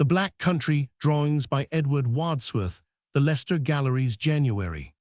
Black Country, drawings by Edward Wadsworth, the Leicester Galleries, January.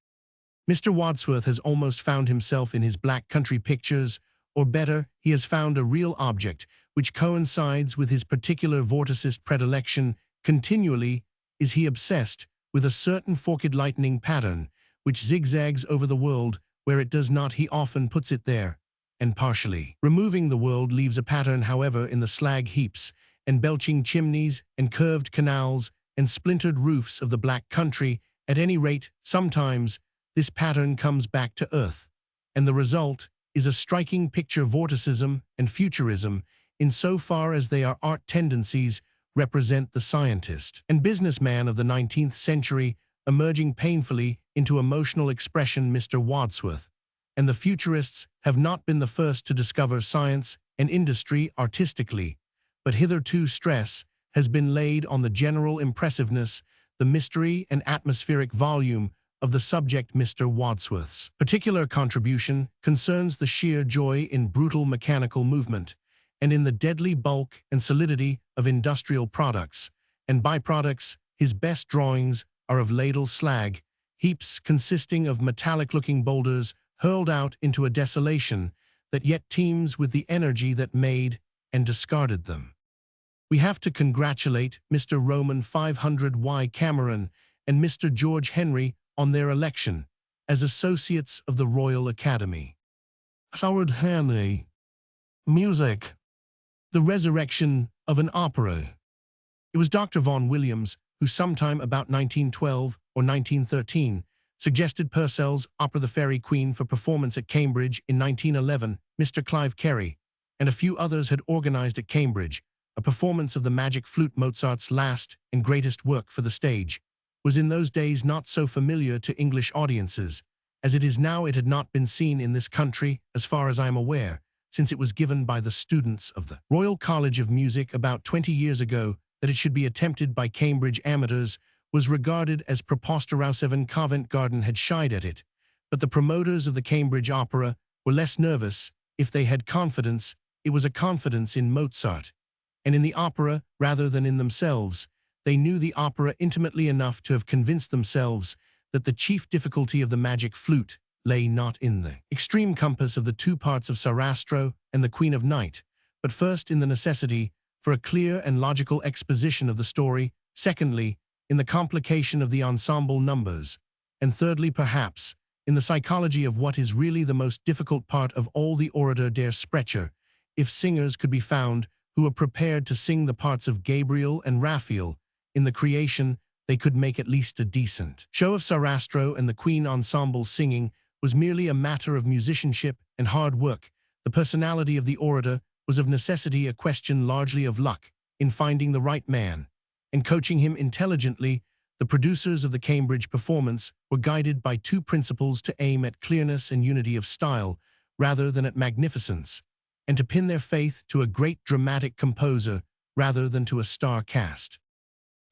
Mr. Wadsworth has almost found himself in his Black Country pictures, or better, he has found a real object which coincides with his particular vorticist predilection. Continually is he obsessed with a certain forked lightning pattern, which zigzags over the world where it does not. He often puts it there, and partially removing the world leaves a pattern, however, in the slag heaps and belching chimneys and curved canals and splintered roofs of the Black Country. At any rate, sometimes this pattern comes back to earth, and the result is a striking picture. Vorticism and futurism, insofar as they are art tendencies, represent the scientist and businessman of the 19th century emerging painfully into emotional expression. Mr. Wadsworth and the futurists have not been the first to discover science and industry artistically, but hitherto stress has been laid on the general impressiveness, the mystery and atmospheric volume of the subject. Mr. Wadsworth's particular contribution concerns the sheer joy in brutal mechanical movement and in the deadly bulk and solidity of industrial products and byproducts. His best drawings are of ladle slag heaps consisting of metallic-looking boulders hurled out into a desolation that yet teems with the energy that made and discarded them. We have to congratulate Mr. Roman 500Y Cameron and Mr. George Henry on their election as Associates of the Royal Academy. Howard Henry. Music. The Resurrection of an Opera. It was Dr. Vaughan Williams who sometime about 1912 or 1913 suggested Purcell's opera The Fairy Queen for performance at Cambridge. In 1911, Mr. Clive Carey and a few others had organized at Cambridge a performance of the Magic Flute. Mozart's last and greatest work for the stage was in those days not so familiar to English audiences as it is now. It had not been seen in this country, as far as I am aware, since it was given by the students of the Royal College of Music about 20 years ago. That it should be attempted by Cambridge amateurs was regarded as preposterous. Even Covent Garden had shied at it, but the promoters of the Cambridge Opera were less nervous. If they had confidence, it was a confidence in Mozart and in the opera rather than in themselves. They knew the opera intimately enough to have convinced themselves that the chief difficulty of the Magic Flute lay not in the extreme compass of the two parts of Sarastro and the Queen of Night, but first in the necessity for a clear and logical exposition of the story, secondly, in the complication of the ensemble numbers, and thirdly, perhaps, in the psychology of what is really the most difficult part of all, the orator der Sprecher. If singers could be found who were prepared to sing the parts of Gabriel and Raphael in the creation, they could make at least a decent show of Sarastro. And the Queen ensemble singing was merely a matter of musicianship and hard work. The personality of the orator was of necessity a question largely of luck in finding the right man and coaching him intelligently. The producers of the Cambridge performance were guided by two principles: to aim at clearness and unity of style rather than at magnificence, and to pin their faith to a great dramatic composer rather than to a star cast.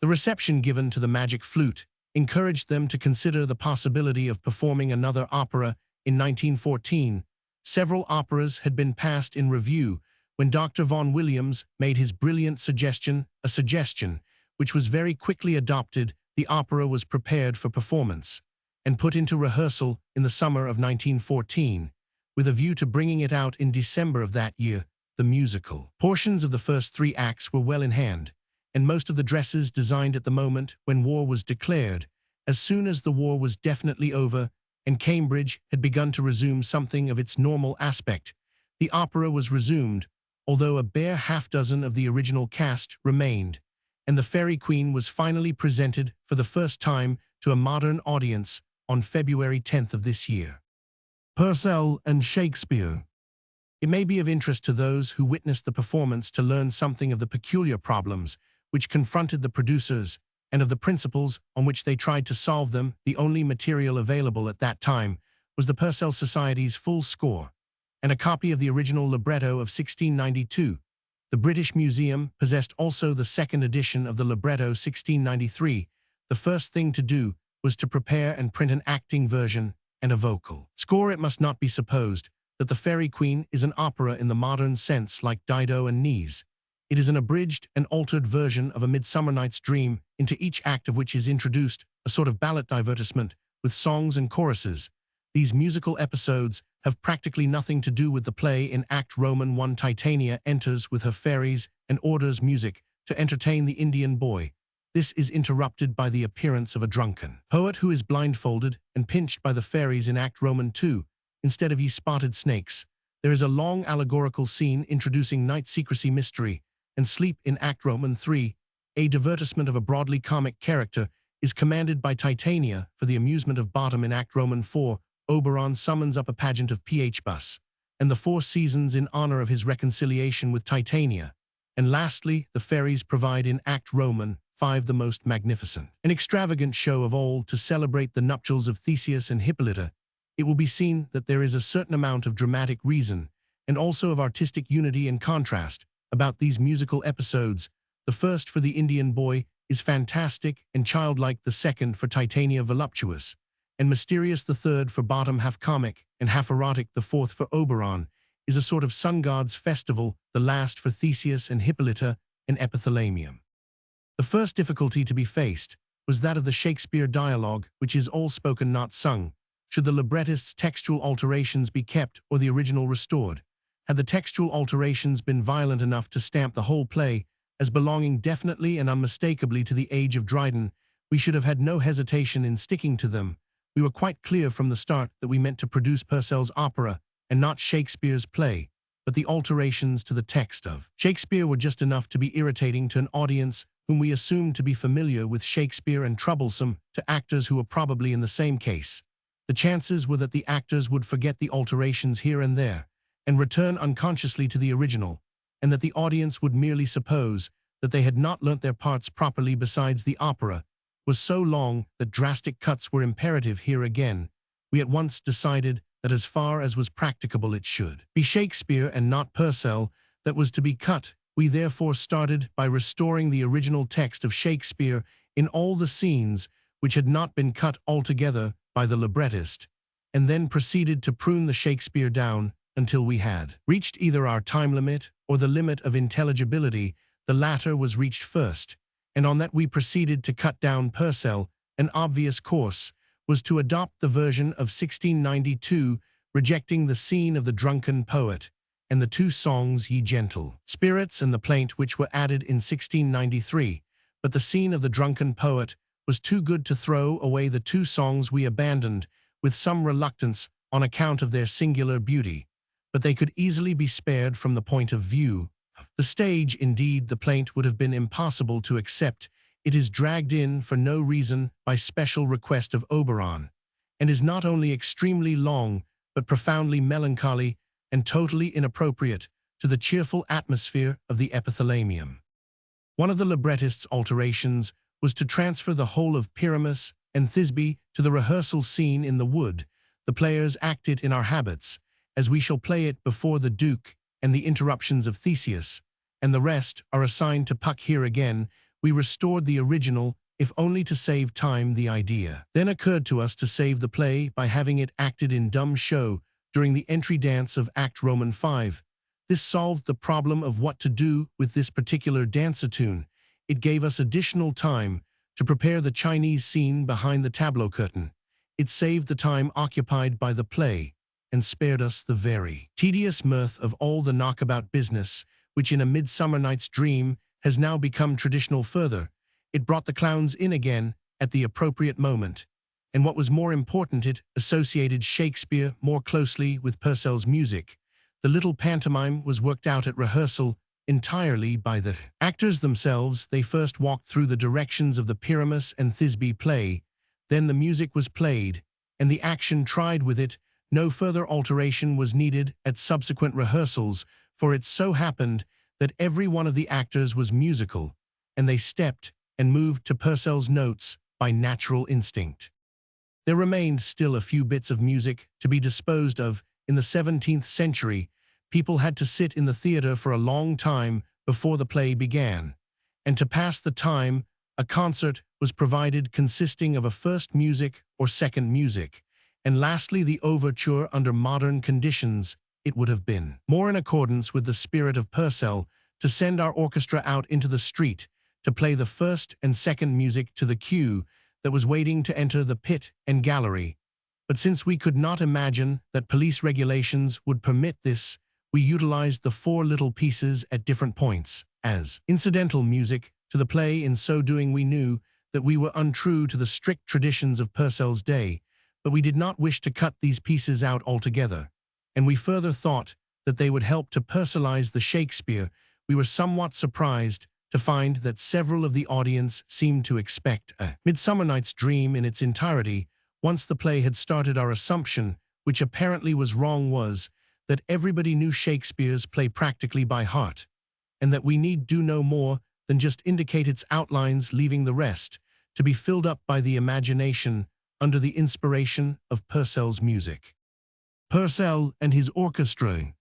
The reception given to the Magic Flute encouraged them to consider the possibility of performing another opera. In 1914, several operas had been passed in review when Dr. Vaughan Williams made his brilliant suggestion, a suggestion which was very quickly adopted. The opera was prepared for performance and put into rehearsal in the summer of 1914, with a view to bringing it out in December of that year. The musical portions of the first three acts were well in hand, and most of the dresses designed at the moment when war was declared. As soon as the war was definitely over and Cambridge had begun to resume something of its normal aspect, the opera was resumed, although a bare half-dozen of the original cast remained, and The Fairy Queen was finally presented for the first time to a modern audience on February 10th of this year. Purcell and Shakespeare. It may be of interest to those who witnessed the performance to learn something of the peculiar problems which confronted the producers and of the principles on which they tried to solve them. The only material available at that time was the Purcell Society's full score and a copy of the original libretto of 1692. The British Museum possessed also the second edition of the libretto 1693. The first thing to do was to prepare and print an acting version and a vocal score. It must not be supposed that The Fairy Queen is an opera in the modern sense like Dido and Nice. It is an abridged and altered version of A Midsummer Night's Dream, into each act of which is introduced a sort of ballad divertisement with songs and choruses. These musical episodes have practically nothing to do with the play. In Act Roman 1, Titania enters with her fairies and orders music to entertain the Indian boy. This is interrupted by the appearance of a drunken poet who is blindfolded and pinched by the fairies in Act Roman 2, instead of ye spotted snakes. There is a long allegorical scene introducing night secrecy mystery and sleep in Act Roman 3. A divertisement of a broadly comic character is commanded by Titania for the amusement of Bottom. In Act Roman 4, Oberon summons up a pageant of PH Bus and the Four Seasons in honor of his reconciliation with Titania. And lastly, the fairies provide in Act Roman 5 the most magnificent, an extravagant show of all to celebrate the nuptials of Theseus and Hippolyta. It will be seen that there is a certain amount of dramatic reason and also of artistic unity and contrast about these musical episodes. The first for the Indian boy is fantastic and childlike, the second for Titania voluptuous and mysterious, the third for Bottom half comic and half erotic, the fourth for Oberon is a sort of sun god's festival, the last for Theseus and Hippolyta an epithalamium. The first difficulty to be faced was that of the Shakespeare dialogue, which is all spoken not sung. Should the librettist's textual alterations be kept or the original restored? Had the textual alterations been violent enough to stamp the whole play as belonging definitely and unmistakably to the age of Dryden, we should have had no hesitation in sticking to them. We were quite clear from the start that we meant to produce Purcell's opera and not Shakespeare's play, but the alterations to the text of Shakespeare were just enough to be irritating to an audience whom we assumed to be familiar with Shakespeare and troublesome to actors who were probably in the same case. The chances were that the actors would forget the alterations here and there and return unconsciously to the original, and that the audience would merely suppose that they had not learnt their parts properly. Besides, the opera was so long that drastic cuts were imperative. Here again, we at once decided that as far as was practicable it should be Shakespeare and not Purcell that was to be cut. We therefore started by restoring the original text of Shakespeare in all the scenes which had not been cut altogether by the librettist, and then proceeded to prune the Shakespeare down until we had reached either our time limit or the limit of intelligibility. The latter was reached first, and on that we proceeded to cut down Purcell. An obvious course was to adopt the version of 1692, rejecting the scene of the drunken poet and the two songs Ye Gentle Spirits and the plaint which were added in 1693, but the scene of the drunken poet was too good to throw away. The two songs we abandoned with some reluctance on account of their singular beauty, but they could easily be spared from the point of view of the stage. Indeed, the plaint would have been impossible to accept. It is dragged in for no reason by special request of Oberon, and is not only extremely long, but profoundly melancholy and totally inappropriate to the cheerful atmosphere of the epithalamium. One of the librettist's alterations was to transfer the whole of Pyramus and Thisbe to the rehearsal scene in the wood. The players act it in our habits, as we shall play it before the Duke and the interruptions of Theseus, and the rest are assigned to Puck. Here again, we restored the original, if only to save time. The idea then occurred to us to save the play by having it acted in dumb show during the entry dance of Act Roman 5. This solved the problem of what to do with this particular danceatoon. It gave us additional time to prepare the Chinese scene behind the tableau curtain. It saved the time occupied by the play and spared us the very tedious mirth of all the knockabout business, which in A Midsummer Night's Dream has now become traditional. Further, it brought the clowns in again at the appropriate moment, and what was more important, it associated Shakespeare more closely with Purcell's music. The little pantomime was worked out at rehearsal entirely by the actors themselves. They first walked through the directions of the Pyramus and Thisbe play, then the music was played, and the action tried with it. No further alteration was needed at subsequent rehearsals, for it so happened that every one of the actors was musical, and they stepped and moved to Purcell's notes by natural instinct. There remained still a few bits of music to be disposed of. In the 17th century, people had to sit in the theater for a long time before the play began, and to pass the time, a concert was provided consisting of a first music or second music, and lastly the overture. Under modern conditions, it would have been more in accordance with the spirit of Purcell to send our orchestra out into the street to play the first and second music to the queue that was waiting to enter the pit and gallery. But since we could not imagine that police regulations would permit this, we utilized the four little pieces at different points as incidental music to the play. In so doing, we knew that we were untrue to the strict traditions of Purcell's day, but we did not wish to cut these pieces out altogether, and we further thought that they would help to Purcellize the Shakespeare. We were somewhat surprised to find that several of the audience seemed to expect a Midsummer Night's Dream in its entirety. Once the play had started, our assumption, which apparently was wrong, was that everybody knew Shakespeare's play practically by heart, and that we need do no more than just indicate its outlines, leaving the rest to be filled up by the imagination under the inspiration of Purcell's music. Purcell and his orchestra.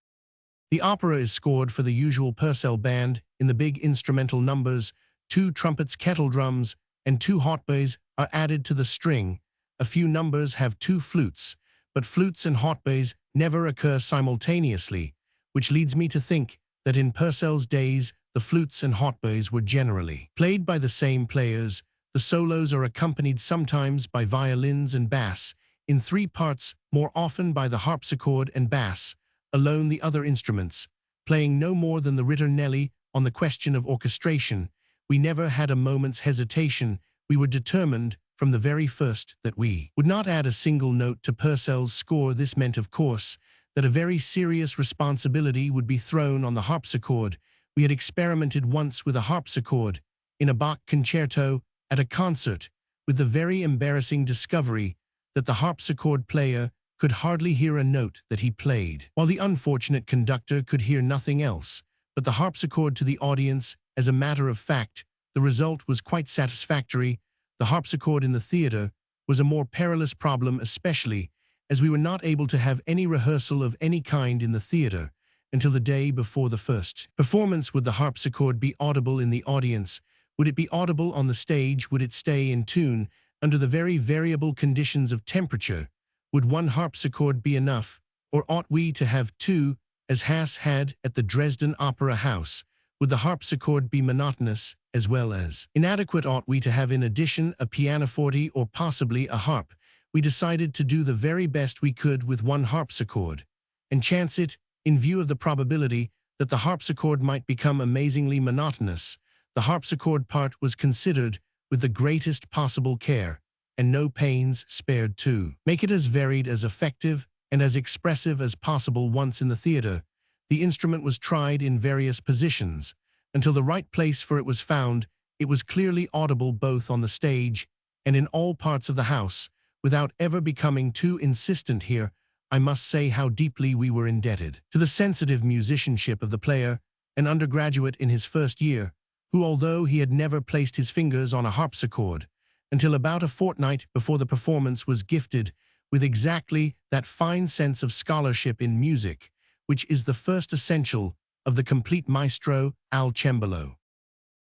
The opera is scored for the usual Purcell band. In the big instrumental numbers, 2 trumpets, kettle drums, and 2 hautboys are added to the string. A few numbers have 2 flutes, but flutes and hautboys never occur simultaneously, which leads me to think that in Purcell's days, the flutes and hautboys were generally played by the same players. The solos are accompanied sometimes by violins and bass, in 3 parts, more often by the harpsichord and bass, alone the other instruments, playing no more than the ritornelli. On the question of orchestration, we never had a moment's hesitation. We were determined from the very first that we would not add a single note to Purcell's score. This meant, of course, that a very serious responsibility would be thrown on the harpsichord. We had experimented once with a harpsichord in a Bach concerto at a concert, with the very embarrassing discovery that the harpsichord player could hardly hear a note that he played, while the unfortunate conductor could hear nothing else but the harpsichord. To the audience, as a matter of fact, the result was quite satisfactory. The harpsichord in the theater was a more perilous problem, especially as we were not able to have any rehearsal of any kind in the theater until the day before the first performance. Would the harpsichord be audible in the audience? Would it be audible on the stage? Would it stay in tune under the very variable conditions of temperature? Would one harpsichord be enough, or ought we to have 2, as Haas had at the Dresden Opera House? Would the harpsichord be monotonous as well as inadequate? Ought we to have in addition a pianoforte or possibly a harp? We decided to do the very best we could with one harpsichord, and chance it, in view of the probability that the harpsichord might become amazingly monotonous. The harpsichord part was considered with the greatest possible care, and no pains spared to make it as varied, as effective, and as expressive as possible. Once in the theater, the instrument was tried in various positions until the right place for it was found. It was clearly audible both on the stage and in all parts of the house, without ever becoming too insistent. Here, I must say how deeply we were indebted to the sensitive musicianship of the player, an undergraduate in his first year, who, although he had never placed his fingers on a harpsichord until about a fortnight before the performance, was gifted with exactly that fine sense of scholarship in music which is the first essential of the complete maestro, al cembalo.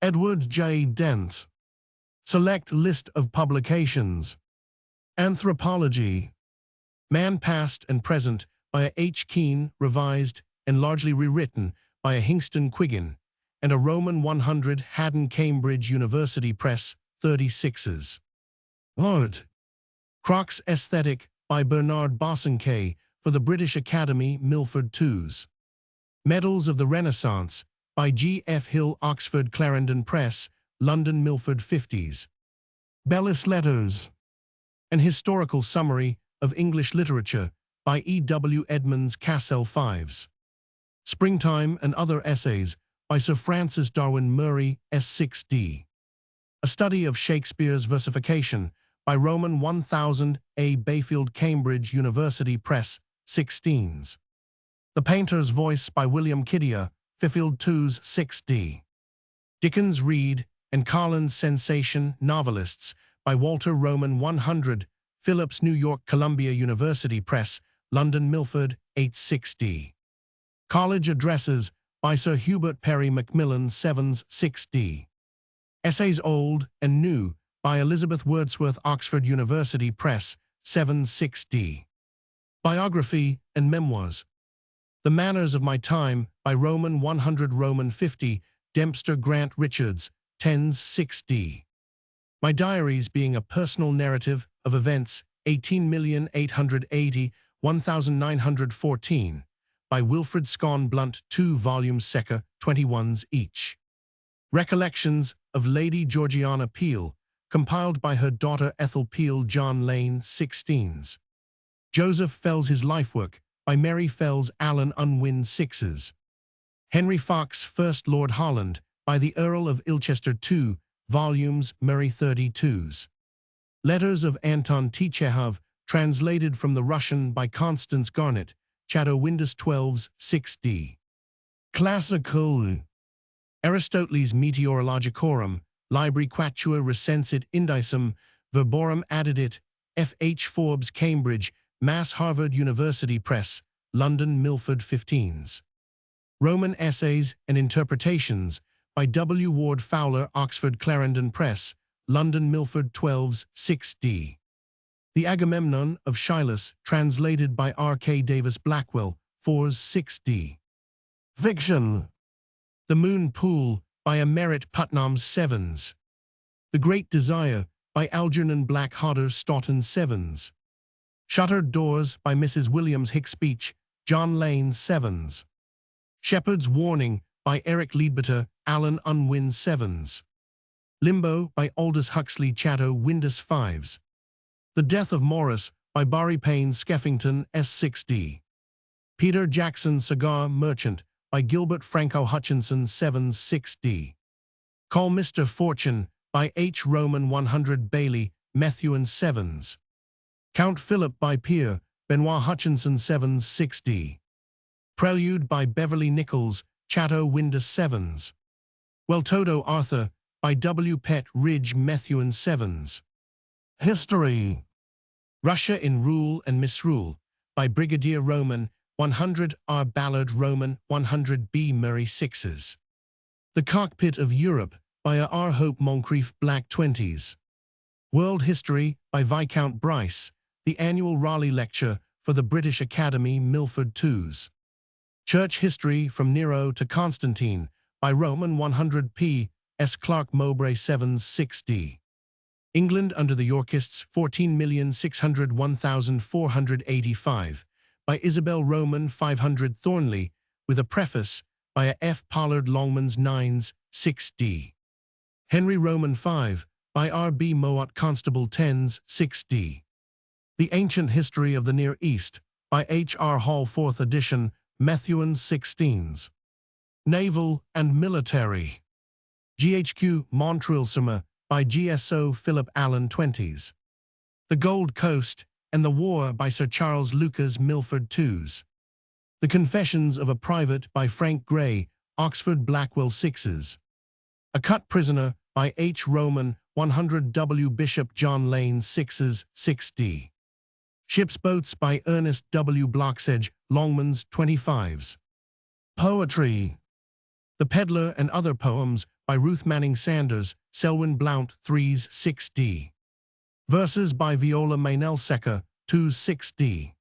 Edward J. Dent. Select list of publications. Anthropology. Man Past and Present by a H. Keane, revised and largely rewritten by a Hingston Quiggin, and a Roman 100, Haddon, Cambridge University Press, 36s. Art. Croc's Aesthetic by Bernard Bosanquet for the British Academy, Milford 2s. Medals of the Renaissance by G. F. Hill, Oxford Clarendon Press, London, Milford 50s. Belles Lettres. An Historical Summary of English Literature by E. W. Edmonds, Cassell 5s. Springtime and Other Essays by Sir Francis Darwin Murray, S6d. A Study of Shakespeare's Versification by Roman 1000, A. Bayfield, Cambridge University Press, 16s. The Painter's Voice by William Kidder, Fiffield 2s, 6d. Dickens, Reed, and Collins, Sensation Novelists by Walter Roman 100, Phillips, New York, Columbia University Press, London, Milford, 86d. College Addresses by Sir Hubert Perry Macmillan, 7s, 6d. Essays Old and New by Elizabeth Wordsworth, Oxford University Press, 7s, 6d. Biography and Memoirs The Manners of My Time by Roman 100 Roman 50, Dempster Grant Richards, Tens 6d. My Diaries being a personal narrative of events 18,880,1914 by Wilfred Scone Blunt, 2 volumes Seca, 21s each. Recollections of Lady Georgiana Peel, compiled by her daughter Ethel Peel John Lane, 16s. Joseph Fell's His Lifework by Mary Fells Allen Unwin, 6s. Henry Fox First Lord Holland by the Earl of Ilchester, 2 volumes Murray, 32s. Letters of Anton T. Chekhov, translated from the Russian by Constance Garnett, Chatto Windus 12s, 6d. Classical Aristoteles Meteorologicorum, Libri Quatua Recensit Indicum, Verborum Addidit, F. H. Forbes Cambridge, Mass Harvard University Press, London Milford 15s. Roman Essays and Interpretations by W. Ward Fowler Oxford Clarendon Press, London Milford 12s, 6d. The Agamemnon of Hylas, translated by R. K. Davis Blackwell, 4s, 6d. Fiction. The Moon Pool by Amerit Putnam, 7s. The Great Desire by Algernon Black Hodder Stoughton, 7s. Shuttered Doors by Mrs. Williams Hicks Beach, John Lane, 7s. Shepherd's Warning by Eric Leadbetter, Alan Unwin, 7s. Limbo by Aldous Huxley Chatto Windus, 5s. The Death of Morris by Barry Payne Skeffington, S6d. Peter Jackson Cigar Merchant by Gilbert Franco Hutchinson, 7s, 6d. Call Mr. Fortune by H. Roman 100 Bailey, Methuen, 7s. Count Philip by Pierre Benoit Hutchinson, 7s, 6d. Prelude by Beverly Nichols, Chatto Windus, 7s. Weltodo Arthur by W. Pett Ridge Methuen, 7s. History. Russia in Rule and Misrule by Brigadier Roman 100 R. Ballard Roman 100 B. Murray, 6s. The Cockpit of Europe by A. R. Hope Moncrief Black, 20s. World History by Viscount Bryce, the annual Raleigh Lecture for the British Academy, Milford, 2s. Church History from Nero to Constantine by Roman 100 P. S. Clark Mowbray, 7s, 6d. England under the Yorkists 14,601,485 by Isabel Roman 500 Thornley, with a preface by A. F. Pollard Longmans, 9s, 6d. Henry Roman 5 by R. B. Mowat Constable, 10s, 6d. The Ancient History of the Near East by H. R. Hall, 4th edition, Methuen, 16s. Naval and Military. GHQ Montreal Summer by GSO Philip Allen, 20s. The Gold Coast and the War by Sir Charles Lucas Milford, 2s. The Confessions of a Private by Frank Gray, Oxford Blackwell, 6s. A Cut Prisoner by H. Roman 100 W. Bishop John Lane, 6s, 6d. Ship's Boats by Ernest W. Blocksedge Longmans, 25s. Poetry. The Peddler and Other Poems by Ruth Manning Sanders, Selwyn Blount, 3s, 6d. Verses by Viola Meynell Secker, 2s, 6d.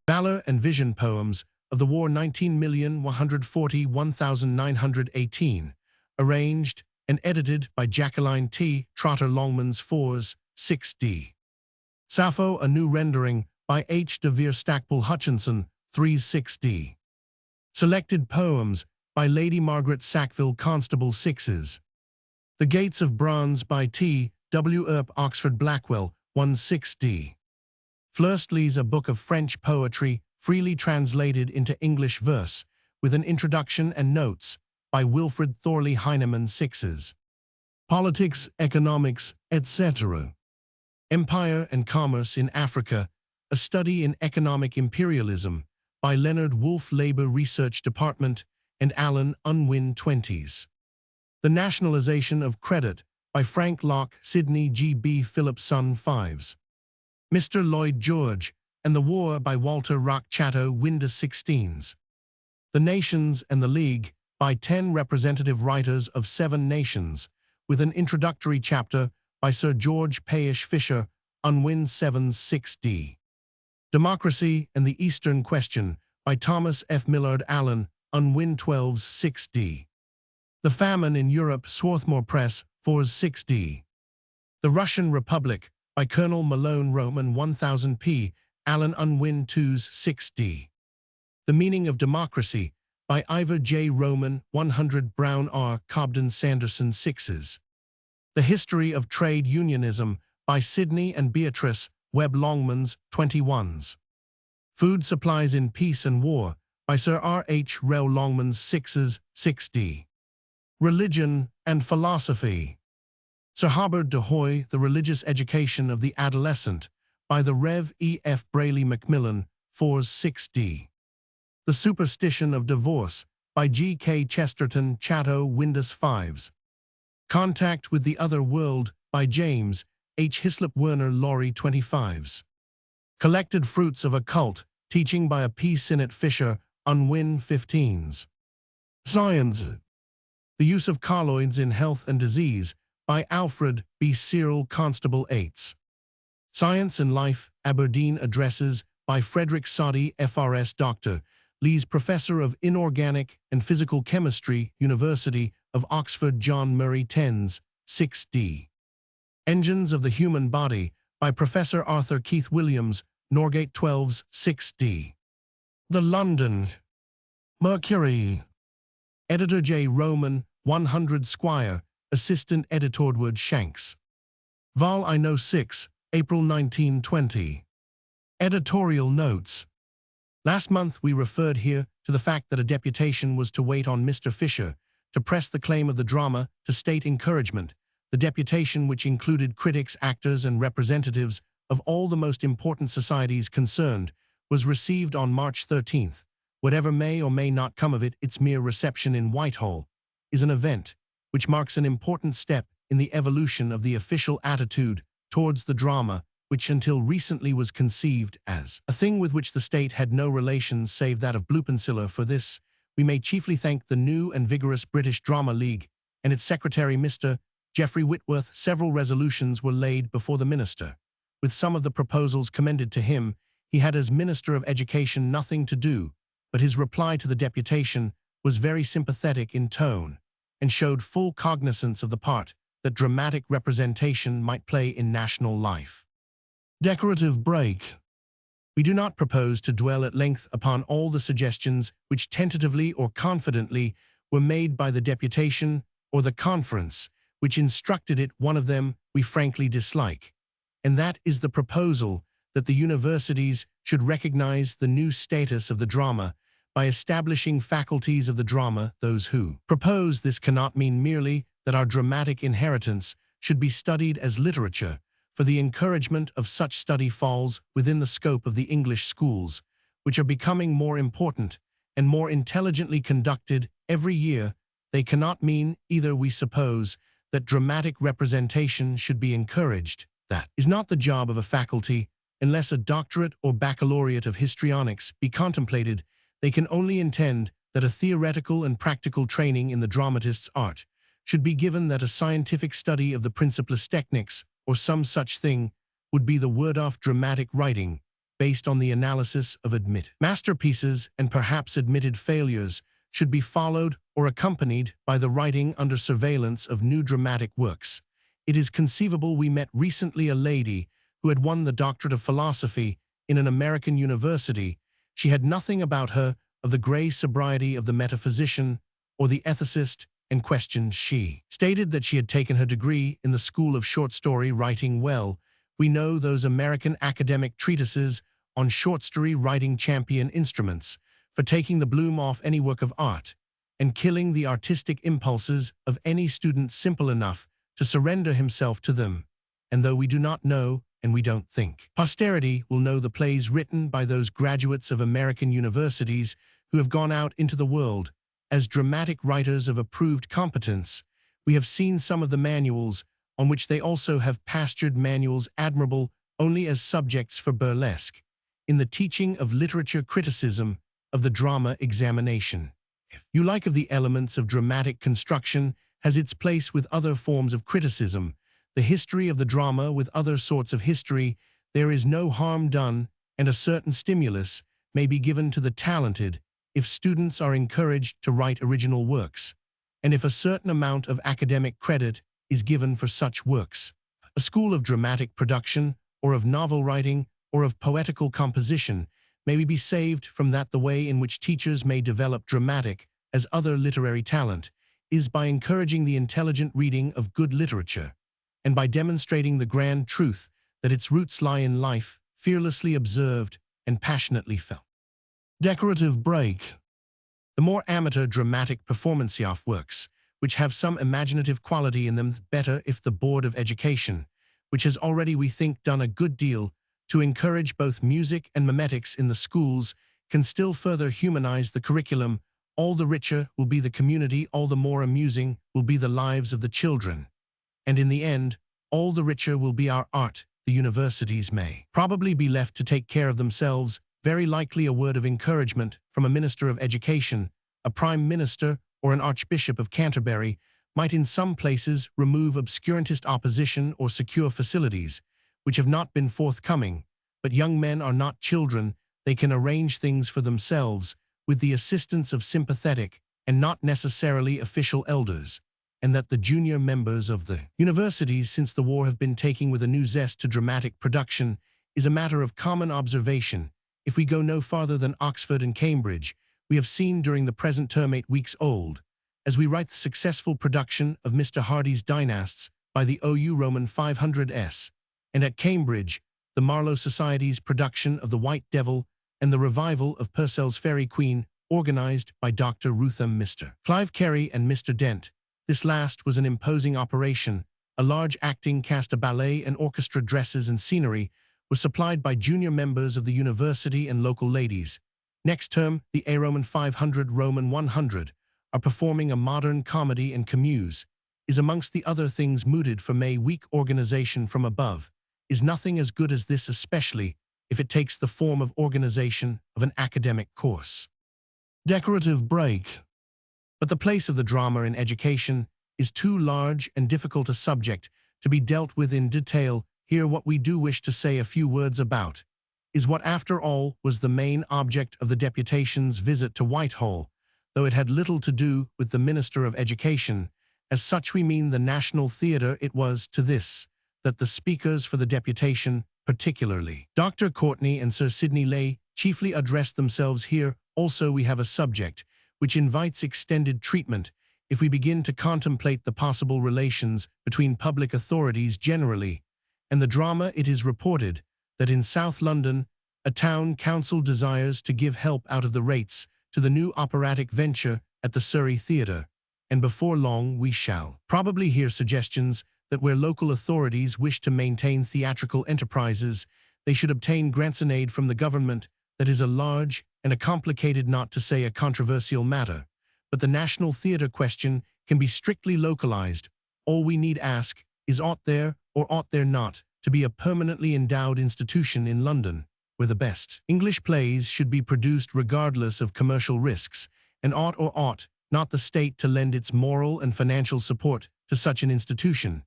Valor and Vision Poems of the War 19,140,1918, arranged and edited by Jacqueline T. Trotter Longmans, 4s, 6d. Sappho, A New Rendering by H. de Vere Stackpole Hutchinson, 3s, 6d. Selected Poems by Lady Margaret Sackville Constable, 6s. The Gates of Bronze by T. W. Earp Oxford Blackwell, 1s, 6d. Fleurstly's A Book of French Poetry, freely translated into English verse, with an introduction and notes by Wilfred Thorley Heinemann, 6s. Politics, Economics, etc. Empire and Commerce in Africa, A Study in Economic Imperialism by Leonard Wolfe Labor Research Department and Alan Unwin, 20s. The Nationalization of Credit by Frank Locke Sidney G. B. Phillipson, 5s. Mr. Lloyd George and the War by Walter Rock Chatto Windus, 16s. The Nations and the League by 10 representative writers of 7 nations, with an introductory chapter by Sir George Payish Fisher, Unwin, 7s, 6d. Democracy and the Eastern Question by Thomas F. Millard Allen, Unwin 12's 6d. The Famine in Europe, Swarthmore Press, 4's 6d. The Russian Republic, by Colonel Malone Roman 1000p, Allen Unwin 2's 6d. The Meaning of Democracy, by Ivor J. Roman 100 Brown R. Cobden Sanderson 6's. The History of Trade Unionism, by Sidney and Beatrice Webb Longmans 21's. Food Supplies in Peace and War, by Sir R. H. Rel Longmans 6's 6d. Religion and Philosophy. Sir Hobart de Hoy, The Religious Education of the Adolescent, by the Rev. E. F. Brayley Macmillan 4's 6d. The Superstition of Divorce, by G. K. Chesterton Chatto Windus 5's. Contact with the Other World, by James H. Hislop Werner Laurie 25's. Collected Fruits of a Cult, Teaching by a P. Sinnott Fisher, Unwin 15's. Science. The Use of Colloids in Health and Disease, by Alfred B. Cyril Constable 8's. Science and Life, Aberdeen Addresses, by Frederick Soddy FRS Dr. Lees Professor of Inorganic and Physical Chemistry, University of Oxford John Murray 10's, 6d. Engines of the Human Body, by Professor Arthur Keith Williams, Norgate 12's, 6d. The London Mercury. Editor J. Roman, 100 Squire, Assistant Editor Edward Shanks. Vol. I No. 6, April 1920. Editorial Notes. Last month we referred here to the fact that a deputation was to wait on Mr. Fisher to press the claim of the drama to state encouragement. The deputation, which included critics, actors, and representatives of all the most important societies concerned, was received on March 13th. Whatever may or may not come of it, its mere reception in Whitehall is an event which marks an important step in the evolution of the official attitude towards the drama, which until recently was conceived as a thing with which the state had no relations save that of Bluepensilla. For this, we may chiefly thank the new and vigorous British Drama League and its secretary, Mr. Geoffrey Whitworth. Several resolutions were laid before the minister. With some of the proposals commended to him, he had as Minister of Education nothing to do, but his reply to the deputation was very sympathetic in tone and showed full cognizance of the part that dramatic representation might play in national life. Decorative break. We do not propose to dwell at length upon all the suggestions which tentatively or confidently were made by the deputation or the conference which instructed it. One of them we frankly dislike, and that is the proposal that the universities should recognize the new status of the drama by establishing faculties of the drama. Those who propose this cannot mean merely that our dramatic inheritance should be studied as literature, for the encouragement of such study falls within the scope of the English schools, which are becoming more important and more intelligently conducted every year. They cannot mean either, we suppose, that dramatic representation should be encouraged. That is not the job of a faculty, unless a doctorate or baccalaureate of histrionics be contemplated. They can only intend that a theoretical and practical training in the dramatist's art should be given, that a scientific study of the principles techniques or some such thing would be the word of dramatic writing, based on the analysis of admitted masterpieces and perhaps admitted failures, should be followed or accompanied by the writing under surveillance of new dramatic works. It is conceivable. We met recently a lady who had won the doctorate of philosophy in an American university. She had nothing about her of the gray sobriety of the metaphysician or the ethicist, and questioned. She stated that she had taken her degree in the School of Short Story Writing. Well, we know those American academic treatises on short story writing champion instruments for taking the bloom off any work of art and killing the artistic impulses of any student simple enough to surrender himself to them. And though we do not know, and we don't think posterity will know the plays written by those graduates of American universities who have gone out into the world as dramatic writers of approved competence, we have seen some of the manuals on which they also have pastured, manuals admirable only as subjects for burlesque, in the teaching of literature criticism, of the drama examination. If you like of the elements of dramatic construction has its place with other forms of criticism, the history of the drama with other sorts of history, there is no harm done, and a certain stimulus may be given to the talented if students are encouraged to write original works, and if a certain amount of academic credit is given for such works. A school of dramatic production, or of novel writing, or of poetical composition may be saved from that. The way in which teachers may develop dramatic, as other literary talent, is by encouraging the intelligent reading of good literature, and by demonstrating the grand truth that its roots lie in life, fearlessly observed and passionately felt. Decorative break. The more amateur dramatic performance works, which have some imaginative quality in them, better if the Board of Education, which has already, we think, done a good deal to encourage both music and memetics in the schools, can still further humanize the curriculum. All the richer will be the community, all the more amusing will be the lives of the children. And in the end, all the richer will be our art. The universities may probably be left to take care of themselves. Very likely a word of encouragement from a minister of education, a prime minister, or an archbishop of Canterbury might in some places remove obscurantist opposition or secure facilities, which have not been forthcoming. But young men are not children. They can arrange things for themselves with the assistance of sympathetic and not necessarily official elders, and that the junior members of the universities since the war have been taking with a new zest to dramatic production is a matter of common observation. If we go no farther than Oxford and Cambridge, we have seen during the present term 8 weeks old, as we write the successful production of Mr. Hardy's Dynasts by the OU Roman 500s, and at Cambridge, the Marlowe Society's production of The White Devil and the revival of Purcell's Fairy Queen, organized by Dr. Rutham, Mr. Clive Carey and Mr. Dent. This last was an imposing operation. A large acting cast of ballet and orchestra, dresses and scenery was supplied by junior members of the university and local ladies. Next term, the A Roman 500 Roman 100 are performing a modern comedy, and Camus is amongst the other things mooted for May week. Organization from above is nothing as good as this, especially if it takes the form of organization of an academic course. Decorative break. But the place of the drama in education is too large and difficult a subject to be dealt with in detail. Here what we do wish to say a few words about is what after all was the main object of the deputation's visit to Whitehall, though it had little to do with the Minister of Education. As such we mean the National Theatre. It was to this that the speakers for the deputation, particularly Dr. Courtney and Sir Sidney Lay, chiefly addressed themselves. Here also we have a subject which invites extended treatment if we begin to contemplate the possible relations between public authorities generally and the drama. It is reported that in South London, a town council desires to give help out of the rates to the new operatic venture at the Surrey Theatre, and before long we shall probably hear suggestions that where local authorities wish to maintain theatrical enterprises, they should obtain grants and aid from the government. That is a large and a complicated, not to say a controversial matter, but the National Theatre question can be strictly localized. All we need ask is, ought there or ought there not to be a permanently endowed institution in London, where the best English plays should be produced regardless of commercial risks, and ought or ought not the state to lend its moral and financial support to such an institution?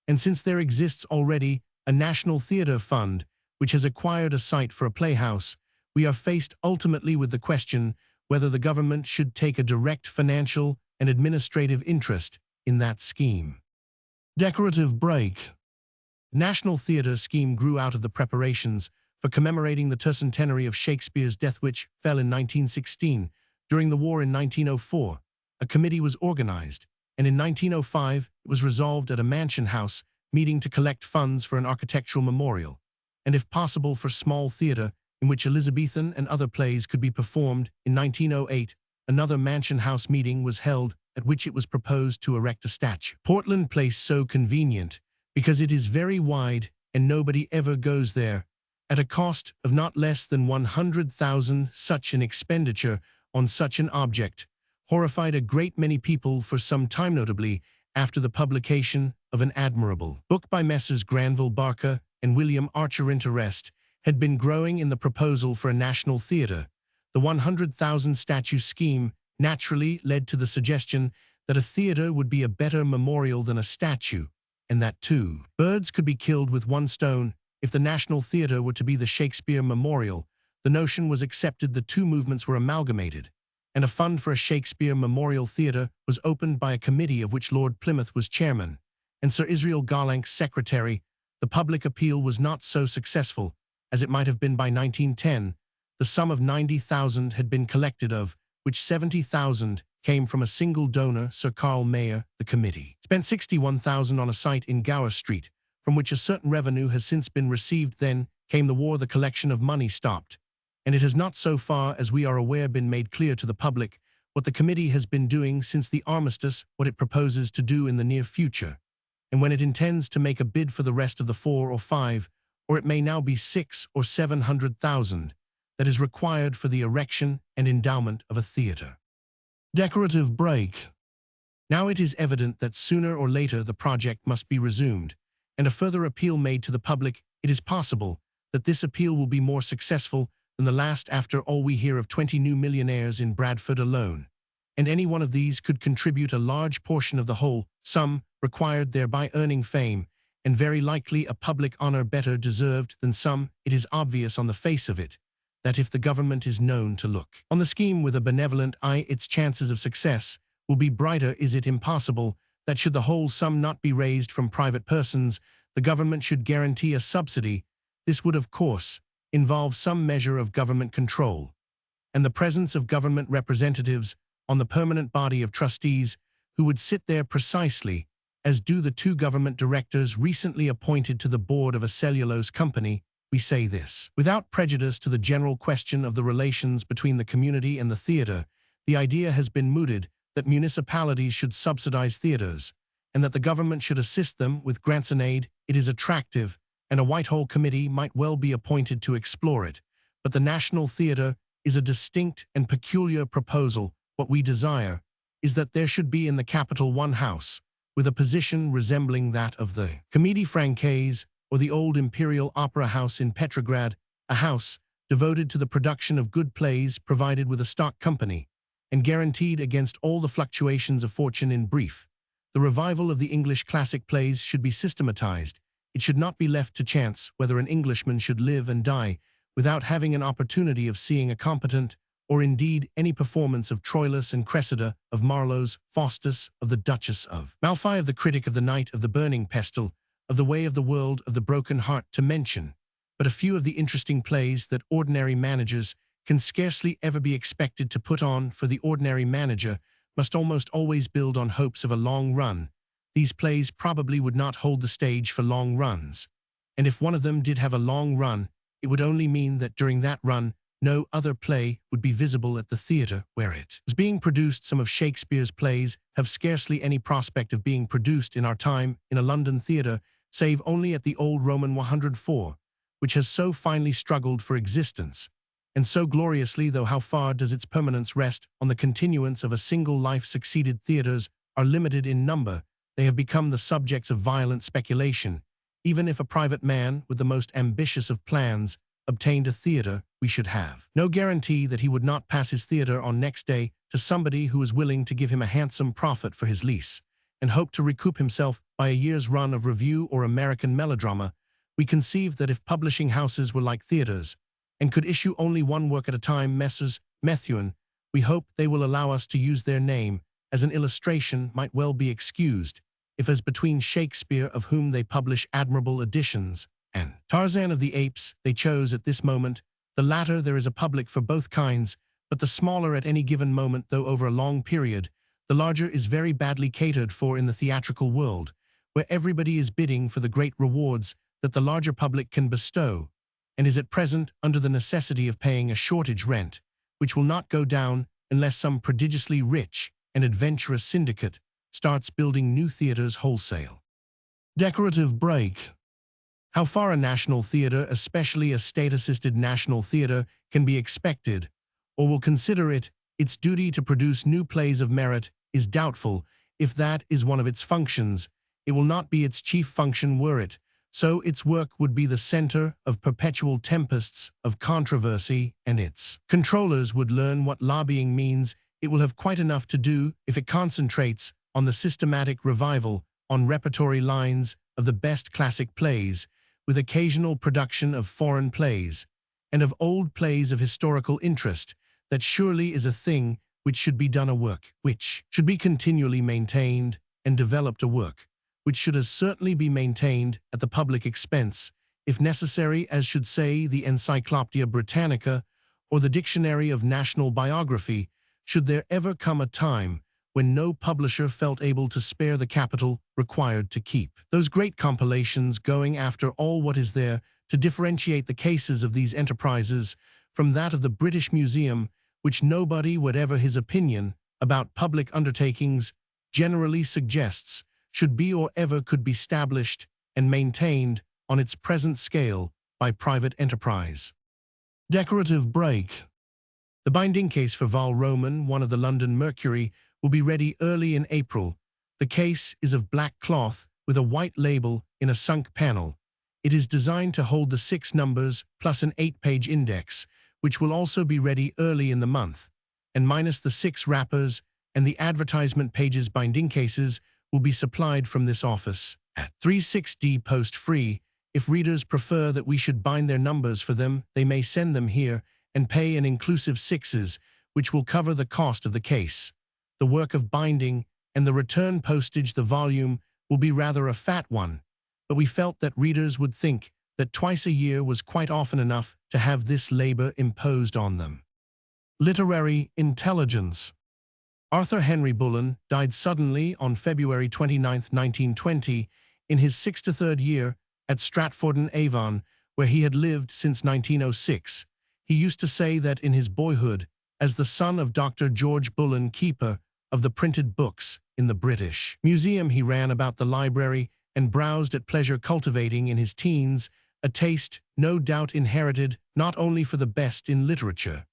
And since there exists already a National Theatre Fund which has acquired a site for a playhouse, we are faced ultimately with the question whether the government should take a direct financial and administrative interest in that scheme. Decorative break. The National Theatre scheme grew out of the preparations for commemorating the tercentenary of Shakespeare's death, which fell in 1916. During the war in 1904, a committee was organized, and in 1905 it was resolved at a mansion house meeting to collect funds for an architectural memorial, and if possible for small theatre in which Elizabethan and other plays could be performed. In 1908, another mansion house meeting was held at which it was proposed to erect a statue. Portland Place, so convenient because it is very wide and nobody ever goes there, at a cost of not less than 100,000. Such an expenditure on such an object horrified a great many people for some time, notably after the publication of an admirable book by Messrs. Granville Barker and William Archer. Interest had been growing in the proposal for a national theatre. The 100,000 statue scheme naturally led to the suggestion that a theatre would be a better memorial than a statue, and that two birds could be killed with one stone. If the National Theatre were to be the Shakespeare Memorial, the notion was accepted the two movements were amalgamated, and a fund for a Shakespeare Memorial Theatre was opened by a committee of which Lord Plymouth was chairman, and Sir Israel Garlank's secretary. The public appeal was not so successful as it might have been by 1910. The sum of 90,000 had been collected, of which 70,000 came from a single donor, Sir Carl Mayer. The committee spent 61,000 on a site in Gower Street, from which a certain revenue has since been received. Then came the war. The collection of money stopped, and it has not, so far as we are aware, been made clear to the public what the committee has been doing since the armistice, what it proposes to do in the near future, and when it intends to make a bid for the rest of the 4 or 5, or it may now be 6 or 700,000, that is required for the erection and endowment of a theatre. Decorative break. Now it is evident that sooner or later the project must be resumed, and a further appeal made to the public. It is possible that this appeal will be more successful than the last. After all, we hear of 20 new millionaires in Bradford alone, and any one of these could contribute a large portion of the whole sum required, thereby earning fame, and very likely a public honor better deserved than some. It is obvious on the face of it that if the government is known to look on the scheme with a benevolent eye, its chances of success will be brighter. Is it impossible that, should the whole sum not be raised from private persons, the government should guarantee a subsidy? This would, of course, involve some measure of government control, and the presence of government representatives on the permanent body of trustees, who would sit there precisely as do the 2 government directors recently appointed to the board of a cellulose company. We say this without prejudice to the general question of the relations between the community and the theatre. The idea has been mooted that municipalities should subsidize theatres, and that the government should assist them with grants and aid. It is attractive, and a Whitehall committee might well be appointed to explore it. But the National Theatre is a distinct and peculiar proposal. What we desire is that there should be in the capital one house, with a position resembling that of the Comédie Française or the old Imperial Opera House in Petrograd, a house devoted to the production of good plays, provided with a stock company, and guaranteed against all the fluctuations of fortune. In brief, the revival of the English classic plays should be systematized. It should not be left to chance whether an Englishman should live and die without having an opportunity of seeing a competent, or indeed any performance of Troilus and Cressida, of Marlowe's Faustus, of the Duchess of Malfi, of the Critic of the Night, of the Burning Pestle, of the Way of the World, of the Broken Heart, to mention but a few of the interesting plays that ordinary managers can scarcely ever be expected to put on. For the ordinary manager must almost always build on hopes of a long run. These plays probably would not hold the stage for long runs, and if one of them did have a long run, it would only mean that during that run no other play would be visible at the theatre where it was being produced. Some of Shakespeare's plays have scarcely any prospect of being produced in our time in a London theatre, save only at the old Roman 104, which has so finely struggled for existence, and so gloriously, though how far does its permanence rest on the continuance of a single life? Succeeded theatres are limited in number. They have become the subjects of violent speculation. Even if a private man with the most ambitious of plans obtained a theatre, we should have no guarantee that he would not pass his theatre on next day to somebody who is willing to give him a handsome profit for his lease, and hope to recoup himself by a year's run of revue or American melodrama. We conceive that if publishing houses were like theatres, and could issue only one work at a time, Messrs. Methuen, we hope they will allow us to use their name as an illustration, might well be excused, if as between Shakespeare, of whom they publish admirable editions, and Tarzan of the Apes, they chose at this moment. The latter there is a public for both kinds, but the smaller at any given moment, though over a long period. The larger is very badly catered for in the theatrical world, where everybody is bidding for the great rewards that the larger public can bestow, and is at present under the necessity of paying a shortage rent, which will not go down unless some prodigiously rich and adventurous syndicate starts building new theatres wholesale. Decorative break. How far a national theatre, especially a state-assisted national theatre, can be expected, or will consider it its duty to produce new plays of merit, is doubtful. If that is one of its functions, it will not be its chief function. Were it so, its work would be the center of perpetual tempests of controversy, and its controllers would learn what lobbying means. It will have quite enough to do if it concentrates on the systematic revival, on repertory lines, of the best classic plays, with occasional production of foreign plays. and of old plays of historical interest, that surely is a thing which should be done a work, which should be continually maintained and developed a work, which should as certainly be maintained at the public expense, if necessary, as should say the Encyclopaedia Britannica or the Dictionary of National Biography, should there ever come a time when no publisher felt able to spare the capital required to keep those great compilations going after all what is there to differentiate the cases of these enterprises from that of the British Museum, which nobody, whatever his opinion about public undertakings, generally suggests should be or ever could be established and maintained on its present scale by private enterprise. Decorative break. The binding case for Vol Roman 1 of the London Mercury will be ready early in April. The case is of black cloth with a white label in a sunk panel. It is designed to hold the 6 numbers plus an 8-page index, which will also be ready early in the month, and minus the 6 wrappers and the advertisement pages. Binding cases will be supplied from this office at 36D post-free. If readers prefer that we should bind their numbers for them, they may send them here and pay an inclusive 6s, which will cover the cost of the case, the work of binding, and the return postage. The volume will be rather a fat one, but we felt that readers would think that twice a year was quite often enough to have this labor imposed on them. Literary intelligence. Arthur Henry Bullen died suddenly on February 29, 1920, in his 63rd year at Stratford-on-Avon, where he had lived since 1906. He used to say that in his boyhood, as the son of Dr. George Bullen, keeper of the printed books in the British Museum, he ran about the library and browsed at pleasure, cultivating in his teens a taste, no doubt inherited, not only for the best in literature,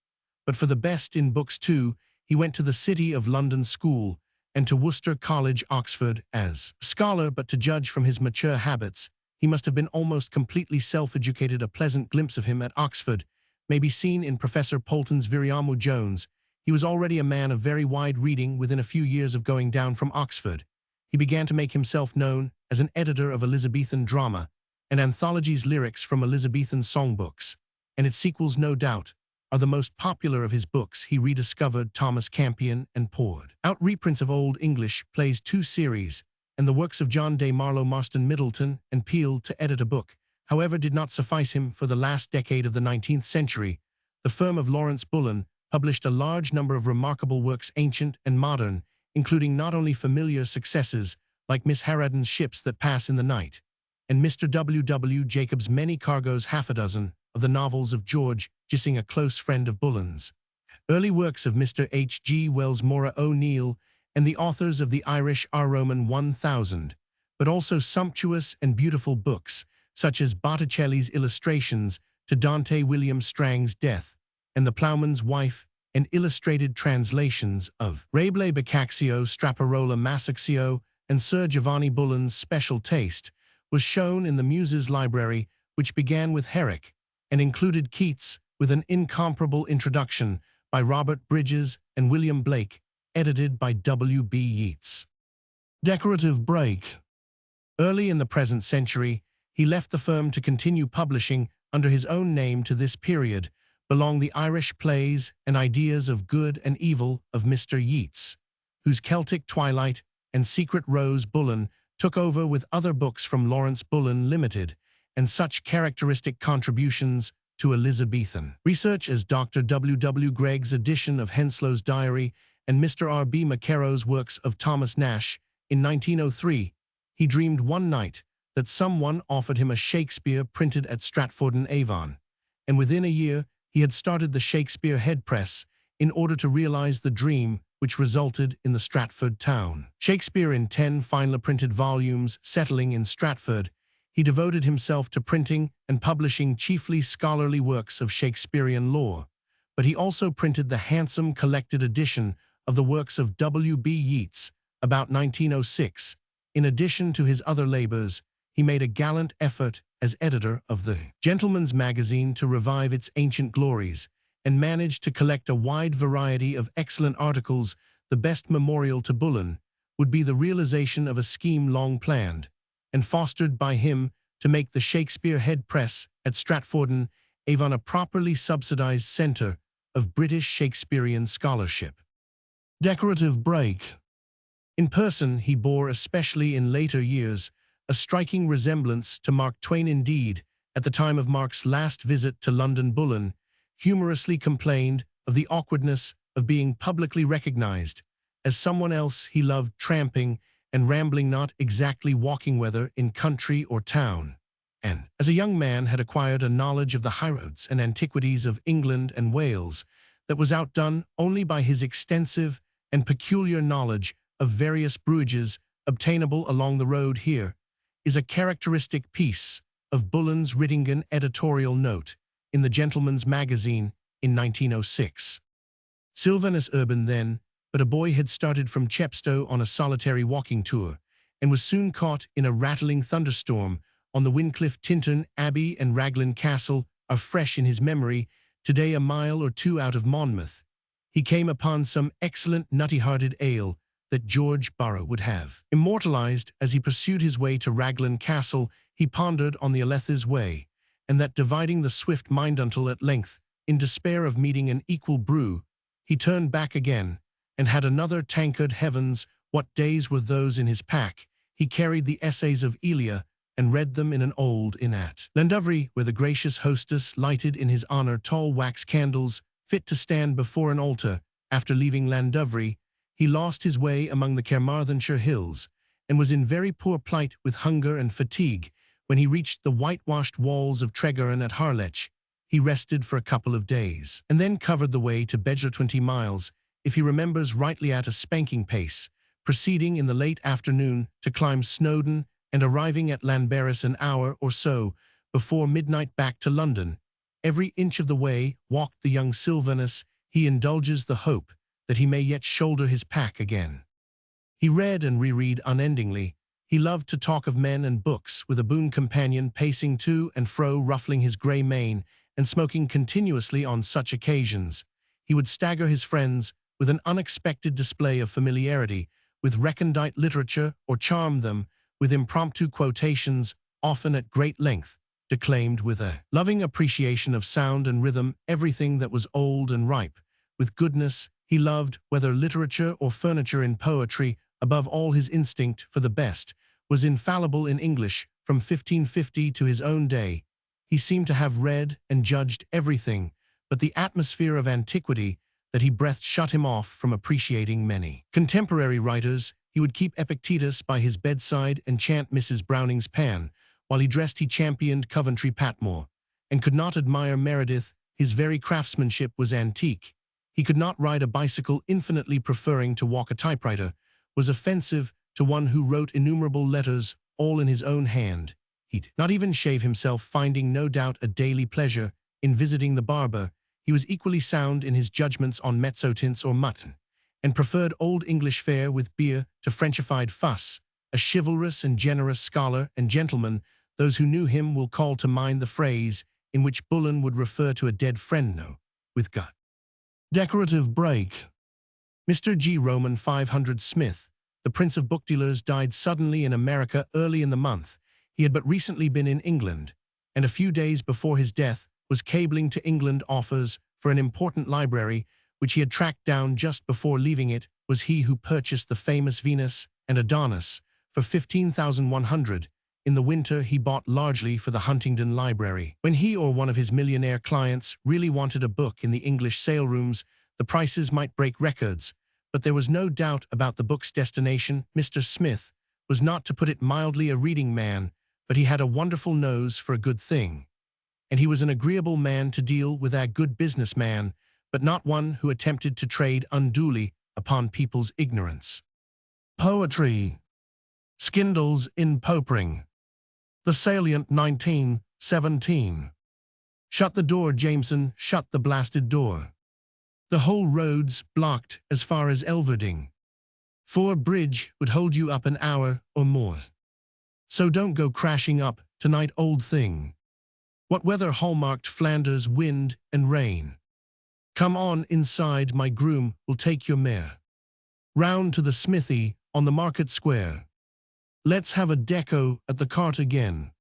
but for the best in books too. He went to the City of London School and to Worcester College, Oxford, as a scholar, but to judge from his mature habits, he must have been almost completely self-educated. A pleasant glimpse of him at Oxford may be seen in Professor Polton's Viriamu Jones. He was already a man of very wide reading. Within a few years of going down from Oxford, he began to make himself known as an editor of Elizabethan drama and anthologies, lyrics from Elizabethan songbooks, and its sequels, no doubt, are the most popular of his books. He rediscovered Thomas Campion and poured out reprints of Old English plays, 2 series, and the works of John Day Marlowe, Marston, Middleton, and Peele. To edit a book, however, did not suffice him. For the last decade of the 19th century, the firm of Lawrence Bullen published a large number of remarkable works, ancient and modern, including not only familiar successes like Miss Harraden's Ships That Pass in the Night and Mr. W. W. Jacobs' Many Cargoes, half a dozen of the novels of George Gissing, a close friend of Bullen's, early works of Mr. H. G. Wells, Maura O'Neill, and the authors of the Irish R. Roman 1000, but also sumptuous and beautiful books such as Botticelli's Illustrations to Dante William Strang's Death and The Ploughman's Wife, and illustrated translations of Rabelais, Boccaccio, Straparola, Masaccio, and Sir Giovanni Bullen's Special Taste was shown in the Muses Library, which began with Herrick and included Keats, with an incomparable introduction by Robert Bridges and William Blake, edited by W. B. Yeats. Decorative break. Early in the present century, he left the firm to continue publishing under his own name. To this period belong the Irish Plays and Ideas of Good and Evil of Mr. Yeats, whose Celtic Twilight and Secret Rose Bullen took over with other books from Lawrence Bullen Limited, and such characteristic contributions to Elizabethan research as Dr. W. W. Gregg's edition of Henslow's Diary and Mr. R. B. Mackerrow's works of Thomas Nash. In 1903, he dreamed one night that someone offered him a Shakespeare printed at Stratford-on-Avon, and within a year he had started the Shakespeare head press in order to realize the dream, which resulted in the Stratford town. Shakespeare in 10 finely printed volumes. Settling in Stratford, he devoted himself to printing and publishing chiefly scholarly works of Shakespearean lore, but he also printed the handsome collected edition of the works of W. B. Yeats about 1906. In addition to his other labors, he made a gallant effort as editor of the Gentleman's Magazine to revive its ancient glories, and managed to collect a wide variety of excellent articles. The best memorial to Bullen would be the realization of a scheme long planned and fostered by him to make the Shakespeare head press at Stratford-on Avon a properly subsidized center of British Shakespearean scholarship. Decorative break. In person, he bore, especially in later years, a striking resemblance to Mark Twain. Indeed, at the time of Mark's last visit to London, Bullen humorously complained of the awkwardness of being publicly recognized as someone else. He loved tramping and rambling, not exactly walking, whether in country or town, and as a young man had acquired a knowledge of the highroads and antiquities of England and Wales that was outdone only by his extensive and peculiar knowledge of various brewages obtainable along the road. Here is a characteristic piece of Bullen's Rittingen editorial note in the Gentleman's Magazine in 1906. Sylvanus Urban then, but a boy, had started from Chepstow on a solitary walking tour, and was soon caught in a rattling thunderstorm on the Wyncliffe. Tintern Abbey and Raglan Castle are fresh in his memory. Today, a mile or two out of Monmouth, he came upon some excellent nutty-hearted ale that George Borrow would have immortalized. As he pursued his way to Raglan Castle, he pondered on the Alethes way, and that dividing the swift mind until at length, in despair of meeting an equal brew, he turned back again, and had another tankard. Heavens, what days were those in his pack! He carried the essays of Elia, and read them in an old inn at Llandovery, where the gracious hostess lighted in his honor tall wax candles, fit to stand before an altar. After leaving Llandovery, he lost his way among the Carmarthenshire hills, and was in very poor plight with hunger and fatigue. When he reached the whitewashed walls of Tregaron at Harlech, he rested for a couple of days, and then covered the way to Bedger, 20 miles, if he remembers rightly, at a spanking pace, proceeding in the late afternoon to climb Snowdon, and arriving at Llanberis an hour or so before midnight. Back to London. Every inch of the way walked the young Sylvanus. He indulges the hope that he may yet shoulder his pack again. He read and reread unendingly. He loved to talk of men and books, with a boon companion pacing to and fro, ruffling his grey mane, and smoking continuously. On such occasions, he would stagger his friends with an unexpected display of familiarity with recondite literature, or charm them with impromptu quotations, often at great length, declaimed with a loving appreciation of sound and rhythm everything that was old and ripe with goodness. He loved, whether literature or furniture. In poetry, above all, his instinct for the best was infallible. In English, from 1550 to his own day, he seemed to have read and judged everything, but the atmosphere of antiquity that he breathed shut him off from appreciating many contemporary writers. He would keep Epictetus by his bedside and chant Mrs. Browning's Pan. While he dressed, he championed Coventry Patmore, and could not admire Meredith. His very craftsmanship was antique. He could not ride a bicycle, infinitely preferring to walk. A typewriter was offensive to one who wrote innumerable letters, all in his own hand. He'd not even shave himself, finding no doubt a daily pleasure in visiting the barber. He was equally sound in his judgments on mezzotints or mutton, and preferred old English fare with beer to Frenchified fuss. A chivalrous and generous scholar and gentleman, those who knew him will call to mind the phrase in which Bullen would refer to a dead friend. No, with gut. Decorative break. Mr. G. Roman 500 Smith, the prince of book dealers, died suddenly in America early in the month. He had but recently been in England, and a few days before his death was cabling to England offers for an important library, which he had tracked down just before leaving. It was he who purchased the famous Venus and Adonis for $15,100. In the winter, he bought largely for the Huntingdon Library. When he or one of his millionaire clients really wanted a book in the English sale rooms, the prices might break records, but there was no doubt about the book's destination. Mr. Smith was, not to put it mildly, a reading man, but he had a wonderful nose for a good thing. And he was an agreeable man to deal with, a good businessman, but not one who attempted to trade unduly upon people's ignorance. Poetry. Skindles in Popering. The Salient, 1917. Shut the door, Jameson, shut the blasted door. The whole road's blocked as far as Elverding. For bridge would hold you up an hour or more. So don't go crashing up tonight, old thing. What weather hallmarked Flanders, wind and rain. Come on inside, my groom will take your mare round to the smithy on the market square. Let's have a deco at the cart again.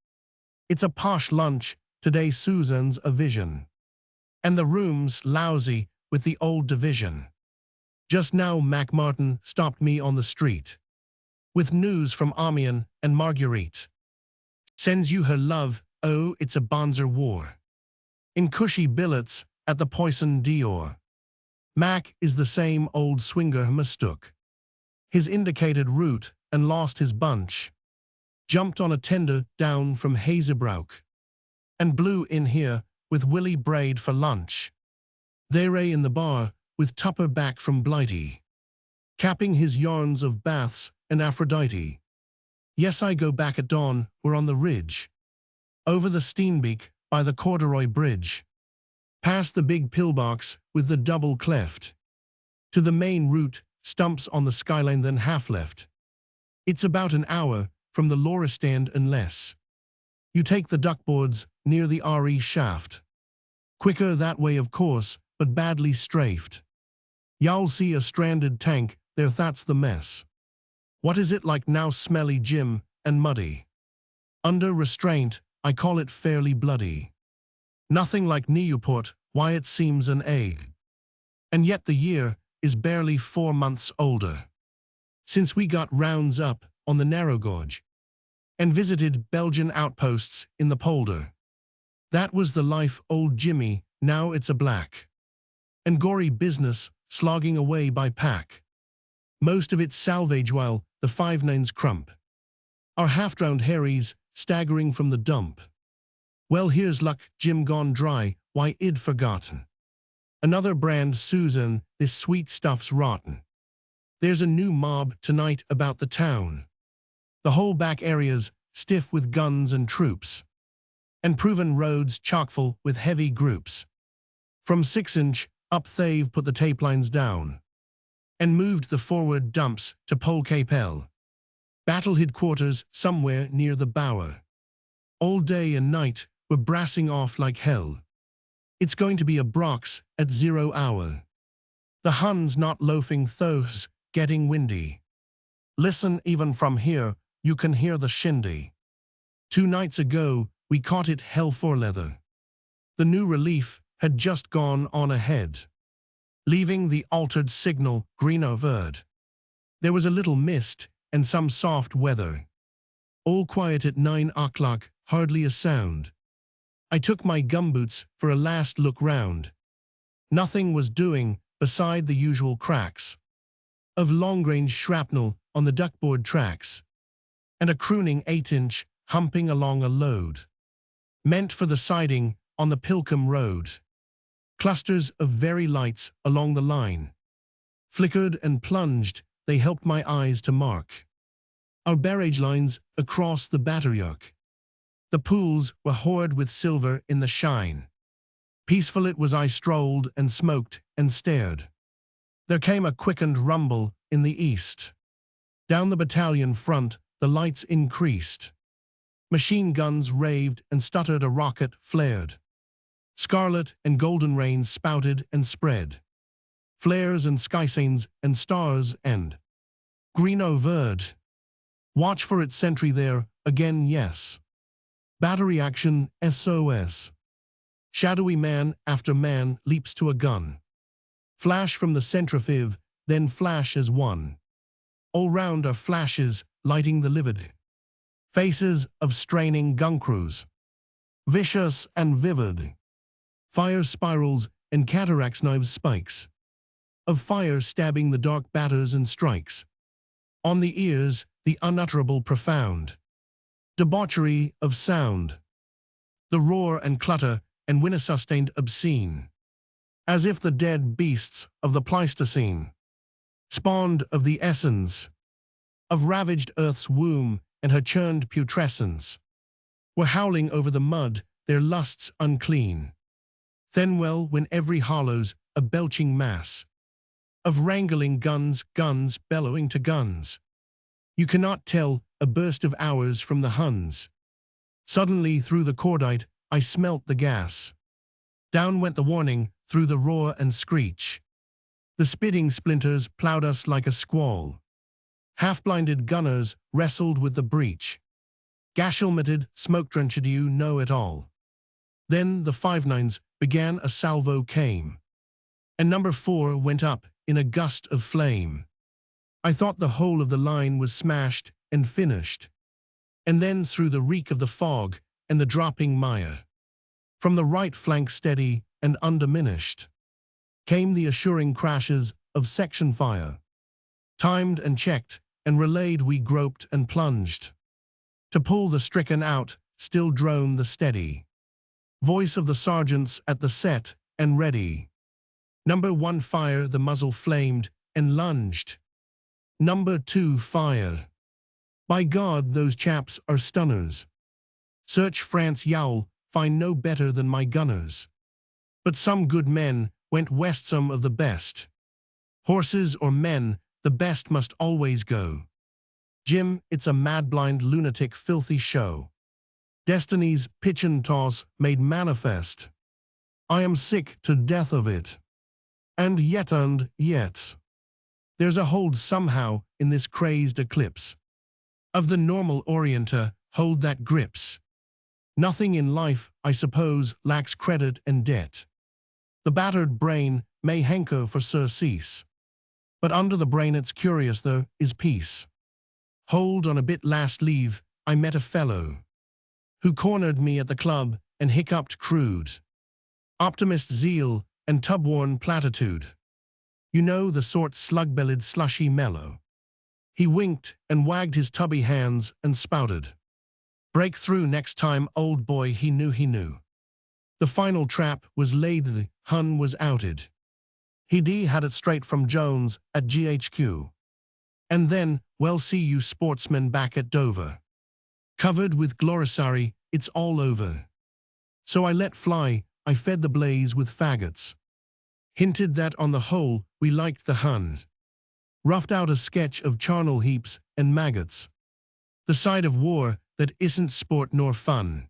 It's a posh lunch today Susan's a vision. And the room's lousy with the old division. Just now Mac Martin stopped me on the street with news from Amiens and Marguerite. Sends you her love, oh, it's a bonzer war. In cushy billets at the Poisson d'Or. Mac is the same old swinger mistook his indicated route and lost his bunch. Jumped on a tender down from Hazebrouck and blew in here with Willie Braid for lunch. There in the bar with Tupper back from Blighty, capping his yarns of baths and Aphrodite. Yes, I go back at dawn, we're on the ridge, over the Steenbeek by the Corduroy Bridge, past the big pillbox with the double cleft, to the main route, stumps on the skyline then half left. It's about an hour from the Laura stand unless you take the duckboards near the RE shaft. Quicker that way of course, but badly strafed. Y'all see a stranded tank there, that's the mess. What is it like now? Smelly Jim and muddy. Under restraint, I call it fairly bloody. Nothing like Newport, why it seems an egg. And yet the year is barely 4 months older since we got rounds up on the narrow gauge and visited Belgian outposts in the polder. That was the life, old Jimmy, now it's a black and gory business, slogging away by pack. Most of it salvage while the 5-9s crump. Our half-drowned Harrys staggering from the dump. Well, here's luck, Jim gone dry, why id forgotten. Another brand, Susan, this sweet stuff's rotten. There's a new mob tonight about the town. The whole back area's stiff with guns and troops. And proven roads chock-full with heavy groups. From 6-inch up they've put the tape lines down and moved the forward dumps to Pole Capel. Battle headquarters somewhere near the Bower. All day and night we're brassing off like hell. It's going to be a Brox at 0 hour. The Huns not loafing though's getting windy. Listen, even from here, you can hear the shindy. 2 nights ago, we caught it hell for leather. The new relief had just gone on ahead, leaving the altered signal green overt. There was a little mist and some soft weather. All quiet at 9 o'clock, hardly a sound. I took my gumboots for a last look round. Nothing was doing beside the usual cracks of long-range shrapnel on the duckboard tracks, and a crooning 8-inch humping along a load, meant for the siding on the Pilcombe Road. Clusters of very lights along the line flickered and plunged, they helped my eyes to mark our barrage lines across the Batteryuk. The pools were hoared with silver in the shine. Peaceful it was, I strolled and smoked and stared. There came a quickened rumble in the east. Down the battalion front, the lights increased. Machine guns raved and stuttered, a rocket flared. Scarlet and golden rains spouted and spread. Flares and skysails and stars and green overt. Watch for its sentry there, again yes. Battery action, SOS. Shadowy man after man leaps to a gun. Flash from the centrifuge, then flash as one. All round are flashes lighting the livid faces of straining gun crews. Vicious and vivid. Fire spirals and cataracts, knives, spikes of fire stabbing the dark batters and strikes. On the ears, the unutterable profound debauchery of sound. The roar and clutter and winter sustained obscene, as if the dead beasts of the Pleistocene, spawned of the essence of ravaged earth's womb and her churned putrescence, were howling over the mud, their lusts unclean. Then well, when every hollow's a belching mass of wrangling guns, guns bellowing to guns. You cannot tell a burst of ours from the Huns. Suddenly through the cordite I smelt the gas. Down went the warning through the roar and screech. The spitting splinters ploughed us like a squall. Half-blinded gunners wrestled with the breach. Gash-helmeted, smoke-drenched, you know it all. Then the 5-9s began, a salvo came, and number 4 went up in a gust of flame. I thought the whole of the line was smashed and finished. And then through the reek of the fog and the dropping mire, from the right flank steady and undiminished, came the assuring crashes of section fire. Timed and checked and relayed, we groped and plunged. To pull the stricken out, still droned the steady voice of the sergeants at the set and ready. Number 1 fire, the muzzle flamed and lunged. Number 2 fire. By God, those chaps are stunners. Search France Yowl, find no better than my gunners. But some good men went west, some of the best. Horses or men, the best must always go. Jim, it's a mad blind lunatic filthy show. Destiny's pitch and toss made manifest. I am sick to death of it. And yet, there's a hold somehow in this crazed eclipse of the normal orienter, hold that grips. Nothing in life, I suppose, lacks credit and debt. The battered brain may hanker for surcease, but under the brain, it's curious though, is peace. Hold on a bit. Last leave, I met a fellow who cornered me at the club and hiccuped crude optimist zeal and tub-worn platitude. You know the sort, slug-bellied, slushy mellow. He winked and wagged his tubby hands and spouted, break through next time, old boy. He knew. The final trap was laid, the Hun was outed. He had it straight from Jones at GHQ. And then, well, see you sportsmen back at Dover. Covered with gloriousary, it's all over. So I let fly, I fed the blaze with faggots. Hinted that on the whole, we liked the Huns. Roughed out a sketch of charnel heaps and maggots. The side of war that isn't sport nor fun.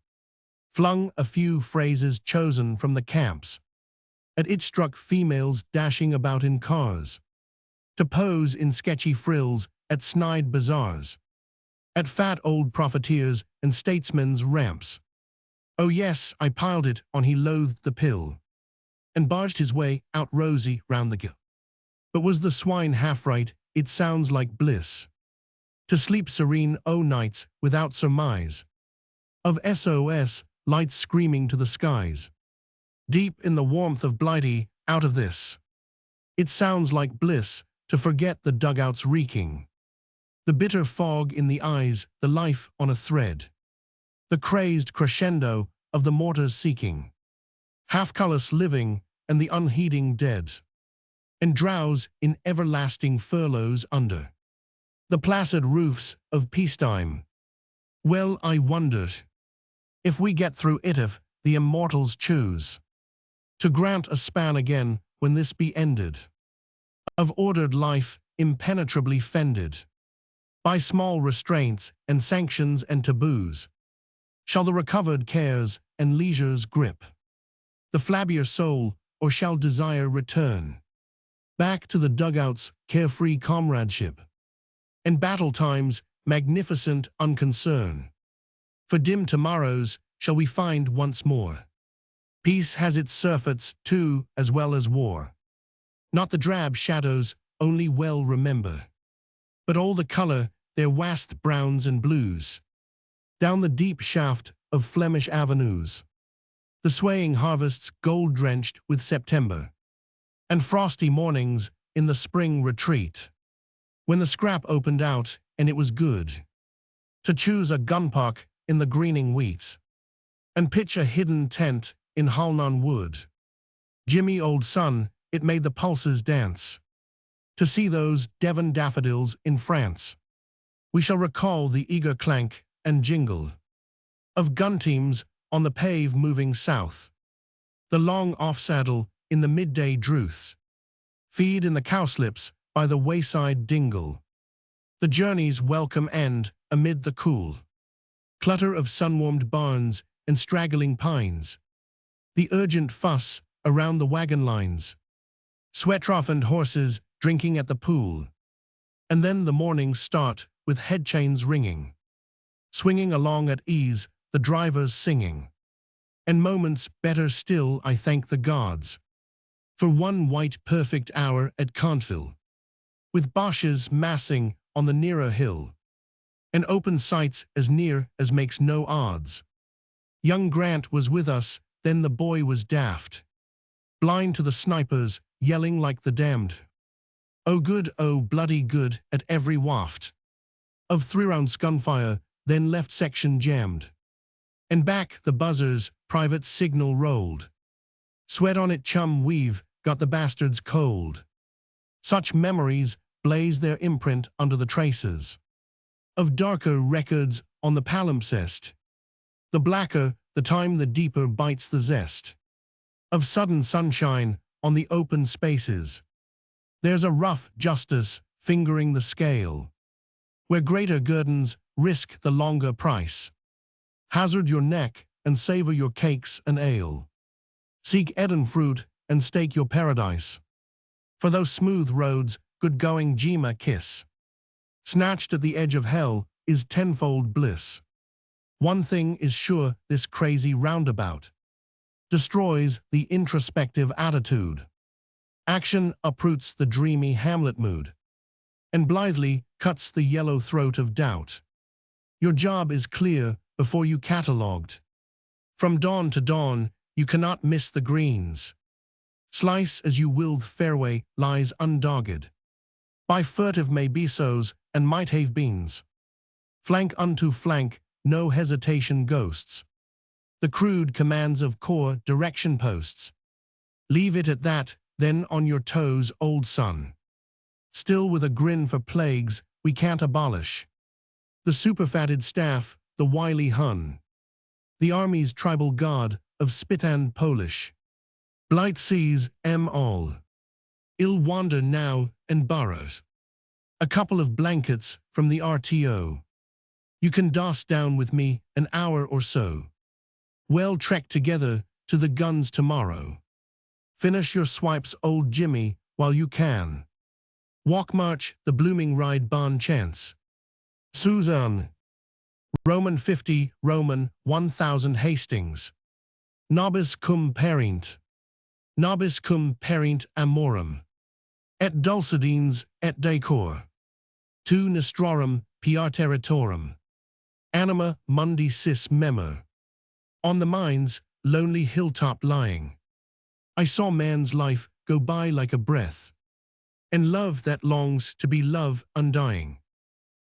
Flung a few phrases chosen from the camps. At it struck females dashing about in cars. To pose in sketchy frills at snide bazaars. At fat old profiteers and statesmen's ramps. Oh yes, I piled it on. He loathed the pill. And barged his way out rosy round the gill. But was the swine half right? It sounds like bliss. To sleep serene o' nights without surmise. Of SOS, lights screaming to the skies. Deep in the warmth of Blighty, out of this. It sounds like bliss, to forget the dugouts reeking. The bitter fog in the eyes, the life on a thread. The crazed crescendo of the mortars seeking. Half-callous living and the unheeding dead. And drowse in everlasting furloughs under the placid roofs of peacetime. Well, I wondered if we get through it, if the immortals choose to grant a span again when this be ended, of ordered life impenetrably fended by small restraints and sanctions and taboos, shall the recovered cares and leisures grip the flabbier soul, or shall desire return back to the dugouts, carefree comradeship, and battle time's magnificent unconcern? For dim tomorrows shall we find once more peace has its surfeits too, as well as war. Not the drab shadows only well remember, but all the colour, their washed browns and blues, down the deep shaft of Flemish avenues, the swaying harvests gold-drenched with September, and frosty mornings in the spring retreat, when the scrap opened out and it was good to choose a gunpark in the greening wheat, and pitch a hidden tent in Halnon Wood. Jimmy, old son, it made the pulses dance to see those Devon daffodils in France. We shall recall the eager clank and jingle of gun teams on the pave moving south, the long off-saddle in the midday drouth, feed in the cowslips by the wayside dingle, the journey's welcome end amid the cool clutter of sun-warmed barns and straggling pines, the urgent fuss around the wagon lines, sweat-roughened horses drinking at the pool, and then the morning's start with head chains ringing, swinging along at ease, the drivers singing And moments better still I thank the gods for one white perfect hour at Cantville, with Boches massing on the nearer hill, and open sights as near as makes no odds. Young Grant was with us, then the boy was daft, blind to the snipers, yelling like the damned. Oh good, oh bloody good, at every waft of 3 rounds gunfire, then left section jammed. And back the buzzers, private signal rolled. Sweat on it chum we've got the bastards cold. Such memories blaze their imprint under the traces of darker records on the palimpsest. The blacker the time, the deeper bites the zest of sudden sunshine on the open spaces. There's a rough justice fingering the scale, where greater guerdons risk the longer price. Hazard your neck and savor your cakes and ale. Seek Eden fruit and stake your paradise. For those smooth roads, good-going Jima kiss. Snatched at the edge of hell is tenfold bliss. One thing is sure, this crazy roundabout destroys the introspective attitude. Action uproots the dreamy Hamlet mood, and blithely cuts the yellow throat of doubt. Your job is clear before you catalogued. From dawn to dawn, you cannot miss the greens. Slice as you will, the fairway lies undogged by furtive maybesos and might have beens. Flank unto flank, no hesitation ghosts. The crude commands of corps direction posts. Leave it at that, then on your toes, old son. Still with a grin for plagues we can't abolish. The superfatted staff, the wily Hun. The army's tribal god of Spitan Polish. Blight seas, all. Ill wander now and burrows. A couple of blankets from the RTO. You can doss down with me an hour or so. Well trek together to the guns tomorrow. Finish your swipes, old Jimmy, while you can. Walk march the blooming ride bon chance. Suzanne. Roman 50, Roman 1000 Hastings. Nobis cum perint. Nobis cum perint amorum. Et dulcidines et decor. Tu nostrorum piar territorum. Anima mundi sis memo. On the mind's lonely hilltop lying, I saw man's life go by like a breath, and love that longs to be love undying,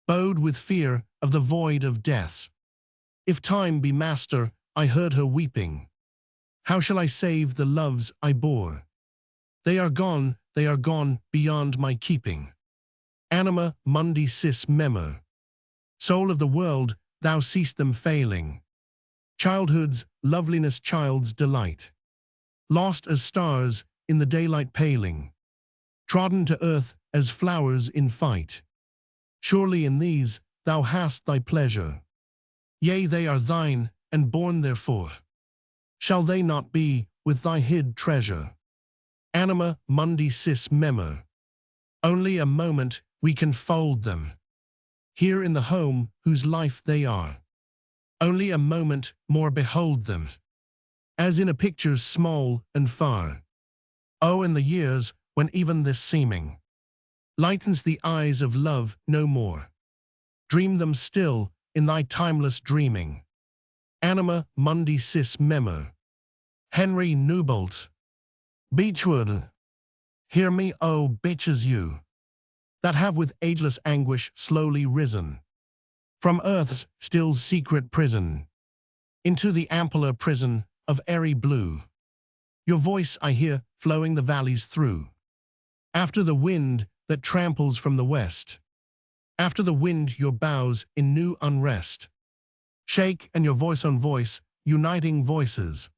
bowed with fear of the void of death. If time be master, I heard her weeping. How shall I save the loves I bore? They are gone beyond my keeping. Anima mundi sis memo. Soul of the world, thou seest them failing. Childhood's loveliness, child's delight. Lost as stars in the daylight paling. Trodden to earth as flowers in fight. Surely in these thou hast thy pleasure. Yea, they are thine, and born therefore. Shall they not be with thy hid treasure? Anima mundi sis memo. Only a moment we can fold them. Here in the home whose life they are. Only a moment more behold them. As in a picture small and far. Oh, in the years when even this seeming lightens the eyes of love no more. Dream them still in thy timeless dreaming. Anima mundi sis memo. Henry Newbolt. Beechwood. Hear me, oh bitches you, that have with ageless anguish slowly risen from earth's still secret prison into the ampler prison of airy blue. Your voice I hear flowing the valleys through. After the wind that tramples from the west. After the wind your bows in new unrest. Shake and your voice on voice, uniting voices.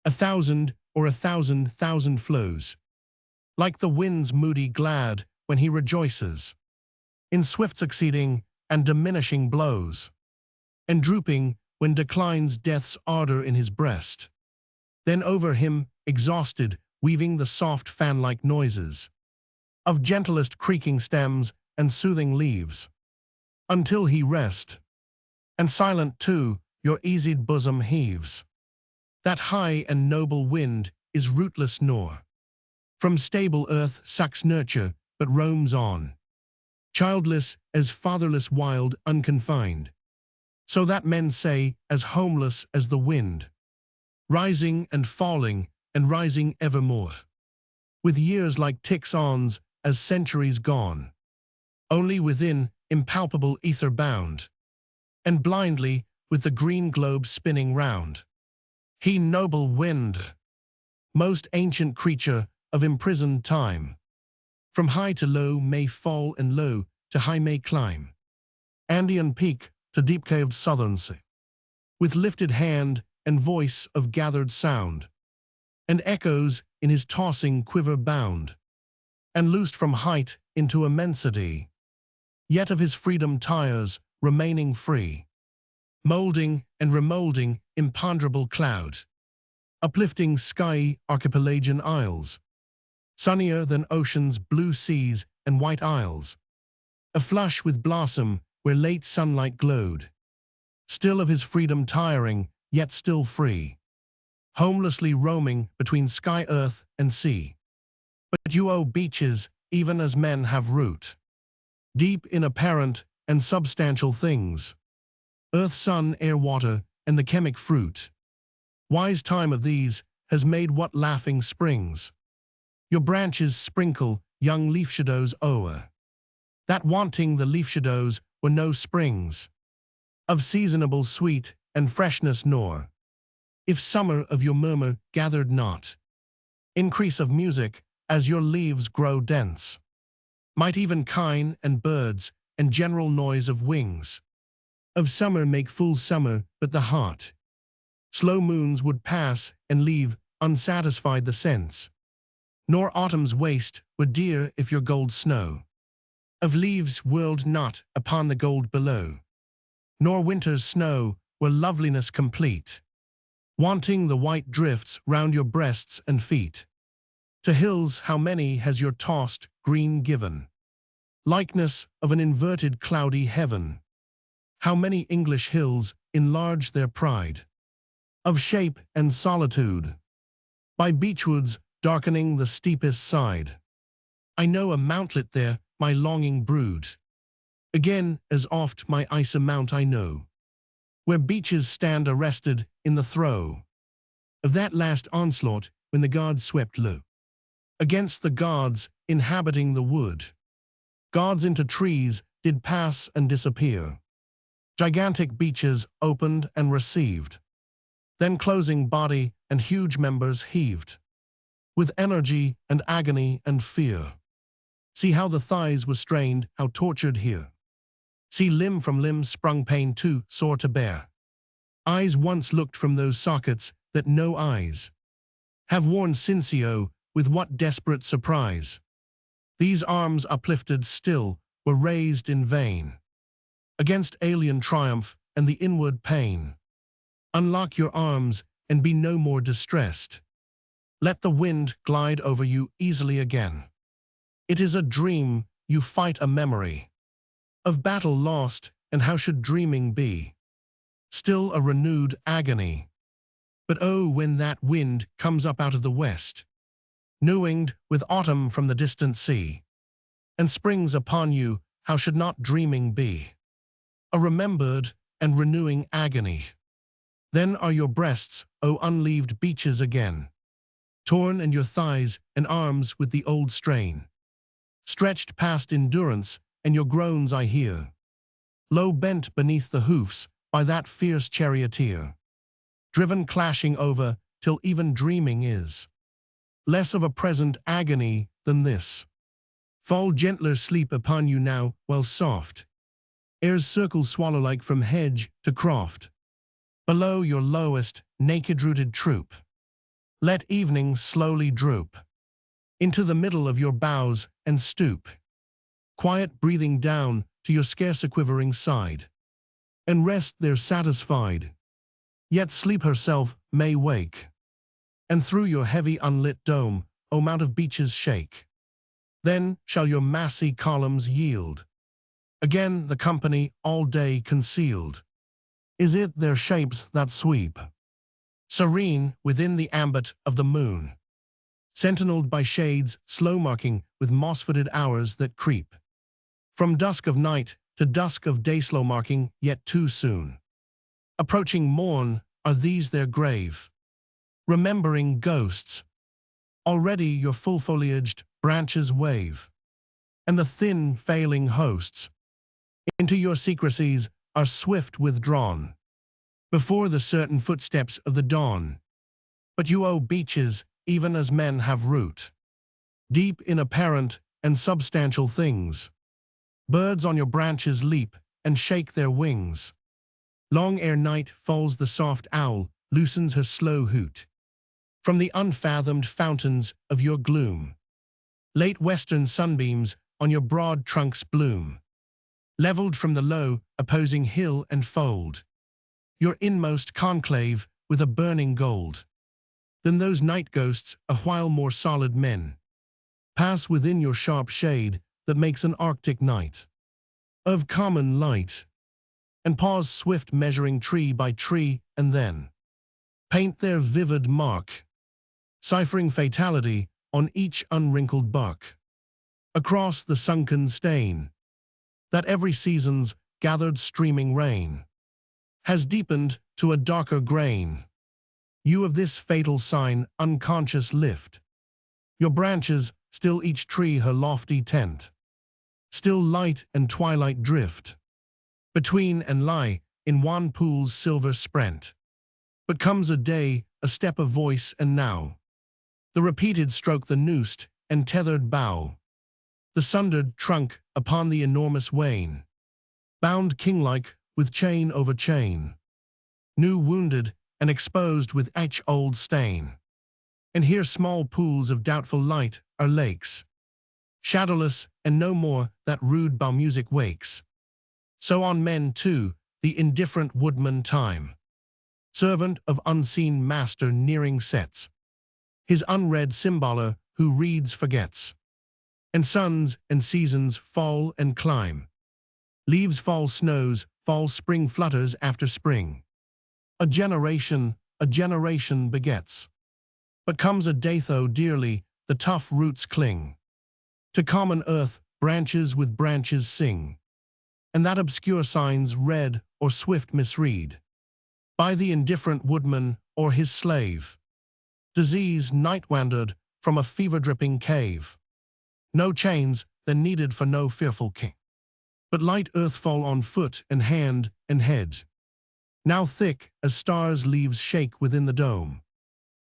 1,000 or 1,000 flows. Like the wind's moody glad when he rejoices. In swift succeeding and diminishing blows. And drooping when declines death's ardor in his breast. Then over him, exhausted, weaving the soft fan-like noises of gentlest creaking stems and soothing leaves, until he rest, and silent too, your easied bosom heaves. That high and noble wind is rootless nor from stable earth sucks nurture, but roams on, childless as fatherless wild unconfined. So that men say, as homeless as the wind, rising and rising evermore, with years like ticks-ons as centuries gone, only within impalpable ether bound, and blindly with the green globe spinning round. He noble wind, most ancient creature of imprisoned time, from high to low may fall and low to high may climb, Andean peak to deep-caved southern sea, with lifted hand and voice of gathered sound, and echoes in his tossing quiver bound, and loosed from height into immensity, yet of his freedom tires remaining free, moulding and remoulding imponderable cloud, uplifting skyey archipelagian isles, sunnier than ocean's blue seas and white isles, aflush with blossom where late sunlight glowed, still of his freedom tiring, yet still free, homelessly roaming between sky, earth, and sea. But you, O beaches, even as men have root, deep in apparent and substantial things, earth, sun, air, water, and the chemic fruit. Wise time of these has made what laughing springs. Your branches sprinkle young leaf shadows o'er, that wanting the leaf shadows were no springs, of seasonable sweet and freshness nor, if summer of your murmur gathered not, increase of music as your leaves grow dense, might even kine and birds and general noise of wings, of summer make full summer, but the heart, slow moons would pass and leave unsatisfied the sense, nor autumn's waste were dear if your gold snow of leaves whirled not upon the gold below, nor winter's snow were loveliness complete, wanting the white drifts round your breasts and feet. To hills how many has your tossed green given, likeness of an inverted cloudy heaven? How many English hills enlarge their pride of shape and solitude, by beechwoods darkening the steepest side? I know a mountlet there, my longing brood. Again, as oft my ice amount I know, where beeches stand arrested in the throe of that last onslaught when the gods swept low against the gods inhabiting the wood. Gods into trees did pass and disappear. Gigantic beeches opened and received, then closing body and huge members heaved, with energy and agony and fear. See how the thighs were strained, how tortured here. See limb from limb sprung pain too sore to bear. Eyes once looked from those sockets that no eyes have worn since, with what desperate surprise. These arms uplifted still were raised in vain, against alien triumph and the inward pain. Unlock your arms and be no more distressed. Let the wind glide over you easily again. It is a dream, you fight a memory of battle lost, and how should dreaming be? Still a renewed agony. But oh, when that wind comes up out of the west, new-winged with autumn from the distant sea, and springs upon you, how should not dreaming be? A remembered and renewing agony. Then are your breasts, O unleaved beeches again, torn, and your thighs and arms with the old strain, stretched past endurance, and your groans I hear, low bent beneath the hoofs by that fierce charioteer, driven clashing over, till even dreaming is less of a present agony than this. Fall gentler sleep upon you now, while soft airs circle swallow-like from hedge to croft, below your lowest naked-rooted troop. Let evening slowly droop into the middle of your boughs and stoop, quiet breathing down to your scarce a quivering side, and rest there satisfied. Yet sleep herself may wake, and through your heavy unlit dome, O mount of beeches, shake. Then shall your massy columns yield again the company all day concealed. Is it their shapes that sweep serene within the ambit of the moon, sentineled by shades slow marking with moss-footed hours that creep. From dusk of night to dusk of day slow marking, yet too soon. Approaching morn, are these their grave? Remembering ghosts. Already your full-foliaged branches wave, and the thin, failing hosts into your secrecies are swift withdrawn, before the certain footsteps of the dawn. But you, O beeches, even as men have root, deep in apparent and substantial things. Birds on your branches leap and shake their wings. Long ere night falls, the soft owl loosens her slow hoot from the unfathomed fountains of your gloom. Late western sunbeams on your broad trunks bloom, leveled from the low, opposing hill and fold your inmost conclave with a burning gold. Then those night ghosts, a while more solid men, pass within your sharp shade that makes an arctic night of common light, and pause swift measuring tree by tree, and then paint their vivid mark, ciphering fatality on each unwrinkled bark, across the sunken stain that every season's gathered streaming rain has deepened to a darker grain. You of this fatal sign unconscious lift your branches, still each tree her lofty tent, still light and twilight drift between and lie in wan pools silver sprent. But comes a day, a step of voice, and now the repeated stroke, the noosed and tethered bough, the sundered trunk upon the enormous wain, bound kinglike with chain over chain, new wounded and exposed with each old stain. And here small pools of doubtful light are lakes, shadowless and no more that rude bow music wakes. So on men too, the indifferent woodman time, servant of unseen master nearing sets, his unread cymbaler who reads forgets. And suns and seasons fall and climb, leaves fall, snows fall, spring flutters after spring. A generation begets. But comes a day, though dearly the tough roots cling to common earth, branches with branches sing, and that obscure signs read or swift misread by the indifferent woodman or his slave. Disease night wandered from a fever-dripping cave. No chains then needed for no fearful king, but light earth fall on foot and hand and head, now thick as stars leaves shake within the dome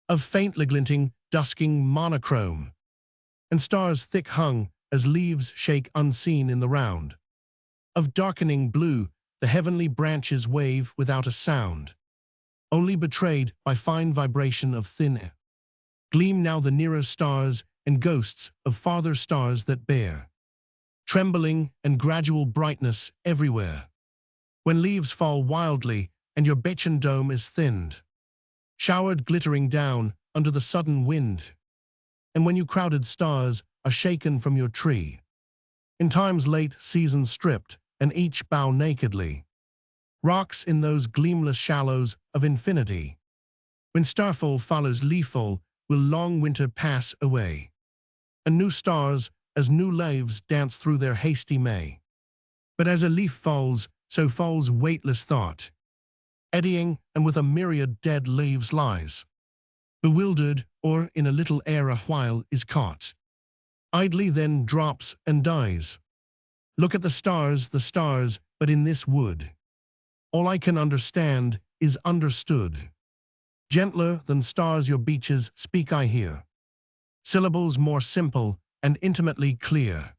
of faintly glinting, dusking monochrome, and stars thick hung as leaves shake unseen in the round of darkening blue. The heavenly branches wave without a sound, only betrayed by fine vibration of thin air. Gleam now the nearer stars and ghosts of farther stars that bear trembling and gradual brightness everywhere. When leaves fall wildly and your beechen dome is thinned, showered glittering down under the sudden wind, and when you crowded stars are shaken from your tree, in time's late season stripped, and each bough nakedly rocks in those gleamless shallows of infinity. When starfall follows leaffall, will long winter pass away, and new stars as new leaves dance through their hasty May. But as a leaf falls, so falls weightless thought, eddying and with a myriad dead leaves lies, bewildered or in a little air a while is caught, idly then drops and dies. Look at the stars, but in this wood, all I can understand is understood. Gentler than stars your beeches speak I hear, syllables more simple and intimately clear,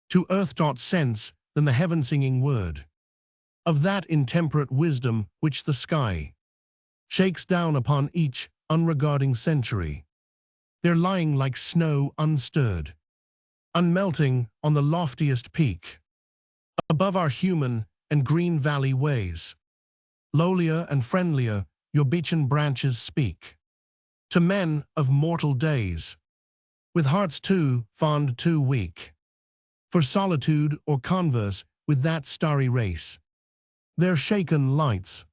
to earth-taught sense than the heaven-singing word of that intemperate wisdom which the sky shakes down upon each unregarding century. They're lying like snow unstirred, unmelting on the loftiest peak, above our human and green valley ways. Lowlier and friendlier your beechen branches speak to men of mortal days, with hearts too fond, too weak for solitude or converse with that starry race. Their shaken lights,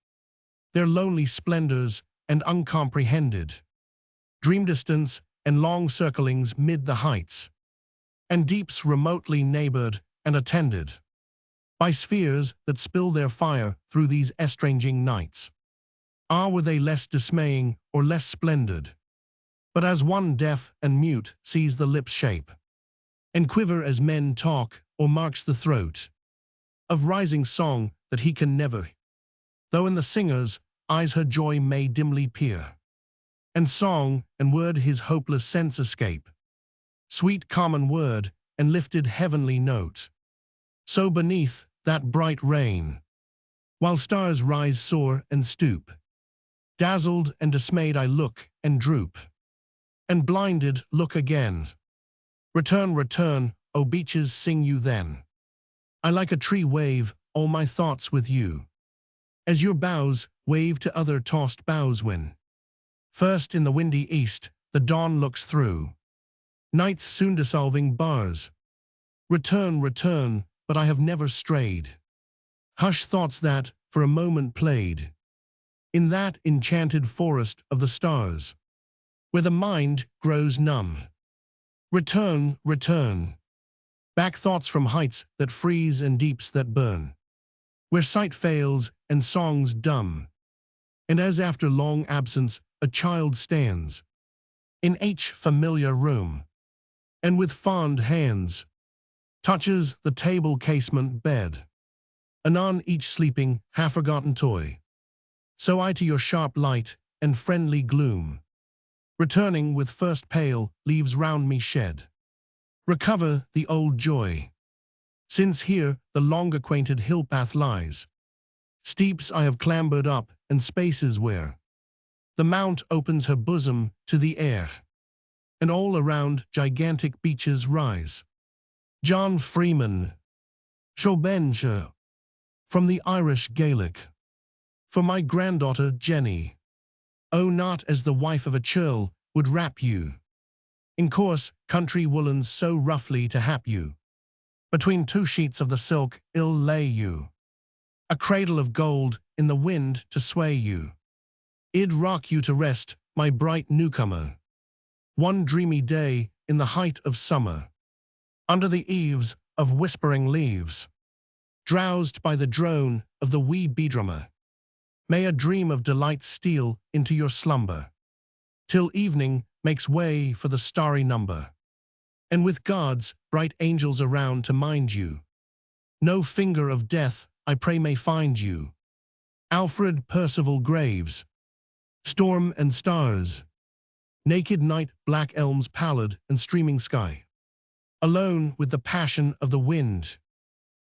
their lonely splendors and uncomprehended. Dream distance and long circlings mid the heights, and deeps remotely neighbored and attended by spheres that spill their fire through these estranging nights. Ah, were they less dismaying or less splendid? But as one deaf and mute sees the lips shape and quiver as men talk, or marks the throat of rising song that he can never, though in the singer's eyes her joy may dimly peer, and song and word his hopeless sense escape, sweet common word and lifted heavenly note. So beneath that bright rain, while stars rise soar and stoop, dazzled and dismayed I look and droop, and blinded look again. Return, return, O beaches, sing you then. I like a tree wave all my thoughts with you, as your boughs wave to other tossed boughs when first in the windy east the dawn looks through night's soon dissolving bars. Return, return, but I have never strayed. Hush thoughts that for a moment played in that enchanted forest of the stars, where the mind grows numb. Return, return, back thoughts from heights that freeze and deeps that burn, where sight fails and songs dumb, and as after long absence a child stands in each familiar room, and with fond hands touches the table casement bed, anon each sleeping half-forgotten toy. So I to your sharp light and friendly gloom, returning with first pale leaves round me shed, recover the old joy, since here the long-acquainted hill-path lies, steeps I have clambered up and spaces where the mount opens her bosom to the air, and all around gigantic beaches rise. John Freeman, Shobenge, from the Irish Gaelic. For my granddaughter Jenny, oh, not as the wife of a churl would wrap you in coarse country woolens so roughly to hap you, between two sheets of the silk ill lay you, a cradle of gold in the wind to sway you. Id rock you to rest, my bright newcomer, one dreamy day in the height of summer, under the eaves of whispering leaves, drowsed by the drone of the wee bee-drummer. May a dream of delight steal into your slumber, till evening makes way for the starry number, and with God's bright angels around to mind you, no finger of death I pray may find you. Alfred Percival Graves. Storm and stars, naked night, black elms pallid and streaming sky, alone with the passion of the wind,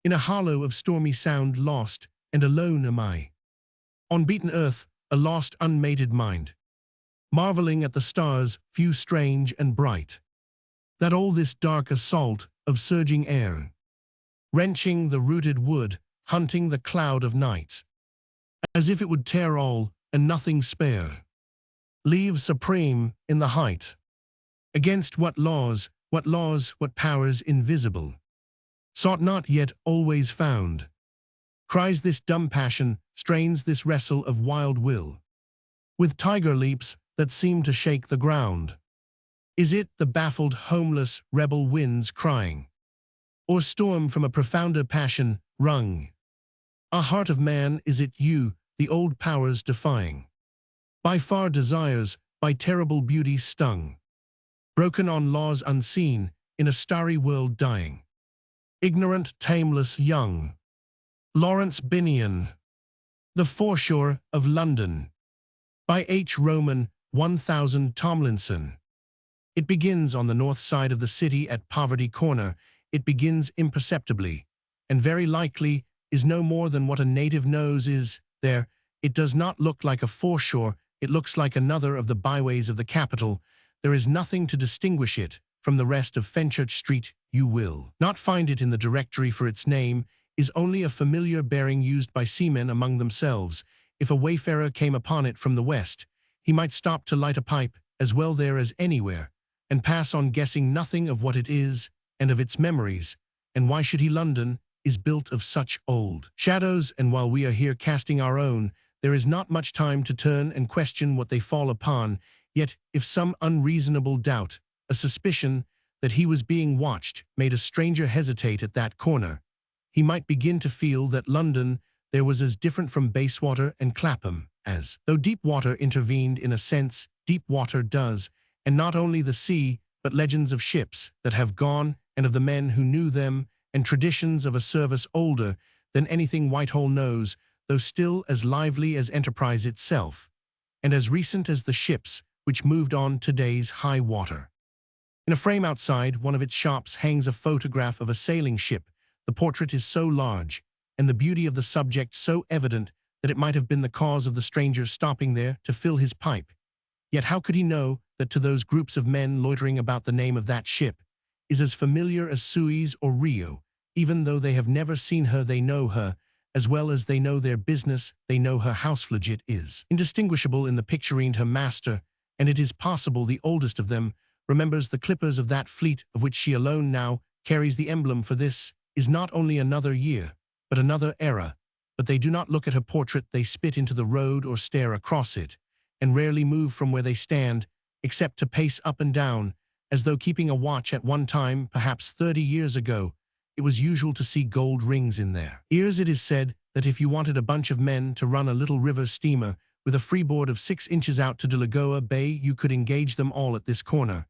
in a hollow of stormy sound lost, and alone am I. On beaten earth, a lost unmated mind, marveling at the stars, few strange and bright, that all this dark assault of surging air, wrenching the rooted wood, hunting the cloud of night, as if it would tear all and nothing spare, leave supreme in the height, against what laws, what powers invisible, sought not yet always found, cries this dumb passion, strains this wrestle of wild will, with tiger leaps that seem to shake the ground. Is it the baffled, homeless, rebel winds crying, or storm from a profounder passion wrung? A heart of man, is it you, the old powers defying, by far desires, by terrible beauty stung, broken on laws unseen, in a starry world dying, ignorant, tameless, young? Lawrence Binion. The Foreshore of London, by H. Roman 1000 Tomlinson. It begins on the north side of the city at Poverty Corner. It begins imperceptibly, and very likely is no more than what a native knows is there. It does not look like a foreshore, it looks like another of the byways of the capital. There is nothing to distinguish it from the rest of Fenchurch Street. You will not find it in the directory, for its name is only a familiar bearing used by seamen among themselves. If a wayfarer came upon it from the west, he might stop to light a pipe, as well there as anywhere, and pass on guessing nothing of what it is and of its memories. And why should he? London is built of such old shadows, and while we are here casting our own, There is not much time to turn and question what they fall upon, yet if some unreasonable doubt, a suspicion that he was being watched, made a stranger hesitate at that corner, he might begin to feel that London there was as different from Bayswater and Clapham as, though deep water intervened in a sense, deep water does, and not only the sea, but legends of ships that have gone and of the men who knew them, and traditions of a service older than anything Whitehall knows, though still as lively as enterprise itself, and as recent as the ships which moved on today's high water. In a frame outside one of its shops hangs a photograph of a sailing ship. The portrait is so large, and the beauty of the subject so evident, that it might have been the cause of the stranger stopping there to fill his pipe. Yet how could he know that to those groups of men loitering about the name of that ship is as familiar as Suez or Rio? Even though they have never seen her, they know her, as well as they know their business. They know her houseflagit is indistinguishable in the picturine her master, and it is possible the oldest of them remembers the clippers of that fleet of which she alone now carries the emblem, for this is not only another year, but another era. But they do not look at her portrait, they spit into the road or stare across it, and rarely move from where they stand, except to pace up and down, as though keeping a watch. At one time, perhaps 30 years ago, it was usual to see gold rings in their ears. It is said that if you wanted a bunch of men to run a little river steamer with a freeboard of 6 inches out to Delagoa Bay, you could engage them all at this corner,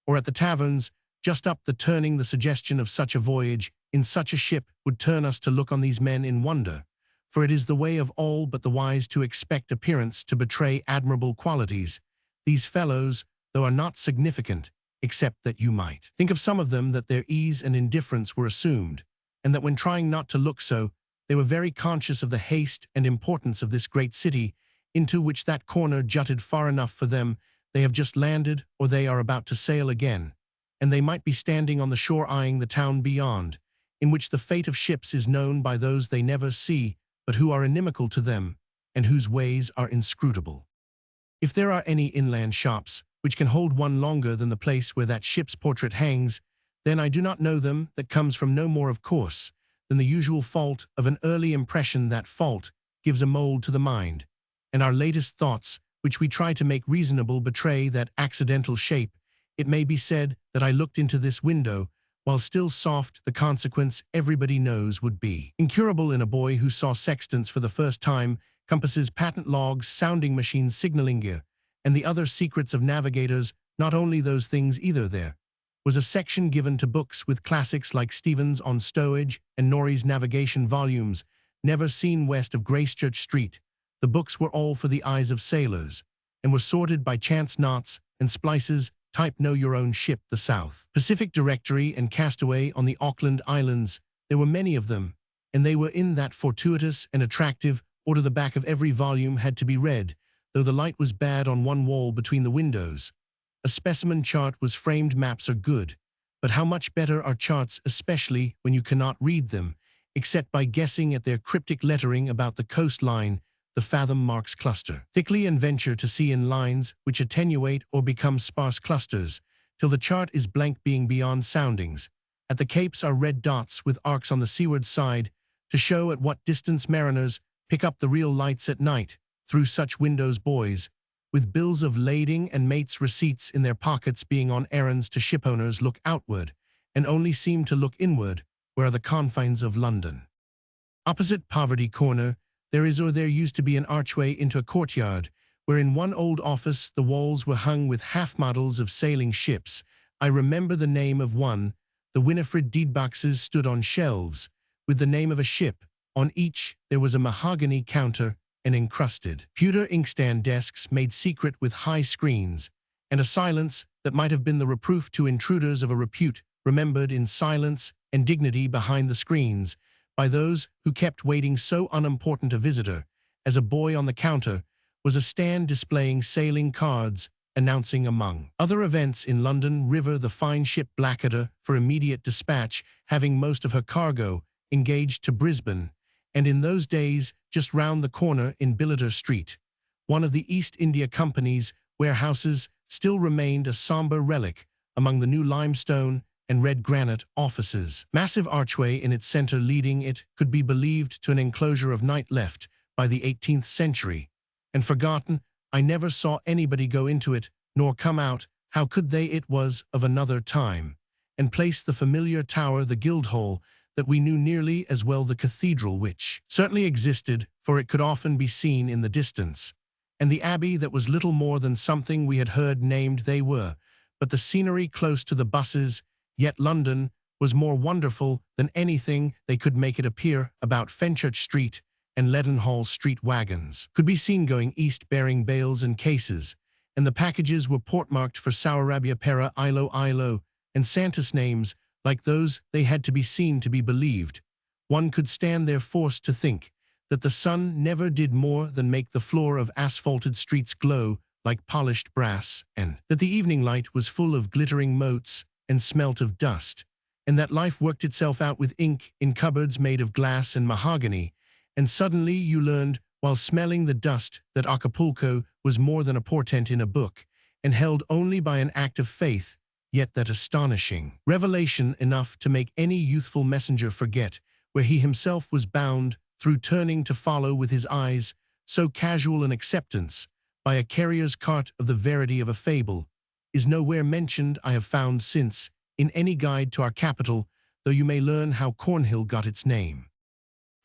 or at the taverns, just up the turning. The suggestion of such a voyage in such a ship would turn us to look on these men in wonder, for it is the way of all but the wise to expect appearance to betray admirable qualities. These fellows, though, are not significant, except that you might think of some of them that their ease and indifference were assumed, and that when trying not to look so, they were very conscious of the haste and importance of this great city, into which that corner jutted far enough for them. They have just landed, or they are about to sail again, and they might be standing on the shore eyeing the town beyond, in which the fate of ships is known by those they never see, but who are inimical to them, and whose ways are inscrutable. If there are any inland shops which can hold one longer than the place where that ship's portrait hangs, then I do not know them. That comes from no more, of course, than the usual fault of an early impression. That fault gives a mold to the mind, and our latest thoughts, which we try to make reasonable, betray that accidental shape. It may be said that I looked into this window, while still soft. The consequence, everybody knows, would be incurable in a boy who saw sextants for the first time, compasses, patent logs, sounding machines, signaling gear, and the other secrets of navigators. Not only those things either. There was a section given to books with classics like Stevens on stowage and Norrie's navigation volumes, never seen west of Gracechurch Street. The books were all for the eyes of sailors, and were sorted by chance knots and splices. Type Know Your Own Ship, the South Pacific Directory, and Castaway on the Auckland Islands. There were many of them, and they were in that fortuitous and attractive order. The back of every volume had to be read, though the light was bad on one wall between the windows. A specimen chart was framed. Maps are good, but how much better are charts, especially when you cannot read them, except by guessing at their cryptic lettering about the coastline. The fathom marks cluster thickly and venture to see in lines which attenuate or become sparse clusters, till the chart is blank, being beyond soundings. At the capes are red dots with arcs on the seaward side, to show at what distance mariners pick up the real lights at night. Through such windows boys, with bills of lading and mates' receipts in their pockets, being on errands to shipowners, look outward, and only seem to look inward, where are the confines of London. Opposite Poverty Corner, there is, or there used to be, an archway into a courtyard, where in one old office the walls were hung with half-models of sailing ships. I remember the name of one. The Winifred deed boxes stood on shelves, with the name of a ship. On each there was a mahogany counter and encrusted pewter inkstand desks made secret with high screens, and a silence that might have been the reproof to intruders of a repute, remembered in silence and dignity behind the screens by those who kept waiting so unimportant a visitor as a boy. On the counter was a stand displaying sailing cards, announcing, among other events in London River, the fine ship Blackadder, for immediate dispatch, having most of her cargo engaged to Brisbane, and in those days just round the corner in Billiter Street, one of the East India Company's warehouses, still remained a sombre relic among the new limestone and red granite offices. Massive archway in its center leading, it could be believed, to an enclosure of night left by the 18th century. And forgotten, I never saw anybody go into it, nor come out. How could they? It was of another time. And place the familiar tower, the Guildhall, that we knew nearly as well the cathedral, which certainly existed, for it could often be seen in the distance, and the abbey that was little more than something we had heard named they were, but the scenery close to the buses, yet London was more wonderful than anything they could make it appear. About Fenchurch Street and Leadenhall Street wagons could be seen going east bearing bales and cases, and the packages were portmarked for Sourabia Pera Ilo, and Santa's names, like those they had to be seen to be believed. One could stand there forced to think that the sun never did more than make the floor of asphalted streets glow like polished brass, and that the evening light was full of glittering motes and smelt of dust, and that life worked itself out with ink in cupboards made of glass and mahogany, and suddenly you learned, while smelling the dust, that Acapulco was more than a portent in a book, and held only by an act of faith, yet that astonishing revelation enough to make any youthful messenger forget where he himself was bound, through turning to follow with his eyes so casual an acceptance by a carrier's cart of the verity of a fable, is nowhere mentioned I have found since, in any guide to our capital, though you may learn how Cornhill got its name.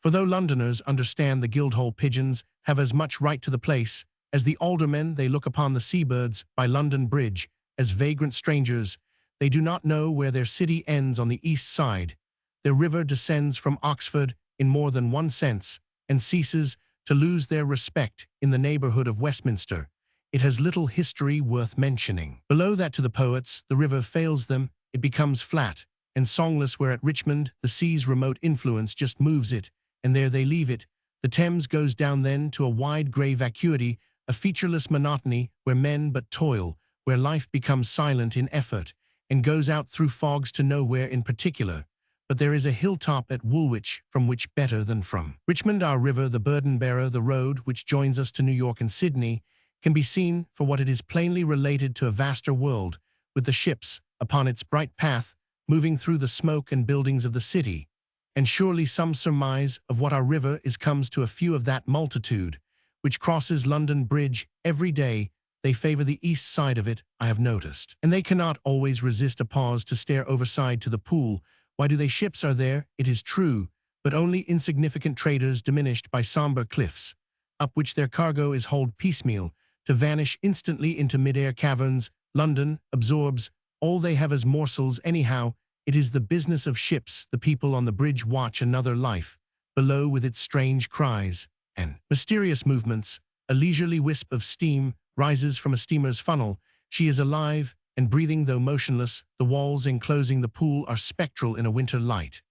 For though Londoners understand the Guildhall pigeons have as much right to the place as the aldermen, they look upon the seabirds by London Bridge as vagrant strangers. They do not know where their city ends on the east side. Their river descends from Oxford in more than one sense, and ceases to lose their respect in the neighborhood of Westminster. It has little history worth mentioning. Below that, to the poets, the river fails them, it becomes flat and songless, where at Richmond the sea's remote influence just moves it, and there they leave it. The Thames goes down then to a wide grey vacuity, a featureless monotony, where men but toil, where life becomes silent in effort, and goes out through fogs to nowhere in particular. But there is a hilltop at Woolwich from which, better than from Richmond, our river, the burden-bearer, the road which joins us to New York and Sydney, can be seen for what it is, plainly related to a vaster world, with the ships upon its bright path moving through the smoke and buildings of the city. And surely some surmise of what our river is comes to a few of that multitude which crosses London Bridge every day. They favor the east side of it, I have noticed, and they cannot always resist a pause to stare overside to the Pool. Why do they? Ships are there, it is true, but only insignificant traders diminished by somber cliffs, up which their cargo is hauled piecemeal, to vanish instantly into mid-air caverns. London absorbs all they have as morsels anyhow. It is the business of ships. The people on the bridge watch another life, below, with its strange cries and mysterious movements. A leisurely wisp of steam rises from a steamer's funnel. She is alive and breathing, though motionless. The walls enclosing the Pool are spectral in a winter light,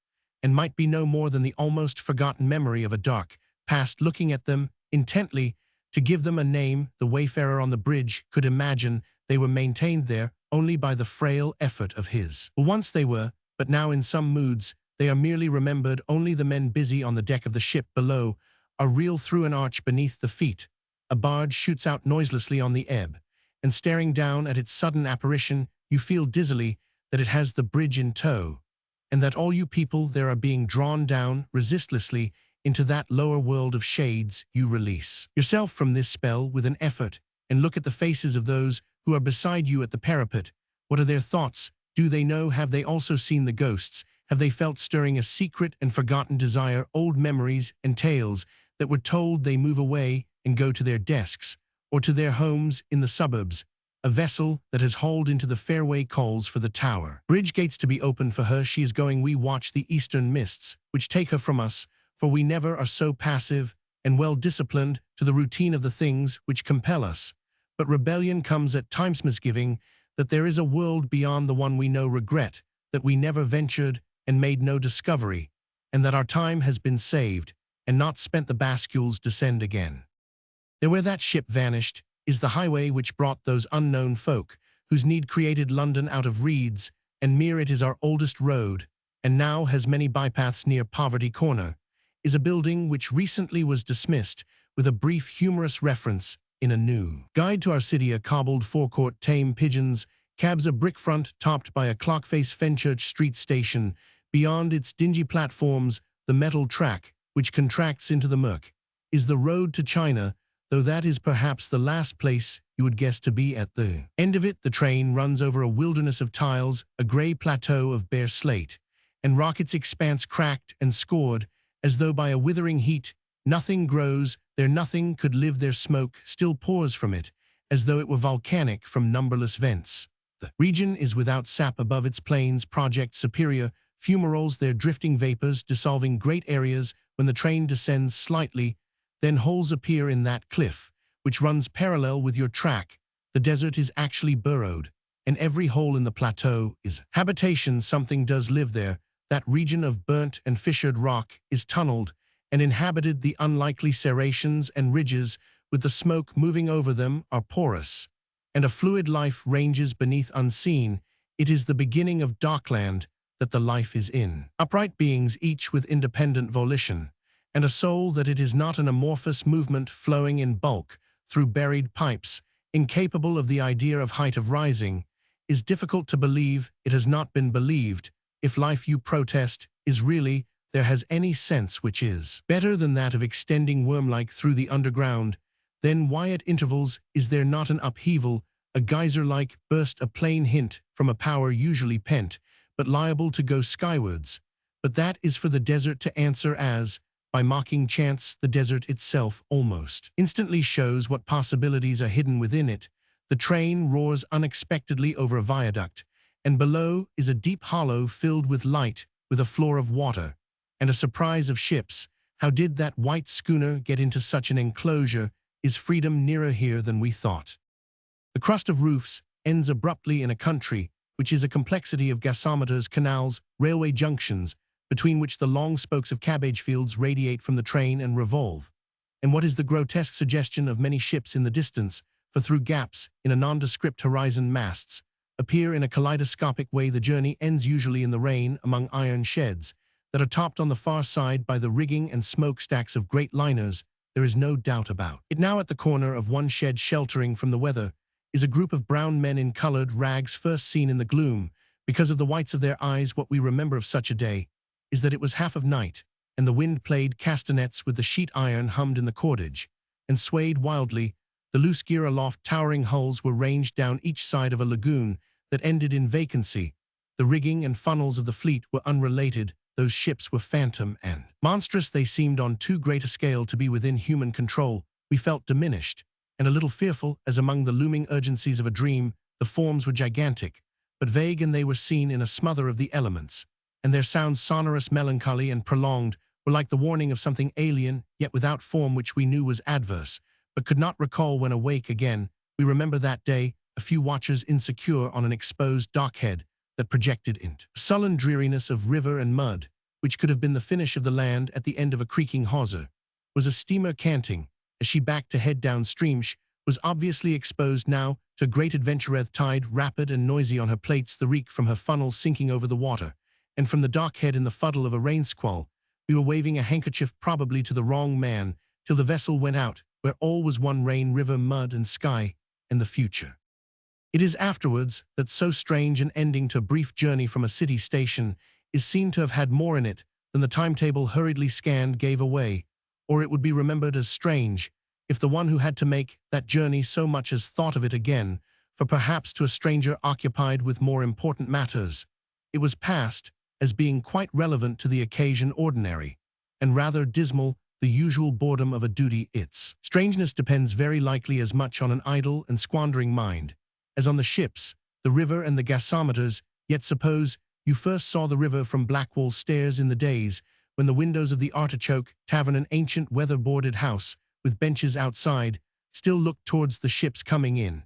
and might be no more than the almost forgotten memory of a dark past looking at them intently to give them a name. The wayfarer on the bridge could imagine they were maintained there only by the frail effort of his. Once they were, but now in some moods they are merely remembered. Only the men busy on the deck of the ship below are real. Through an arch beneath the feet, a barge shoots out noiselessly on the ebb, and staring down at its sudden apparition, you feel dizzily that it has the bridge in tow, and that all you people there are being drawn down resistlessly into that lower world of shades. You release yourself from this spell with an effort, and look at the faces of those who are beside you at the parapet. What are their thoughts? Do they know? Have they also seen the ghosts? Have they felt stirring a secret and forgotten desire? Old memories and tales that were told. They move away and go to their desks, or to their homes in the suburbs. A vessel that has hauled into the fairway calls for the Tower Bridge gates to be opened for her. She is going. We watch the eastern mists which take her from us, for we never are so passive and well disciplined to the routine of the things which compel us. But rebellion comes at times, misgiving that there is a world beyond the one we know, regret that we never ventured and made no discovery, and that our time has been saved and not spent. The bascules descend again. There where that ship vanished is the highway which brought those unknown folk, whose need created London out of reeds and mere. It is our oldest road, and now has many bypaths. Near Poverty Corner is a building which recently was dismissed, with a brief humorous reference in a new guide to our city. A cobbled forecourt, tame pigeons, cabs, a brick front topped by a clock-face. Fenchurch Street station. Beyond its dingy platforms, the metal track which contracts into the murk is the road to China, though that is perhaps the last place you would guess to be at the end of it. The train runs over a wilderness of tiles, a grey plateau of bare slate, and rockets expanse cracked and scored, as though by a withering heat. Nothing grows there, nothing could live there. Smoke still pours from it, as though it were volcanic from numberless vents. The region is without sap above its plains. Project Superior fumaroles their drifting vapors, dissolving great areas. When the train descends slightly, then holes appear in that cliff, which runs parallel with your track. The desert is actually burrowed, and every hole in the plateau is habitation. Something does live there. That region of burnt and fissured rock is tunneled and inhabited. The unlikely serrations and ridges, with the smoke moving over them, are porous, and a fluid life ranges beneath unseen. It is the beginning of darkland that the life is in. Upright beings, each with independent volition, and a soul that it is not an amorphous movement flowing in bulk through buried pipes, incapable of the idea of height of rising, is difficult to believe. It has not been believed. If life, you protest, is really there, has any sense which is better than that of extending worm-like through the underground, then why at intervals is there not an upheaval, a geyser-like burst, a plain hint from a power usually pent, but liable to go skywards? But that is for the desert to answer, as, by mocking chance, the desert itself almost instantly shows what possibilities are hidden within it. The train roars unexpectedly over a viaduct, and below is a deep hollow filled with light, with a floor of water, and a surprise of ships. How did that white schooner get into such an enclosure? Is freedom nearer here than we thought? The crust of roofs ends abruptly in a country which is a complexity of gasometers, canals, railway junctions, between which the long spokes of cabbage fields radiate from the train and revolve. And what is the grotesque suggestion of many ships in the distance, for through gaps in a nondescript horizon masts appear in a kaleidoscopic way. The journey ends usually in the rain among iron sheds that are topped on the far side by the rigging and smokestacks of great liners. There is no doubt about it. Now at the corner of one shed, sheltering from the weather, is a group of brown men in colored rags, first seen in the gloom because of the whites of their eyes. What we remember of such a day is that it was half of night, and the wind played castanets with the sheet iron, hummed in the cordage, and swayed wildly. The loose gear aloft, towering hulls were ranged down each side of a lagoon that ended in vacancy. The rigging and funnels of the fleet were unrelated. Those ships were phantom and monstrous. They seemed on too great a scale to be within human control. We felt diminished and a little fearful, as among the looming urgencies of a dream. The forms were gigantic, but vague, and they were seen in a smother of the elements, and their sounds, sonorous, melancholy, and prolonged, were like the warning of something alien, yet without form, which we knew was adverse, but could not recall when awake again. We remember that day, a few watchers insecure on an exposed dockhead that projected into sullen dreariness of river and mud, which could have been the finish of the land at the end of a creaking hawser. Was a steamer canting as she backed to head downstream. She was obviously exposed now to great adventureth tide, rapid and noisy on her plates, the reek from her funnel sinking over the water, and from the dockhead in the fuddle of a rain squall. We were waving a handkerchief probably to the wrong man, till the vessel went out, where all was one rain, river, mud, and sky, and the future. It is afterwards that so strange an ending to a brief journey from a city station is seen to have had more in it than the timetable hurriedly scanned gave away, or it would be remembered as strange if the one who had to make that journey so much as thought of it again, for perhaps to a stranger occupied with more important matters, it was passed as being quite relevant to the occasion, ordinary, and rather dismal, the usual boredom of a duty. Its strangeness depends very likely as much on an idle and squandering mind as on the ships, the river, and the gasometers. Yet suppose you first saw the river from Blackwall Stairs in the days when the windows of the Artichoke Tavern, an ancient weather-boarded house with benches outside, still looked towards the ships coming in.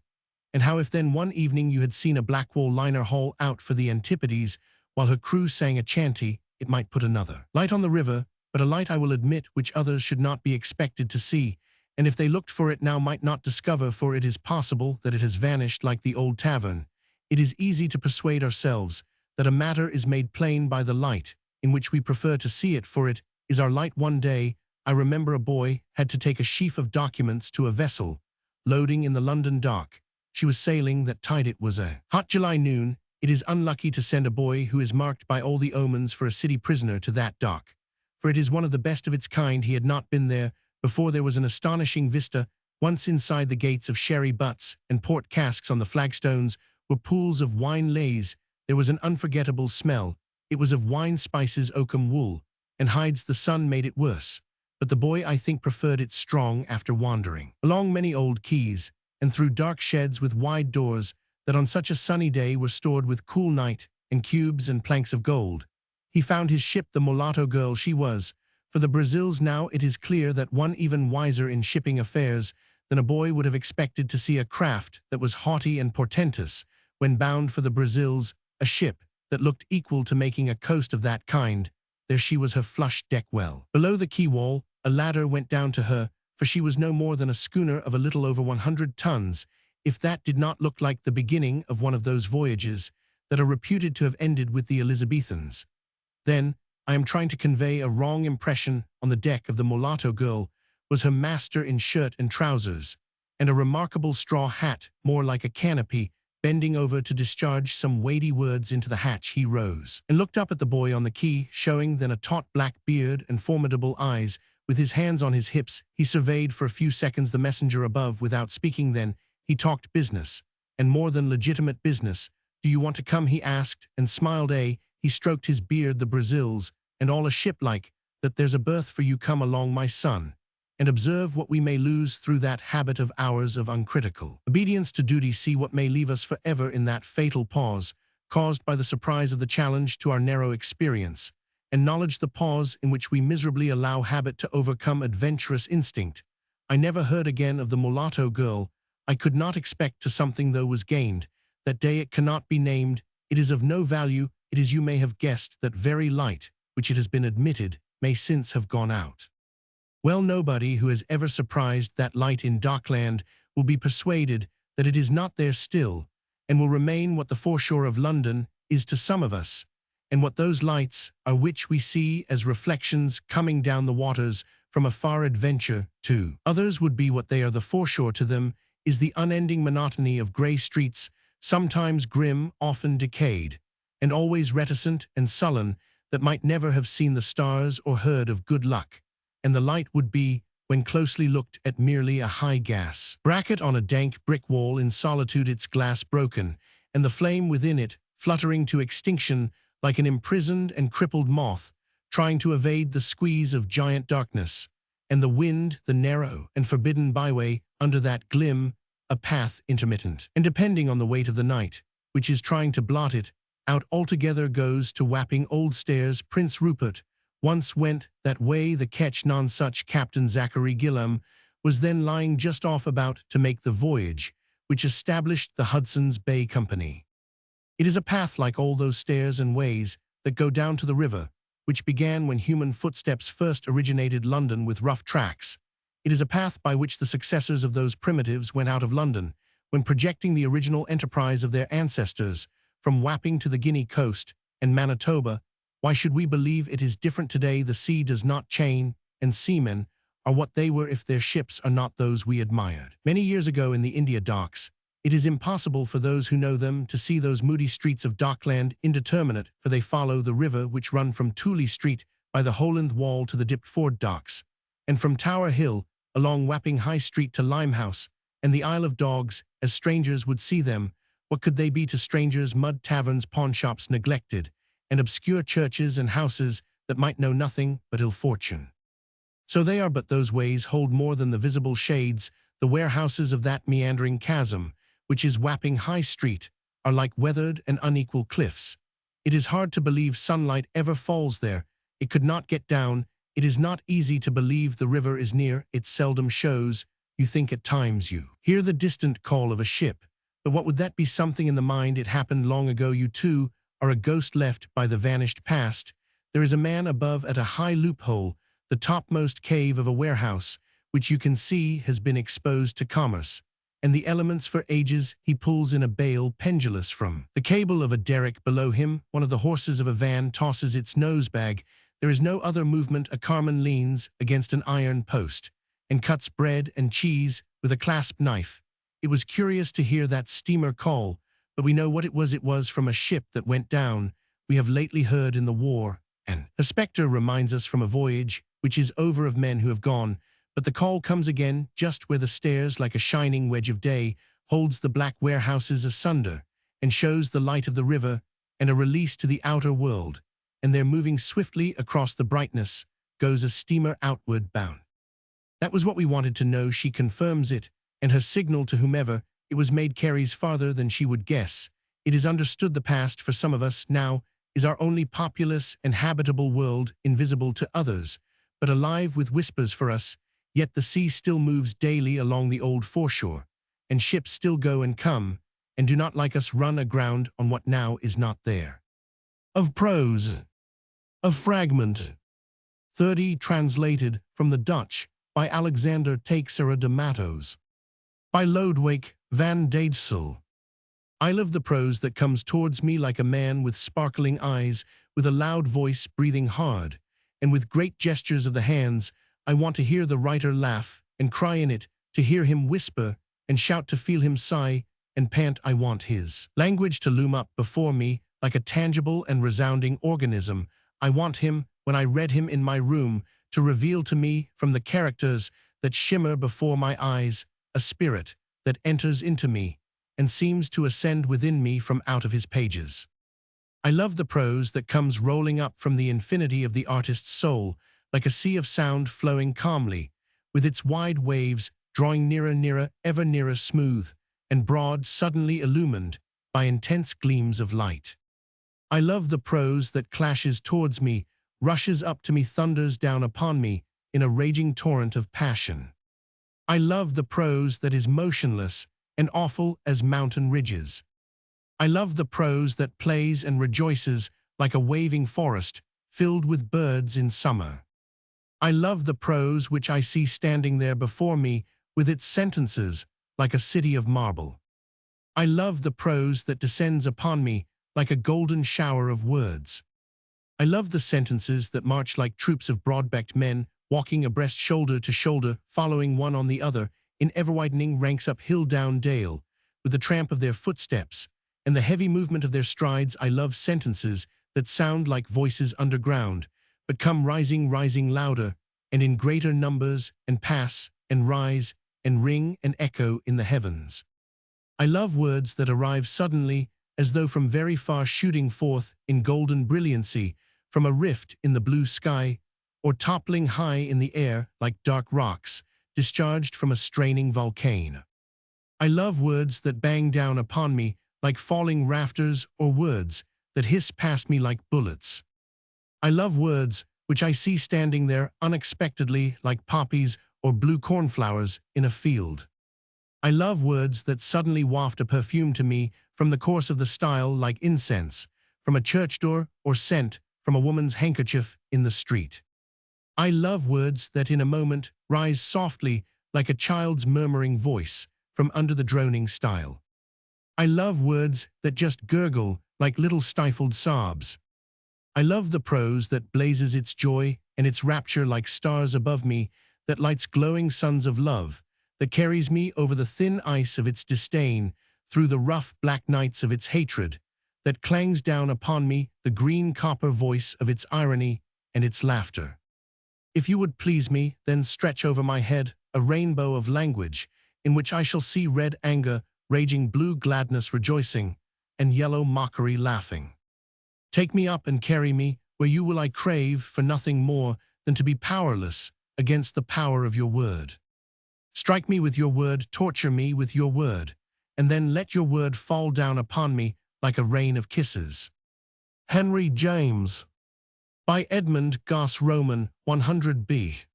And how if then one evening you had seen a Blackwall liner haul out for the Antipodes while her crew sang a chanty, it might put another light on the river, but a light, I will admit, which others should not be expected to see, and if they looked for it now might not discover, for it is possible that it has vanished like the old tavern. It is easy to persuade ourselves that a matter is made plain by the light in which we prefer to see it, for it is our light. One day, I remember, a boy had to take a sheaf of documents to a vessel loading in the London dock. She was sailing that tide. It was a hot July noon. It is unlucky to send a boy who is marked by all the omens for a city prisoner to that dock, for it is one of the best of its kind. He had not been there Before there was an astonishing vista. Once inside the gates of sherry butts and port casks on the flagstones were pools of wine leys. There was an unforgettable smell. It was of wine spices oakum wool, and hides the sun made it worse. But the boy, I think, preferred it strong after wandering along many old quays and through dark sheds with wide doors that on such a sunny day were stored with cool night and cubes and planks of gold. He found his ship the mulatto girl she was. For the Brazils now it is clear that one even wiser in shipping affairs than a boy would have expected to see a craft that was haughty and portentous when bound for the Brazils, a ship that looked equal to making a coast of that kind. There she was, her flush deck well below the quay wall. A ladder went down to her, for she was no more than a schooner of a little over 100 tons, if that did not look like the beginning of one of those voyages that are reputed to have ended with the Elizabethans. Then, I am trying to convey a wrong impression. On the deck of the mulatto girl was her master in shirt and trousers, and a remarkable straw hat, more like a canopy, bending over to discharge some weighty words into the hatch. He rose and looked up at the boy on the quay, showing then a taut black beard and formidable eyes. With his hands on his hips, he surveyed for a few seconds the messenger above without speaking. Then he talked business, and more than legitimate business. "Do you want to come?" he asked, and smiled. He stroked his beard. "The Brazils, and all a ship like that. There's a berth for you. Come along, my son, and observe what we may lose through that habit of ours of uncritical obedience to duty. See what may leave us forever in that fatal pause, caused by the surprise of the challenge to our narrow experience, and knowledge, the pause in which we miserably allow habit to overcome adventurous instinct." I never heard again of the mulatto girl. I could not expect to something, though was gained. That day it cannot be named. It is of no value. It is, you may have guessed, that very light, which it has been admitted, may since have gone out. Well, nobody who has ever surprised that light in Dockland will be persuaded that it is not there still, and will remain what the foreshore of London is to some of us, and what those lights are which we see as reflections coming down the waters from a far adventure to others would be what they are. The foreshore to them is the unending monotony of grey streets, sometimes grim, often decayed, and always reticent and sullen, that might never have seen the stars or heard of good luck. And the light would be, when closely looked at, merely a high gas bracket on a dank brick wall in solitude, its glass broken, and the flame within it fluttering to extinction like an imprisoned and crippled moth, trying to evade the squeeze of giant darkness, and the wind, the narrow and forbidden byway under that glim, a path intermittent, and depending on the weight of the night, which is trying to blot it out altogether, goes to Wapping Old Stairs. Prince Rupert once went that way. The ketch nonsuch Captain Zachary Gillam was then lying just off about to make the voyage which established the Hudson's Bay Company. It is a path like all those stairs and ways that go down to the river, which began when human footsteps first originated London with rough tracks. It is a path by which the successors of those primitives went out of London, when projecting the original enterprise of their ancestors, from Wapping to the Guinea coast and Manitoba. Why should we believe it is different today? The sea does not chain, and seamen are what they were if their ships are not those we admired many years ago in the India docks. It is impossible for those who know them to see those moody streets of Dockland indeterminate, for they follow the river which run from Tooley Street by the Holland Wall to the Dipford docks, and from Tower Hill along Wapping High Street to Limehouse and the Isle of Dogs, as strangers would see them. What could they be to strangers? Mud taverns, pawnshops neglected, and obscure churches and houses that might know nothing but ill fortune. So they are, but those ways hold more than the visible shades. The warehouses of that meandering chasm, which is Wapping High Street, are like weathered and unequal cliffs. It is hard to believe sunlight ever falls there. It could not get down. It is not easy to believe the river is near. It seldom shows. You think at times you hear the distant call of a ship. But what would that be? Something in the mind. It happened long ago. You too are a ghost left by the vanished past. There is a man above at a high loophole, the topmost cave of a warehouse, which you can see has been exposed to commerce and the elements for ages. He pulls in a bale pendulous from the cable of a derrick below him. One of the horses of a van tosses its nosebag. There is no other movement. A carman leans against an iron post and cuts bread and cheese with a clasp knife. It was curious to hear that steamer call, but we know what it was. It was from a ship that went down. We have lately heard in the war, and a spectre reminds us from a voyage which is over of men who have gone, But the call comes again just where the stairs, like a shining wedge of day, holds the black warehouses asunder and shows the light of the river and a release to the outer world, and there moving swiftly across the brightness goes a steamer outward bound. That was what we wanted to know, she confirms it, and her signal to whomever it was made carries farther than she would guess. It is understood the past for some of us now is our only populous and habitable world, invisible to others, but alive with whispers for us, yet the sea still moves daily along the old foreshore, and ships still go and come, and do not like us run aground on what now is not there. Of prose. Of fragment. 30 translated from the Dutch by Alexander Teixeira de Matos. By Lodewijk van Dijssel. I love the prose that comes towards me like a man with sparkling eyes, with a loud voice breathing hard, and with great gestures of the hands. I want to hear the writer laugh and cry in it, to hear him whisper and shout, to feel him sigh and pant. I want his language to loom up before me like a tangible and resounding organism. I want him, when I read him in my room, to reveal to me from the characters that shimmer before my eyes a spirit that enters into me and seems to ascend within me from out of his pages. I love the prose that comes rolling up from the infinity of the artist's soul, like a sea of sound flowing calmly, with its wide waves drawing nearer, ever nearer, smooth and broad, suddenly illumined by intense gleams of light. I love the prose that clashes towards me, rushes up to me, thunders down upon me in a raging torrent of passion. I love the prose that is motionless and awful as mountain ridges. I love the prose that plays and rejoices like a waving forest filled with birds in summer. I love the prose which I see standing there before me with its sentences like a city of marble. I love the prose that descends upon me like a golden shower of words. I love the sentences that march like troops of broad-backed men, walking abreast, shoulder to shoulder, following one on the other, in ever-widening ranks up hill down dale, with the tramp of their footsteps and the heavy movement of their strides. I love sentences that sound like voices underground, but come rising louder, and in greater numbers, and pass, and rise, and ring and echo in the heavens. I love words that arrive suddenly, as though from very far, shooting forth in golden brilliancy from a rift in the blue sky, or toppling high in the air like dark rocks discharged from a straining volcano. I love words that bang down upon me like falling rafters, or words that hiss past me like bullets. I love words which I see standing there unexpectedly like poppies or blue cornflowers in a field. I love words that suddenly waft a perfume to me from the course of the style like incense from a church door, or scent from a woman's handkerchief in the street. I love words that in a moment rise softly like a child's murmuring voice from under the droning style. I love words that just gurgle like little stifled sobs. I love the prose that blazes its joy and its rapture like stars above me, that lights glowing suns of love, that carries me over the thin ice of its disdain, through the rough black nights of its hatred, that clangs down upon me the green copper voice of its irony and its laughter. If you would please me, then stretch over my head a rainbow of language, in which I shall see red anger, raging blue gladness rejoicing, and yellow mockery laughing. Take me up and carry me where you will. I crave for nothing more than to be powerless against the power of your word. Strike me with your word, torture me with your word, and then let your word fall down upon me like a rain of kisses. Henry James. By Edmund Goss Roman, 100b.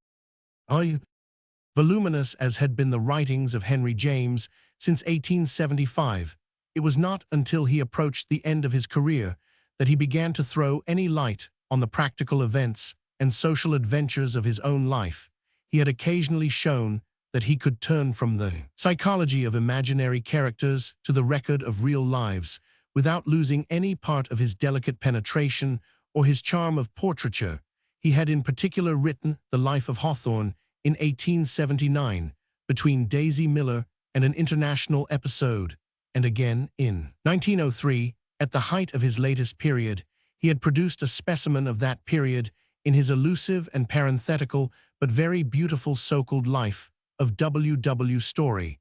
Voluminous as had been the writings of Henry James since 1875, it was not until he approached the end of his career that he began to throw any light on the practical events and social adventures of his own life. He had occasionally shown that he could turn from the psychology of imaginary characters to the record of real lives without losing any part of his delicate penetration or his charm of portraiture. He had in particular written The Life of Hawthorne in 1879, between Daisy Miller and an international episode, and again in 1903, at the height of his latest period. He had produced a specimen of that period in his elusive and parenthetical but very beautiful so-called life of W. Story.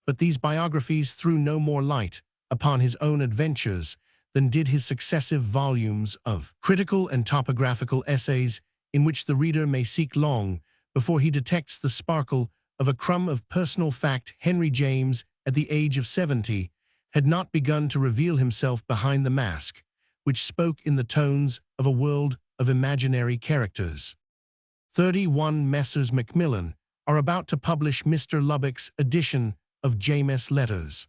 But these biographies threw no more light upon his own adventures than did his successive volumes of critical and topographical essays in which the reader may seek long before he detects the sparkle of a crumb of personal fact. Henry James, at the age of 70, had not begun to reveal himself behind the mask, which spoke in the tones of a world of imaginary characters. 31 Messrs. Macmillan are about to publish Mr. Lubbock's edition of James' Letters.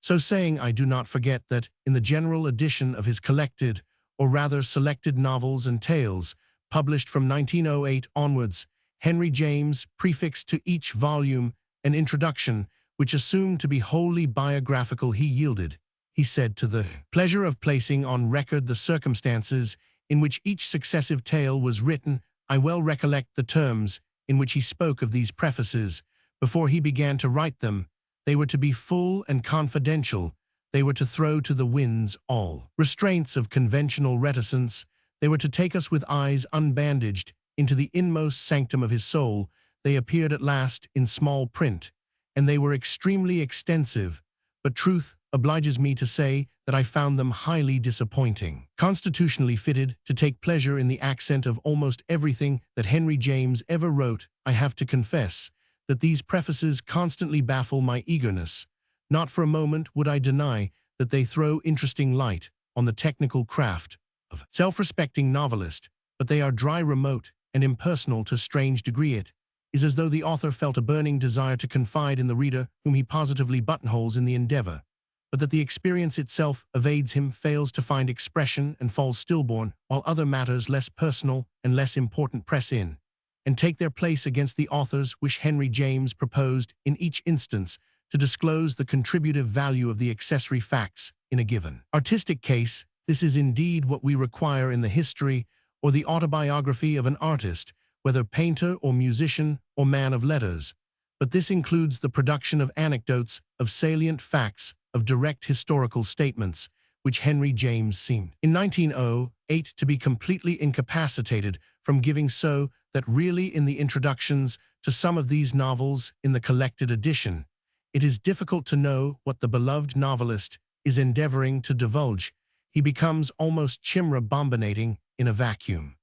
So saying, I do not forget that, in the general edition of his collected, or rather selected novels and tales, published from 1908 onwards, Henry James prefixed to each volume an introduction which assumed to be wholly biographical. He yielded, he said, to the pleasure of placing on record the circumstances in which each successive tale was written. I well recollect the terms in which he spoke of these prefaces. Before he began to write them, they were to be full and confidential. They were to throw to the winds all restraints of conventional reticence. They were to take us with eyes unbandaged into the inmost sanctum of his soul. They appeared at last in small print, and they were extremely extensive, but truth obliges me to say that I found them highly disappointing. Constitutionally fitted to take pleasure in the accent of almost everything that Henry James ever wrote, I have to confess that these prefaces constantly baffle my eagerness. Not for a moment would I deny that they throw interesting light on the technical craft of self-respecting novelist, but they are dry, remote, and impersonal to a strange degree. It is as though the author felt a burning desire to confide in the reader whom he positively buttonholes in the endeavor, but that the experience itself evades him, fails to find expression, and falls stillborn, while other matters less personal and less important press in and take their place against the authors which Henry James proposed in each instance to disclose the contributive value of the accessory facts in a given artistic case. This is indeed what we require in the history or the autobiography of an artist, whether painter or musician or man of letters. But this includes the production of anecdotes, of salient facts, of direct historical statements, which Henry James seemed in 1908 to be completely incapacitated from giving, so that really in the introductions to some of these novels in the collected edition, it is difficult to know what the beloved novelist is endeavoring to divulge. He becomes almost chimera-bombinating in a vacuum.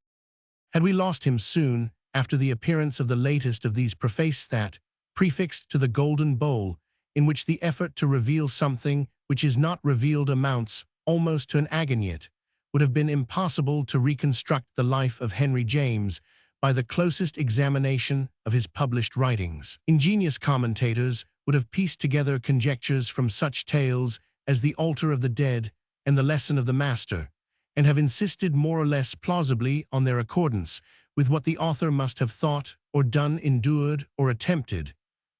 Had we lost him soon after the appearance of the latest of these prefaces that, prefixed to the Golden Bowl, in which the effort to reveal something which is not revealed amounts almost to an agoniet, would have been impossible to reconstruct the life of Henry James by the closest examination of his published writings. Ingenious commentators would have pieced together conjectures from such tales as The Altar of the Dead and The Lesson of the Master, and have insisted more or less plausibly on their accordance with what the author must have thought or done, endured or attempted.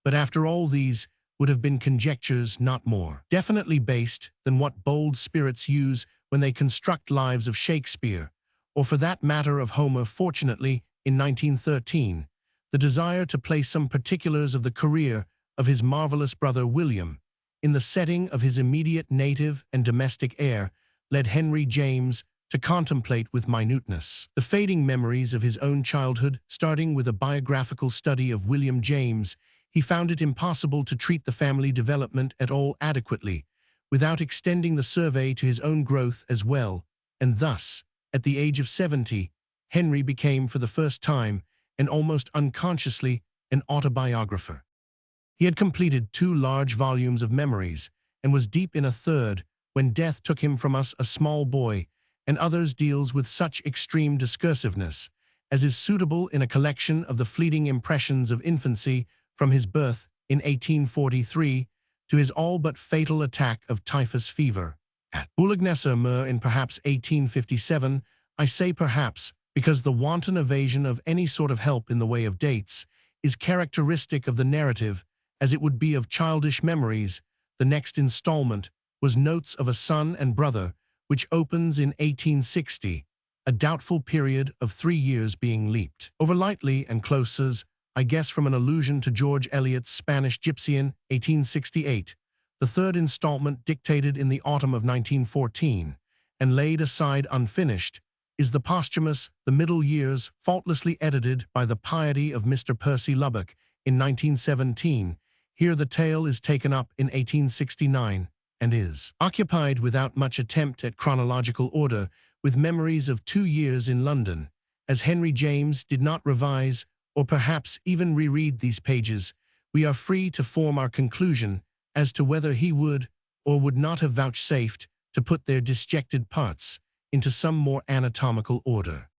But after all, these would have been conjectures not more definitely based than what bold spirits use when they construct lives of Shakespeare, or for that matter of Homer. Fortunately, in 1913, the desire to place some particulars of the career of his marvelous brother William in the setting of his immediate native and domestic air led Henry James to contemplate with minuteness the fading memories of his own childhood. Starting with a biographical study of William James, he found it impossible to treat the family development at all adequately without extending the survey to his own growth as well, and thus, at the age of 70, Henry became for the first time, and almost unconsciously, an autobiographer. He had completed 2 large volumes of memories, and was deep in a third, when death took him from us, a small boy, and others deals with such extreme discursiveness as is suitable in a collection of the fleeting impressions of infancy from his birth in 1843 to his all but fatal attack of typhus fever at Boulogne-sur-Mer in perhaps 1857. I say perhaps because the wanton evasion of any sort of help in the way of dates is characteristic of the narrative, as it would be of childish memories. The next installment was Notes of a Son and Brother, which opens in 1860, a doubtful period of 3 years being leaped over lightly and close as, I guess, from an allusion to George Eliot's Spanish Gypsy in 1868. The third installment, dictated in the autumn of 1914, and laid aside unfinished, is the posthumous The Middle Years, faultlessly edited by the piety of Mr. Percy Lubbock in 1917. Here the tale is taken up in 1869 and is occupied without much attempt at chronological order with memories of 2 years in London. As Henry James did not revise or perhaps even reread these pages, we are free to form our conclusion as to whether he would or would not have vouchsafed to put their disjected parts into some more anatomical order.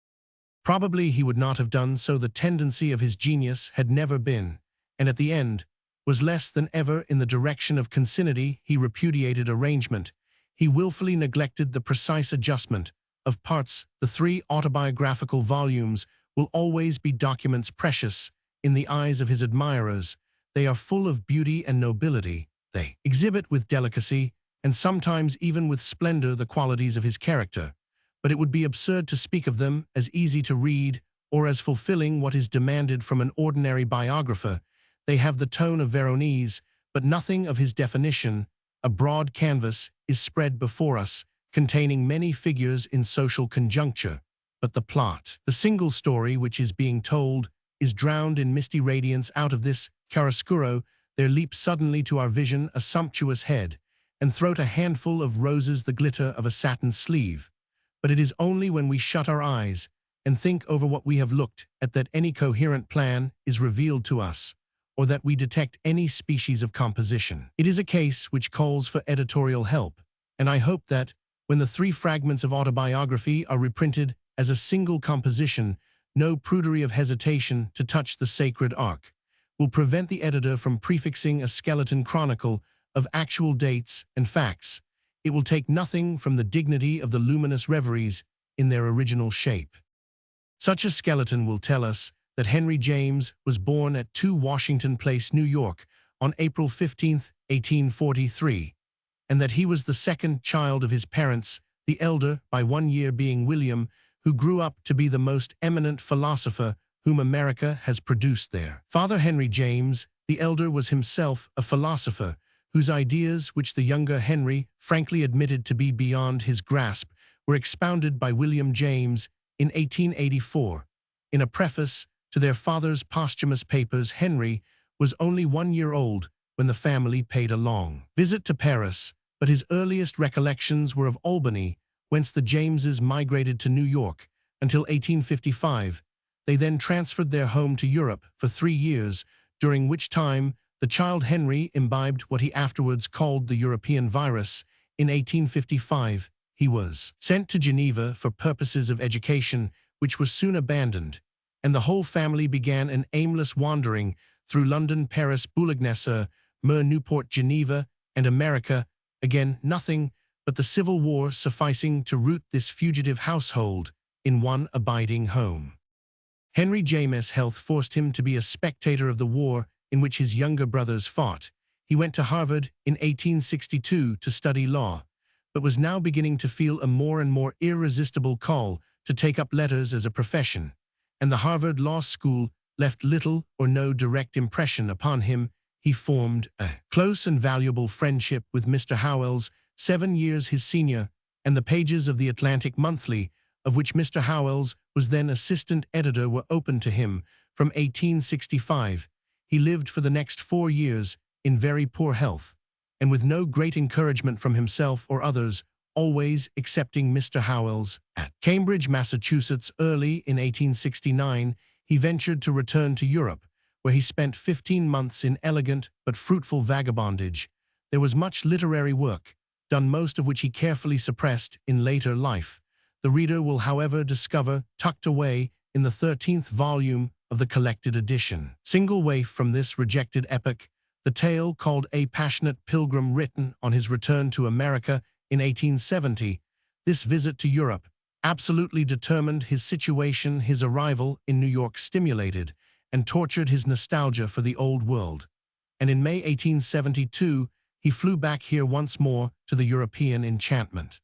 Probably he would not have done so. The tendency of his genius had never been, and at the end, was less than ever in the direction of concinnity. He repudiated arrangement. He willfully neglected the precise adjustment of parts. The 3 autobiographical volumes will always be documents precious in the eyes of his admirers. They are full of beauty and nobility. They exhibit with delicacy, and sometimes even with splendor, the qualities of his character. But it would be absurd to speak of them as easy to read or as fulfilling what is demanded from an ordinary biographer. They have the tone of Veronese, but nothing of his definition. A broad canvas is spread before us, containing many figures in social conjuncture. But the plot, the single story which is being told, is drowned in misty radiance. Out of this chiaroscuro there leaps suddenly to our vision a sumptuous head, and throat a handful of roses, the glitter of a satin sleeve. But it is only when we shut our eyes and think over what we have looked at that any coherent plan is revealed to us, or that we detect any species of composition. It is a case which calls for editorial help, and I hope that, when the 3 fragments of autobiography are reprinted as a single composition, no prudery of hesitation to touch the sacred ark will prevent the editor from prefixing a skeleton chronicle of actual dates and facts. It will take nothing from the dignity of the luminous reveries in their original shape. Such a skeleton will tell us that Henry James was born at 2 Washington Place, New York, on April 15, 1843, and that he was the second child of his parents, the elder by 1 year being William, who grew up to be the most eminent philosopher whom America has produced there. Father Henry James, the elder, was himself a philosopher, whose ideas, which the younger Henry frankly admitted to be beyond his grasp, were expounded by William James in 1884. In a preface to their father's posthumous papers, Henry was only 1 year old when the family paid a long visit to Paris, but his earliest recollections were of Albany, whence the Jameses migrated to New York until 1855. They then transferred their home to Europe for 3 years, during which time the child Henry imbibed what he afterwards called the European virus. In 1855, he was sent to Geneva for purposes of education, which was soon abandoned, and the whole family began an aimless wandering through London, Paris, Boulogne-sur Mer, Newport, Geneva, and America. Again, nothing but the Civil War sufficing to root this fugitive household in one abiding home. Henry James' health forced him to be a spectator of the war in which his younger brothers fought. He went to Harvard in 1862 to study law, but was now beginning to feel a more and more irresistible call to take up letters as a profession, and the Harvard Law School left little or no direct impression upon him. He formed a close and valuable friendship with Mr. Howells, 7 years his senior, and the pages of the Atlantic Monthly, of which Mr. Howells was then assistant editor, were open to him from 1865. He lived for the next 4 years in very poor health, and with no great encouragement from himself or others, always excepting Mr. Howells. At Cambridge, Massachusetts, early in 1869, he ventured to return to Europe, where he spent 15 months in elegant but fruitful vagabondage. There was much literary work, done most of which he carefully suppressed in later life. The reader will, however, discover, tucked away in the 13th volume of the collected edition, single waif from this rejected epoch, the tale called A Passionate Pilgrim, written on his return to America in 1870. This visit to Europe absolutely determined his situation. His arrival in New York stimulated and tortured his nostalgia for the old world, and in May 1872 he flew back here once more to the European enchantment.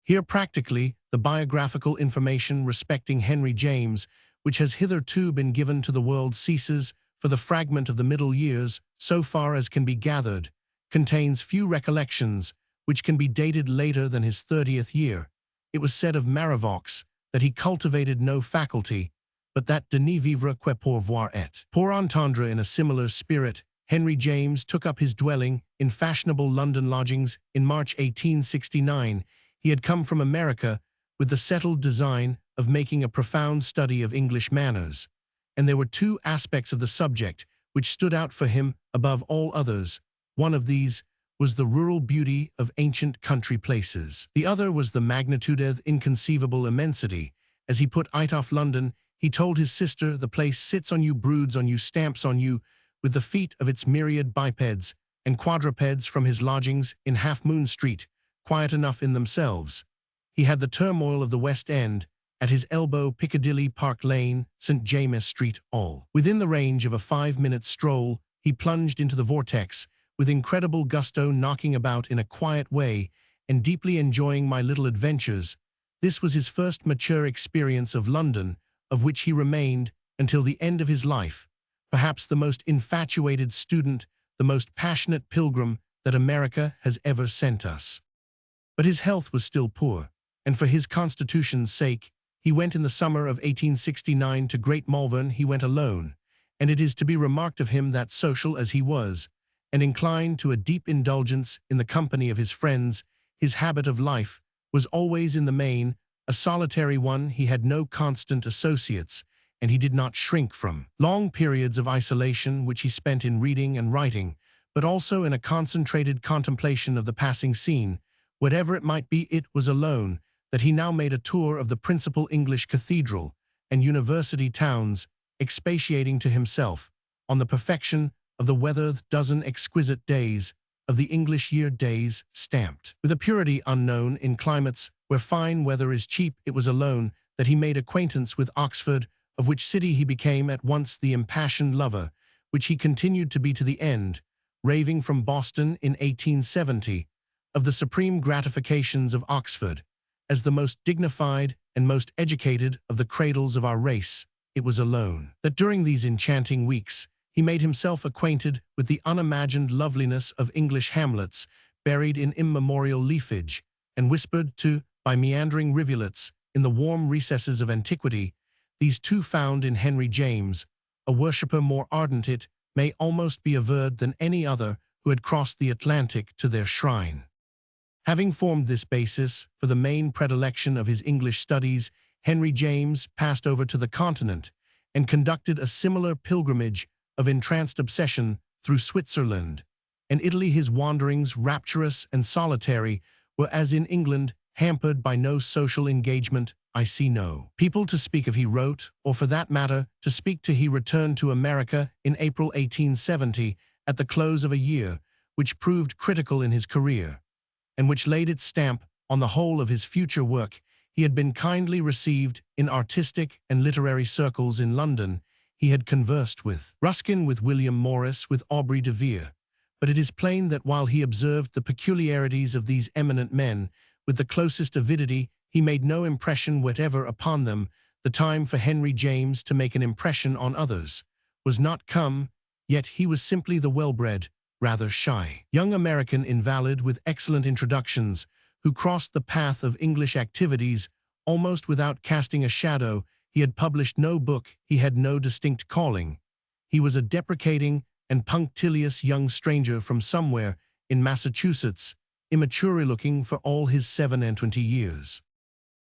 Here practically the biographical information respecting Henry James, which has hitherto been given to the world, ceases, for the fragment of the Middle Years, so far as can be gathered, contains few recollections which can be dated later than his 30th year. It was said of Maravox that he cultivated no faculty, but that de ne vivre que pour voir et. Pour entendre. In a similar spirit, Henry James took up his dwelling in fashionable London lodgings in March 1869. He had come from America with the settled design of making a profound study of English manners, and there were two aspects of the subject which stood out for him above all others. One of these was the rural beauty of ancient country places. The other was the magnitude of inconceivable immensity. As he put it of London, he told his sister, the place sits on you, broods on you, stamps on you, with the feet of its myriad bipeds and quadrupeds from his lodgings in Half Moon Street, quiet enough in themselves. He had the turmoil of the West End, at his elbow Piccadilly, Park Lane, St. James's Street, all within the range of a 5-minute stroll. He plunged into the vortex, with incredible gusto, knocking about in a quiet way and deeply enjoying my little adventures. This was his first mature experience of London, of which he remained, until the end of his life, perhaps the most infatuated student, the most passionate pilgrim that America has ever sent us. But his health was still poor, and for his constitution's sake, he went in the summer of 1869 to Great Malvern. He went alone, and it is to be remarked of him that, social as he was, and inclined to a deep indulgence in the company of his friends, his habit of life was always in the main a solitary one. He had no constant associates, and he did not shrink from long periods of isolation which he spent in reading and writing, but also in a concentrated contemplation of the passing scene. Whatever it might be, it was alone that he now made a tour of the principal English cathedral and university towns, expatiating to himself on the perfection of the weathered dozen exquisite days of the English year, days stamped with a purity unknown in climates where fine weather is cheap. It was alone that he made acquaintance with Oxford, of which city he became at once the impassioned lover, which he continued to be to the end, raving from Boston in 1870, of the supreme gratifications of Oxford, as the most dignified and most educated of the cradles of our race. It was alone that during these enchanting weeks he made himself acquainted with the unimagined loveliness of English hamlets buried in immemorial leafage, and whispered to by meandering rivulets in the warm recesses of antiquity. These two found in Henry James a worshipper more ardent, it may almost be averred, than any other who had crossed the Atlantic to their shrine. Having formed this basis for the main predilection of his English studies, Henry James passed over to the continent and conducted a similar pilgrimage of entranced obsession through Switzerland and Italy. His wanderings, rapturous and solitary, were, as in England, hampered by no social engagement. I see no people to speak of, he wrote, or for that matter, to speak to. He returned to America in April 1870 at the close of a year which proved critical in his career, and which laid its stamp on the whole of his future work. He had been kindly received in artistic and literary circles in London. He had conversed with Ruskin, with William Morris, with Aubrey de Vere. But it is plain that while he observed the peculiarities of these eminent men with the closest avidity, he made no impression whatever upon them. The time for Henry James to make an impression on others was not come, yet he was simply the well-bred, rather shy young American invalid with excellent introductions, who crossed the path of English activities almost without casting a shadow. He had published no book, he had no distinct calling. He was a deprecating and punctilious young stranger from somewhere in Massachusetts, immature looking for all his 27 years.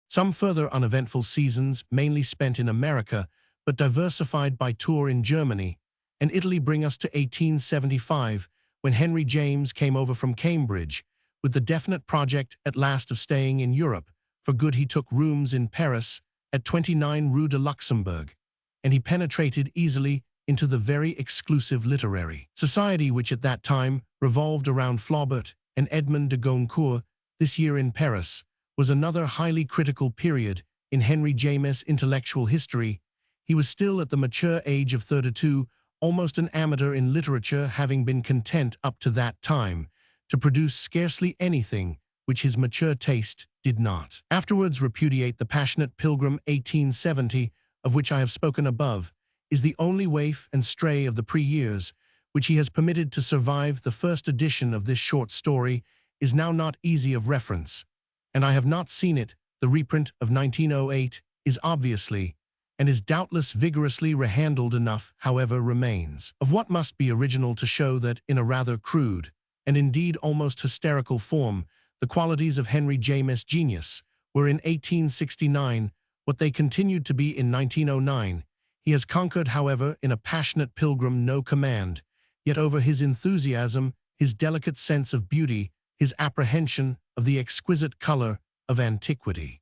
Some further uneventful seasons, mainly spent in America, but diversified by tour in Germany and Italy, bring us to 1875, when Henry James came over from Cambridge, with the definite project at last of staying in Europe. For good, he took rooms in Paris at 29 Rue de Luxembourg, and he penetrated easily into the very exclusive literary society which at that time revolved around Flaubert and Edmond de Goncourt. This year in Paris was another highly critical period in Henry James's intellectual history. He was still at the mature age of 32, almost an amateur in literature, having been content up to that time to produce scarcely anything which his mature taste did not afterwards repudiate. The Passionate Pilgrim 1870, of which I have spoken above, is the only waif and stray of the pre-years which he has permitted to survive. The first edition of this short story is now not easy of reference, and I have not seen it. The reprint of 1908 is obviously, and is doubtless vigorously rehandled enough, however, remains, of what must be original to show that, in a rather crude, and indeed almost hysterical form, the qualities of Henry James's genius were in 1869 what they continued to be in 1909. He has conquered, however, in a passionate pilgrim no command, yet over his enthusiasm, his delicate sense of beauty, his apprehension of the exquisite color of antiquity.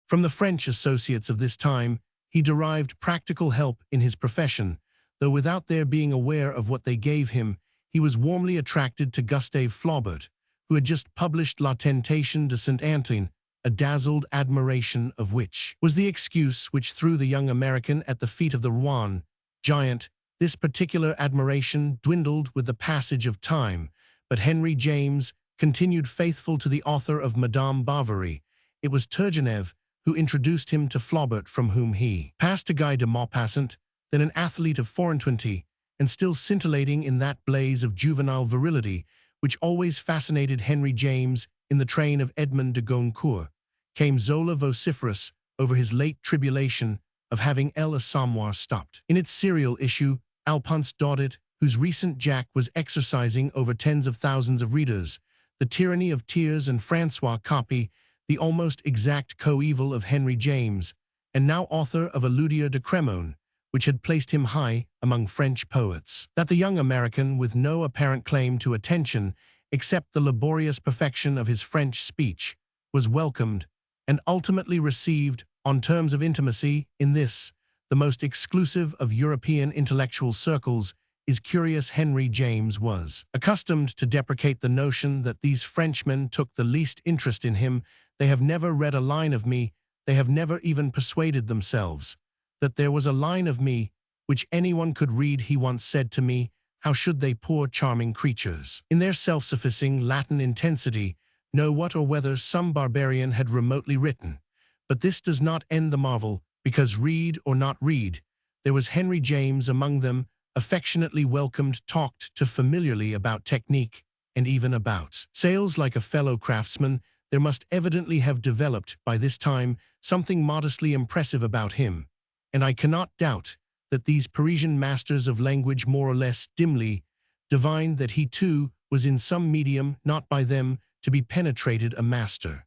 From the French associates of this time, he derived practical help in his profession, though without their being aware of what they gave him. He was warmly attracted to Gustave Flaubert, who had just published La Tentation de Saint-Antoine, a dazzled admiration of which was the excuse which threw the young American at the feet of the Rouen giant. This particular admiration dwindled with the passage of time, but Henry James continued faithful to the author of Madame Bovary. It was Turgenev who introduced him to Flaubert, from whom he passed to Guy de Maupassant, then an athlete of 24, and still scintillating in that blaze of juvenile virility which always fascinated Henry James. In the train of Edmond de Goncourt came Zola, vociferous over his late tribulation of having l'Assommoir stopped. In its serial issue, Alphonse Daudet, whose recent Jack was exercising over tens of thousands of readers, The Tyranny of Tears and François copy, the almost exact coeval of Henry James, and now author of Eludier de Cremone, which had placed him high among French poets. That the young American, with no apparent claim to attention except the laborious perfection of his French speech, was welcomed and ultimately received on terms of intimacy in this, the most exclusive of European intellectual circles, is curious. Henry James was accustomed to deprecate the notion that these Frenchmen took the least interest in him. They have never read a line of me, they have never even persuaded themselves that there was a line of me which anyone could read. He once said to me, how should they, poor charming creatures, in their self-sufficing Latin intensity, know what or whether some barbarian had remotely written? But this does not end the marvel, because read or not read, there was Henry James among them, affectionately welcomed, talked to familiarly about technique, and even about sales like a fellow craftsman. There must evidently have developed, by this time, something modestly impressive about him, and I cannot doubt that these Parisian masters of language more or less dimly divined that he too was in some medium not by them to be penetrated a master.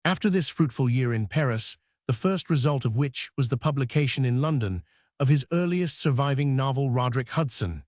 After this fruitful year in Paris, the first result of which was the publication in London of his earliest surviving novel Roderick Hudson,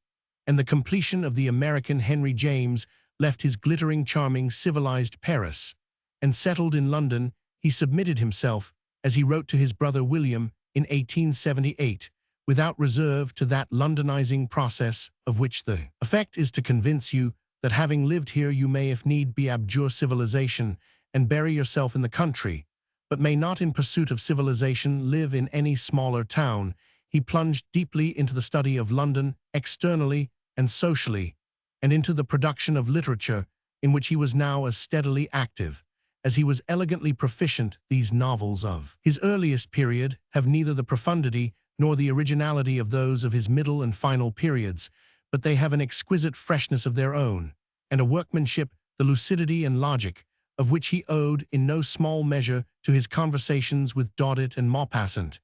and the completion of the American Henry James, left his glittering, charming, civilized Paris, and settled in London, he submitted himself, as he wrote to his brother William in 1878, without reserve to that Londonizing process of which the effect is to convince you that having lived here you may if need be abjure civilization and bury yourself in the country, but may not in pursuit of civilization live in any smaller town. He plunged deeply into the study of London, externally and socially, and into the production of literature, in which he was now as steadily active as he was elegantly proficient. These novels of his earliest period have neither the profundity nor the originality of those of his middle and final periods, but they have an exquisite freshness of their own, and a workmanship, the lucidity and logic, of which he owed in no small measure to his conversations with Daudet and Maupassant,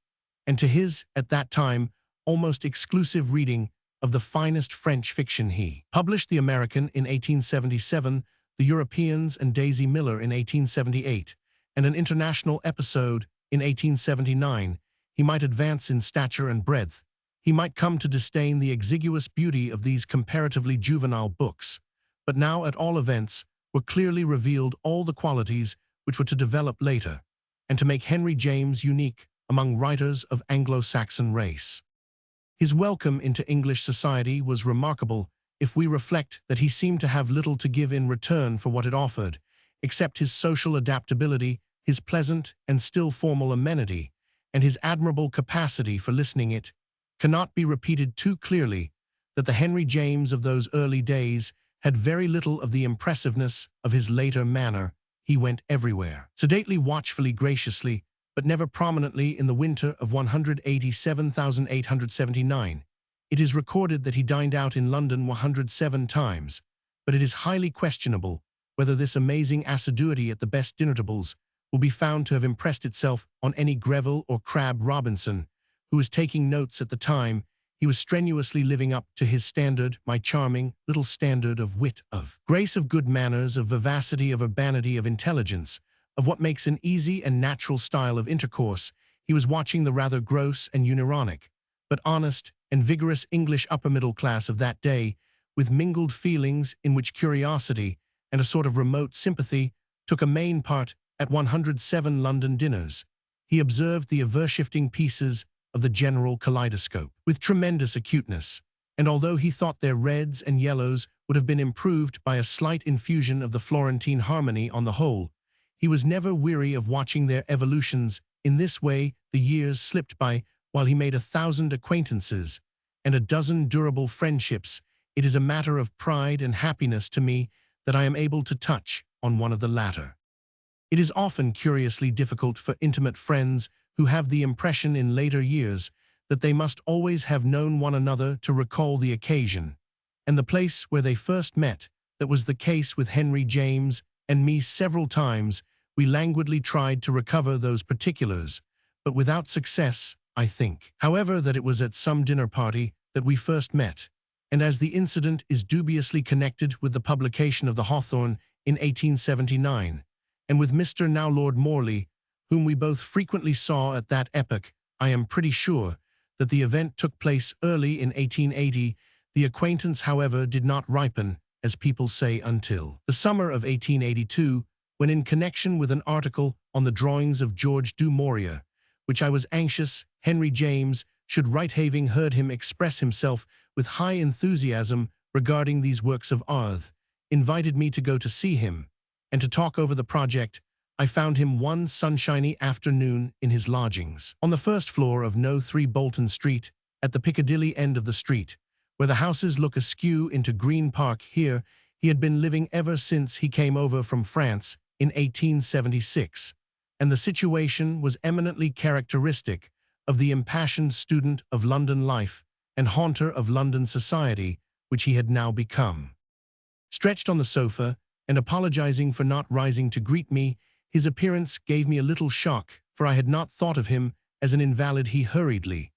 and to his, at that time, almost exclusive reading of the finest French fiction. He published The American in 1877, The Europeans and Daisy Miller in 1878, and An International Episode in 1879. He might advance in stature and breadth. He might come to disdain the exiguous beauty of these comparatively juvenile books, but now, at all events, were clearly revealed all the qualities which were to develop later, and to make Henry James unique among writers of Anglo-Saxon race. His welcome into English society was remarkable, if we reflect that he seemed to have little to give in return for what it offered, except his social adaptability, his pleasant and still formal amenity, and his admirable capacity for listening. It cannot be repeated too clearly that the Henry James of those early days had very little of the impressiveness of his later manner. He went everywhere, sedately, watchfully, graciously, but never prominently. In the winter of 187,879, it is recorded that he dined out in London 107 times, but it is highly questionable whether this amazing assiduity at the best dinner tables will be found to have impressed itself on any Greville or Crabbe Robinson, who was taking notes at the time. He was strenuously living up to his standard, my charming little standard of wit, of grace, of good manners, of vivacity, of urbanity, of intelligence, of what makes an easy and natural style of intercourse. He was watching the rather gross and unironic, but honest and vigorous English upper-middle class of that day, with mingled feelings in which curiosity and a sort of remote sympathy took a main part at 107 London dinners. He observed the ever-shifting pieces of the general kaleidoscope with tremendous acuteness, and although he thought their reds and yellows would have been improved by a slight infusion of the Florentine harmony on the whole, he was never weary of watching their evolutions. In this way the years slipped by, while he made 1,000 acquaintances and a dozen durable friendships. It is a matter of pride and happiness to me that I am able to touch on one of the latter. It is often curiously difficult for intimate friends who have the impression in later years that they must always have known one another to recall the occasion and the place where they first met. That was the case with Henry James and me. Several times we languidly tried to recover those particulars, but without success. I think, however, that it was at some dinner party that we first met, and as the incident is dubiously connected with the publication of the Hawthorne in 1879, and with Mr. now Lord Morley, whom we both frequently saw at that epoch, I am pretty sure that the event took place early in 1880. The acquaintance, however, did not ripen, as people say, until the summer of 1882, when in connection with an article on the drawings of George du Maurier, which I was anxious Henry James should write, having heard him express himself with high enthusiasm regarding these works of art, invited me to go to see him and to talk over the project. I found him one sunshiny afternoon in his lodgings on the first floor of No. 3 Bolton Street, at the Piccadilly end of the street, where the houses look askew into Green Park. Here he had been living ever since he came over from France in 1876, and the situation was eminently characteristic of the impassioned student of London life and haunter of London society which he had now become. Stretched on the sofa and apologizing for not rising to greet me, his appearance gave me a little shock, for I had not thought of him as an invalid. He hurriedly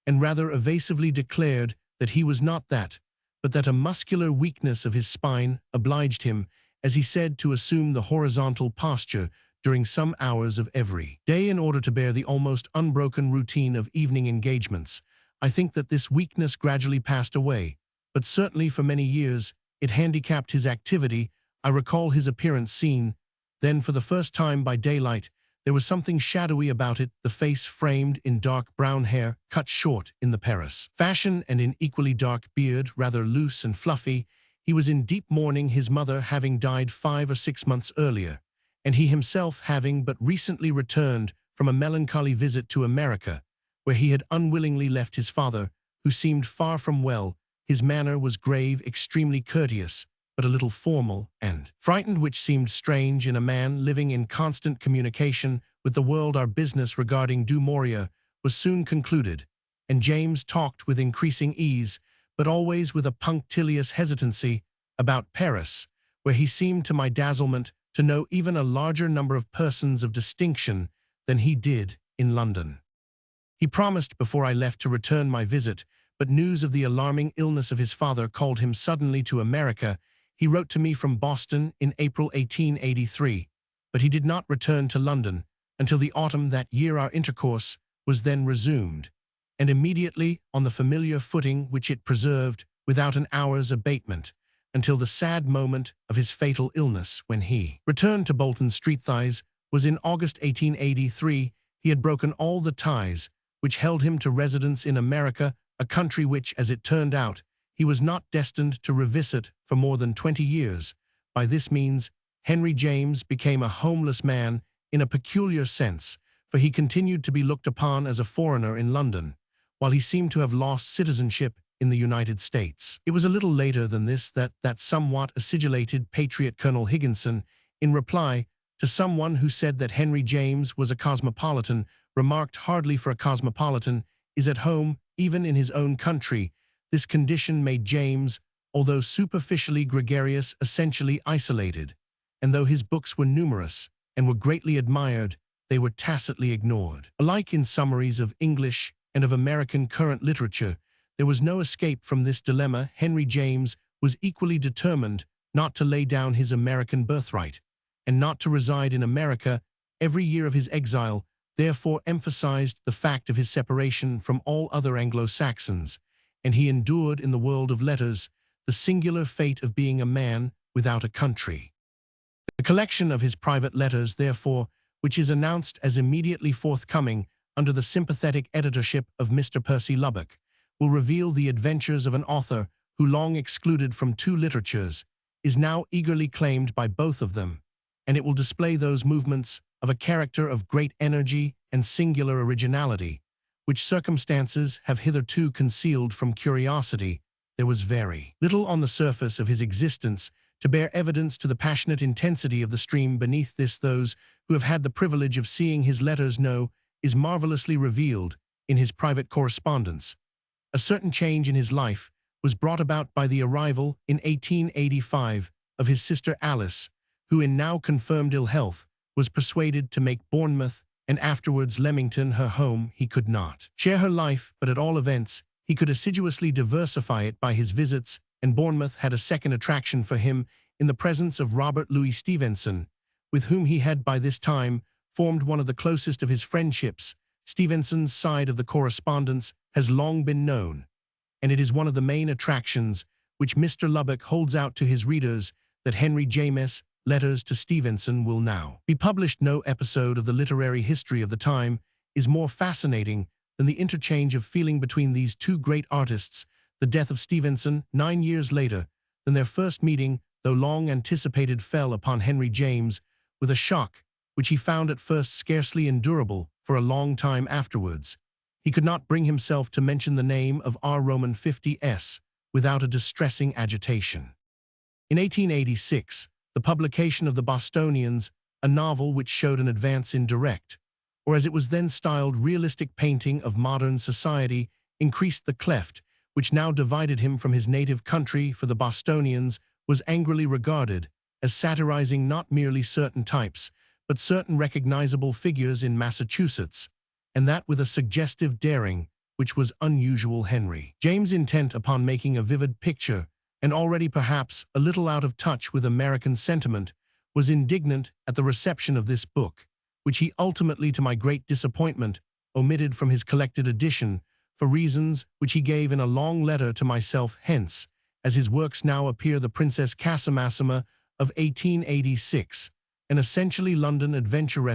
and rather evasively declared that he was not that, but that a muscular weakness of his spine obliged him, as he said, to assume the horizontal posture during some hours of every day in order to bear the almost unbroken routine of evening engagements. I think that this weakness gradually passed away, but certainly for many years it handicapped his activity. I recall his appearance seen then for the first time by daylight. There was something shadowy about it, the face framed in dark brown hair, cut short in the Paris fashion, and in equally dark beard, rather loose and fluffy. He was in deep mourning, his mother having died 5 or 6 months earlier, and he himself having but recently returned from a melancholy visit to America, where he had unwillingly left his father, who seemed far from well. His manner was grave, extremely courteous, but a little formal and frightened, which seemed strange in a man living in constant communication with the world. Our business regarding Du Maurier was soon concluded, and James talked with increasing ease, but always with a punctilious hesitancy, about Paris, where he seemed to my dazzlement to know even a larger number of persons of distinction than he did in London. He promised before I left to return my visit, but news of the alarming illness of his father called him suddenly to America. He wrote to me from Boston in April 1883, but he did not return to London until the autumn that year. Our intercourse was then resumed, and immediately on the familiar footing which it preserved without an hour's abatement, until the sad moment of his fatal illness, when he returned to Bolton Street. This was in August 1883. He had broken all the ties which held him to residence in America, a country which, as it turned out, he was not destined to revisit for more than 20 years. By this means, Henry James became a homeless man in a peculiar sense, for he continued to be looked upon as a foreigner in London, while he seemed to have lost citizenship in the United States. It was a little later than this that somewhat acidulated patriot Colonel Higginson, in reply to someone who said that Henry James was a cosmopolitan, remarked, "Hardly, for a cosmopolitan is at home even in his own country." This condition made James, although superficially gregarious, essentially isolated, and though his books were numerous and were greatly admired, they were tacitly ignored. Alike in summaries of English and of American current literature, there was no escape from this dilemma. Henry James was equally determined not to lay down his American birthright, and not to reside in America. Every year of his exile therefore emphasized the fact of his separation from all other Anglo-Saxons, and he endured in the world of letters the singular fate of being a man without a country. The collection of his private letters, therefore, which is announced as immediately forthcoming under the sympathetic editorship of Mr. Percy Lubbock, will reveal the adventures of an author who, long excluded from two literatures, is now eagerly claimed by both of them, and it will display those movements of a character of great energy and singular originality, which circumstances have hitherto concealed from curiosity. There was very little on the surface of his existence to bear evidence to the passionate intensity of the stream beneath this. Those who have had the privilege of seeing his letters know is marvelously revealed in his private correspondence. A certain change in his life was brought about by the arrival in 1885 of his sister Alice, who, in now confirmed ill health, was persuaded to make Bournemouth and afterwards Leamington her home. He could not share her life, but at all events he could assiduously diversify it by his visits, and Bournemouth had a second attraction for him in the presence of Robert Louis Stevenson, with whom he had by this time formed one of the closest of his friendships. Stevenson's side of the correspondence has long been known, and it is one of the main attractions which Mr. Lubbock holds out to his readers that Henry James' letters to Stevenson will now be published. No episode of the literary history of the time is more fascinating than the interchange of feeling between these two great artists. The death of Stevenson 9 years later than their first meeting, though long anticipated, fell upon Henry James with a shock which he found at first scarcely endurable for a long time afterwards. He could not bring himself to mention the name of R. Roman 50s without a distressing agitation. In 1886, the publication of The Bostonians, a novel which showed an advance in direct, or as it was then styled, realistic painting of modern society, increased the cleft which now divided him from his native country. For The Bostonians was angrily regarded as satirizing not merely certain types, but certain recognizable figures in Massachusetts, and that with a suggestive daring which was unusual. Henry James, intent upon making a vivid picture, and already perhaps a little out of touch with American sentiment, was indignant at the reception of this book, which he ultimately, to my great disappointment, omitted from his collected edition, for reasons which he gave in a long letter to myself. Hence, as his works now appear, The Princess Casamassima of 1886, an essentially London adventure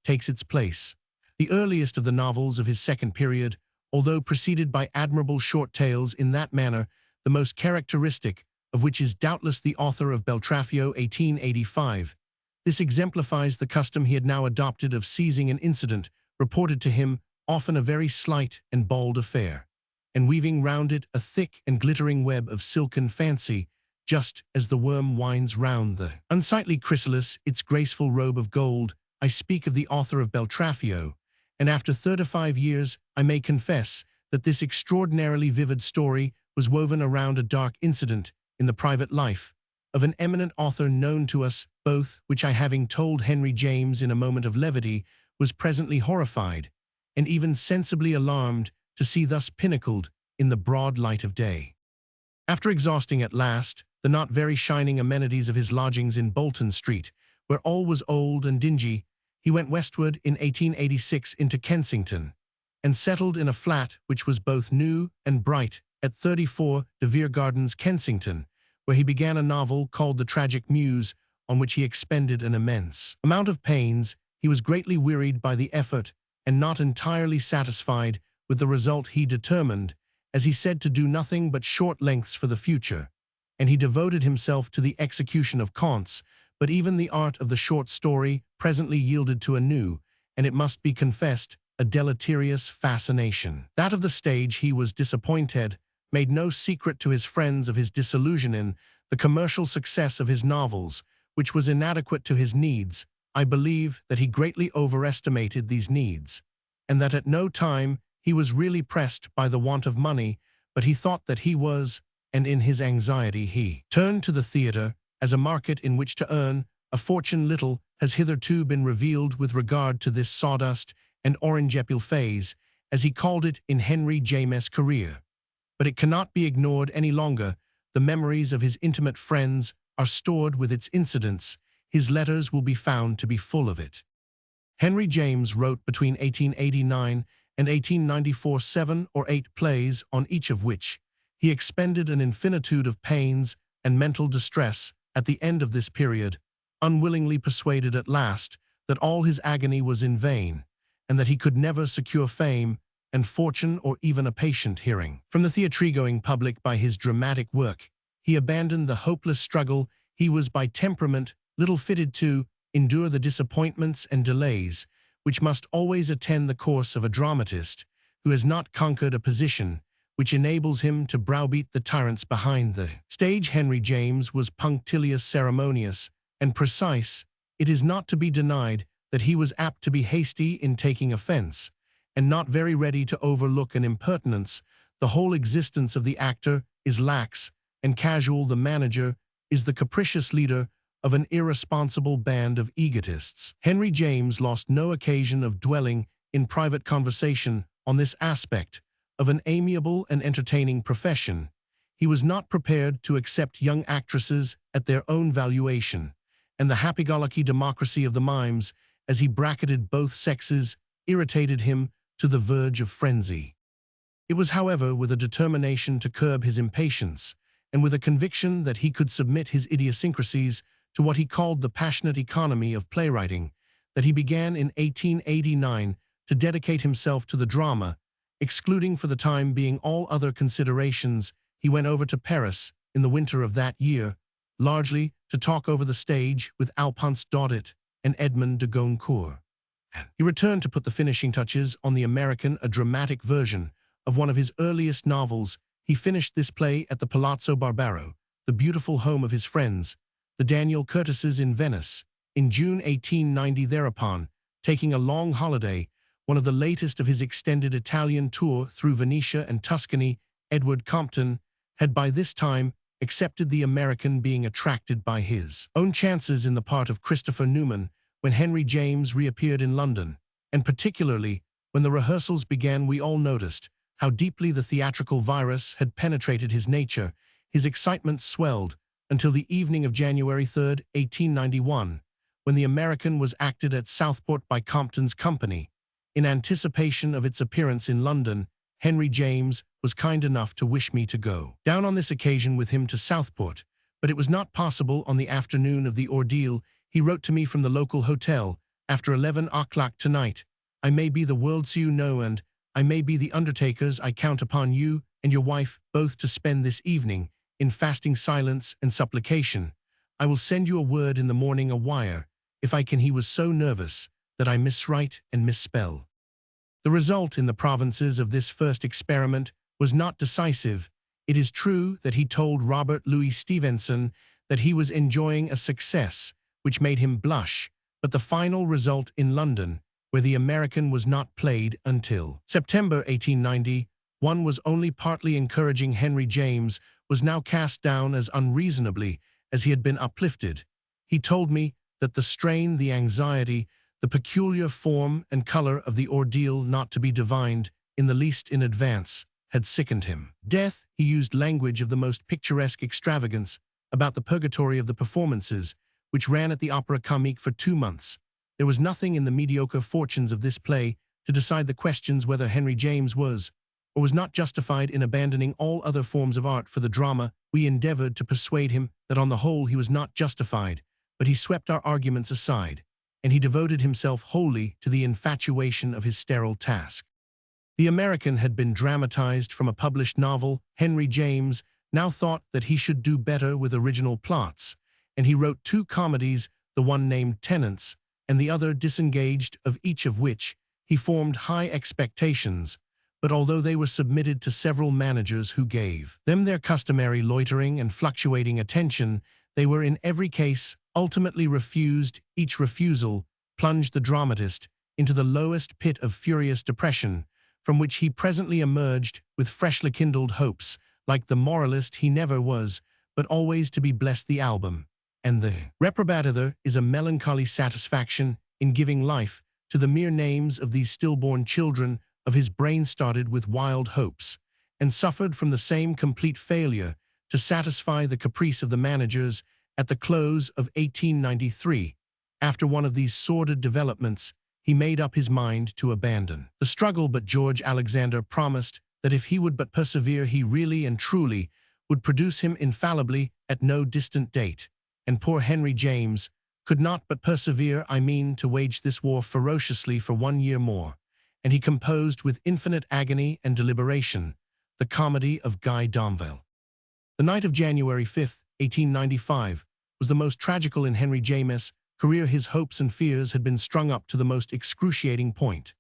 takes its place. The earliest of the novels of his second period, although preceded by admirable short tales in that manner, the most characteristic of which is doubtless The Author of Beltraffio 1885. This exemplifies the custom he had now adopted of seizing an incident reported to him, often a very slight and bald affair, and weaving round it a thick and glittering web of silken fancy, just as the worm winds round the unsightly chrysalis its graceful robe of gold. I speak of The Author of Beltraffio, and after 35 years I may confess that this extraordinarily vivid story was woven around a dark incident in the private life of an eminent author known to us both, which I, having told Henry James in a moment of levity, was presently horrified and even sensibly alarmed to see thus pinnacled in the broad light of day. After exhausting at last the not very shining amenities of his lodgings in Bolton Street, where all was old and dingy, he went westward in 1886 into Kensington, and settled in a flat which was both new and bright at 34 De Vere Gardens, Kensington, where he began a novel called The Tragic Muse, on which he expended an immense amount of pains. He was greatly wearied by the effort, and not entirely satisfied with the result. He determined, as he said, to do nothing but short lengths for the future, and he devoted himself to the execution of contes. But even the art of the short story presently yielded to a new, and it must be confessed, a deleterious fascination. That of the stage he was disappointed, made no secret to his friends of his disillusion in the commercial success of his novels, which was inadequate to his needs. I believe that he greatly overestimated these needs, and that at no time he was really pressed by the want of money, but he thought that he was, and in his anxiety he turned to the theatre as a market in which to earn a fortune. Little has hitherto been revealed with regard to this sawdust and orange-epil phase, as he called it in Henry James's career. But it cannot be ignored any longer. The memories of his intimate friends are stored with its incidents. His letters will be found to be full of it. Henry James wrote between 1889 and 1894 7 or 8 plays, on each of which he expended an infinitude of pains and mental distress. At the end of this period, unwillingly persuaded at last that all his agony was in vain, and that he could never secure fame and fortune or even a patient hearing from the theatre-going public by his dramatic work, he abandoned the hopeless struggle. He was by temperament little fitted to endure the disappointments and delays which must always attend the course of a dramatist who has not conquered a position which enables him to browbeat the tyrants behind the stage. Henry James was punctilious, ceremonious, and precise. It is not to be denied that he was apt to be hasty in taking offense, and not very ready to overlook an impertinence. The whole existence of the actor is lax and casual. The manager is the capricious leader of an irresponsible band of egotists. Henry James lost no occasion of dwelling in private conversation on this aspect of an amiable and entertaining profession. He was not prepared to accept young actresses at their own valuation, and the happy-go-lucky democracy of the mimes, as he bracketed both sexes, irritated him to the verge of frenzy. It was, however, with a determination to curb his impatience, and with a conviction that he could submit his idiosyncrasies to what he called the passionate economy of playwriting, that he began in 1889 to dedicate himself to the drama. Excluding for the time being all other considerations, he went over to Paris in the winter of that year, largely to talk over the stage with Alphonse Daudet and Edmond de Goncourt. He returned to put the finishing touches on the American, a dramatic version of one of his earliest novels. He finished this play at the Palazzo Barbaro, the beautiful home of his friends, the Daniel Curtises in Venice, in June 1890. Thereupon, taking a long holiday, one of the latest of his extended Italian tour through Venetia and Tuscany, Edward Compton had by this time accepted the American, being attracted by his own chances in the part of Christopher Newman. When Henry James reappeared in London, and particularly when the rehearsals began, we all noticed how deeply the theatrical virus had penetrated his nature. His excitement swelled until the evening of January 3, 1891, when the American was acted at Southport by Compton's company. In anticipation of its appearance in London, Henry James was kind enough to wish me to go down on this occasion with him to Southport, but it was not possible on the afternoon of the ordeal. He wrote to me from the local hotel, "After 11 o'clock tonight, I may be the world's you know, and I may be the undertaker's. I count upon you and your wife both to spend this evening in fasting silence and supplication. I will send you a word in the morning, a wire, if I can." He was so nervous that I miswrite and misspell. The result in the provinces of this first experiment was not decisive. It is true that he told Robert Louis Stevenson that he was enjoying a success which made him blush, but the final result in London, where the American was not played until September 1890, was only partly encouraging. Henry James was now cast down as unreasonably as he had been uplifted. He told me that the strain, the anxiety, the peculiar form and color of the ordeal, not to be divined in the least in advance, had sickened him. Death, he used language of the most picturesque extravagance about the purgatory of the performances, which ran at the Opera Comique for 2 months. There was nothing in the mediocre fortunes of this play to decide the questions whether Henry James was or was not justified in abandoning all other forms of art for the drama. We endeavored to persuade him that on the whole he was not justified, but he swept our arguments aside, and he devoted himself wholly to the infatuation of his sterile task. The American had been dramatized from a published novel. Henry James now thought that he should do better with original plots, and he wrote 2 comedies, the one named Tenants and the other Disengaged, of each of which he formed high expectations, but although they were submitted to several managers who gave them their customary loitering and fluctuating attention, they were in every case ultimately refused. Each refusal plunged the dramatist into the lowest pit of furious depression, from which he presently emerged with freshly kindled hopes. Like the moralist he never was, but always to be blessed the album. and the reprobator is a melancholy satisfaction in giving life to the mere names of these stillborn children of his brain started with wild hopes, and suffered from the same complete failure to satisfy the caprice of the managers at the close of 1893. After one of these sordid developments, he made up his mind to abandon the struggle, but George Alexander promised that if he would but persevere, he really and truly would produce him infallibly at no distant date. And poor Henry James could not but persevere, to wage this war ferociously for 1 year more, and he composed with infinite agony and deliberation the comedy of Guy Domville. The night of January 5, 1895, was the most tragical in Henry James' career. His hopes and fears had been strung up to the most excruciating point,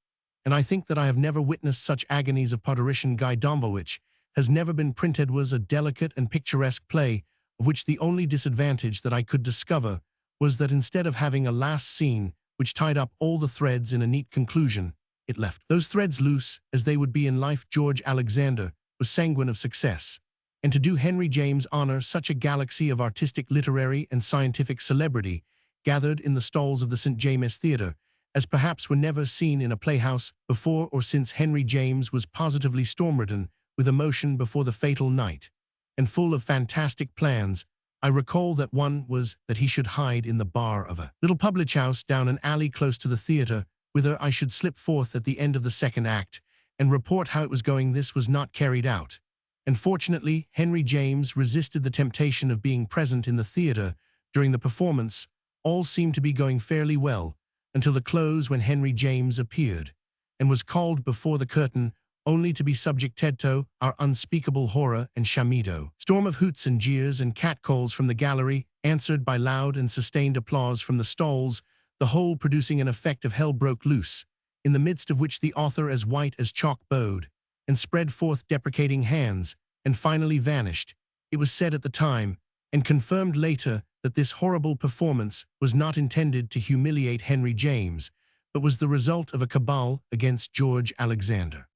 and I think that I have never witnessed such agonies of parturition. Guy Domville, which has never been printed, was a delicate and picturesque play, of which the only disadvantage that I could discover was that instead of having a last scene which tied up all the threads in a neat conclusion, it left those threads loose as they would be in life. George Alexander was sanguine of success, and to do Henry James honor, such a galaxy of artistic, literary, and scientific celebrity gathered in the stalls of the St. James Theatre, as perhaps were never seen in a playhouse before or since. Henry James was positively storm-ridden with emotion before the fatal night, and full of fantastic plans. I recall that one was that he should hide in the bar of a little public house down an alley close to the theatre, whither I should slip forth at the end of the second act and report how it was going. This was not carried out, and fortunately Henry James resisted the temptation of being present in the theatre during the performance. All seemed to be going fairly well until the close, when Henry James appeared and was called before the curtain, only to be subjected to our unspeakable horror and chamido. Storm of hoots and jeers and catcalls from the gallery, answered by loud and sustained applause from the stalls, the whole producing an effect of hell broke loose, in the midst of which the author, as white as chalk, bowed and spread forth deprecating hands, and finally vanished. It was said at the time, and confirmed later, that this horrible performance was not intended to humiliate Henry James, but was the result of a cabal against George Alexander.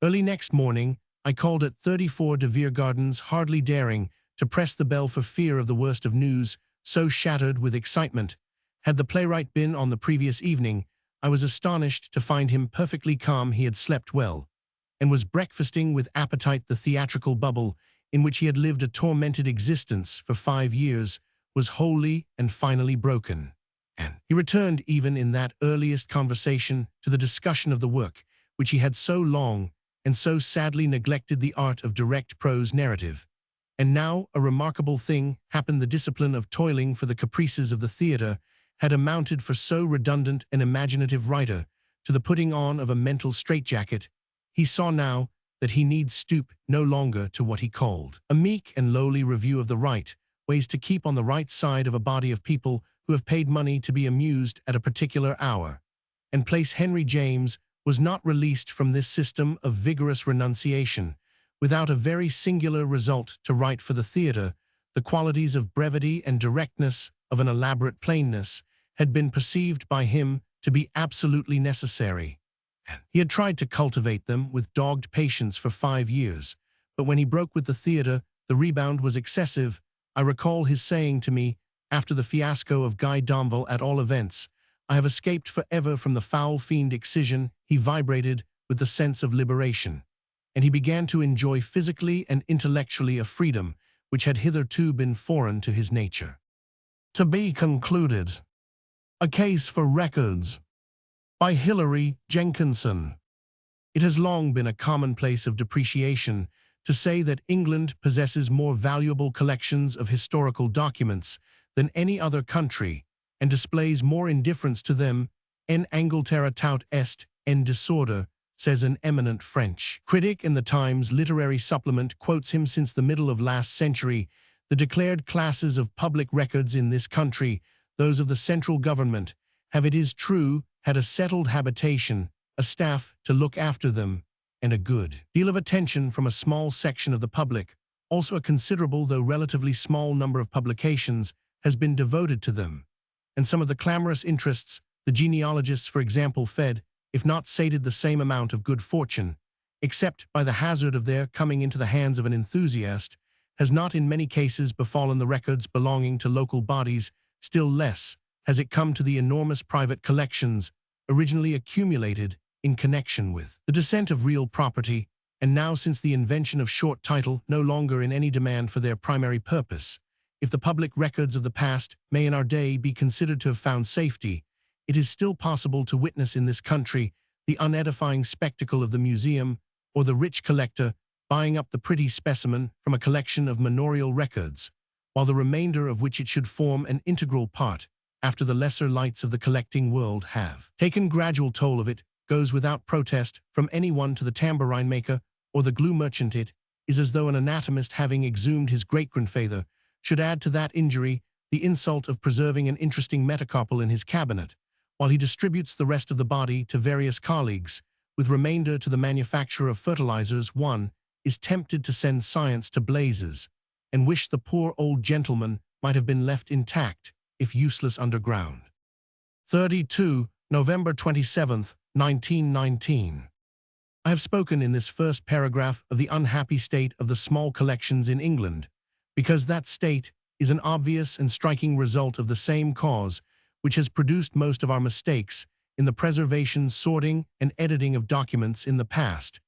Early next morning, I called at 34 de Vere Gardens, hardly daring to press the bell for fear of the worst of news, so shattered with excitement. Had the playwright been on the previous evening, I was astonished to find him perfectly calm. He had slept well, and was breakfasting with appetite. The theatrical bubble in which he had lived a tormented existence for 5 years was wholly and finally broken, and he returned even in that earliest conversation to the discussion of the work which he had so long and so sadly neglected, the art of direct prose narrative. And now a remarkable thing happened. The discipline of toiling for the caprices of the theatre had amounted for so redundant an imaginative writer to the putting on of a mental straitjacket. He saw now that he need stoop no longer to what he called a meek and lowly review of the right ways to keep on the right side of a body of people who have paid money to be amused at a particular hour. And place Henry James was not released from this system of vigorous renunciation without a very singular result. To write for the theatre, the qualities of brevity and directness, of an elaborate plainness, had been perceived by him to be absolutely necessary, and he had tried to cultivate them with dogged patience for 5 years. But when he broke with the theatre, the rebound was excessive. I recall his saying to me, after the fiasco of Guy Domville, "At all events, I have escaped forever from the foul fiend excision." He vibrated with the sense of liberation, and he began to enjoy physically and intellectually a freedom which had hitherto been foreign to his nature. To be concluded. A Case for Records, by Hilary Jenkinson. It has long been a commonplace of depreciation to say that England possesses more valuable collections of historical documents than any other country, and displays more indifference to them. En Angleterre tout est en disorder, says an eminent French critic in the Times Literary Supplement. Quotes him: since the middle of last century, the declared classes of public records in this country, those of the central government, have, it is true, had a settled habitation, a staff to look after them, and a good deal of attention from a small section of the public. Also a considerable, though relatively small, number of publications has been devoted to them, and some of the clamorous interests, the genealogists, for example, fed, if not sated, the same amount of good fortune, except by the hazard of their coming into the hands of an enthusiast, has not in many cases befallen the records belonging to local bodies, still less has it come to the enormous private collections originally accumulated in connection with the descent of real property, and now since the invention of short title no longer in any demand for their primary purpose. If the public records of the past may in our day be considered to have found safety, it is still possible to witness in this country the unedifying spectacle of the museum or the rich collector buying up the pretty specimen from a collection of manorial records, while the remainder of which it should form an integral part after the lesser lights of the collecting world have taken gradual toll of it, goes without protest from anyone to the tambourine maker or the glue merchant. It is as though an anatomist, having exhumed his great-grandfather, should add to that injury the insult of preserving an interesting metacarpal in his cabinet, while he distributes the rest of the body to various colleagues, with remainder to the manufacturer of fertilizers. One is tempted to send science to blazes, and wish the poor old gentleman might have been left intact, if useless underground. 32. November 27, 1919. I have spoken in this first paragraph of the unhappy state of the small collections in England, because that state is an obvious and striking result of the same cause which has produced most of our mistakes in the preservation, sorting, and editing of documents in the past,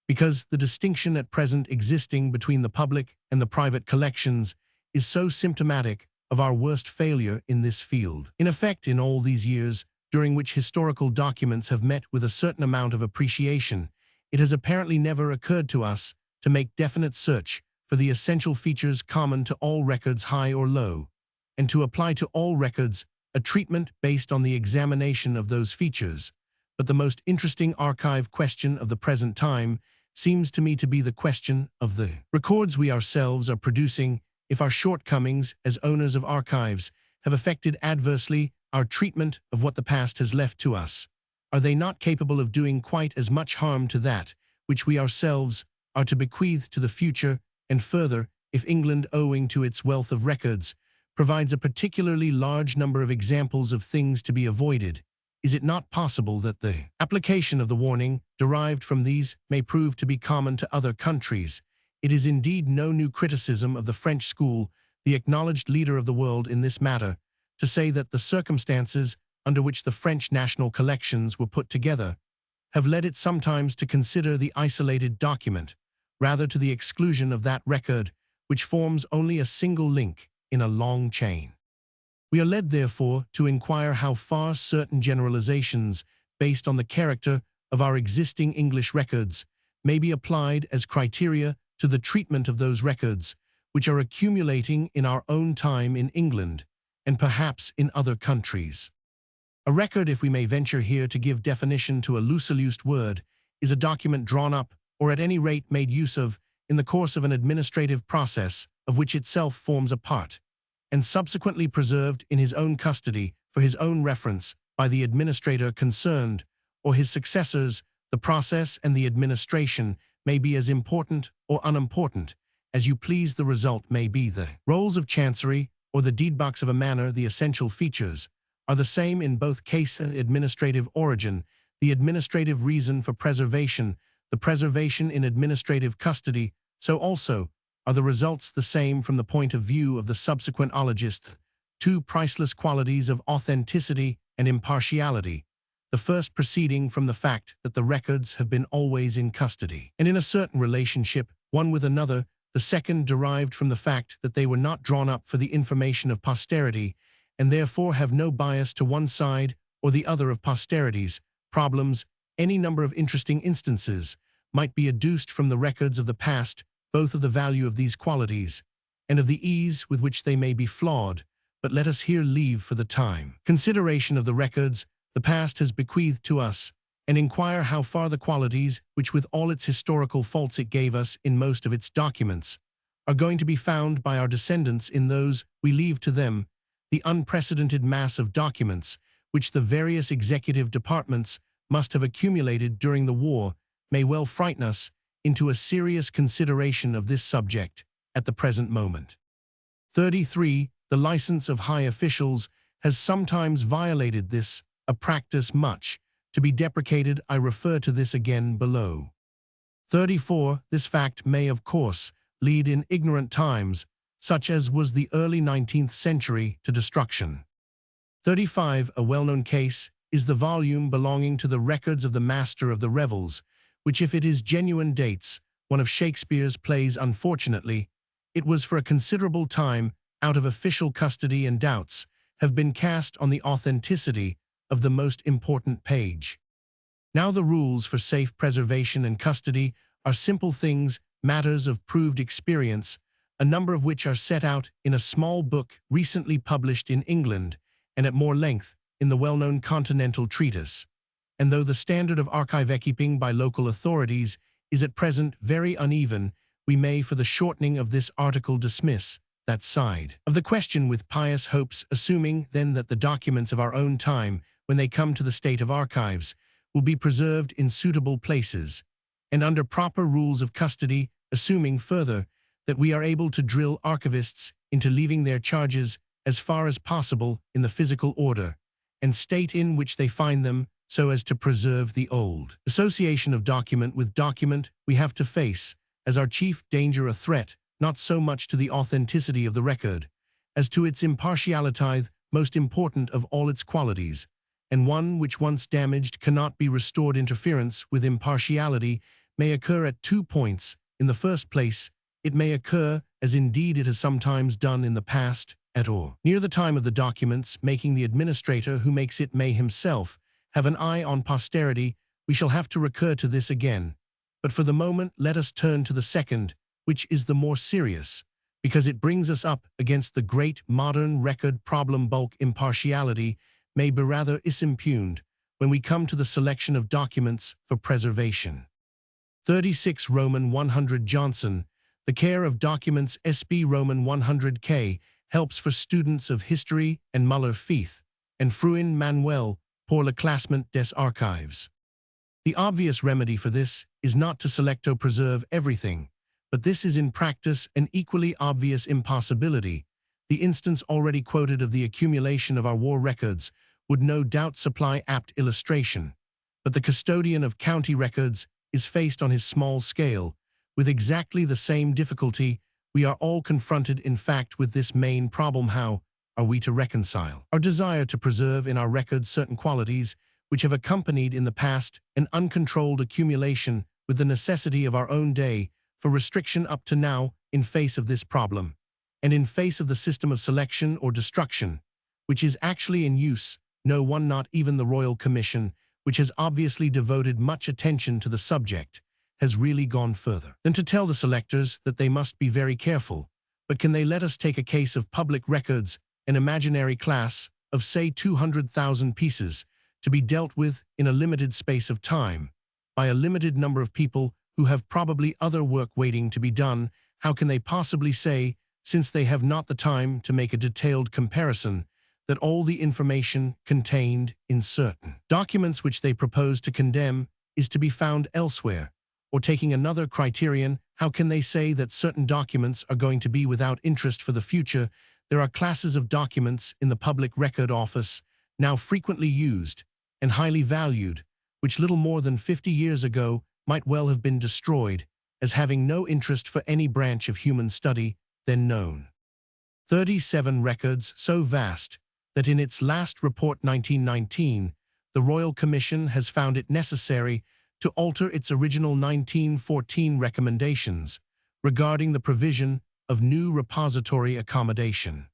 because the distinction at present existing between the public and the private collections is so symptomatic of our worst failure in this field. In effect, in all these years, during which historical documents have met with a certain amount of appreciation, it has apparently never occurred to us to make definite search for the essential features common to all records, high or low, and to apply to all records a treatment based on the examination of those features. But the most interesting archive question of the present time seems to me to be the question of the records we ourselves are producing. If our shortcomings as owners of archives have affected adversely our treatment of what the past has left to us, are they not capable of doing quite as much harm to that which we ourselves are to bequeath to the future? And further, if England, owing to its wealth of records, provides a particularly large number of examples of things to be avoided, is it not possible that the application of the warning derived from these may prove to be common to other countries? It is indeed no new criticism of the French school, the acknowledged leader of the world in this matter, to say that the circumstances under which the French national collections were put together have led it sometimes to consider the isolated document rather to the exclusion of that record which forms only a single link in a long chain. We are led, therefore, to inquire how far certain generalizations based on the character of our existing English records may be applied as criteria to the treatment of those records which are accumulating in our own time in England and perhaps in other countries. A record, if we may venture here to give definition to a loosely used word, is a document drawn up, or at any rate made use of, in the course of an administrative process of which itself forms a part, and subsequently preserved in his own custody for his own reference by the administrator concerned, or his successors. The process and the administration may be as important or unimportant as you please. The result may be the rolls of chancery or the deedbox of a manor. The essential features are the same in both cases: administrative origin, the administrative reason for preservation, the preservation in administrative custody. So also are the results the same from the point of view of the subsequent ologist. Two priceless qualities of authenticity and impartiality, the first proceeding from the fact that the records have been always in custody and in a certain relationship one with another, the second derived from the fact that they were not drawn up for the information of posterity, and therefore have no bias to one side or the other of posterity's problems. Any number of interesting instances might be adduced from the records of the past, both of the value of these qualities and of the ease with which they may be flawed, but let us here leave for the time consideration of the records the past has bequeathed to us, and inquire how far the qualities which, with all its historical faults, it gave us in most of its documents, are going to be found by our descendants in those we leave to them. The unprecedented mass of documents which the various executive departments must have accumulated during the war may well frighten us into a serious consideration of this subject at the present moment. 33. The license of high officials has sometimes violated this, a practice much to be deprecated. I refer to this again below. 34. This fact may, of course, lead in ignorant times, such as was the early 19th century, to destruction. 35. A well-known case is the volume belonging to the records of the Master of the Revels, which, if it is genuine, dates one of Shakespeare's plays. Unfortunately, it was for a considerable time out of official custody, and doubts have been cast on the authenticity of the most important page. Now the rules for safe preservation and custody are simple things, matters of proved experience, a number of which are set out in a small book recently published in England, and at more length in the well-known Continental Treatise. And though the standard of archive-keeping by local authorities is at present very uneven, we may, for the shortening of this article, dismiss that side of the question with pious hopes, assuming then that the documents of our own time, when they come to the state of archives, will be preserved in suitable places, and under proper rules of custody, assuming further that we are able to drill archivists into leaving their charges as far as possible in the physical order and state in which they find them, so as to preserve the old association of document with document we have to face as our chief danger, a threat not so much to the authenticity of the record as to its impartiality, most important of all its qualities, and one which once damaged cannot be restored. Interference with impartiality may occur at 2 points. In the first place, it may occur, as indeed it has sometimes done in the past, at or near the time of the documents, making the administrator who makes it may himself have an eye on posterity. We shall have to recur to this again, but for the moment let us turn to the second, which is the more serious, because it brings us up against the great modern record problem. Bulk impartiality may be rather impugned when we come to the selection of documents for preservation. 36. Roman 100 Johnson. The care of documents SB Roman 100K helps for students of history and Muller Feith, and Fruin Manuel pour le classement des archives. The obvious remedy for this is not to select or preserve everything, but this is in practice an equally obvious impossibility. The instance already quoted of the accumulation of our war records would no doubt supply apt illustration, but the custodian of county records is faced on his small scale with exactly the same difficulty. We are all confronted, in fact, with this main problem: how are we to reconcile our desire to preserve in our records certain qualities which have accompanied in the past an uncontrolled accumulation with the necessity of our own day for restriction up to now? In face of this problem, and in face of the system of selection or destruction which is actually in use, no one, not even the Royal Commission, which has obviously devoted much attention to the subject, has really gone further than to tell the selectors that they must be very careful. But can they let us take a case of public records, an imaginary class of, say, 200,000 pieces, to be dealt with in a limited space of time, by a limited number of people who have probably other work waiting to be done? How can they possibly say, since they have not the time to make a detailed comparison, that all the information contained in certain documents which they propose to condemn is to be found elsewhere? Or taking another criterion, how can they say that certain documents are going to be without interest for the future? There are classes of documents in the Public Record Office now frequently used and highly valued, which little more than 50 years ago might well have been destroyed as having no interest for any branch of human study then known. 37. Records so vast that in its last report 1919, the Royal Commission has found it necessary to alter its original 1914 recommendations regarding the provision of new repository accommodation.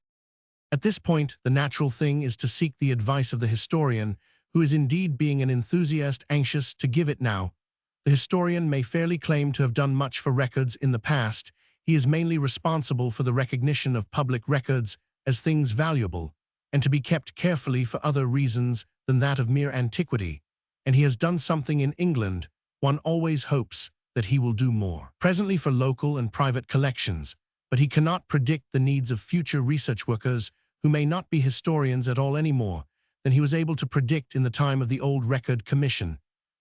At this point, the natural thing is to seek the advice of the historian, who is indeed, being an enthusiast, anxious to give it now. The historian may fairly claim to have done much for records in the past. He is mainly responsible for the recognition of public records as things valuable, and to be kept carefully for other reasons than that of mere antiquity. And he has done something in England. One always hopes that he will do more presently for local and private collections, but he cannot predict the needs of future research workers who may not be historians at all any more than he was able to predict in the time of the old Record Commission.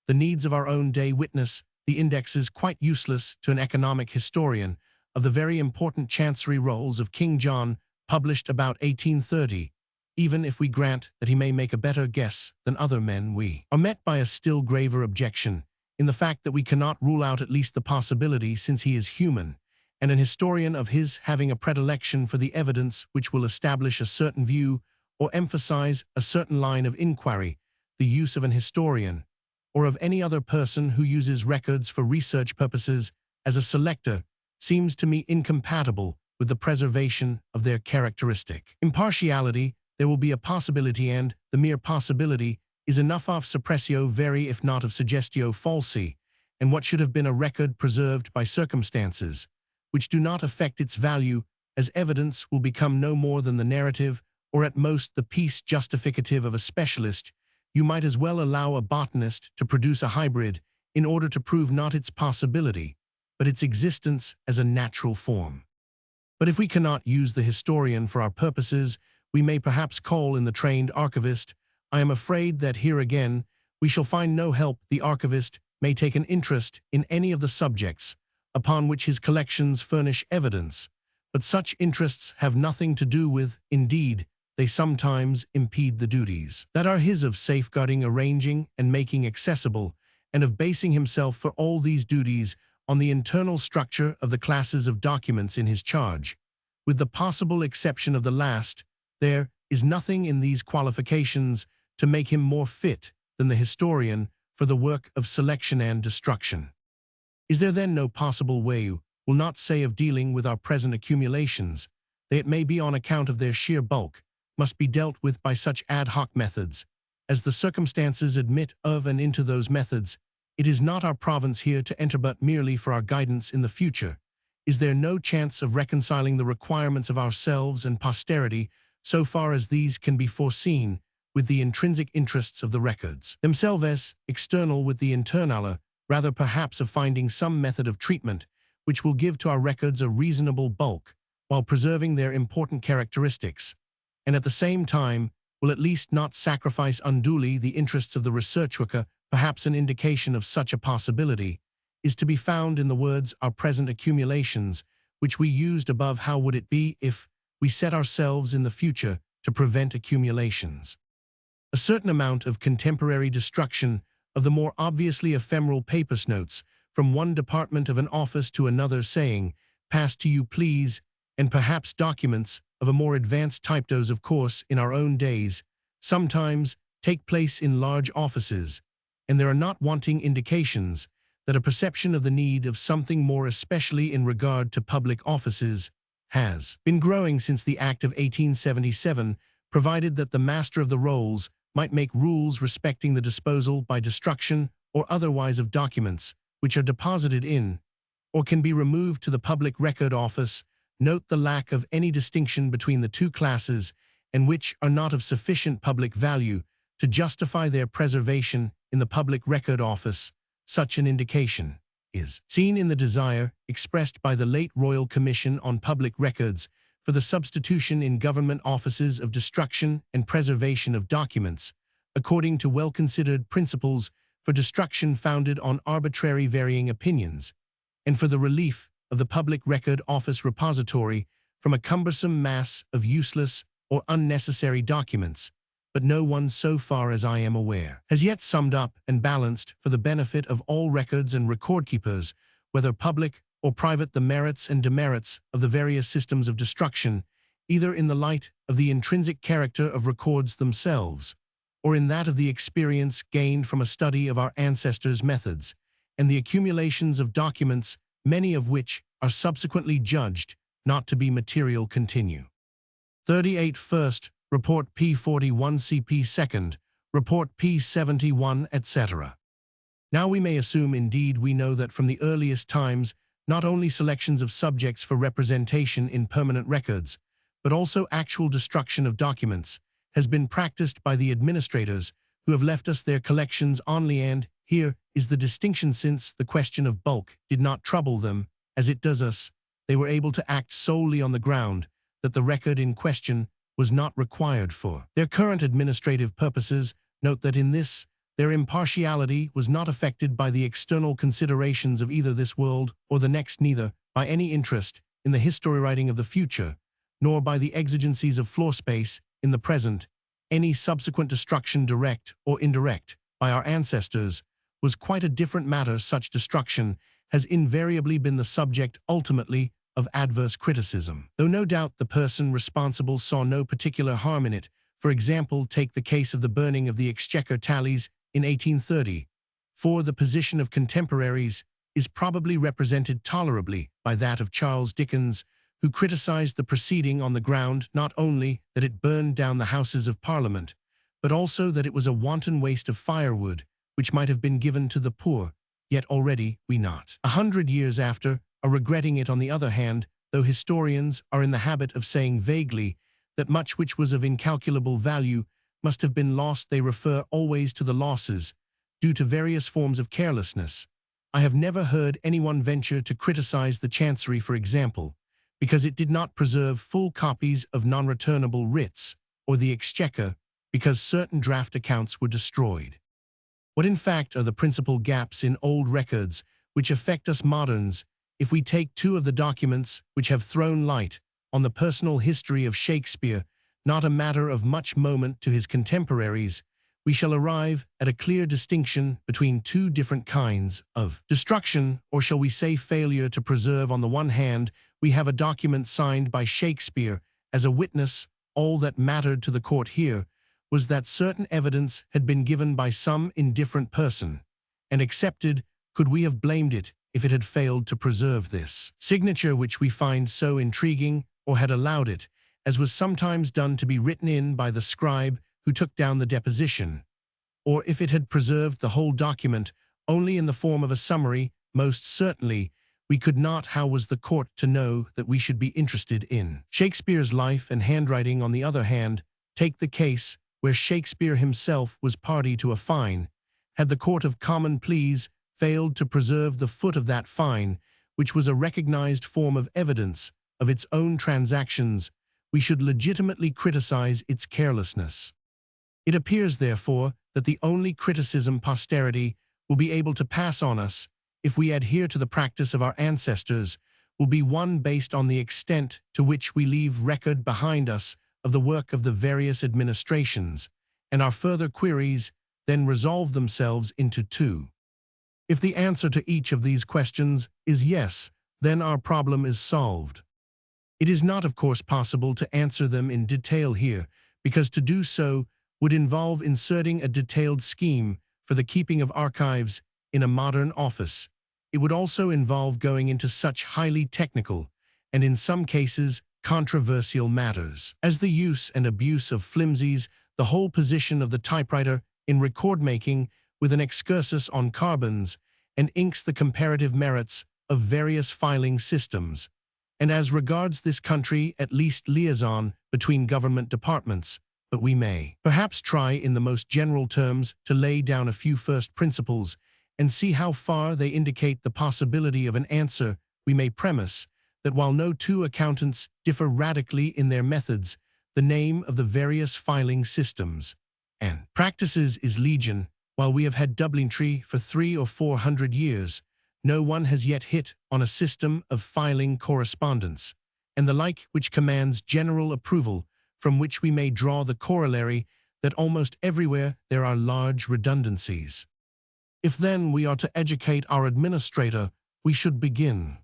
The needs of our own day witness the indexes quite useless to an economic historian of the very important chancery rolls of King John, published about 1830. Even if we grant that he may make a better guess than other men, we are met by a still graver objection in the fact that we cannot rule out at least the possibility, since he is human, and an historian of his having a predilection for the evidence which will establish a certain view or emphasize a certain line of inquiry, the use of an historian, or of any other person who uses records for research purposes as a selector, seems to me incompatible with the preservation of their characteristic impartiality. There will be a possibility, and the mere possibility is enough of suppressio veri if not of suggestio falsi, and what should have been a record preserved by circumstances which do not affect its value as evidence will become no more than the narrative or at most the piece justificative of a specialist. You might as well allow a botanist to produce a hybrid in order to prove not its possibility, but its existence as a natural form. But if we cannot use the historian for our purposes, we may perhaps call in the trained archivist. I am afraid that here again we shall find no help. The archivist may take an interest in any of the subjects upon which his collections furnish evidence, but such interests have nothing to do with, indeed, they sometimes impede the duties that are his of safeguarding, arranging, and making accessible, and of basing himself for all these duties on the internal structure of the classes of documents in his charge. With the possible exception of the last, there is nothing in these qualifications to make him more fit than the historian for the work of selection and destruction. Is there then no possible way, will not say of dealing with our present accumulations, they, it may be on account of their sheer bulk, must be dealt with by such ad hoc methods as the circumstances admit of, and into those methods it is not our province here to enter, but merely for our guidance in the future. Is there no chance of reconciling the requirements of ourselves and posterity, so far as these can be foreseen, with the intrinsic interests of the records themselves, external with the internaler, rather perhaps of finding some method of treatment which will give to our records a reasonable bulk, while preserving their important characteristics, and at the same time will at least not sacrifice unduly the interests of the research worker? Perhaps an indication of such a possibility is to be found in the words "our present accumulations," which we used above. How would it be if we set ourselves in the future to prevent accumulations? A certain amount of contemporary destruction of the more obviously ephemeral papers, notes from one department of an office to another saying, "Pass to you, please," and perhaps documents of a more advanced type. Those, of course, in our own days, sometimes take place in large offices, and there are not wanting indications that a perception of the need of something more, especially in regard to public offices, has been growing since the Act of 1877 provided that the Master of the Rolls might make rules respecting the disposal by destruction or otherwise of documents which are deposited in or can be removed to the Public Record Office. Note the lack of any distinction between the two classes, and which are not of sufficient public value to justify their preservation in the Public Record Office. Such an indication is seen in the desire expressed by the late Royal Commission on Public Records for the substitution in government offices of destruction and preservation of documents, according to well-considered principles, for destruction founded on arbitrary varying opinions, and for the relief of the Public Record Office repository from a cumbersome mass of useless or unnecessary documents. But no one, so far as I am aware, has yet summed up and balanced for the benefit of all records and record keepers, whether public or private, the merits and demerits of the various systems of destruction, either in the light of the intrinsic character of records themselves, or in that of the experience gained from a study of our ancestors' methods, and the accumulations of documents, many of which are subsequently judged not to be material. Continue. 38 First, Report P41 CP 2nd, Report P71, etc. Now we may assume, indeed we know, that from the earliest times not only selections of subjects for representation in permanent records, but also actual destruction of documents, has been practiced by the administrators who have left us their collections only, and here is the distinction: since the question of bulk did not trouble them as it does us, they were able to act solely on the ground that the record in question was not required for their current administrative purposes. Note that in this, their impartiality was not affected by the external considerations of either this world or the next, neither by any interest in the history writing of the future, nor by the exigencies of floor space in the present. Any subsequent destruction, direct or indirect, by our ancestors was quite a different matter. Such destruction has invariably been the subject, ultimately, of adverse criticism. Though no doubt the person responsible saw no particular harm in it. For example, take the case of the burning of the Exchequer tallies in 1830. For the position of contemporaries is probably represented tolerably by that of Charles Dickens, who criticized the proceeding on the ground not only that it burned down the Houses of Parliament, but also that it was a wanton waste of firewood, which might have been given to the poor, yet already we not. 100 years after, are regretting it on the other hand, though historians are in the habit of saying vaguely that much which was of incalculable value must have been lost, they refer always to the losses due to various forms of carelessness. I have never heard anyone venture to criticize the Chancery, for example, because it did not preserve full copies of non-returnable writs, or the Exchequer, because certain draft accounts were destroyed. What in fact are the principal gaps in old records which affect us moderns? If we take two of the documents which have thrown light on the personal history of Shakespeare, not a matter of much moment to his contemporaries, we shall arrive at a clear distinction between two different kinds of destruction, or shall we say failure to preserve. On the one hand, we have a document signed by Shakespeare as a witness. All that mattered to the court here was that certain evidence had been given by some indifferent person, and accepted. Could we have blamed it if it had failed to preserve this signature which we find so intriguing, or had allowed it, as was sometimes done, to be written in by the scribe who took down the deposition? Or if it had preserved the whole document only in the form of a summary? Most certainly we could not. How was the court to know that we should be interested in Shakespeare's life and handwriting? On the other hand, take the case where Shakespeare himself was party to a fine. Had the Court of Common Pleas failed to preserve the foot of that fine, which was a recognized form of evidence of its own transactions, we should legitimately criticize its carelessness. It appears, therefore, that the only criticism posterity will be able to pass on us, if we adhere to the practice of our ancestors, will be one based on the extent to which we leave record behind us of the work of the various administrations, and our further queries then resolve themselves into two. If the answer to each of these questions is yes, then our problem is solved. It is not, of course, possible to answer them in detail here, because to do so would involve inserting a detailed scheme for the keeping of archives in a modern office. It would also involve going into such highly technical, and in some cases, controversial matters as the use and abuse of flimsies, the whole position of the typewriter in record-making, with an excursus on carbons and inks, the comparative merits of various filing systems, and as regards this country, at least liaison between government departments. But we may perhaps try in the most general terms to lay down a few first principles and see how far they indicate the possibility of an answer. We may premise that while no two accountants differ radically in their methods, the name of the various filing systems and practices is legion. While we have had Dublintree for 300 or 400 years, no one has yet hit on a system of filing correspondence, and the like, which commands general approval, from which we may draw the corollary that almost everywhere there are large redundancies. If then we are to educate our administrator, we should begin.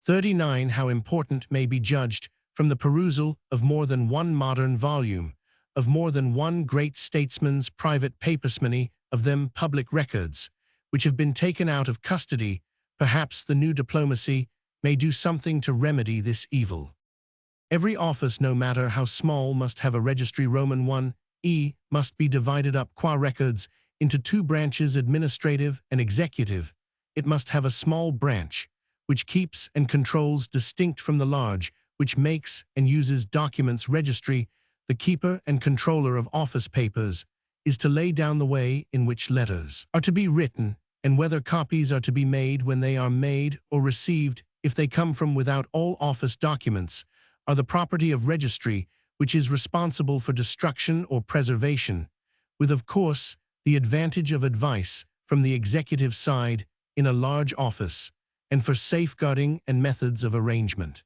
39. How important may be judged from the perusal of more than one modern volume, of more than one great statesman's private papersmony, of them public records, which have been taken out of custody. Perhaps the new diplomacy may do something to remedy this evil. Every office, no matter how small, must have a registry. Roman 1e must be divided up qua records into two branches, administrative and executive. It must have a small branch, which keeps and controls, distinct from the large, which makes and uses documents. Registry, the keeper and controller of office papers, is to lay down the way in which letters are to be written, and whether copies are to be made when they are made, or received if they come from without. All office documents are the property of registry, which is responsible for destruction or preservation, with, of course, the advantage of advice from the executive side in a large office, and for safeguarding and methods of arrangement.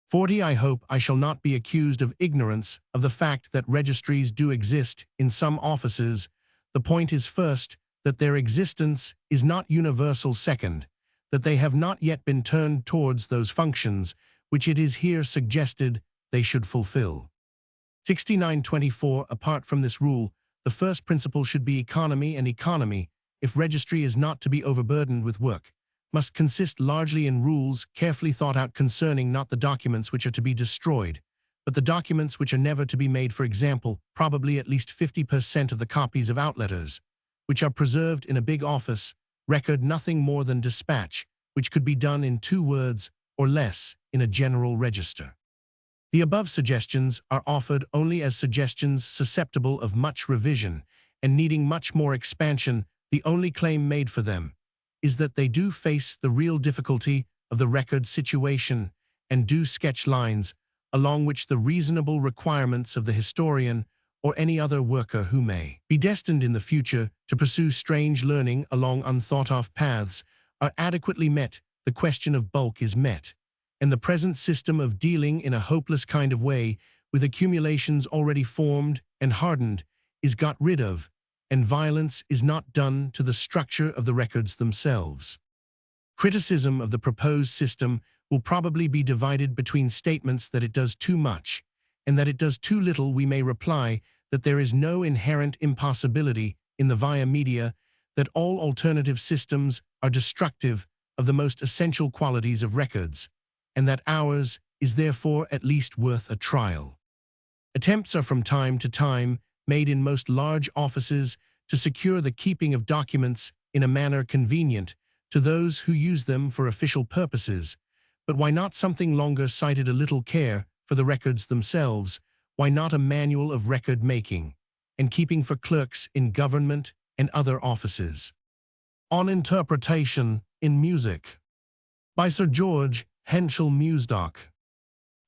40. I hope I shall not be accused of ignorance of the fact that registries do exist in some offices. The point is, first, that their existence is not universal. Second, that they have not yet been turned towards those functions which it is here suggested they should fulfill. 6924. Apart from this rule, the first principle should be economy, and economy, if registry is not to be overburdened with work, must consist largely in rules carefully thought out concerning not the documents which are to be destroyed, but the documents which are never to be made. For example, probably at least 50% of the copies of outletters, which are preserved in a big office, record nothing more than dispatch, which could be done in 2 words or less in a general register. The above suggestions are offered only as suggestions susceptible of much revision and needing much more expansion. The only claim made for them is that they do face the real difficulty of the record situation and do sketch lines along which the reasonable requirements of the historian or any other worker who may be destined in the future to pursue strange learning along unthought-of paths are adequately met. The question of bulk is met, and the present system of dealing in a hopeless kind of way with accumulations already formed and hardened is got rid of, and violence is not done to the structure of the records themselves. Criticism of the proposed system will probably be divided between statements that it does too much and that it does too little. We may reply that there is no inherent impossibility in the via media, that all alternative systems are destructive of the most essential qualities of records, and that ours is therefore at least worth a trial. Attempts are from time to time made in most large offices to secure the keeping of documents in a manner convenient to those who use them for official purposes, but why not something longer sighted? A little care for the records themselves? Why not a manual of record-making and keeping for clerks in government and other offices? On Interpretation in Music, by Sir George Henschel Musedock.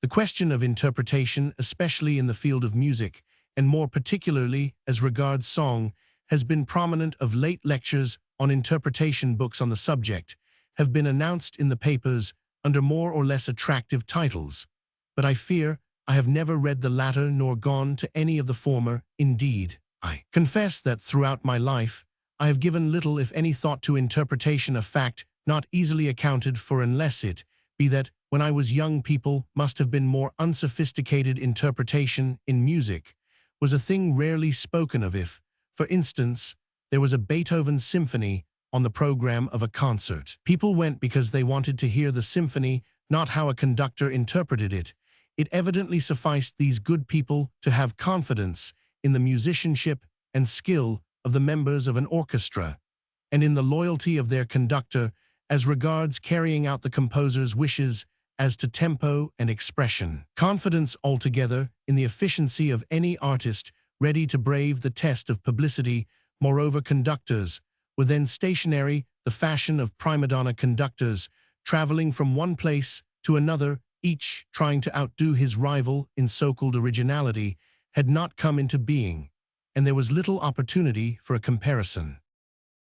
The question of interpretation, especially in the field of music, and more particularly as regards song, has been prominent of late. Lectures on interpretation, books on the subject, have been announced in the papers under more or less attractive titles, but I fear I have never read the latter nor gone to any of the former. Indeed, I confess that throughout my life I have given little if any thought to interpretation, a fact not easily accounted for unless it be that when I was young people must have been more unsophisticated. Interpretation in music was a thing rarely spoken of. If, for instance, there was a Beethoven symphony on the program of a concert, people went because they wanted to hear the symphony, not how a conductor interpreted it. It evidently sufficed these good people to have confidence in the musicianship and skill of the members of an orchestra, and in the loyalty of their conductor as regards carrying out the composer's wishes as to tempo and expression. Confidence altogether in the efficiency of any artist ready to brave the test of publicity. Moreover, conductors were then stationary. The fashion of prima donna conductors traveling from one place to another, each trying to outdo his rival in so-called originality, had not come into being, and there was little opportunity for a comparison.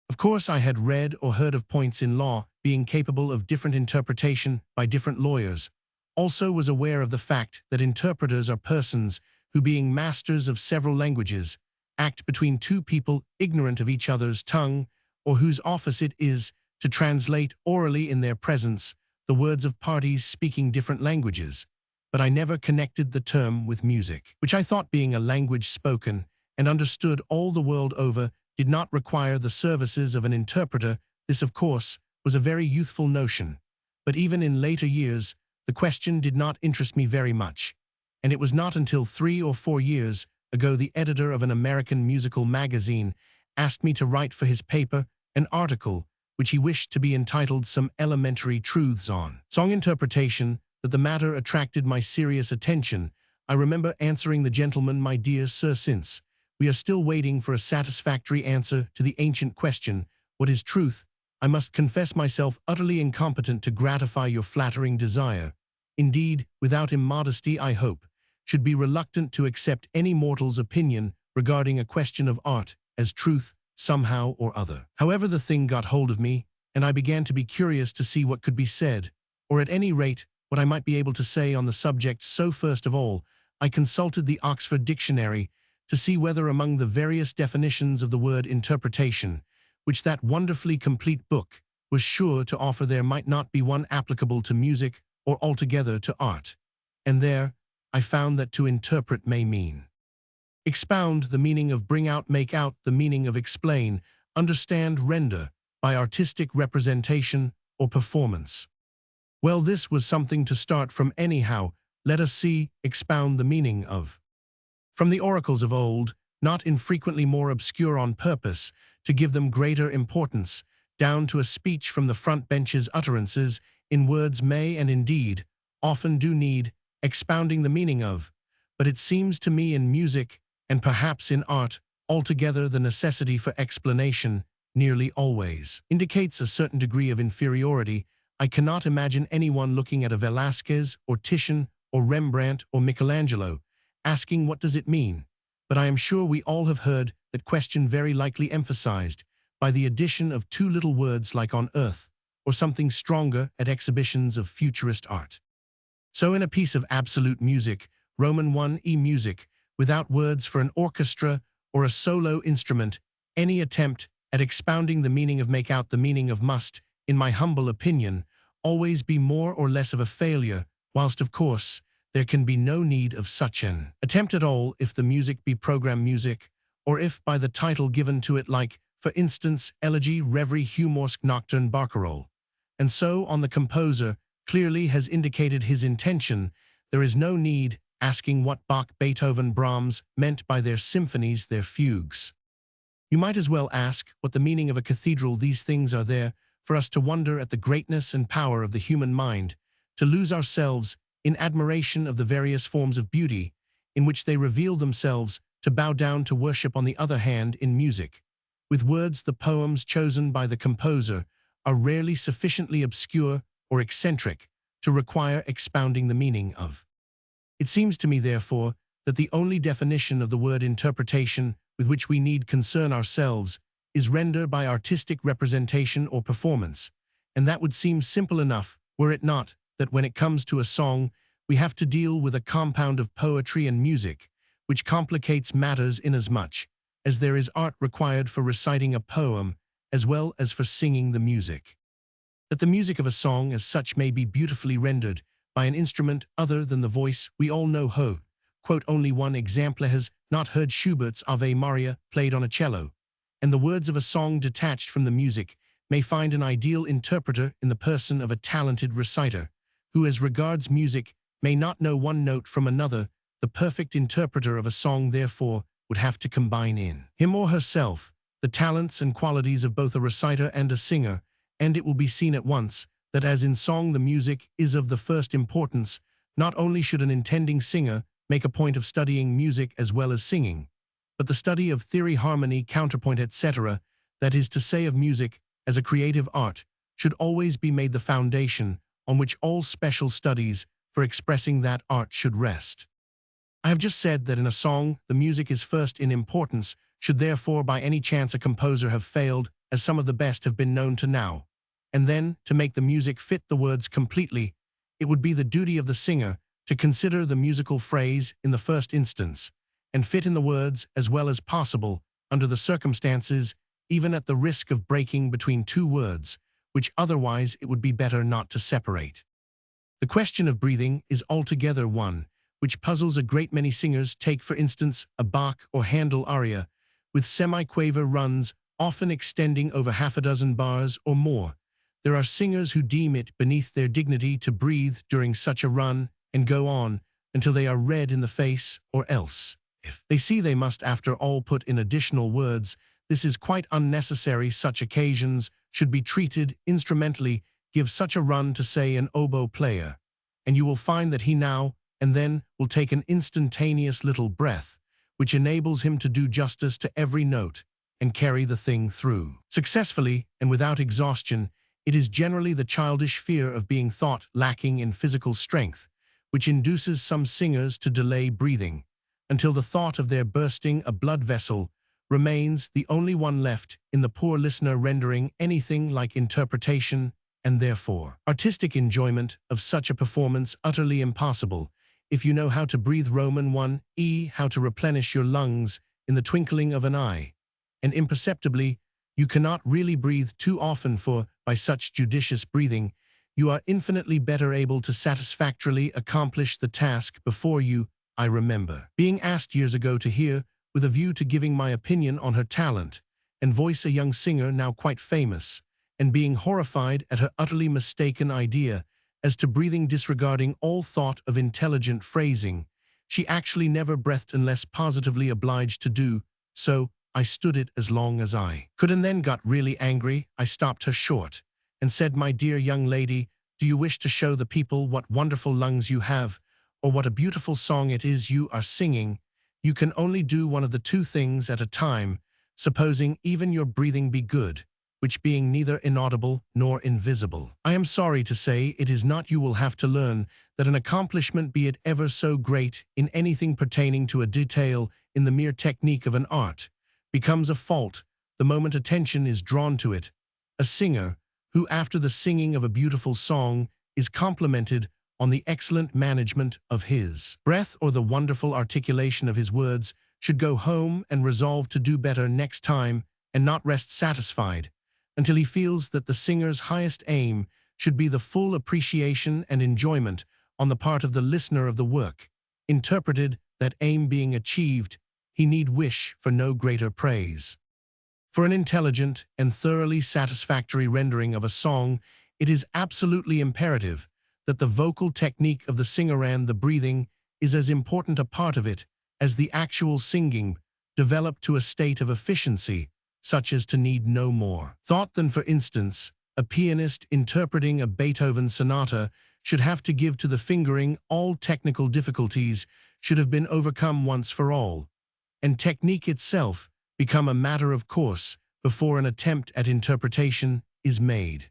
Of course, I had read or heard of points in law being capable of different interpretation by different lawyers. Also was aware of the fact that interpreters are persons who, being masters of several languages, act between two people ignorant of each other's tongue, or whose office it is to translate orally in their presence the words of parties speaking different languages. But I never connected the term with music, which I thought, being a language spoken and understood all the world over, did not require the services of an interpreter. This, of course, was a very youthful notion, but even in later years the question did not interest me very much, and it was not until 3 or 4 years ago the editor of an American musical magazine asked me to write for his paper an article which he wished to be entitled "Some Elementary Truths on Song Interpretation," that the matter attracted my serious attention. I remember answering the gentleman, "My dear sir, since we are still waiting for a satisfactory answer to the ancient question, what is truth, I must confess myself utterly incompetent to gratify your flattering desire. Indeed, without immodesty, I hope, should be reluctant to accept any mortal's opinion regarding a question of art as truth somehow or other. However, the thing got hold of me, and I began to be curious to see what could be said, or at any rate, what I might be able to say on the subject. So first of all, I consulted the Oxford Dictionary to see whether among the various definitions of the word interpretation, which that wonderfully complete book was sure to offer there might not be one applicable to music or altogether to art. And there, I found that to interpret may mean expound, the meaning of bring out, make out, the meaning of explain, understand, render, by artistic representation or performance. Well, this was something to start from anyhow. Let us see, expound the meaning of. From the oracles of old, not infrequently more obscure on purpose, to give them greater importance, down to a speech from the front bench's utterances, in words may and indeed often do need expounding the meaning of, but it seems to me in music, and perhaps in art, altogether the necessity for explanation nearly always indicates a certain degree of inferiority. I cannot imagine anyone looking at a Velázquez or Titian or Rembrandt or Michelangelo, asking what does it mean, but I am sure we all have heard that question very likely emphasized by the addition of two little words like on earth, or something stronger at exhibitions of futurist art. So in a piece of absolute music, Roman 1e music, without words for an orchestra or a solo instrument, any attempt at expounding the meaning of make out the meaning of must, in my humble opinion, always be more or less of a failure, whilst of course there can be no need of such an attempt at all if the music be program music, or if by the title given to it like, for instance, elegy, reverie, humorsque, nocturne, barcarolle. And so on the composer clearly has indicated his intention, there is no need asking what Bach, Beethoven, Brahms meant by their symphonies, their fugues. You might as well ask what the meaning of a cathedral. These things are there for us to wonder at the greatness and power of the human mind, to lose ourselves in admiration of the various forms of beauty in which they reveal themselves, to bow down to worship on the other hand in music. With words, the poems chosen by the composer are rarely sufficiently obscure or eccentric to require expounding the meaning of. It seems to me, therefore, that the only definition of the word interpretation with which we need concern ourselves is render by artistic representation or performance, and that would seem simple enough were it not that when it comes to a song, we have to deal with a compound of poetry and music, which complicates matters inasmuch as there is art required for reciting a poem as well as for singing the music. That the music of a song as such may be beautifully rendered by an instrument other than the voice, we all know who. Quote, only one exemplar has not heard Schubert's Ave Maria played on a cello, and the words of a song detached from the music may find an ideal interpreter in the person of a talented reciter, who as regards music may not know one note from another. The perfect interpreter of a song therefore would have to combine in him or herself the talents and qualities of both a reciter and a singer, and it will be seen at once that as in song the music is of the first importance, not only should an intending singer make a point of studying music as well as singing, but the study of theory, harmony, counterpoint, etc., that is to say of music as a creative art, should always be made the foundation on which all special studies for expressing that art should rest. I have just said that in a song the music is first in importance. Should therefore by any chance a composer have failed, as some of the best have been known to now, and then to make the music fit the words completely, it would be the duty of the singer to consider the musical phrase in the first instance, and fit in the words as well as possible under the circumstances, even at the risk of breaking between two words, which otherwise it would be better not to separate. The question of breathing is altogether one which puzzles a great many singers. Take, for instance, a Bach or Handel aria, with semi-quaver runs often extending over half a dozen bars or more. There are singers who deem it beneath their dignity to breathe during such a run and go on until they are red in the face, or else, if they see they must after all put in additional words, this is quite unnecessary. Such occasions should be treated instrumentally. Give such a run to, say, an oboe player, and you will find that he now and then will take an instantaneous little breath, which enables him to do justice to every note and carry the thing through successfully and without exhaustion. It is generally the childish fear of being thought lacking in physical strength which induces some singers to delay breathing until the thought of their bursting a blood vessel remains the only one left in the poor listener, rendering anything like interpretation and therefore artistic enjoyment of such a performance utterly impossible. If you know how to breathe Roman 1e, how to replenish your lungs in the twinkling of an eye, and imperceptibly, you cannot really breathe too often, for by such judicious breathing, you are infinitely better able to satisfactorily accomplish the task before you. I remember being asked years ago to hear, with a view to giving my opinion on her talent, and voice a young singer now quite famous, and being horrified at her utterly mistaken idea as to breathing, disregarding all thought of intelligent phrasing. She actually never breathed unless positively obliged to do so. I stood it as long as I could and then got really angry. I stopped her short and said, "My dear young lady, do you wish to show the people what wonderful lungs you have, or what a beautiful song it is you are singing? You can only do one of the two things at a time, supposing even your breathing be good, which being neither inaudible nor invisible. I am sorry to say it is not. You will have to learn that an accomplishment, be it ever so great, in anything pertaining to a detail in the mere technique of an art, becomes a fault the moment attention is drawn to it. A singer who, after the singing of a beautiful song, is complimented on the excellent management of his breath or the wonderful articulation of his words, should go home and resolve to do better next time, and not rest satisfied until he feels that the singer's highest aim should be the full appreciation and enjoyment on the part of the listener of the work. Interpreted, that aim being achieved, he need wish for no greater praise. For an intelligent and thoroughly satisfactory rendering of a song, it is absolutely imperative that the vocal technique of the singer and the breathing is as important a part of it as the actual singing, developed to a state of efficiency such as to need no more thought than, for instance, a pianist interpreting a Beethoven sonata should have to give to the fingering. All technical difficulties should have been overcome once for all, and technique itself become a matter of course before an attempt at interpretation is made.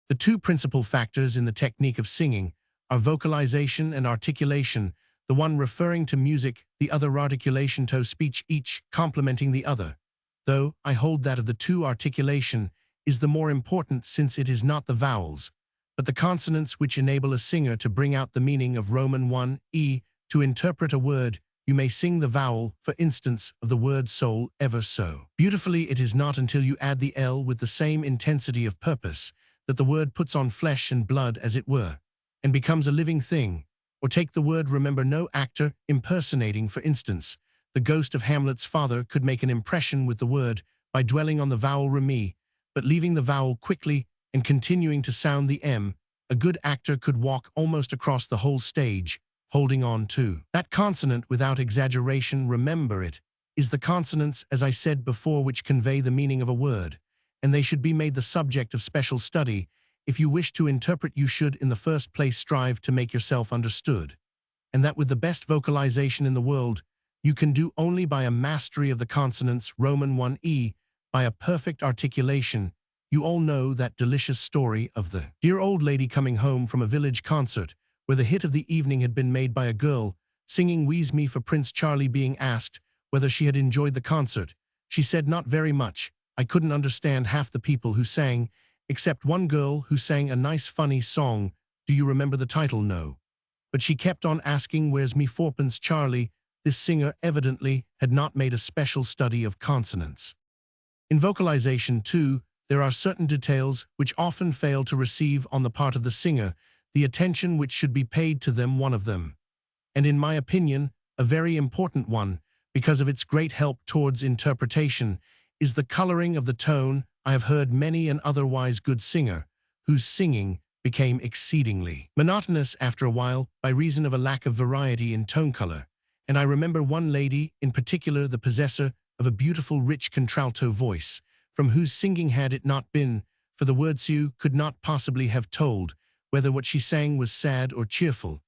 The two principal factors in the technique of singing are vocalization and articulation, the one referring to music, the other articulation to speech, each complementing the other. Though I hold that of the two, articulation is the more important, since it is not the vowels, but the consonants which enable a singer to bring out the meaning of Roman 1 e. To interpret a word, you may sing the vowel, for instance, of the word soul ever so beautifully. It is not until you add the L with the same intensity of purpose that the word puts on flesh and blood, as it were, and becomes a living thing. Or take the word remember. No actor impersonating, for instance, the ghost of Hamlet's father could make an impression with the word by dwelling on the vowel remi, but leaving the vowel quickly and continuing to sound the M. A good actor could walk almost across the whole stage, holding on to that consonant without exaggeration. Remember, it is the consonants, as I said before, which convey the meaning of a word, and they should be made the subject of special study. If you wish to interpret, you should in the first place strive to make yourself understood, and that with the best vocalization in the world you can do only by a mastery of the consonants Roman 1 e, by a perfect articulation. You all know that delicious story of the dear old lady coming home from a village concert, where the hit of the evening had been made by a girl singing Wheeze Me for Prince Charlie. Being asked whether she had enjoyed the concert, she said, "Not very much. I couldn't understand half the people who sang, except one girl who sang a nice funny song. Do you remember the title?" "No." But she kept on asking, "Where's me fourpence Charlie?" This singer evidently had not made a special study of consonants. In vocalization, too, there are certain details which often fail to receive on the part of the singer the attention which should be paid to them. One of them, and in my opinion a very important one, because of its great help towards interpretation, is the coloring of the tone. I have heard many an otherwise good singer whose singing became exceedingly monotonous after a while by reason of a lack of variety in tone color. And I remember one lady in particular, the possessor of a beautiful rich contralto voice, from whose singing, had it not been for the words, you could not possibly have told whether what she sang was sad or cheerful.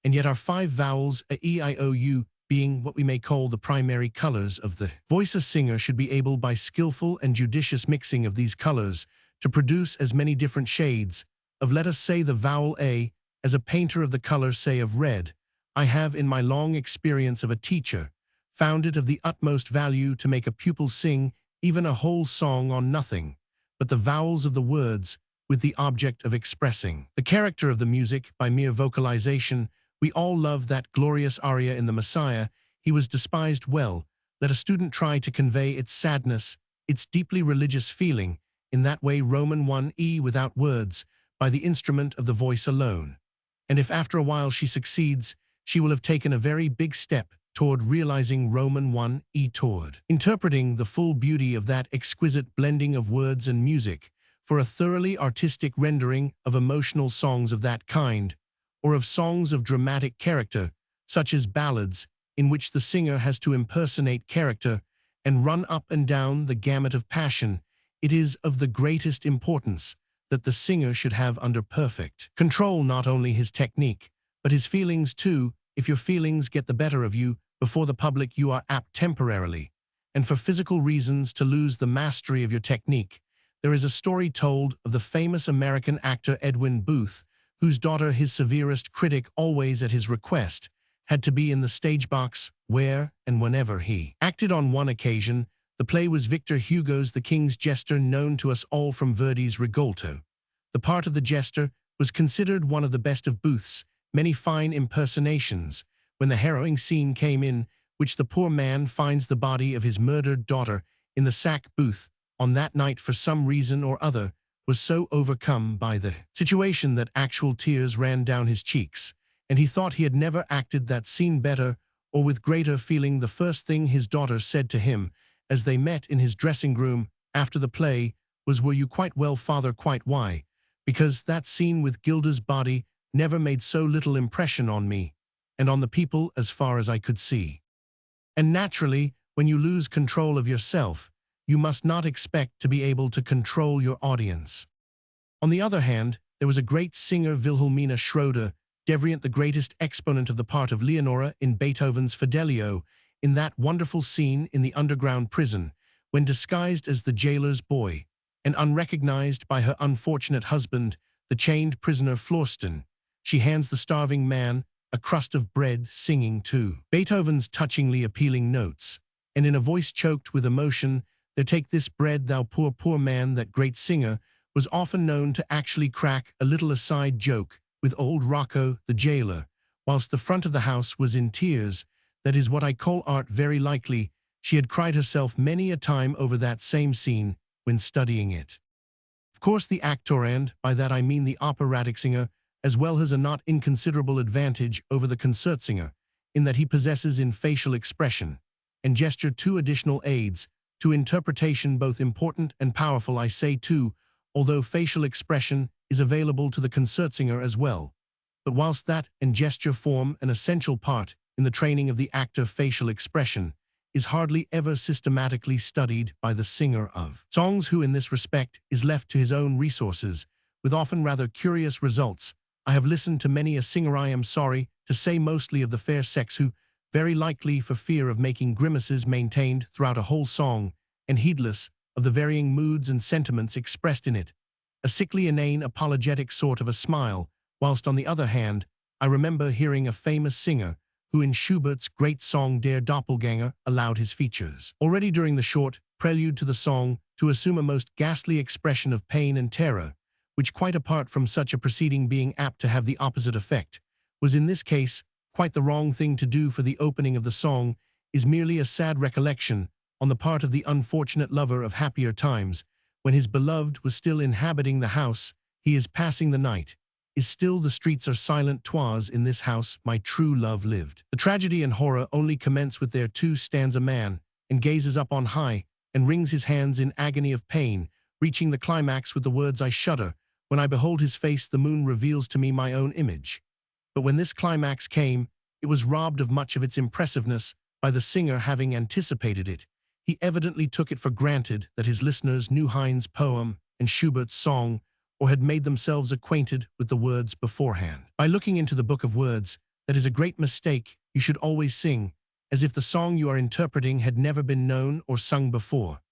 And yet our 5 vowels, a, e, I, o, u, being what we may call the primary colors of the voice, a singer should be able, by skillful and judicious mixing of these colors, to produce as many different shades of, let us say, the vowel a, as a painter of the color, say, of red. I have, in my long experience of a teacher, found it of the utmost value to make a pupil sing even a whole song on nothing but the vowels of the words, with the object of expressing the character of the music by mere vocalization. We all love that glorious aria in the Messiah. He was despised. Well, let a student try to convey its sadness, its deeply religious feeling, in that way Roman 1e without words, by the instrument of the voice alone. And if after a while she succeeds, she will have taken a very big step toward realizing Roman 1e toward interpreting the full beauty of that exquisite blending of words and music for a thoroughly artistic rendering of emotional songs of that kind, or of songs of dramatic character, such as ballads, in which the singer has to impersonate character and run up and down the gamut of passion. It is of the greatest importance that the singer should have under perfect control not only his technique, but his feelings too. If your feelings get the better of you before the public, you are apt temporarily, and for physical reasons, to lose the mastery of your technique. There is a story told of the famous American actor Edwin Booth, whose daughter, his severest critic, always at his request, had to be in the stage box where and whenever he acted. On one occasion, the play was Victor Hugo's The King's Jester, known to us all from Verdi's Rigoletto. The part of the jester was considered one of the best of Booth's many fine impersonations. When the harrowing scene came in, which the poor man finds the body of his murdered daughter in the sack, Booth, on that night for some reason or other, was so overcome by the situation that actual tears ran down his cheeks, and he thought he had never acted that scene better or with greater feeling. The first thing his daughter said to him, as they met in his dressing room after the play, was, "Were you quite well, father?" "Quite." "Why?" "Because that scene with Gilda's body never made so little impression on me, and on the people as far as I could see." And naturally, when you lose control of yourself, you must not expect to be able to control your audience. On the other hand, there was a great singer, Wilhelmina Schroeder, Devrient, the greatest exponent of the part of Leonora in Beethoven's Fidelio, in that wonderful scene in the underground prison, when disguised as the jailer's boy, and unrecognized by her unfortunate husband, the chained prisoner Florestan, she hands the starving man a crust of bread, singing too Beethoven's touchingly appealing notes, and in a voice choked with emotion, "There, take this bread, thou poor, poor man." That great singer was often known to actually crack a little aside joke with old Rocco, the jailer, whilst the front of the house was in tears. That is what I call art. Very likely she had cried herself many a time over that same scene when studying it. Of course the actor, and by that I mean the operatic singer, as well, has a not inconsiderable advantage over the concertsinger, in that he possesses in facial expression and gesture two additional aids to interpretation, both important and powerful. I say too, although facial expression is available to the concertsinger as well. But whilst that and gesture form an essential part in the training of the actor, facial expression is hardly ever systematically studied by the singer of songs, who in this respect is left to his own resources, with often rather curious results. I have listened to many a singer, I am sorry to say mostly of the fair sex, who, very likely for fear of making grimaces, maintained throughout a whole song, and heedless of the varying moods and sentiments expressed in it, a sickly, inane, apologetic sort of a smile, whilst on the other hand, I remember hearing a famous singer who in Schubert's great song Der Doppelganger allowed his features, already during the short prelude to the song, to assume a most ghastly expression of pain and terror, which, quite apart from such a proceeding being apt to have the opposite effect, was in this case quite the wrong thing to do, for the opening of the song is merely a sad recollection on the part of the unfortunate lover of happier times, when his beloved was still inhabiting the house. He is passing the night, is still, the streets are silent. 'Twas in this house my true love lived. The tragedy and horror only commence with "There too stands a man, and gazes up on high, and wrings his hands in agony of pain," reaching the climax with the words, "I shudder when I behold his face, the moon reveals to me my own image." But when this climax came, it was robbed of much of its impressiveness by the singer having anticipated it. He evidently took it for granted that his listeners knew Heine's poem and Schubert's song, or had made themselves acquainted with the words beforehand. By looking into the book of words, that is a great mistake. You should always sing as if the song you are interpreting had never been known or sung before,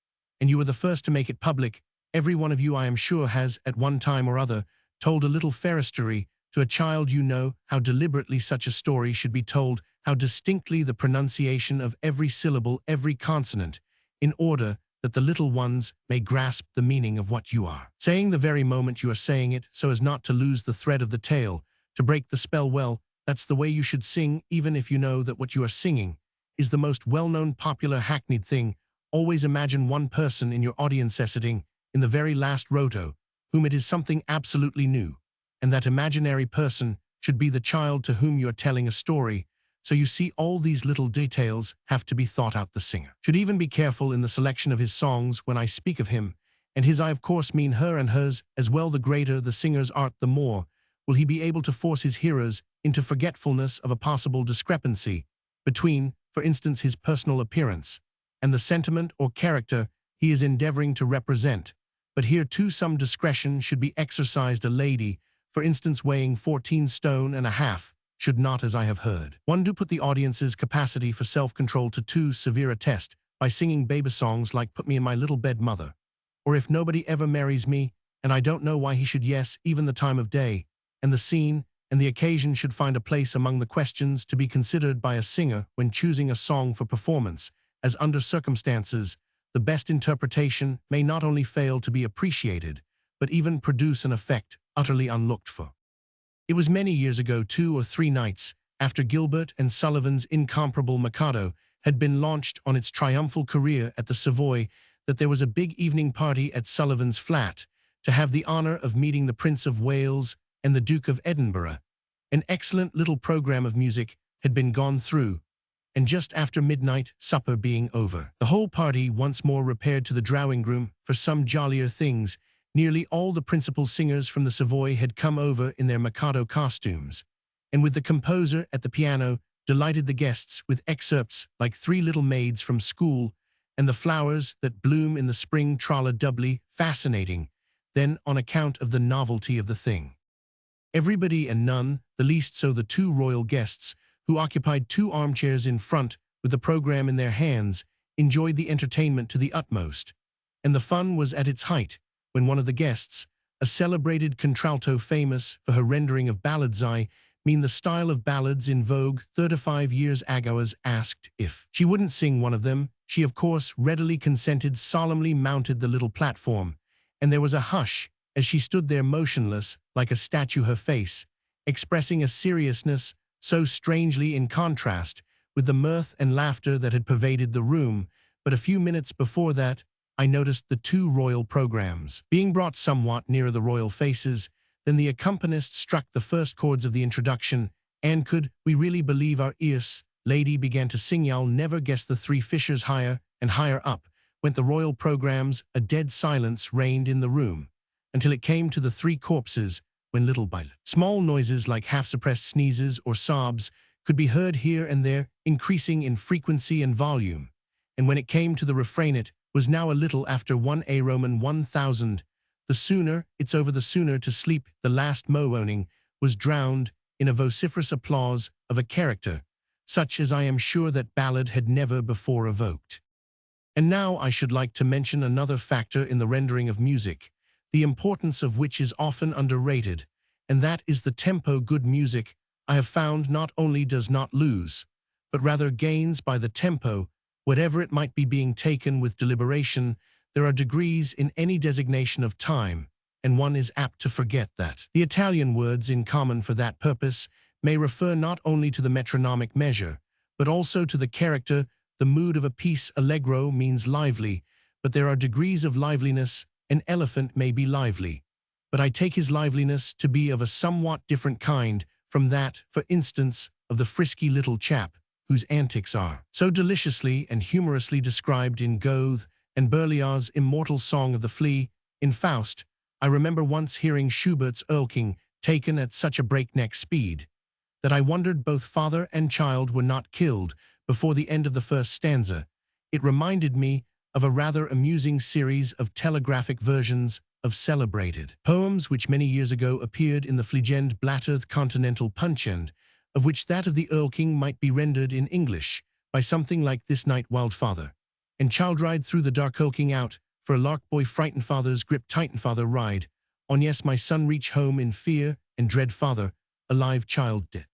and you were the first to make it public. Every one of you, I am sure, has, at one time or other, told a little fairy story to a child. You know how deliberately such a story should be told, how distinctly the pronunciation of every syllable, every consonant, in order that the little ones may grasp the meaning of what you are saying the very moment you are saying it, so as not to lose the thread of the tale, to break the spell. Well, that's the way you should sing, even if you know that what you are singing is the most well-known, popular, hackneyed thing. Always imagine one person in your audience sitting in the very last roto, whom it is something absolutely new, and that imaginary person should be the child to whom you are telling a story. So you see, all these little details have to be thought out. The singer should even be careful in the selection of his songs. When I speak of him, and his I of course mean her and hers as well. The greater the singer's art, the more will he be able to force his hearers into forgetfulness of a possible discrepancy between, for instance, his personal appearance and the sentiment or character he is endeavoring to represent. But here too some discretion should be exercised. A lady, for instance, weighing 14 stone and a half, should not, as I have heard, one do put the audience's capacity for self-control to too severe a test by singing baby songs like "Put Me in My Little Bed, Mother," or "If Nobody Ever Marries Me," and I don't know why he should. Yes, even the time of day and the scene and the occasion should find a place among the questions to be considered by a singer when choosing a song for performance, as under circumstances the best interpretation may not only fail to be appreciated, but even produce an effect utterly unlooked for. It was many years ago, 2 or 3 nights after Gilbert and Sullivan's incomparable Mikado had been launched on its triumphal career at the Savoy, that there was a big evening party at Sullivan's flat to have the honor of meeting the Prince of Wales and the Duke of Edinburgh. An excellent little program of music had been gone through, and just after midnight, supper being over, the whole party once more repaired to the drawing-room for some jollier things. Nearly all the principal singers from the Savoy had come over in their Mikado costumes, and with the composer at the piano, delighted the guests with excerpts like "Three Little Maids from School" and "The Flowers That Bloom in the Spring." Trala doubly fascinating, then, on account of the novelty of the thing. Everybody, and none the least so the 2 royal guests, who occupied 2 armchairs in front with the program in their hands, enjoyed the entertainment to the utmost, and the fun was at its height when one of the guests, a celebrated contralto famous for her rendering of ballads, I mean the style of ballads in vogue 35 years ago, was asked if she wouldn't sing one of them. She of course readily consented, solemnly mounted the little platform, and there was a hush as she stood there motionless like a statue, her face expressing a seriousness so strangely in contrast with the mirth and laughter that had pervaded the room. But a few minutes before that, I noticed the 2 royal programs being brought somewhat nearer the royal faces. Then the accompanist struck the first chords of the introduction, and could we really believe our ears? Lady began to sing "You'll Never Guess the Three Fishers." Higher and higher up went the royal programs. A dead silence reigned in the room until it came to the 3 corpses, when little by little small noises like half-suppressed sneezes or sobs could be heard here and there, increasing in frequency and volume. And when it came to the refrain, it was now a little after 1 a Roman 1000. The sooner it's over, the sooner to sleep. The last moaning was drowned in a vociferous applause of a character such as I am sure that ballad had never before evoked. And now I should like to mention another factor in the rendering of music, the importance of which is often underrated, and that is the tempo. Good music, I have found, not only does not lose, but rather gains by the tempo, whatever it might be being taken with deliberation. There are degrees in any designation of time, and one is apt to forget that. The Italian words in common for that purpose may refer not only to the metronomic measure, but also to the character, the mood of a piece. Allegro means lively, but there are degrees of liveliness. An elephant may be lively, but I take his liveliness to be of a somewhat different kind from that, for instance, of the frisky little chap whose antics are so deliciously and humorously described in Goethe and Berlioz's immortal Song of the Flea. In Faust, I remember once hearing Schubert's Erlking taken at such a breakneck speed that I wondered both father and child were not killed before the end of the first stanza. It reminded me of a rather amusing series of telegraphic versions of celebrated poems which many years ago appeared in the Fliegende Blatter Continental Punchend, of which that of the Erlking might be rendered in English by something like this: "Night wild father and child ride through the dark, Erlking out for a lark, boy frightened father's grip tighten, father ride on, yes my son reach home in fear and dread, father alive, child dead."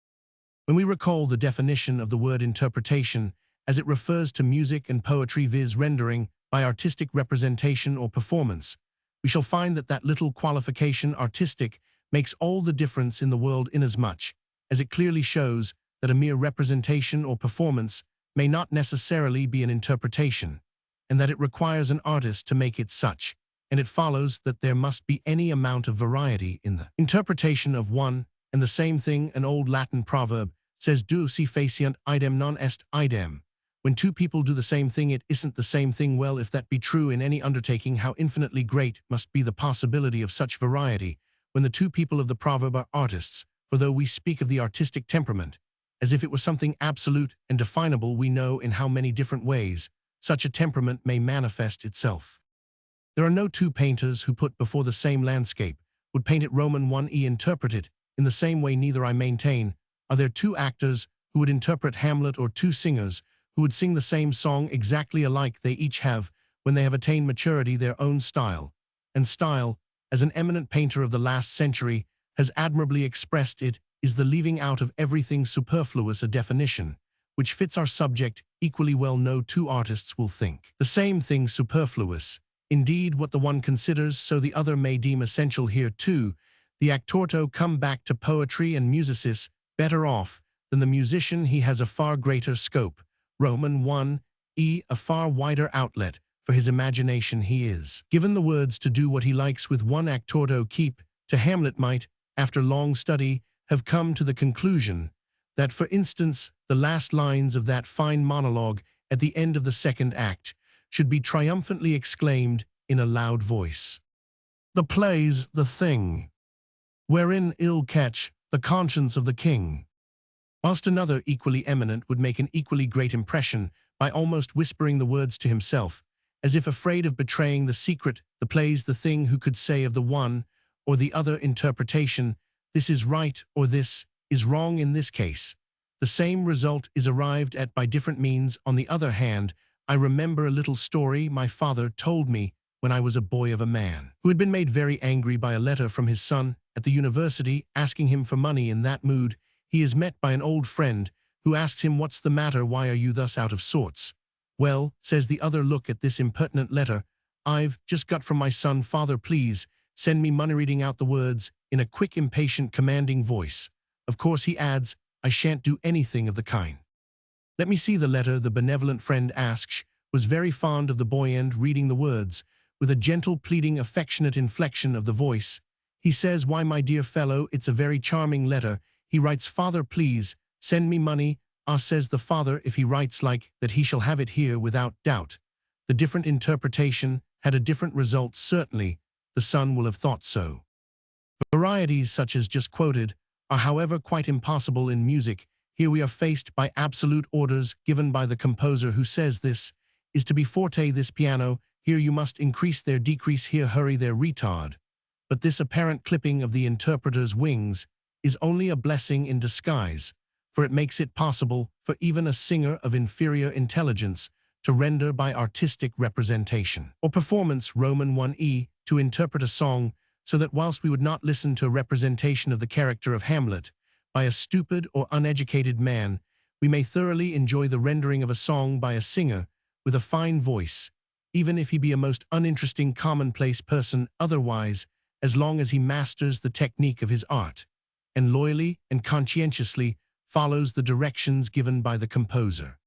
When we recall the definition of the word interpretation as it refers to music and poetry, viz. rendering by artistic representation or performance, we shall find that that little qualification, artistic, makes all the difference in the world, inasmuch as it clearly shows that a mere representation or performance may not necessarily be an interpretation, and that it requires an artist to make it such. and it follows that there must be any amount of variety in the interpretation of one and the same thing. An old Latin proverb says, "Do si faciant idem non est idem." When two people do the same thing, it isn't the same thing. Well, if that be true in any undertaking, how infinitely great must be the possibility of such variety when the two people of the proverb are artists. For though we speak of the artistic temperament as if it were something absolute and definable, we know in how many different ways such a temperament may manifest itself. There are no two painters who put before the same landscape would paint it Roman 1e interpret it in the same way. Neither, I maintain, are there two actors who would interpret Hamlet or two singers who would sing the same song exactly alike. They each have, when they have attained maturity, their own style. And style, as an eminent painter of the last century has admirably expressed it, is the leaving out of everything superfluous, a definition which fits our subject equally well. No two artists will think the same thing superfluous. Indeed, what the one considers, so the other may deem essential. Here, too, the actorto come back to poetry and musicis. Better off than the musician, he has a far greater scope. Roman 1e, a far wider outlet for his imagination. He is given the words to do what he likes with. One actorto keep to Hamlet might, after long study, have come to the conclusion that, for instance, the last lines of that fine monologue at the end of the second act should be triumphantly exclaimed in a loud voice. "The play's the thing, wherein ill catch the conscience of the king." Whilst another, equally eminent, would make an equally great impression by almost whispering the words to himself, as if afraid of betraying the secret. "The play's the thing," who could say of the one or the other interpretation, "This is right," or "This is wrong." In this case, the same result is arrived at by different means. On the other hand, I remember a little story my father told me when I was a boy of a man who had been made very angry by a letter from his son at the university asking him for money. In that mood, he is met by an old friend who asks him, "What's the matter? Why are you thus out of sorts?" "Well," says the other, "look at this impertinent letter I've just got from my son. Father, please send me money," reading out the words in a quick, impatient, commanding voice. "Of course," he adds, "I shan't do anything of the kind." "Let me see the letter," the benevolent friend asks, was very fond of the boy, and reading the words with a gentle, pleading, affectionate inflection of the voice, he says, "Why, my dear fellow, it's a very charming letter." He writes, "Father, please send me money." "Ah," says the father, "if he writes like that, he shall have it here without doubt." The different interpretation had a different result. Certainly, the son will have thought so. Varieties such as just quoted are, however, quite impossible in music. Here we are faced by absolute orders given by the composer, who says, "This is to be forte, this piano. Here you must increase there, decrease here, hurry there, retard." But this apparent clipping of the interpreter's wings is only a blessing in disguise, for it makes it possible for even a singer of inferior intelligence to render by artistic representation or performance Roman 1e to interpret a song so that whilst we would not listen to a representation of the character of Hamlet by a stupid or uneducated man, we may thoroughly enjoy the rendering of a song by a singer with a fine voice, even if he be a most uninteresting, commonplace person otherwise, as long as he masters the technique of his art and loyally and conscientiously follows the directions given by the composer.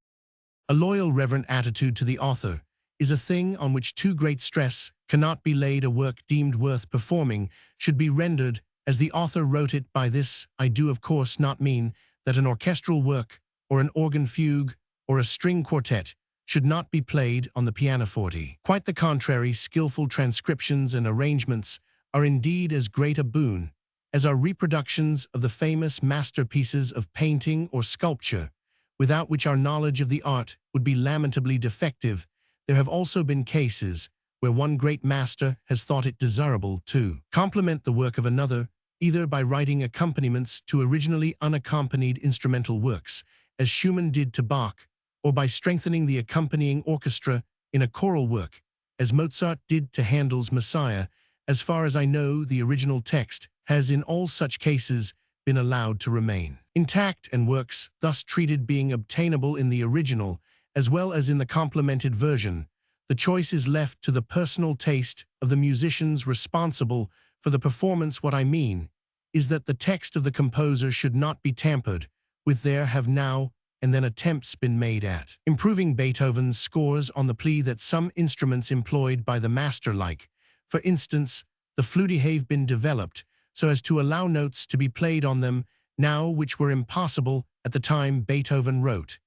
A loyal, reverent attitude to the author is a thing on which too great stress cannot be laid. A work deemed worth performing should be rendered as the author wrote it. By this, I do of course not mean that an orchestral work or an organ fugue or a string quartet should not be played on the pianoforte. Quite the contrary, skillful transcriptions and arrangements are indeed as great a boon as are reproductions of the famous masterpieces of painting or sculpture, without which our knowledge of the art would be lamentably defective. There have also been cases where one great master has thought it desirable to complement the work of another, either by writing accompaniments to originally unaccompanied instrumental works, as Schumann did to Bach, or by strengthening the accompanying orchestra in a choral work, as Mozart did to Handel's Messiah. As far as I know, the original text has in all such cases been allowed to remain intact, and works thus treated being obtainable in the original as well as in the complemented version, the choice is left to the personal taste of the musicians responsible for the performance. What I mean is that the text of the composer should not be tampered with. There have now and then attempts been made at improving Beethoven's scores on the plea that some instruments employed by the master, like, For instance, the fluty have been developed so as to allow notes to be played on them now which were impossible at the time Beethoven wrote,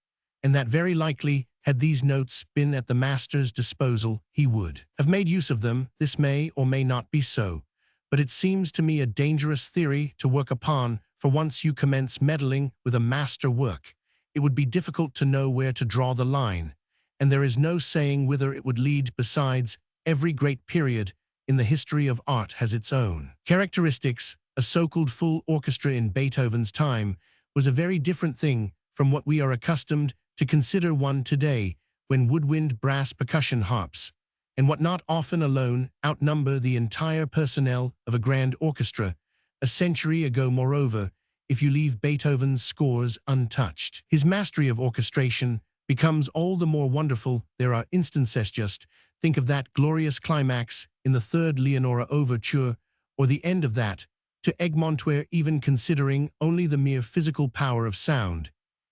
and that very likely, had these notes been at the master's disposal, he would have made use of them. This may or may not be so, but it seems to me a dangerous theory to work upon, for once you commence meddling with a master work, it would be difficult to know where to draw the line, and there is no saying whither it would lead. Besides, every great period in the history of art has its own characteristics. A so-called full orchestra in Beethoven's time was a very different thing from what we are accustomed to consider one today, when woodwind brass percussion harps, and what not often alone outnumber the entire personnel of a grand orchestra. A century ago, moreover, if you leave Beethoven's scores untouched, his mastery of orchestration becomes all the more wonderful. There are instances, just think of that glorious climax in the third Leonora overture, or the end of that, to Egmont, where, even considering only the mere physical power of sound,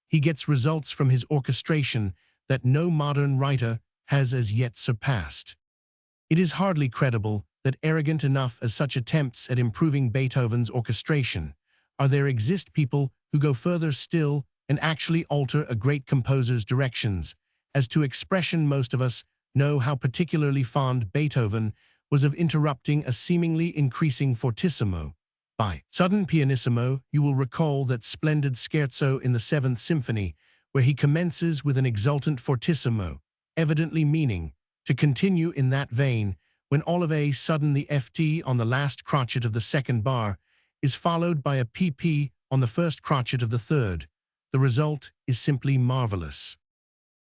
he gets results from his orchestration that no modern writer has as yet surpassed. It is hardly credible that, arrogant enough as such attempts at improving Beethoven's orchestration are, there exist people who go further still and actually alter a great composer's directions. As to expression, most of us know how particularly fond Beethoven was of interrupting a seemingly increasing fortissimo by sudden pianissimo. You will recall that splendid scherzo in the Seventh Symphony, where he commences with an exultant fortissimo, evidently meaning to continue in that vein, when all of a sudden the FT on the last crotchet of the second bar is followed by a PP on the first crotchet of the third. The result is simply marvelous.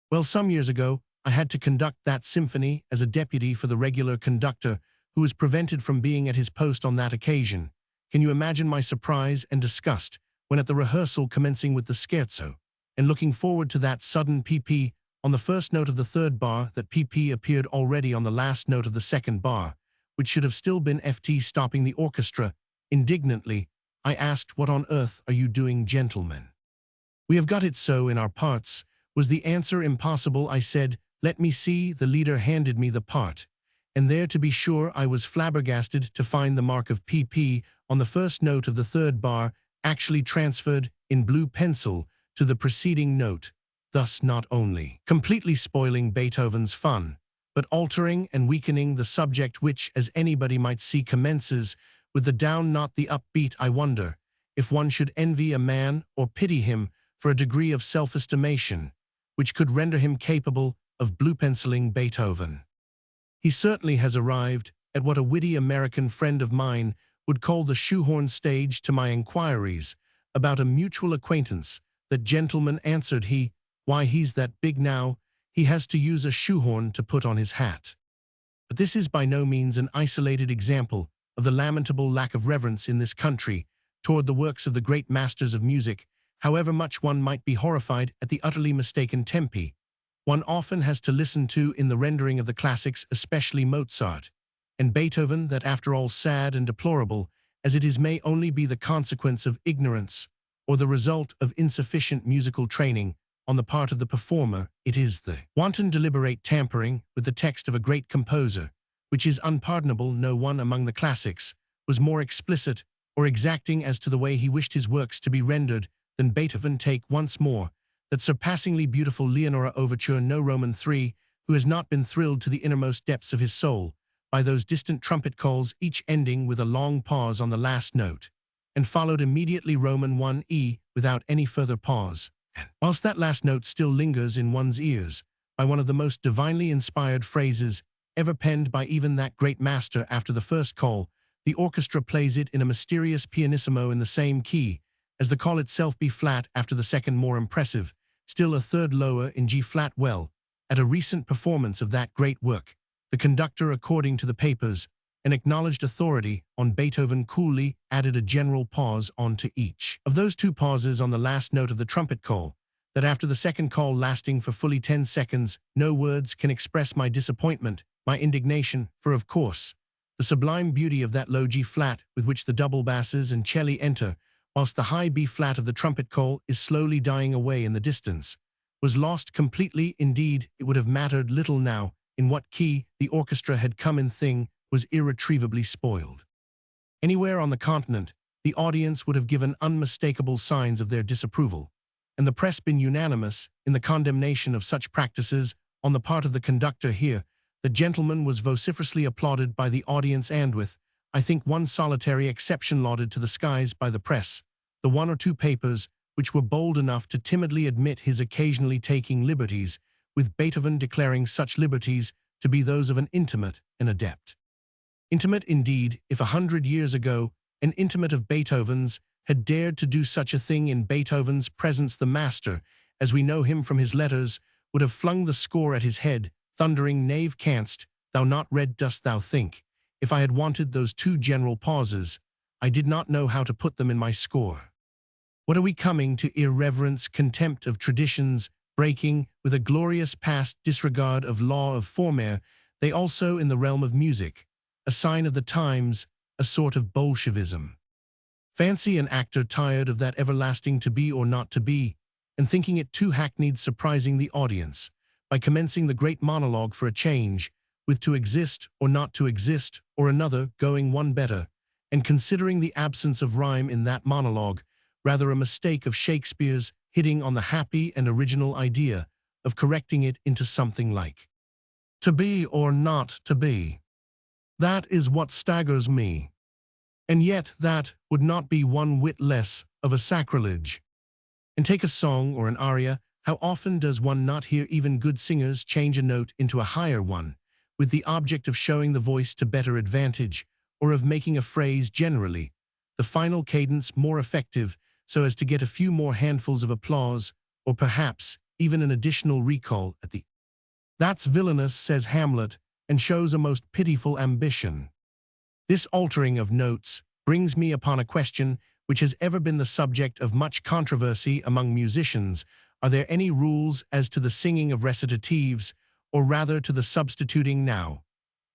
Well, some years ago, I had to conduct that symphony as a deputy for the regular conductor, who was prevented from being at his post on that occasion. Can you imagine my surprise and disgust when, at the rehearsal commencing with the scherzo, and looking forward to that sudden PP on the first note of the third bar, that PP appeared already on the last note of the second bar, which should have still been FT, stopping the orchestra. Indignantly, I asked, "What on earth are you doing, gentlemen?" "We have got it so in our parts," was the answer. "Impossible," I said. "Let me see." The leader handed me the part, and there, to be sure, I was flabbergasted to find the mark of PP on the first note of the third bar actually transferred in blue pencil to the preceding note, thus not only completely spoiling Beethoven's fun, but altering and weakening the subject, which, as anybody might see, commences with the down, not the up beat. I wonder if one should envy a man or pity him for a degree of self-estimation which could render him capable of blue-penciling Beethoven. He certainly has arrived at what a witty American friend of mine would call the shoehorn stage. To my inquiries about a mutual acquaintance, "That gentleman," answered he, "why, he's that big now, he has to use a shoehorn to put on his hat." But this is by no means an isolated example of the lamentable lack of reverence in this country toward the works of the great masters of music. However much one might be horrified at the utterly mistaken tempi one often has to listen to in the rendering of the classics, especially Mozart and Beethoven, that, after all, sad and deplorable as it is, may only be the consequence of ignorance or the result of insufficient musical training on the part of the performer. It is the wanton, deliberate tampering with the text of a great composer which is unpardonable. No one among the classics was more explicit or exacting as to the way he wished his works to be rendered than Beethoven. Take once more that surpassingly beautiful Leonora overture, No. Roman 3, who has not been thrilled to the innermost depths of his soul by those distant trumpet calls, each ending with a long pause on the last note, and followed immediately Roman 1 without any further pause, and, whilst that last note still lingers in one's ears, by one of the most divinely inspired phrases ever penned by even that great master. After the first call, the orchestra plays it in a mysterious pianissimo in the same key as the call itself, B flat. After the second, more impressive, still a third lower, in G flat. Well, at a recent performance of that great work, the conductor, according to the papers, an acknowledged authority on Beethoven, coolly added a general pause onto each of those two pauses on the last note of the trumpet call, that after the second call, lasting for fully 10 seconds, no words can express my disappointment, my indignation, for, of course, the sublime beauty of that low G flat with which the double basses and celli enter, whilst the high B flat of the trumpet call is slowly dying away in the distance, was lost completely. Indeed, it would have mattered little now in what key the orchestra had come in. Thing was irretrievably spoiled. Anywhere on the continent, the audience would have given unmistakable signs of their disapproval, and the press been unanimous in the condemnation of such practices on the part of the conductor here. The gentleman was vociferously applauded by the audience and with, I think, one solitary exception lauded to the skies by the press, the one or two papers which were bold enough to timidly admit his occasionally taking liberties, with Beethoven declaring such liberties to be those of an intimate and adept. Intimate indeed, if 100 years ago, an intimate of Beethoven's had dared to do such a thing in Beethoven's presence, the master, as we know him from his letters, would have flung the score at his head, thundering, "Knave, canst thou not read, dost thou think? If I had wanted those two general pauses, I did not know how to put them in my score." What are we coming to? Irreverence, contempt of traditions, breaking, with a glorious past disregard of law of former, they also in the realm of music, a sign of the times, a sort of Bolshevism. Fancy an actor tired of that everlasting to be or not to be, and thinking it too hackneyed surprising the audience, by commencing the great monologue for a change, with to exist or not to exist, or another, going one better, and considering the absence of rhyme in that monologue, rather a mistake of Shakespeare's hitting on the happy and original idea of correcting it into something like to be or not to be. That is what staggers me. And yet that would not be one whit less of a sacrilege. And take a song or an aria, how often does one not hear even good singers change a note into a higher one, with the object of showing the voice to better advantage, or of making a phrase generally, the final cadence more effective, so as to get a few more handfuls of applause, or perhaps even an additional recall at the "That's villainous," says Hamlet, and shows a most pitiful ambition. This altering of notes brings me upon a question which has ever been the subject of much controversy among musicians. Are there any rules as to the singing of recitatives, or rather to the substituting now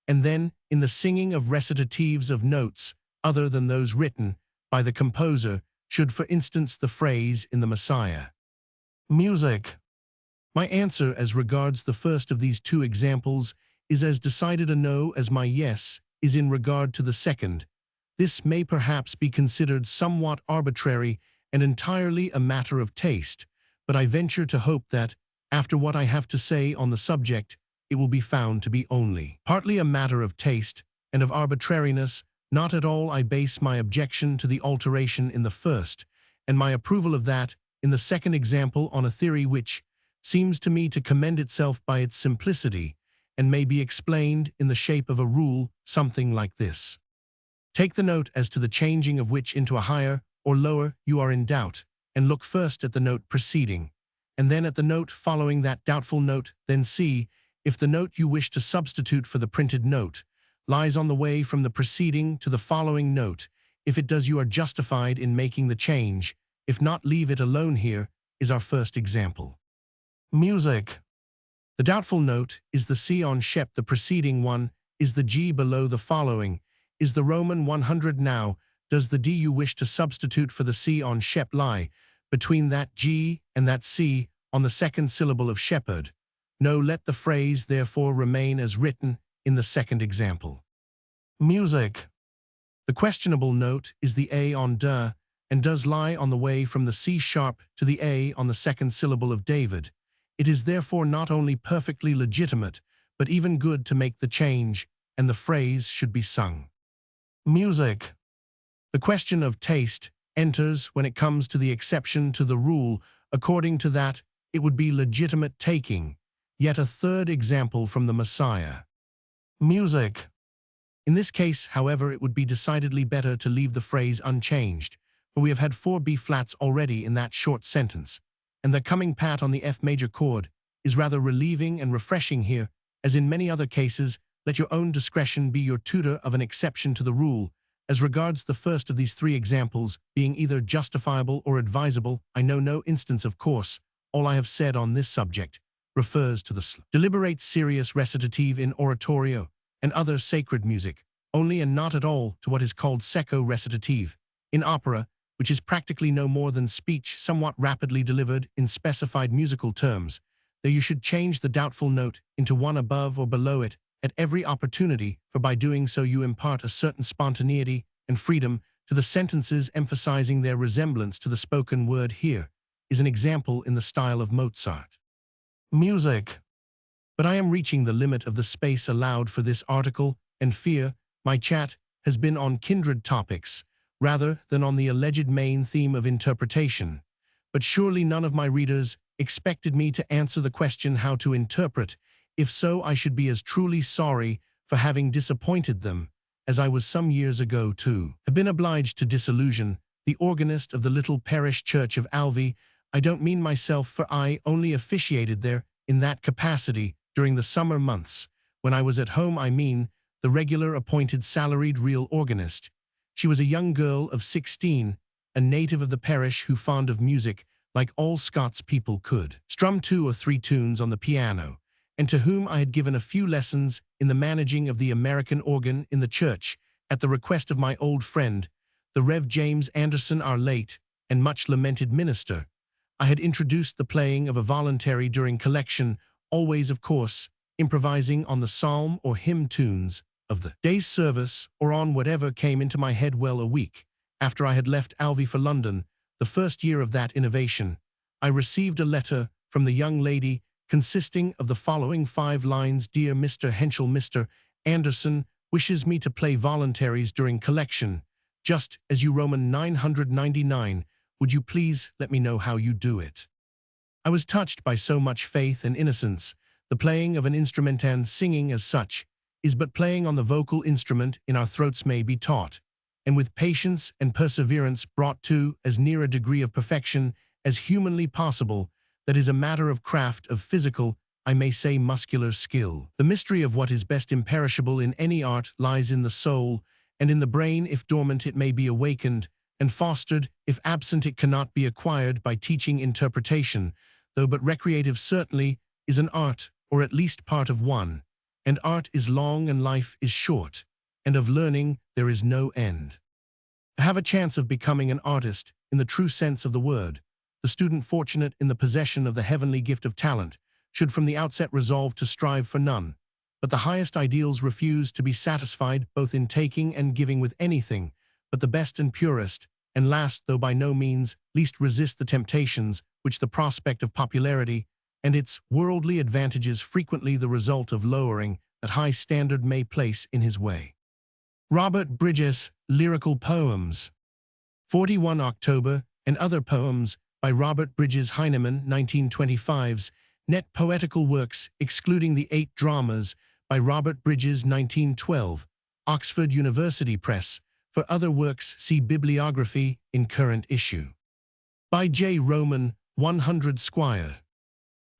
and then in the singing of recitatives of notes other than those written by the composer, should, for instance, the phrase in the Messiah, "Music"? My answer as regards the first of these two examples is as decided a no as my yes is in regard to the second. This may perhaps be considered somewhat arbitrary and entirely a matter of taste, but I venture to hope that, after what I have to say on the subject, it will be found to be only partly a matter of taste and of arbitrariness. Not at all. I base my objection to the alteration in the first, and my approval of that in the second example, on a theory which seems to me to commend itself by its simplicity, and may be explained in the shape of a rule, something like this. Take the note as to the changing of which into a higher or lower you are in doubt, and look first at the note preceding, and then at the note following that doubtful note, then see if the note you wish to substitute for the printed note lies on the way from the preceding to the following note. If it does, you are justified in making the change. If not, leave it alone. Here is our first example. Music. The doubtful note is the C on Shep, the preceding one is the G below the following, is the Roman 100. Now, does the D you wish to substitute for the C on Shep lie between that G and that C on the second syllable of shepherd? No, let the phrase therefore remain as written in the second example. Music. The questionable note is the A on da, and does lie on the way from the C sharp to the A on the second syllable of David. It is therefore not only perfectly legitimate, but even good to make the change, and the phrase should be sung. Music. The question of taste enters when it comes to the exception to the rule. According to that, it would be legitimate taking. Yet a third example from the Messiah. Music. In this case, however, it would be decidedly better to leave the phrase unchanged, for we have had 4 B-flats already in that short sentence, and the coming pat on the F major chord is rather relieving and refreshing here. As in many other cases, let your own discretion be your tutor of an exception to the rule. As regards the first of these 3 examples being either justifiable or advisable, I know no instance, of course. All I have said on this subject refers to the deliberate serious recitative in oratorio and other sacred music only, and not at all to what is called secco recitative in opera, which is practically no more than speech somewhat rapidly delivered in specified musical terms, though you should change the doubtful note into one above or below it, at every opportunity, for by doing so you impart a certain spontaneity and freedom to the sentences, emphasizing their resemblance to the spoken word. Here is an example in the style of Mozart. Music. But I am reaching the limit of the space allowed for this article, and fear my chat has been on kindred topics, rather than on the alleged main theme of interpretation. But surely none of my readers expected me to answer the question how to interpret. If so, I should be as truly sorry for having disappointed them as I was some years ago to have been obliged to disillusion the organist of the little parish church of Alvey. I don't mean myself, for I only officiated there in that capacity during the summer months. When I was at home, I mean the regular appointed salaried real organist. She was a young girl of 16, a native of the parish, who, fond of music, like all Scots people, could strum 2 or 3 tunes on the piano, and to whom I had given a few lessons in the managing of the American organ in the church, at the request of my old friend, the Rev. James Anderson, our late and much lamented minister. I had introduced the playing of a voluntary during collection, always, of course, improvising on the psalm or hymn tunes of the day's service, or on whatever came into my head. Well, a week after I had left Alvey for London, the first year of that innovation, I received a letter from the young lady consisting of the following 5 lines. Dear Mr. Henschel, Mr. Anderson wishes me to play voluntaries during collection, just as you Roman 999. Would you please let me know how you do it? I was touched by so much faith and innocence. The playing of an instrument, and singing as such, is but playing on the vocal instrument in our throats, may be taught, and with patience and perseverance brought to as near a degree of perfection as humanly possible. That is a matter of craft, of physical, I may say muscular skill. The mystery of what is best imperishable in any art lies in the soul, and in the brain. If dormant, it may be awakened and fostered; if absent, it cannot be acquired by teaching. Interpretation, though but recreative, certainly is an art, or at least part of one. And art is long and life is short, and of learning there is no end. To have a chance of becoming an artist, in the true sense of the word, the student fortunate in the possession of the heavenly gift of talent should from the outset resolve to strive for none but the highest ideals, refuse to be satisfied both in taking and giving with anything but the best and purest, and last, though by no means least, resist the temptations which the prospect of popularity and its worldly advantages, frequently the result of lowering that high standard, may place in his way. Robert Bridges, Lyrical Poems. 41 October, and Other Poems, by Robert Bridges Heinemann, 1925's Net Poetical Works, excluding the 8 dramas, by Robert Bridges, 1912, Oxford University Press. For other works, see bibliography in current issue. By J. Roman, 100 Squire.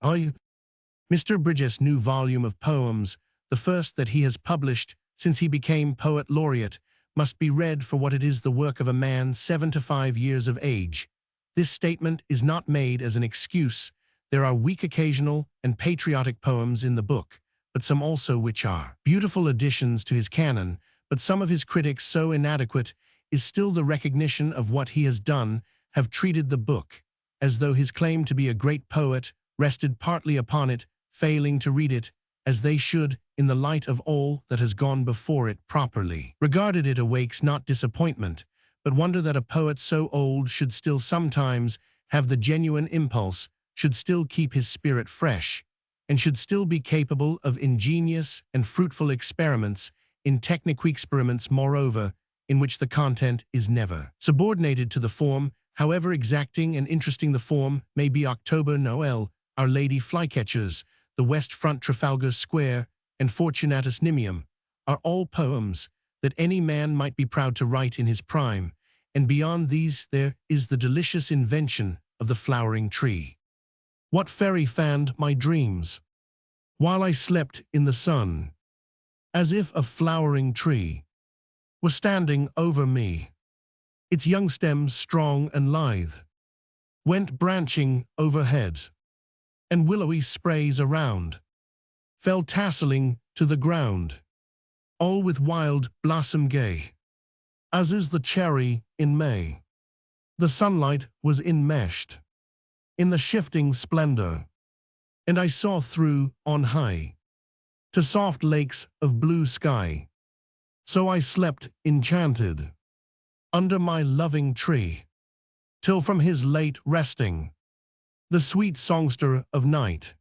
Mr. Bridges' new volume of poems, the first that he has published since he became poet laureate, must be read for what it is, the work of a man 75 years of age. This statement is not made as an excuse. There are weak occasional and patriotic poems in the book, but some also which are beautiful additions to his canon. But some of his critics, so inadequate is still the recognition of what he has done, have treated the book as though his claim to be a great poet rested partly upon it, failing to read it as they should in the light of all that has gone before it properly. Regarded, it awakes not disappointment, but wonder that a poet so old should still sometimes have the genuine impulse, should still keep his spirit fresh, and should still be capable of ingenious and fruitful experiments in technique, experiments, moreover, in which the content is never subordinated to the form, however exacting and interesting the form may be. October, Noel, Our Lady, Flycatchers, The West Front, Trafalgar Square, and Fortunatus Nimium are all poems that any man might be proud to write in his prime, and beyond these there is the delicious invention of the flowering tree. What fairy fanned my dreams while I slept in the sun, as if a flowering tree was standing over me. Its young stems, strong and lithe, went branching overhead, and willowy sprays around fell tasseling to the ground, all with wild blossom gay, as is the cherry in May. The sunlight was enmeshed in the shifting splendor, and I saw through on high to soft lakes of blue sky. So I slept enchanted under my loving tree, till from his late resting, the sweet songster of night,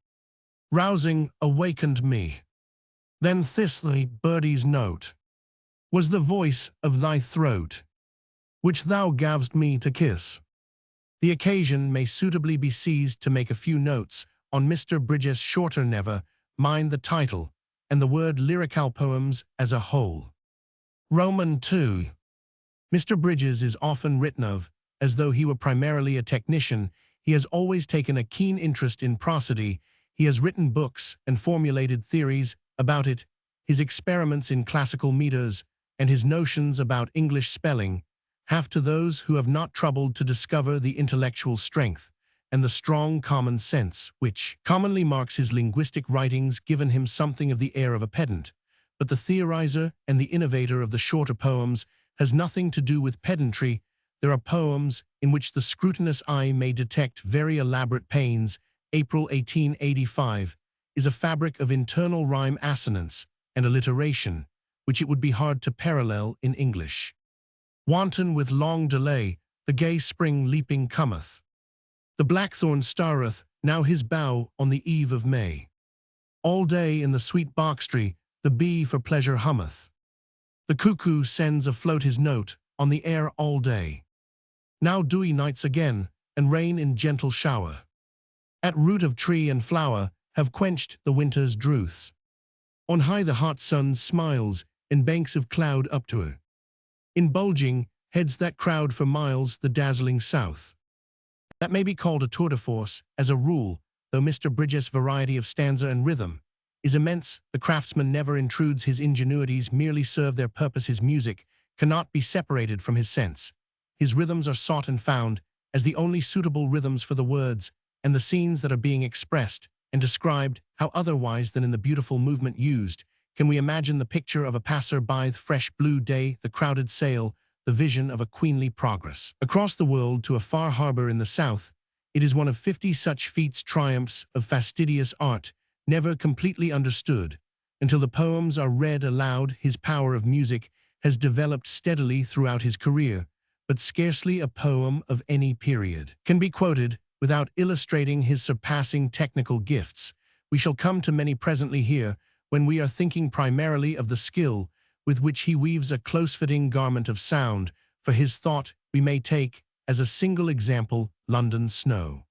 rousing, awakened me. Then thistly birdie's note was the voice of thy throat, which thou gav'st me to kiss. The occasion may suitably be seized to make a few notes on Mr. Bridges' shorter Never Mind the title and the word lyrical poems as a whole. Roman 2. Mr. Bridges is often written of as though he were primarily a technician. He has always taken a keen interest in prosody. He has written books and formulated theories about it. His experiments in classical meters and his notions about English spelling have, to those who have not troubled to discover the intellectual strength and the strong common sense which commonly marks his linguistic writings, given him something of the air of a pedant. But the theorizer and the innovator of the shorter poems has nothing to do with pedantry. There are poems in which the scrutinous eye may detect very elaborate pains. April 1885 is a fabric of internal rhyme assonance and alliteration, which it would be hard to parallel in English. Wanton with long delay, the gay spring leaping cometh. The blackthorn starreth now his bough on the eve of May. All day in the sweet boxtree the bee for pleasure hummeth. The cuckoo sends afloat his note on the air all day. Now dewy nights again, and rain in gentle shower, at root of tree and flower, have quenched the winter's drouths. On high the hot sun smiles, in banks of cloud up to her. In bulging heads that crowd for miles the dazzling south. That may be called a tour de force, as a rule, though Mr. Bridges' variety of stanza and rhythm is immense. The craftsman never intrudes his ingenuities, merely serve their purpose. His music cannot be separated from his sense. His rhythms are sought and found as the only suitable rhythms for the words and the scenes that are being expressed and described. How otherwise than in the beautiful movement used can we imagine the picture of a passer-by, the fresh blue day, the crowded sail, the vision of a queenly progress across the world to a far harbor in the south? It is one of 50 such feats, triumphs of fastidious art, never completely understood until the poems are read aloud. His power of music has developed steadily throughout his career, but scarcely a poem of any period can be quoted without illustrating his surpassing technical gifts. We shall come to many presently here, when we are thinking primarily of the skill with which he weaves a close-fitting garment of sound. For his thought we may take, as a single example, London's snow.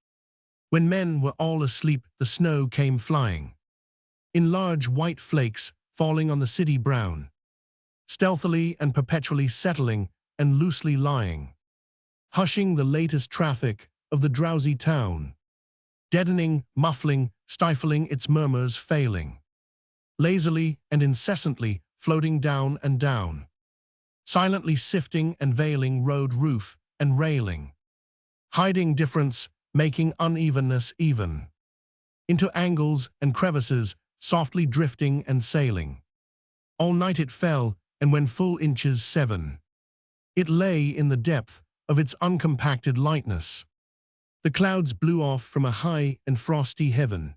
When men were all asleep, the snow came flying, in large white flakes falling on the city brown, stealthily and perpetually settling and loosely lying, hushing the latest traffic of the drowsy town, deadening, muffling, stifling its murmurs, failing, lazily and incessantly floating down and down, silently sifting and veiling road roof and railing, hiding difference, making unevenness even, into angles and crevices, softly drifting and sailing. All night it fell, and when full inches 7, it lay in the depth of its uncompacted lightness. The clouds blew off from a high and frosty heaven.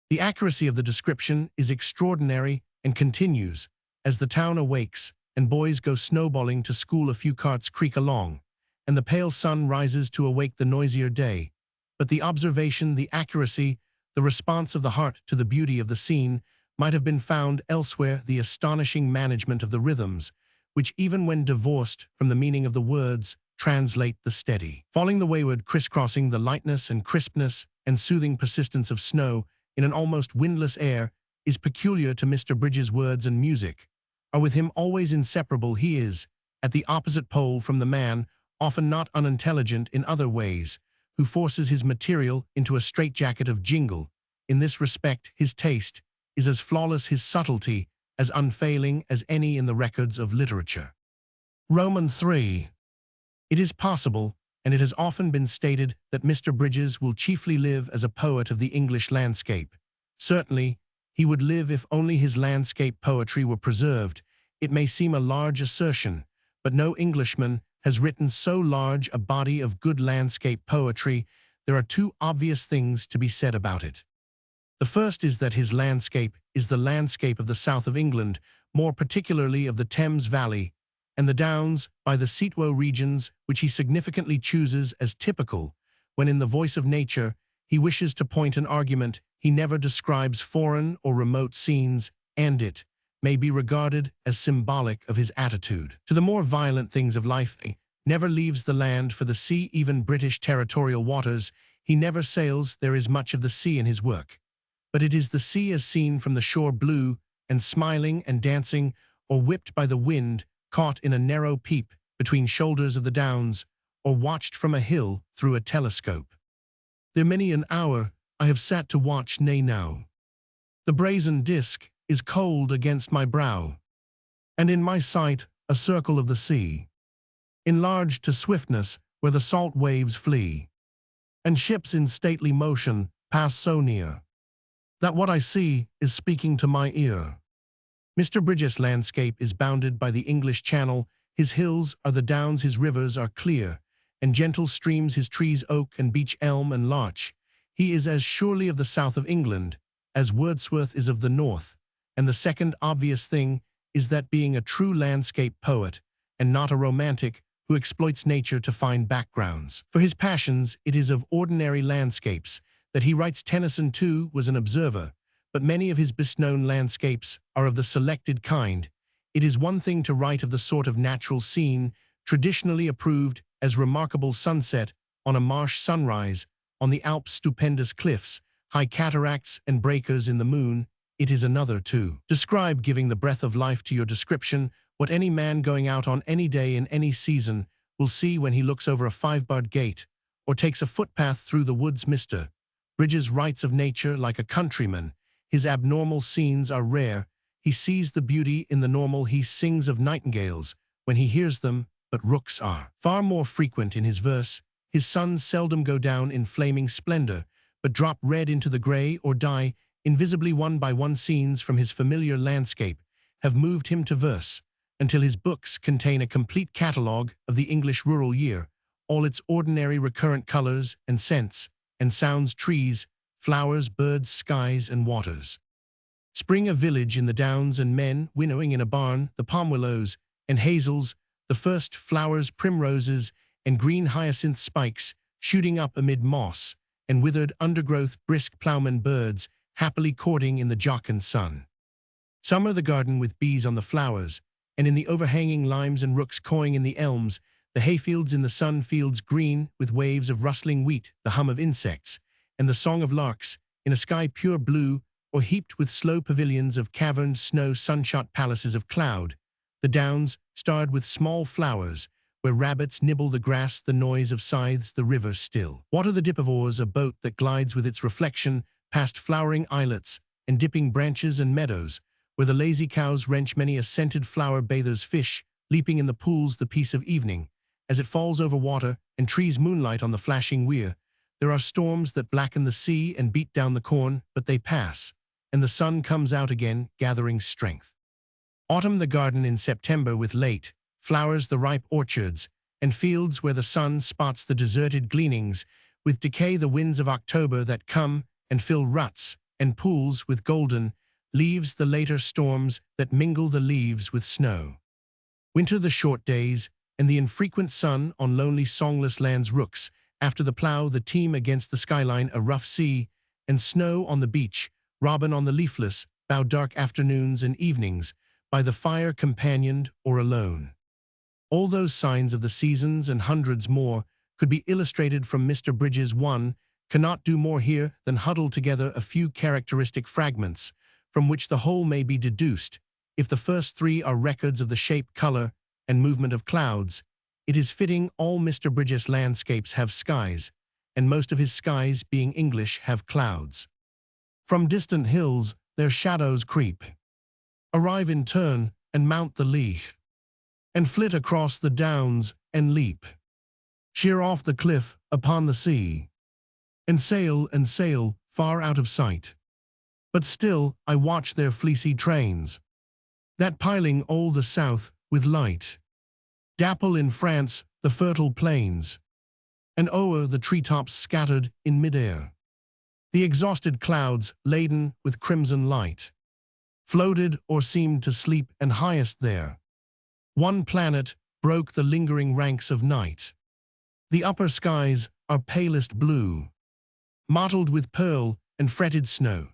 The accuracy of the description is extraordinary and continues as the town awakes and boys go snowballing to school. A few carts creak along, and the pale sun rises to awake the noisier day. But the observation, the accuracy, the response of the heart to the beauty of the scene might have been found elsewhere. The astonishing management of the rhythms, which even when divorced from the meaning of the words, translate the steady, falling, the wayward, crisscrossing, the lightness and crispness and soothing persistence of snow in an almost windless air, is peculiar to Mr. Bridges. Words and music are with him always inseparable. He is at the opposite pole from the man, often not unintelligent in other ways, who forces his material into a straitjacket of jingle. In this respect, his taste is as flawless, his subtlety as unfailing as any in the records of literature. Roman 3. It is possible, and it has often been stated, that Mr. Bridges will chiefly live as a poet of the English landscape. Certainly, he would live if only his landscape poetry were preserved. It may seem a large assertion, but no Englishman has written so large a body of good landscape poetry. There are two obvious things to be said about it. The first is that his landscape is the landscape of the south of England, more particularly of the Thames Valley, and the Downs by the Seatwoe regions, which he significantly chooses as typical, when in the voice of nature he wishes to point an argument. He never describes foreign or remote scenes, and it may be regarded as symbolic of his attitude to the more violent things of life. He never leaves the land for the sea, even British territorial waters. He never sails. There is much of the sea in his work, but it is the sea as seen from the shore, blue and smiling and dancing, or whipped by the wind, caught in a narrow peep between shoulders of the Downs, or watched from a hill through a telescope. There many an hour I have sat to watch, nay now. The brazen disk is cold against my brow, and in my sight a circle of the sea, enlarged to swiftness where the salt waves flee, and ships in stately motion pass so near, that what I see is speaking to my ear. Mr. Bridges' landscape is bounded by the English Channel. His hills are the Downs, his rivers are clear and gentle streams, his trees oak and beech, elm and larch. He is as surely of the south of England as Wordsworth is of the north, and the second obvious thing is that, being a true landscape poet and not a romantic who exploits nature to find backgrounds for his passions, it is of ordinary landscapes that he writes. Tennyson too was an observer, but many of his best-known landscapes are of the selected kind. It is one thing to write of the sort of natural scene traditionally approved as remarkable: sunset on a marsh, sunrise on the Alps, stupendous cliffs, high cataracts and breakers in the moon. It is another to describe, giving the breath of life to your description, what any man going out on any day in any season will see when he looks over a 5-barred gate or takes a footpath through the woods. Mr. Bridges writes of nature like a countryman. His abnormal scenes are rare. He sees the beauty in the normal. He sings of nightingales when he hears them, but rooks are far more frequent in his verse. His suns seldom go down in flaming splendor, but drop red into the gray or die invisibly. One by one, scenes from his familiar landscape have moved him to verse, until his books contain a complete catalogue of the English rural year, all its ordinary recurrent colors and scents and sounds, trees, flowers, birds, skies, and waters. Spring, a village in the Downs, and men winnowing in a barn, the palm willows and hazels, the first flowers, primroses, and green hyacinth spikes shooting up amid moss and withered undergrowth, brisk ploughman birds happily courting in the jocund sun. Summer, the garden with bees on the flowers, and in the overhanging limes, and rooks cawing in the elms, the hayfields in the sun, fields green with waves of rustling wheat, the hum of insects, and the song of larks, in a sky pure blue, or heaped with slow pavilions of caverned snow, sunshot palaces of cloud. The Downs, starred with small flowers, where rabbits nibble the grass, the noise of scythes, the river still water, the dip of oars, a boat that glides with its reflection past flowering islets and dipping branches, and meadows, where the lazy cows wrench many a scented flower, bathers fish, leaping in the pools, the peace of evening, as it falls over water, and trees, moonlight on the flashing weir. There are storms that blacken the sea and beat down the corn, but they pass, and the sun comes out again, gathering strength. Autumn, the garden in September with late flowers, the ripe orchards, and fields where the sun spots the deserted gleanings with decay, the winds of October that come and fill ruts and pools with golden leaves, the later storms that mingle the leaves with snow. Winter, the short days and the infrequent sun on lonely, songless lands, rooks after the plough, the team against the skyline, a rough sea, and snow on the beach, robin on the leafless bough, dark afternoons and evenings, by the fire, companioned or alone. All those signs of the seasons and hundreds more could be illustrated from Mr. Bridges. One cannot do more here than huddle together a few characteristic fragments from which the whole may be deduced. If the first three are records of the shape, color, and movement of clouds, it is fitting all Mr. Bridges' landscapes have skies, and most of his skies, being English, have clouds. From distant hills their shadows creep, arrive in turn, and mount the leaf, and flit across the downs, and leap sheer off the cliff upon the sea, and sail far out of sight. But still I watch their fleecy trains, that piling all the south with light, dapple in France the fertile plains, and o'er the treetops scattered in midair. The exhausted clouds, laden with crimson light, floated or seemed to sleep, and highest there, one planet broke the lingering ranks of night. The upper skies are palest blue, mottled with pearl and fretted snow,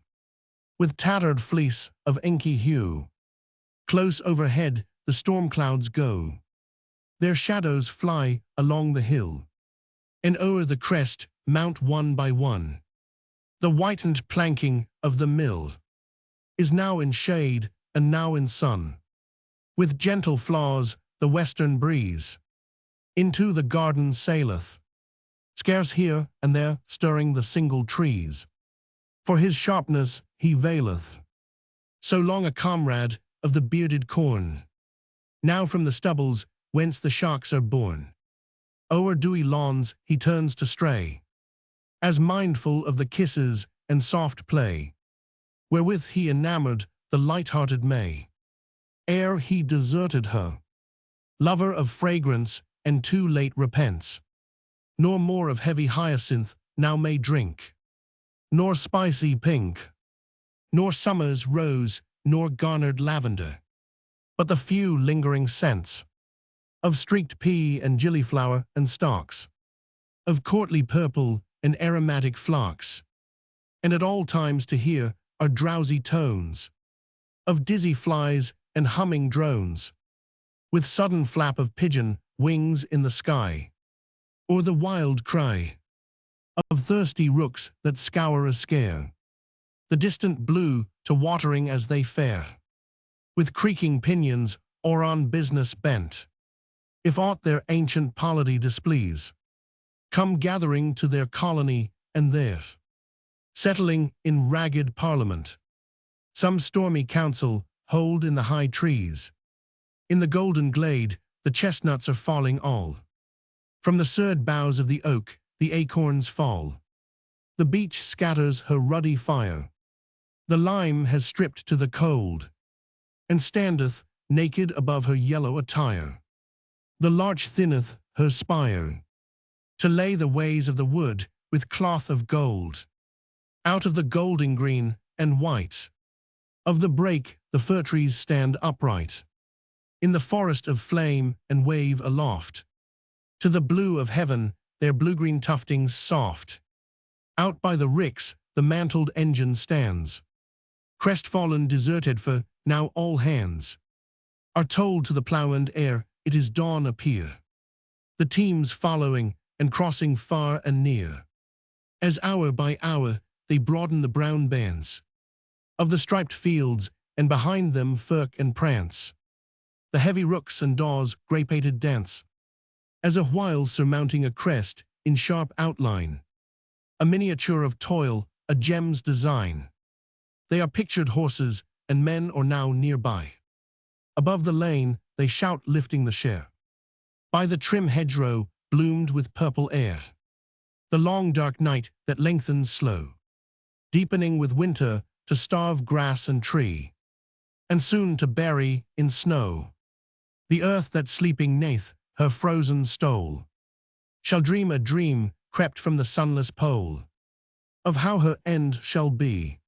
with tattered fleece of inky hue. Close overhead the storm clouds go, their shadows fly along the hill, and o'er the crest mount one by one. The whitened planking of the mill is now in shade and now in sun. With gentle flaws the western breeze into the garden saileth, scarce here and there stirring the single trees. For his sharpness he veileth, so long a comrade of the bearded corn, now from the stubbles whence the sharks are born. O'er dewy lawns he turns to stray, as mindful of the kisses and soft play, wherewith he enamored the light-hearted May, ere he deserted her, lover of fragrance and too late repents, nor more of heavy hyacinth now may drink, nor spicy pink, nor summer's rose, nor garnered lavender, but the few lingering scents of streaked pea and gillyflower and stalks, of courtly purple and aromatic phlox, and at all times to hear are drowsy tones of dizzy flies and humming drones, with sudden flap of pigeon wings in the sky, or the wild cry of thirsty rooks that scour a scare, the distant blue to watering as they fare, with creaking pinions or on business bent, if aught their ancient polity displease, come gathering to their colony, and there, settling in ragged parliament, some stormy council hold in the high trees. In the golden glade the chestnuts are falling all, from the surd boughs of the oak the acorns fall. The beech scatters her ruddy fire, the lime has stripped to the cold, and standeth naked above her yellow attire. The larch thinneth her spire, to lay the ways of the wood with cloth of gold. Out of the golden green and white of the brake the fir trees stand upright, in the forest of flame and wave aloft, to the blue of heaven their blue-green tuftings soft. Out by the ricks the mantled engine stands, crestfallen deserted, for now all hands are told to the plough and air it is dawn appear, the teams following and crossing far and near, as hour by hour they broaden the brown bands of the striped fields, and behind them firk and prance the heavy rooks and daws grey-pated dance, as a while surmounting a crest in sharp outline, a miniature of toil, a gem's design. They are pictured horses, and men are now nearby. Above the lane they shout, lifting the share. By the trim hedgerow bloomed with purple air, the long dark night that lengthens slow, deepening with winter to starve grass and tree, and soon to bury in snow the earth that sleeping neath her frozen stole, shall dream a dream crept from the sunless pole, of how her end shall be.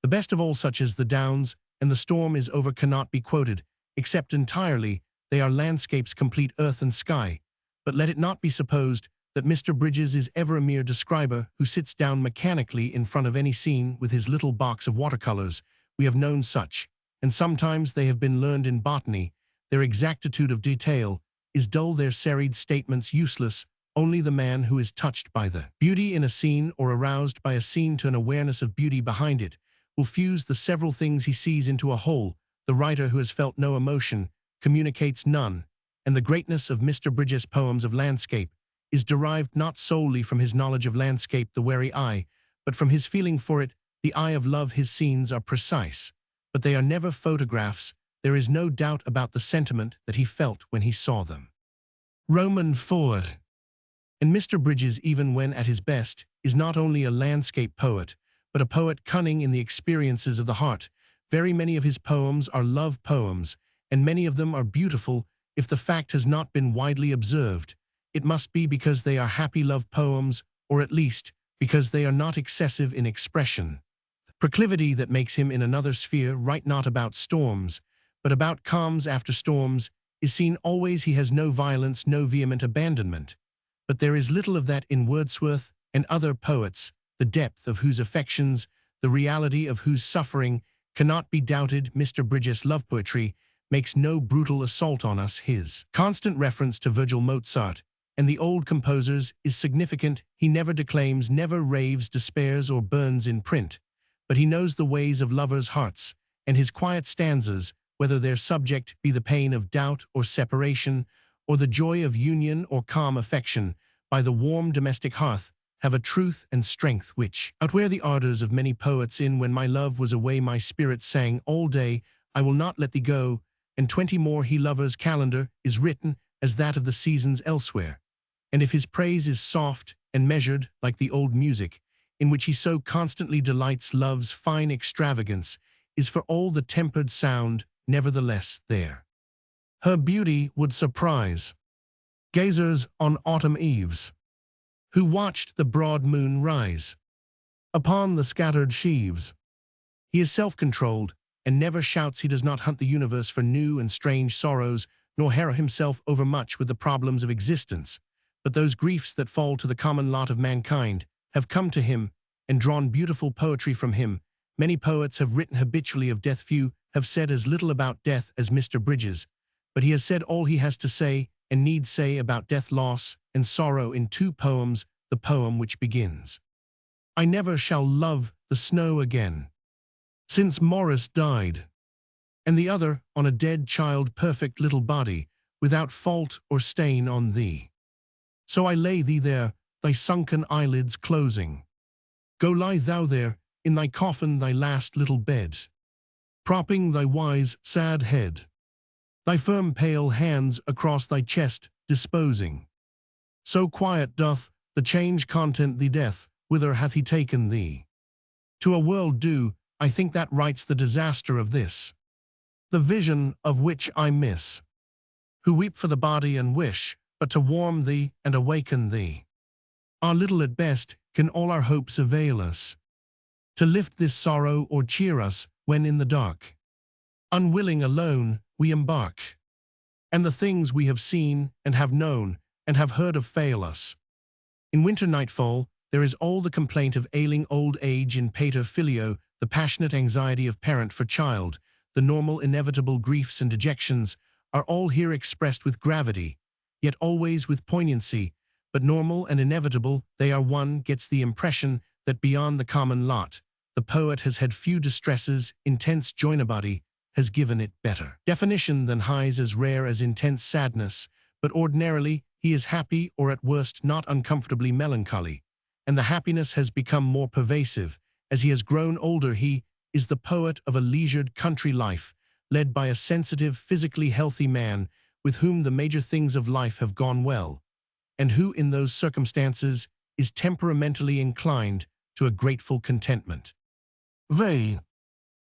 The best of all such as the downs and the storm is over cannot be quoted, except entirely they are landscapes complete, earth and sky. But let it not be supposed that Mr. Bridges is ever a mere describer who sits down mechanically in front of any scene with his little box of watercolors. We have known such, and sometimes they have been learned in botany. Their exactitude of detail is dull, their serried statements useless. Only the man who is touched by the beauty in a scene, or aroused by a scene to an awareness of beauty behind it, will fuse the several things he sees into a whole. The writer who has felt no emotion communicates none, and the greatness of Mr. Bridges' poems of landscape is derived not solely from his knowledge of landscape, the wary eye, but from his feeling for it, the eye of love. His scenes are precise, but they are never photographs. There is no doubt about the sentiment that he felt when he saw them. Roman 4. And Mr. Bridges, even when at his best, is not only a landscape poet, but a poet cunning in the experiences of the heart. Very many of his poems are love poems, and many of them are beautiful. If the fact has not been widely observed, it must be because they are happy love poems, or at least because they are not excessive in expression. Proclivity that makes him in another sphere write not about storms, but about calms after storms, is seen always he has no violence, no vehement abandonment. But there is little of that in Wordsworth and other poets, the depth of whose affections, the reality of whose suffering, cannot be doubted. Mr. Bridges' love poetry makes no brutal assault on us. His constant reference to Virgil, Mozart, and the old composers is significant. He never declaims, never raves, despairs, or burns in print, but he knows the ways of lovers' hearts, and his quiet stanzas, whether their subject be the pain of doubt or separation, or the joy of union or calm affection, by the warm domestic hearth, have a truth and strength which outwear the ardors of many poets. In When My Love Was Away my spirit sang all day, I will not let thee go, and 20 more. He lovers' calendar is written as that of the seasons elsewhere. And if his praise is soft and measured like the old music, in which he so constantly delights, love's fine extravagance is for all the tempered sound, nevertheless there. Her beauty would surprise gazers on autumn eves, who watched the broad moon rise upon the scattered sheaves. He is self-controlled, and never shouts. He does not hunt the universe for new and strange sorrows, nor harrow himself overmuch with the problems of existence. But those griefs that fall to the common lot of mankind have come to him and drawn beautiful poetry from him. Many poets have written habitually of death. Few have said as little about death as Mr. Bridges, but he has said all he has to say and need say about death, loss, and sorrow in 2 poems. The poem which begins, I never shall love the snow again, since Morris died, and the other, on a dead child, perfect little body, without fault or stain on thee. So I lay thee there, thy sunken eyelids closing. Go lie thou there, in thy coffin, thy last little bed, propping thy wise, sad head, thy firm pale hands across thy chest disposing. So quiet doth the change content thee. Death, whither hath he taken thee? To a world due, I think that writes the disaster of this, the vision of which I miss, who weep for the body and wish but to warm thee and awaken thee. Our little at best can all our hopes avail us, to lift this sorrow or cheer us when in the dark, unwilling alone, we embark, and the things we have seen and have known and have heard of fail us. In winter nightfall, there is all the complaint of ailing old age. In pater filio, the passionate anxiety of parent for child, the normal inevitable griefs and dejections, are all here expressed with gravity, yet always with poignancy. But normal and inevitable, they are. One gets the impression that beyond the common lot, the poet has had few distresses. Intense joinabody has given it better definition than highs as rare as intense sadness, but ordinarily he is happy, or at worst not uncomfortably melancholy, and the happiness has become more pervasive as he has grown older. He is the poet of a leisured country life, led by a sensitive, physically healthy man with whom the major things of life have gone well, and who in those circumstances is temperamentally inclined to a grateful contentment.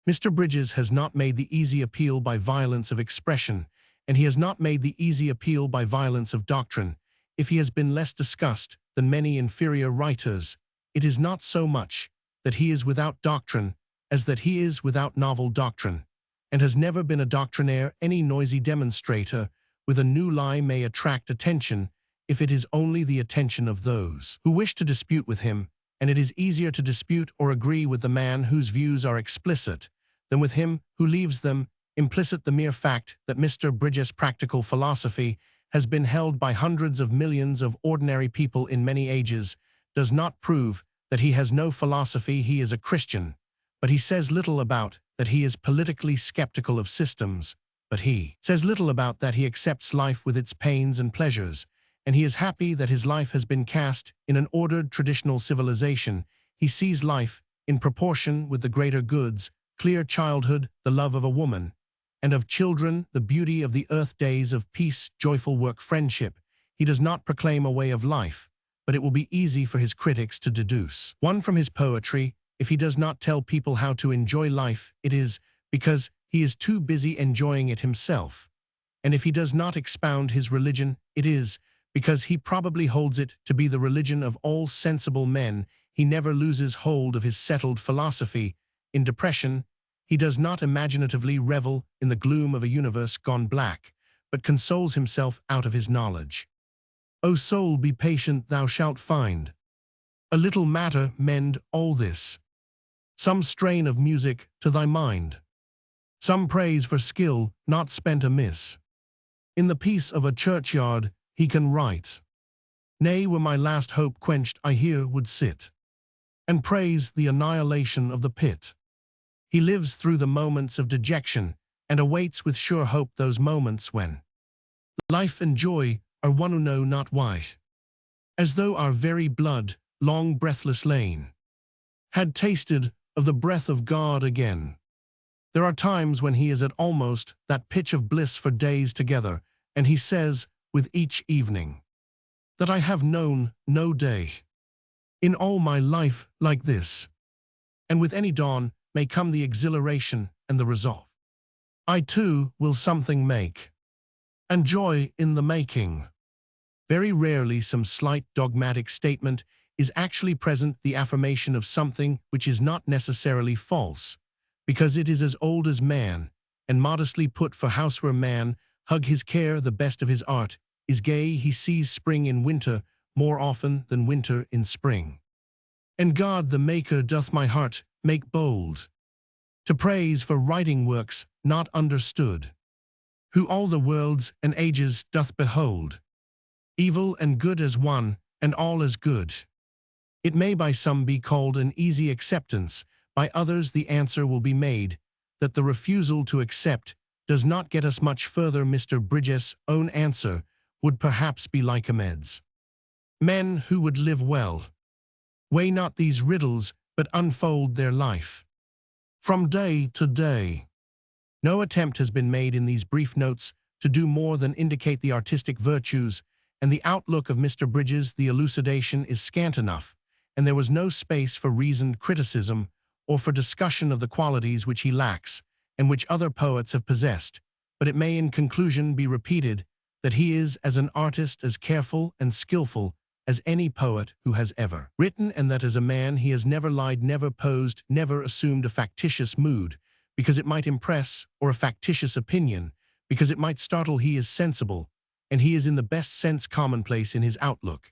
Mr. Bridges has not made the easy appeal by violence of expression, and he has not made the easy appeal by violence of doctrine. If he has been less discussed than many inferior writers, it is not so much that he is without doctrine as that he is without novel doctrine, and has never been a doctrinaire. Any noisy demonstrator with a new lie may attract attention if it is only the attention of those who wish to dispute with him, and it is easier to dispute or agree with the man whose views are explicit than with him who leaves them implicit. The mere fact that Mr. Bridges' practical philosophy has been held by hundreds of millions of ordinary people in many ages does not prove that he has no philosophy. He is a Christian, but he says little about that he is politically skeptical of systems, but he says little about that he accepts life with its pains and pleasures, and he is happy that his life has been cast in an ordered traditional civilization. He sees life in proportion with the greater goods, clear childhood, the love of a woman, and of children, the beauty of the earth, days of peace, joyful work, friendship. He does not proclaim a way of life, but it will be easy for his critics to deduce one from his poetry. If he does not tell people how to enjoy life, it is because he is too busy enjoying it himself. And if he does not expound his religion, it is because he probably holds it to be the religion of all sensible men. he never loses hold of his settled philosophy. In depression, he does not imaginatively revel in the gloom of a universe gone black, but consoles himself out of his knowledge. O soul, be patient, thou shalt find. A little matter mend all this. Some strain of music to thy mind. Some praise for skill not spent amiss. In the peace of a churchyard he can write. Nay, were my last hope quenched, I here would sit and praise the annihilation of the pit. He lives through the moments of dejection and awaits with sure hope those moments when life and joy are one who know not why. As though our very blood, long breathless lain, had tasted of the breath of God again. There are times when he is at almost that pitch of bliss for days together, and he says, with each evening, that I have known no day in all my life like this. And with any dawn may come the exhilaration and the resolve. I too will something make, and joy in the making. Very rarely some slight dogmatic statement is actually present, the affirmation of something which is not necessarily false, because it is as old as man, and modestly put for house where man hug his care the best of his art, is gay, he sees spring in winter more often than winter in spring. And God the Maker doth my heart make bold to praise for writing works not understood, who all the worlds and ages doth behold, evil and good as one, and all as good. It may by some be called an easy acceptance, by others the answer will be made that the refusal to accept does not get us much further. Mr. Bridges' own answer would perhaps be like Ahmed's. Men who would live well weigh not these riddles, but unfold their life from day to day. No attempt has been made in these brief notes to do more than indicate the artistic virtues, and the outlook of Mr. Bridges. The elucidation is scant enough, and there was no space for reasoned criticism or for discussion of the qualities which he lacks, and which other poets have possessed, but it may in conclusion be repeated that he is as an artist as careful and skillful as any poet who has ever written, and that as a man he has never lied, never posed, never assumed a factitious mood, because it might impress, or a factitious opinion, because it might startle. He is sensible, and he is in the best sense commonplace in his outlook,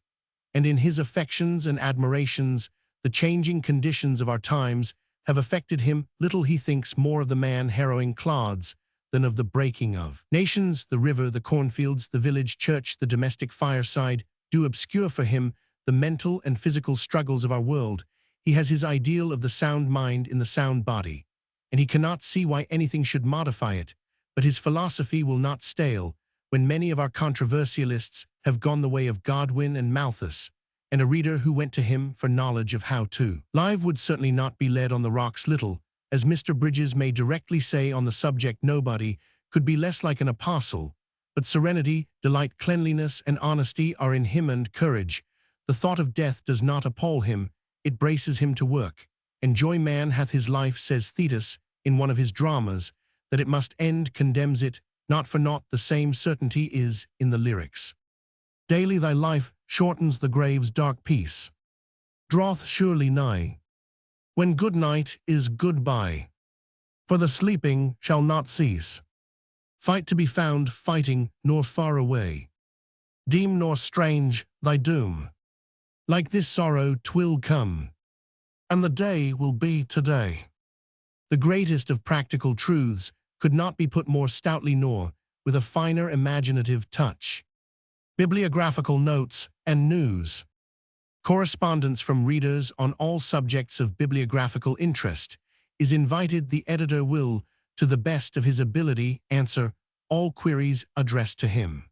and in his affections and admirations. The changing conditions of our times have affected him little. He thinks more of the man harrowing clods than of the breaking of nations. The river, the cornfields, the village church, the domestic fireside do obscure for him the mental and physical struggles of our world. He has his ideal of the sound mind in the sound body, and he cannot see why anything should modify it, but his philosophy will not stale when many of our controversialists have gone the way of Godwin and Malthus, and a reader who went to him for knowledge of how to live would certainly not be led on the rocks. Little, as Mr. Bridges may directly say on the subject, nobody could be less like an apostle, but serenity, delight, cleanliness, and honesty are in him, and courage. The thought of death does not appall him, it braces him to work. And joy man hath his life, says Thetis in one of his dramas, that it must end condemns it, not for naught the same certainty is in the lyrics. Daily thy life shortens the grave's dark peace, draweth surely nigh, when good night is goodbye, for the sleeping shall not cease. Fight to be found fighting, nor far away, deem nor strange thy doom. Like this sorrow 'twill come, and the day will be today. The greatest of practical truths could not be put more stoutly nor with a finer imaginative touch. Bibliographical notes and news. Correspondence from readers on all subjects of bibliographical interest is invited. The editor will, to the best of his ability, answer all queries addressed to him.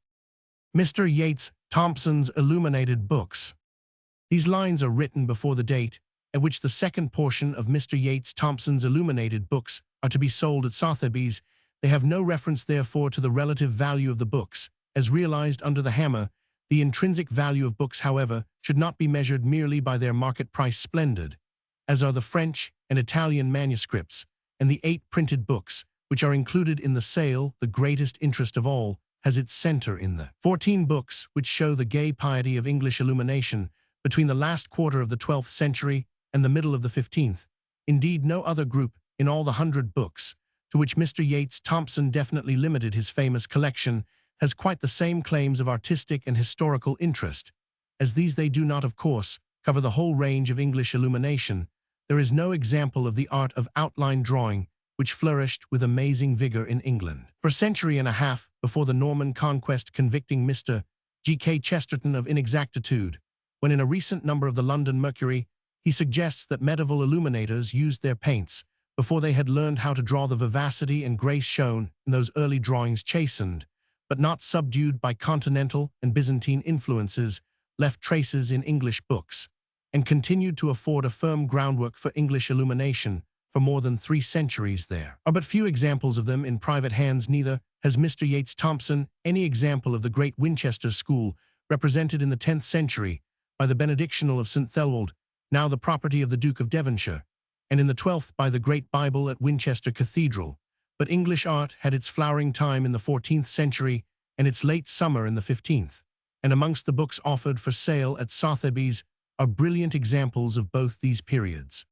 Mr. Yates Thompson's Illuminated Books. These lines are written before the date at which the second portion of Mr. Yates Thompson's Illuminated Books are to be sold at Sotheby's. They have no reference, therefore, to the relative value of the books, as realized under the hammer. The intrinsic value of books, however, should not be measured merely by their market price, splendid as are the French and Italian manuscripts, and the 8 printed books, which are included in the sale. The greatest interest of all has its center in the 14 books which show the gay piety of English illumination, between the last quarter of the 12th century and the middle of the 15th. Indeed, no other group in all the 100 books, to which Mr. Yates Thompson definitely limited his famous collection, has quite the same claims of artistic and historical interest. As these they do not, of course, cover the whole range of English illumination, there is no example of the art of outline drawing which flourished with amazing vigor in England. For a century and a half before the Norman conquest, convicting Mr. G.K. Chesterton of inexactitude, when in a recent number of the London Mercury, he suggests that medieval illuminators used their paints before they had learned how to draw the vivacity and grace shown in those early drawings, chastened, but not subdued by continental and Byzantine influences, left traces in English books, and continued to afford a firm groundwork for English illumination for more than 3 centuries. There are but few examples of them in private hands. Neither has Mr. Yates Thompson any example of the great Winchester school, represented in the 10th century by the Benedictional of St. Thelwold, now the property of the Duke of Devonshire, and in the 12th by the Great Bible at Winchester Cathedral. But English art had its flowering time in the 14th century and its late summer in the 15th, and amongst the books offered for sale at Sotheby's are brilliant examples of both these periods.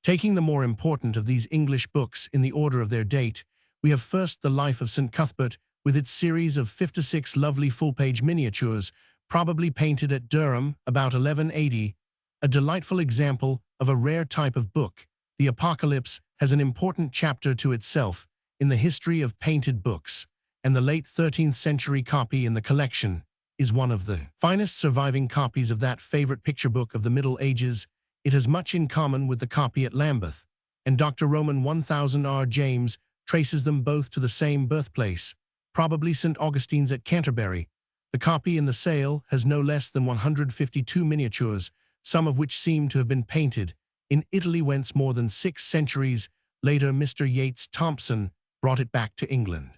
Taking the more important of these English books in the order of their date, we have first the Life of St. Cuthbert, with its series of 56 lovely full-page miniatures, probably painted at Durham about 1180, a delightful example of a rare type of book. The Apocalypse has an important chapter to itself in the history of painted books, and the late 13th century copy in the collection is one of the finest surviving copies of that favorite picture book of the Middle Ages. It has much in common with the copy at Lambeth, and Dr. Roman 1000 R. James traces them both to the same birthplace, probably St. Augustine's at Canterbury. The copy in the sale has no less than 152 miniatures, some of which seem to have been painted in Italy, whence more than 6 centuries later Mr. Yates Thompson brought it back to England.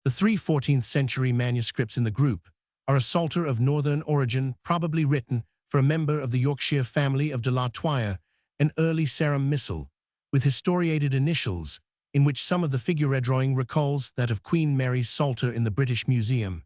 The 3 14th century manuscripts in the group are a psalter of northern origin, probably written for a member of the Yorkshire family of de laToire, an early Sarum missal, with historiated initials, in which some of the figure drawing recalls that of Queen Mary's Psalter in the British Museum,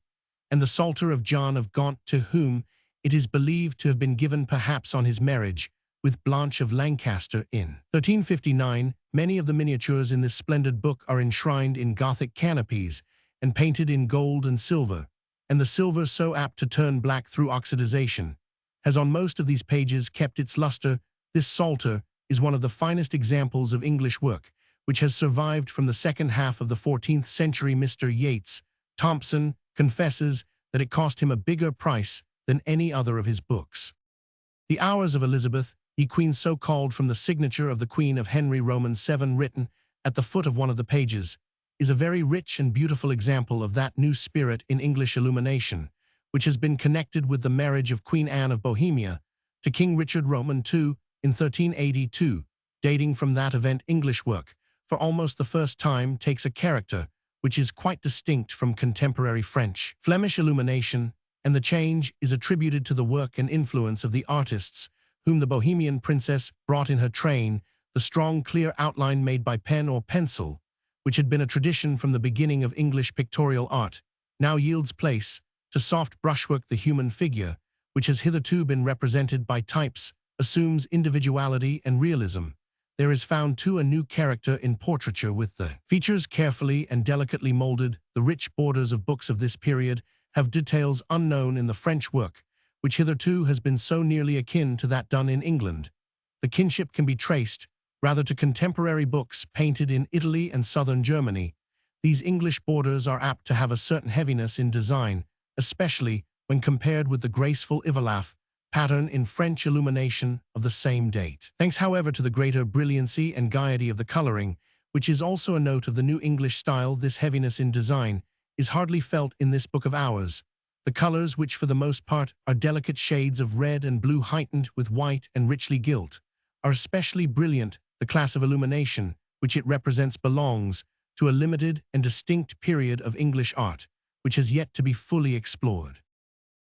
and the Psalter of John of Gaunt, to whom it is believed to have been given perhaps on his marriage with Blanche of Lancaster in 1359. Many of the miniatures in this splendid book are enshrined in Gothic canopies and painted in gold and silver, and the silver, so apt to turn black through oxidization, has on most of these pages kept its luster. This Psalter is one of the finest examples of English work which has survived from the second half of the 14th century. Mr. Yates Thompson confesses that it cost him a bigger price than any other of his books. The Hours of Elizabeth, ye Queen, so called from the signature of the Queen of Henry Roman 7 written at the foot of one of the pages, is a very rich and beautiful example of that new spirit in English illumination, which has been connected with the marriage of Queen Anne of Bohemia to King Richard Roman II in 1382. Dating from that event, English work, for almost the first time, takes a character which is quite distinct from contemporary French, Flemish illumination, and the change is attributed to the work and influence of the artists whom the Bohemian princess brought in her train. The strong, clear outline made by pen or pencil, which had been a tradition from the beginning of English pictorial art, now yields place to soft brushwork. The human figure, which has hitherto been represented by types, assumes individuality and realism. There is found too a new character in portraiture, with the features carefully and delicately molded. The rich borders of books of this period have details unknown in the French work, which hitherto has been so nearly akin to that done in England. The kinship can be traced rather to contemporary books painted in Italy and southern Germany. These English borders are apt to have a certain heaviness in design, especially when compared with the graceful Ivelaf pattern in French illumination of the same date. Thanks, however, to the greater brilliancy and gaiety of the coloring, which is also a note of the new English style, this heaviness in design is hardly felt in this Book of Hours. The colors, which for the most part are delicate shades of red and blue heightened with white and richly gilt, are especially brilliant. The class of illumination which it represents belongs to a limited and distinct period of English art, which has yet to be fully explored.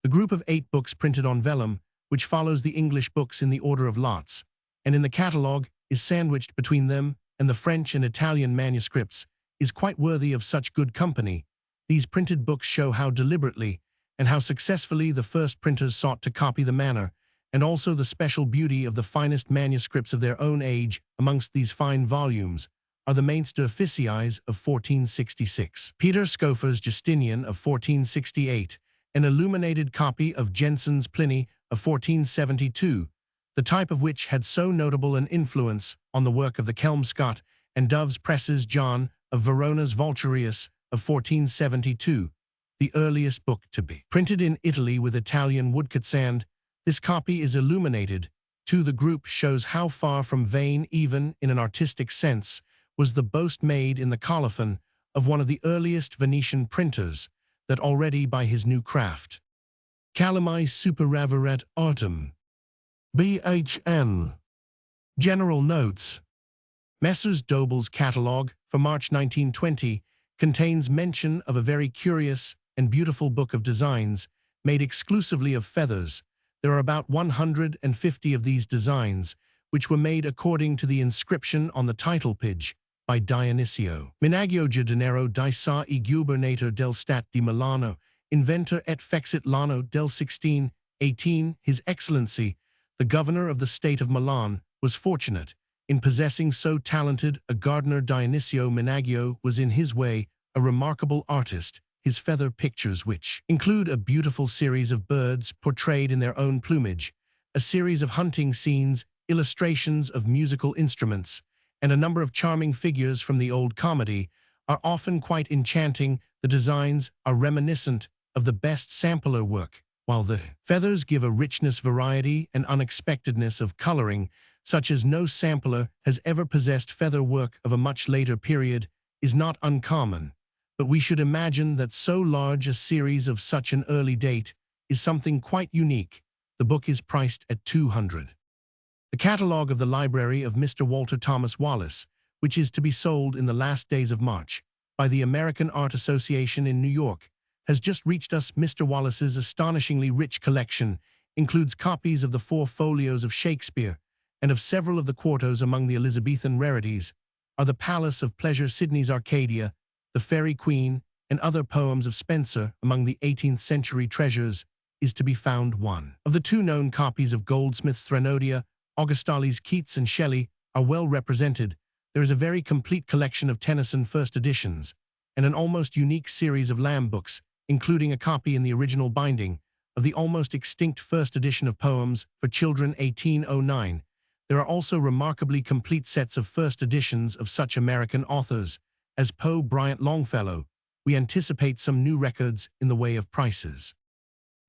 The group of 8 books printed on vellum, which follows the English books in the order of lots, and in the catalogue is sandwiched between them and the French and Italian manuscripts, is quite worthy of such good company. These printed books show how deliberately and how successfully the first printers sought to copy the manner and also the special beauty of the finest manuscripts of their own age amongst these fine volumes, are the Mainster Officii of 1466, Peter Schoeffer's Justinian of 1468, an illuminated copy of Jensen's Pliny of 1472, the type of which had so notable an influence on the work of the Kelmscott and Dove's Presses John of Verona's Vulturius of 1472, the earliest book to be printed in Italy with Italian woodcut sand. This copy is illuminated. The group shows how far from vain, even in an artistic sense, was the boast made in the colophon of one of the earliest Venetian printers, that already by his new craft, calami superaverat artem. B.H.N. General Notes. Messrs. Dobell's catalogue for March 1920 contains mention of a very curious and beautiful book of designs made exclusively of feathers. There are about 150 of these designs, which were made according to the inscription on the title page by Dionisio. Minaggio Giardinero di Sa e Gubernator del Stat di Milano, inventor et fexit l'anno del 1618. His Excellency, the Governor of the State of Milan, was fortunate in possessing so talented a gardener. Dionisio Minaggio was in his way a remarkable artist. His feather pictures, which include a beautiful series of birds portrayed in their own plumage, a series of hunting scenes, illustrations of musical instruments, and a number of charming figures from the old comedy, are often quite enchanting. The designs are reminiscent of the best sampler work, while the feathers give a richness, variety, and unexpectedness of coloring, such as no sampler has ever possessed. Feather work of a much later period is not uncommon, but we should imagine that so large a series of such an early date is something quite unique. The book is priced at $200. The catalogue of the library of Mr. Walter Thomas Wallace, which is to be sold in the last days of March by the American Art Association in New York, has just reached us. Mr. Wallace's astonishingly rich collection includes copies of the 4 folios of Shakespeare and of several of the quartos. Among the Elizabethan rarities are The Palace of Pleasure, Sidney's Arcadia, The Fairy Queen, and other poems of Spenser. Among the 18th century treasures is to be found one of the 2 known copies of Goldsmith's Threnody. Augustale's Keats and Shelley are well represented. There is a very complete collection of Tennyson first editions, and an almost unique series of Lamb books, including a copy in the original binding of the almost extinct first edition of Poems for Children 1809. There are also remarkably complete sets of first editions of such American authors as Poe, Bryant, Longfellow. We anticipate some new records in the way of prices.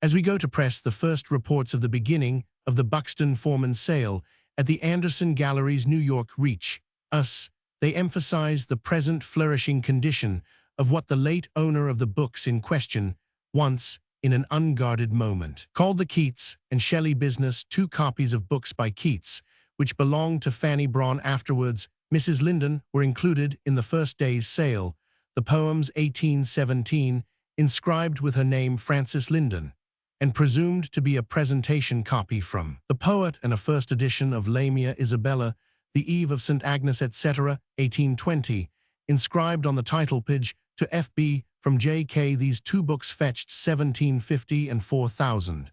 As we go to press, the first reports of the beginning of the Buxton Forman sale at the Anderson Galleries, New York, reach us. They emphasize the present flourishing condition of what the late owner of the books in question once, in an unguarded moment, called the Keats and Shelley business. 2 copies of books by Keats, which belonged to Fanny Brawne, afterwards Mrs. Linden, were included in the first day's sale. The Poems 1817, inscribed with her name Frances Linden, and presumed to be a presentation copy from the poet, and a first edition of Lamia Isabella, The Eve of St. Agnes, etc., 1820, inscribed on the title page to F.B. from J.K. These 2 books fetched $1750 and $4,000,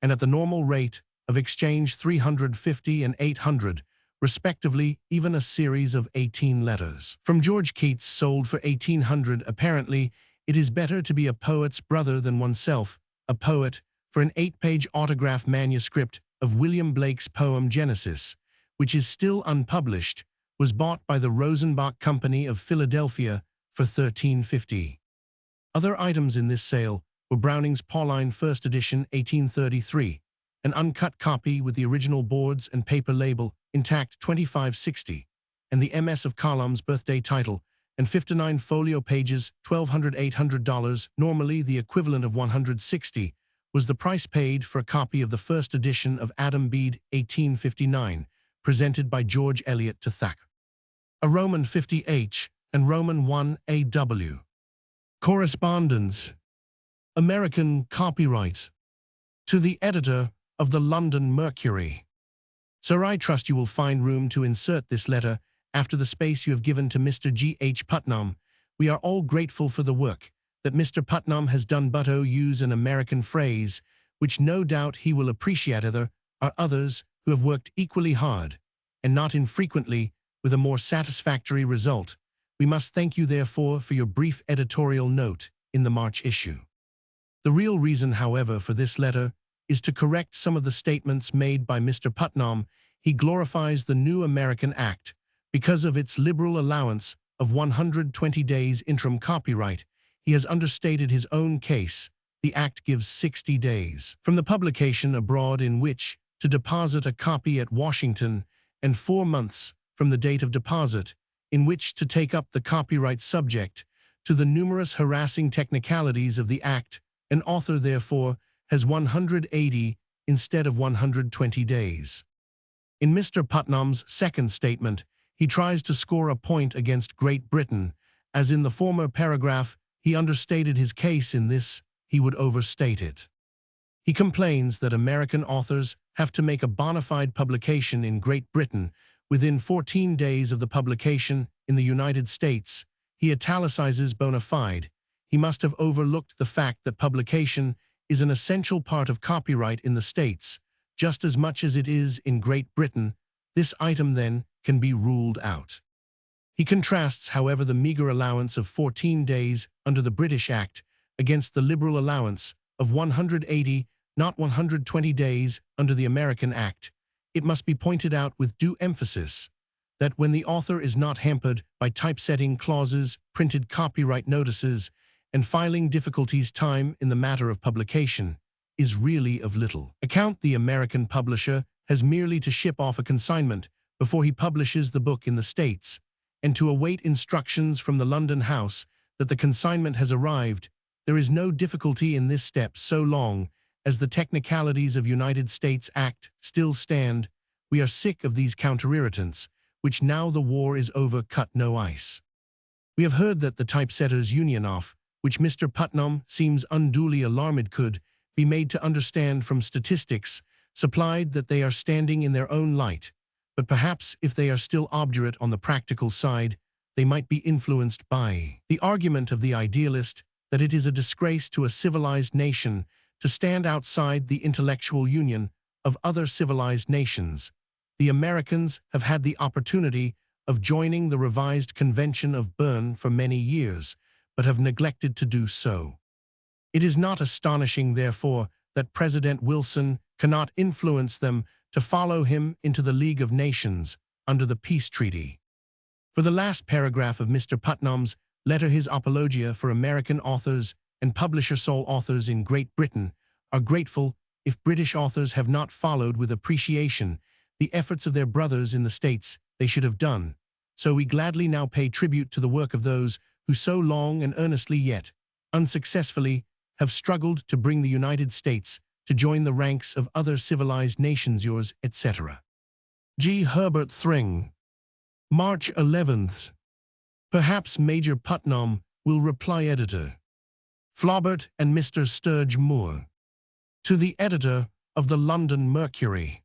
and at the normal rate of exchange $350 and $800, respectively. Even a series of 18 letters from George Keats sold for $1,800. Apparently, it is better to be a poet's brother than oneself a poet, for an 8-page autograph manuscript of William Blake's poem Genesis, which is still unpublished, was bought by the Rosenbach Company of Philadelphia for $1350. Other items in this sale were Browning's Pauline First Edition 1833, an uncut copy with the original boards and paper label intact $25.60, and the MS of Column's birthday title, and 59 folio pages, $1,200–$800, normally the equivalent of $160, was the price paid for a copy of the first edition of Adam Bede, 1859, presented by George Eliot to Thack. A Roman 50H and Roman 1AW. Correspondence. American copyright. To the editor of the London Mercury. Sir, I trust you will find room to insert this letter after the space you have given to Mr. G.H. Putnam. We are all grateful for the work that Mr. Putnam has done, but use an American phrase, which no doubt he will appreciate. Our are others who have worked equally hard, and not infrequently with a more satisfactory result. We must thank you, therefore, for your brief editorial note in the March issue. The real reason, however, for this letter is to correct some of the statements made by Mr. Putnam. He glorifies the new American Act because of its liberal allowance of 120 days interim copyright. He has understated his own case. The Act gives 60 days from the publication abroad in which to deposit a copy at Washington, and 4 months from the date of deposit in which to take up the copyright subject to the numerous harassing technicalities of the Act. An author, therefore, has 180 instead of 120 days. In Mr. Putnam's second statement, he tries to score a point against Great Britain. As in the former paragraph, he understated his case. In this, he would overstate it. He complains that American authors have to make a bona fide publication in Great Britain within 14 days of the publication in the United States. He italicizes bona fide. He must have overlooked the fact that publication is an essential part of copyright in the States, just as much as it is in Great Britain. This item, then, can be ruled out. He contrasts, however, the meager allowance of 14 days under the British Act against the liberal allowance of 180, not 120 days under the American Act. It must be pointed out with due emphasis that when the author is not hampered by typesetting clauses, printed copyright notices, and filing difficulties, time in the matter of publication is really of little account. The American publisher has merely to ship off a consignment before he publishes the book in the States, and to await instructions from the London house that the consignment has arrived. There is no difficulty in this step so long as the technicalities of United States Act still stand. We are sick of these counter-irritants, which now the war is over cut no ice. We have heard that the Typesetters' Union off, which Mr. Putnam seems unduly alarmed, could be made to understand from statistics supplied that they are standing in their own light, but perhaps if they are still obdurate on the practical side, they might be influenced by the argument of the idealist that it is a disgrace to a civilized nation to stand outside the intellectual union of other civilized nations. The Americans have had the opportunity of joining the revised Convention of Bern for many years, but have neglected to do so. It is not astonishing, therefore, that President Wilson cannot influence them to follow him into the League of Nations under the peace treaty. For the last paragraph of Mr. Putnam's letter, his apologia for American authors and publisher-sole authors in Great Britain are grateful if British authors have not followed with appreciation the efforts of their brothers in the States. They should have done. So we gladly now pay tribute to the work of those who so long and earnestly yet unsuccessfully have struggled to bring the United States to join the ranks of other civilized nations. Yours, etc. G. Herbert Thring. March 11th. Perhaps Major Putnam will reply. Editor Flaubert and Mr. Sturge Moore. To the editor of the London Mercury.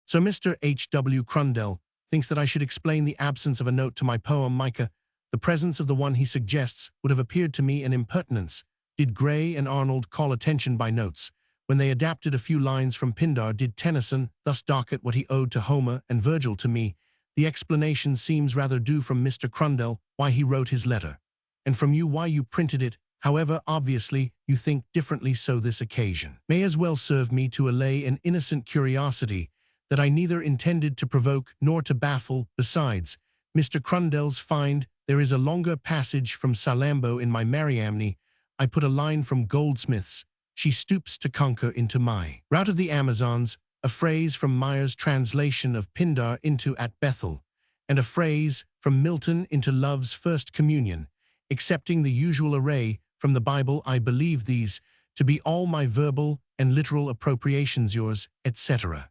So Mr. H.W. Crundell thinks that I should explain the absence of a note to my poem Micah. The presence of the one he suggests would have appeared to me an impertinence. Did Gray and Arnold call attention by notes when they adapted a few lines from Pindar? Did Tennyson thus docket what he owed to Homer and Virgil to me? The explanation seems rather due from Mr. Crundell why he wrote his letter, and from you why you printed it. However, obviously, you think differently, so this occasion may as well serve me to allay an innocent curiosity that I neither intended to provoke nor to baffle. Besides, Mr. Crundell's find there is a longer passage from Salambo in my Mariamne. I put a line from Goldsmith's "She stoops to conquer" into my Route of the Amazons, a phrase from Meyer's translation of Pindar into At Bethel, and a phrase from Milton into Love's First Communion. Excepting the usual array from the Bible, I believe these to be all my verbal and literal appropriations. Yours, etc.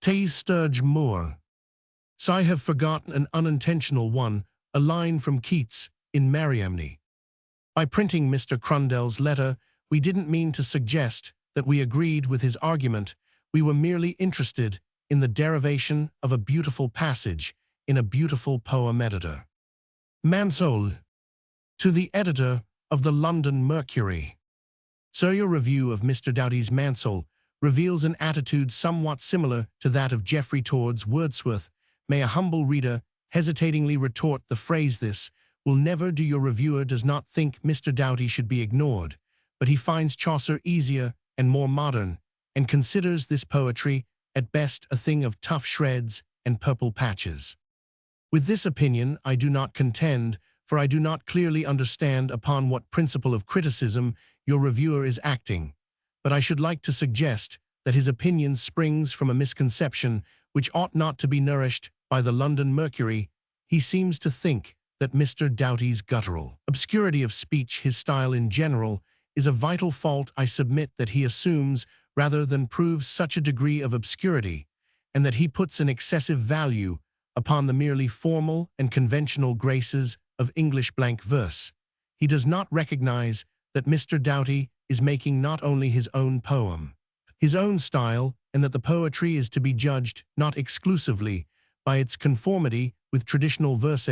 T. Sturge Moore. So I have forgotten an unintentional one, a line from Keats in Mariamne. By printing Mr. Crundell's letter, we didn't mean to suggest that we agreed with his argument. We were merely interested in the derivation of a beautiful passage in a beautiful poem. Editor Mansell. To the editor of the London Mercury. So your review of Mr. Doughty's Mansell reveals an attitude somewhat similar to that of Geoffrey towards Wordsworth. May a humble reader hesitatingly retort the phrase "this will never do." Your reviewer does not think Mr. Doughty should be ignored, but he finds Chaucer easier and more modern, and considers this poetry, at best, a thing of tough shreds and purple patches. With this opinion I do not contend, for I do not clearly understand upon what principle of criticism your reviewer is acting, but I should like to suggest that his opinion springs from a misconception which ought not to be nourished by the London Mercury. He seems to think that Mr. Doughty's guttural obscurity of speech, his style in general, is a vital fault. I submit that he assumes rather than proves such a degree of obscurity, and that he puts an excessive value upon the merely formal and conventional graces of English blank verse. He does not recognize that Mr. Doughty is making not only his own poem, his own style, and that the poetry is to be judged not exclusively by its conformity with traditional verse,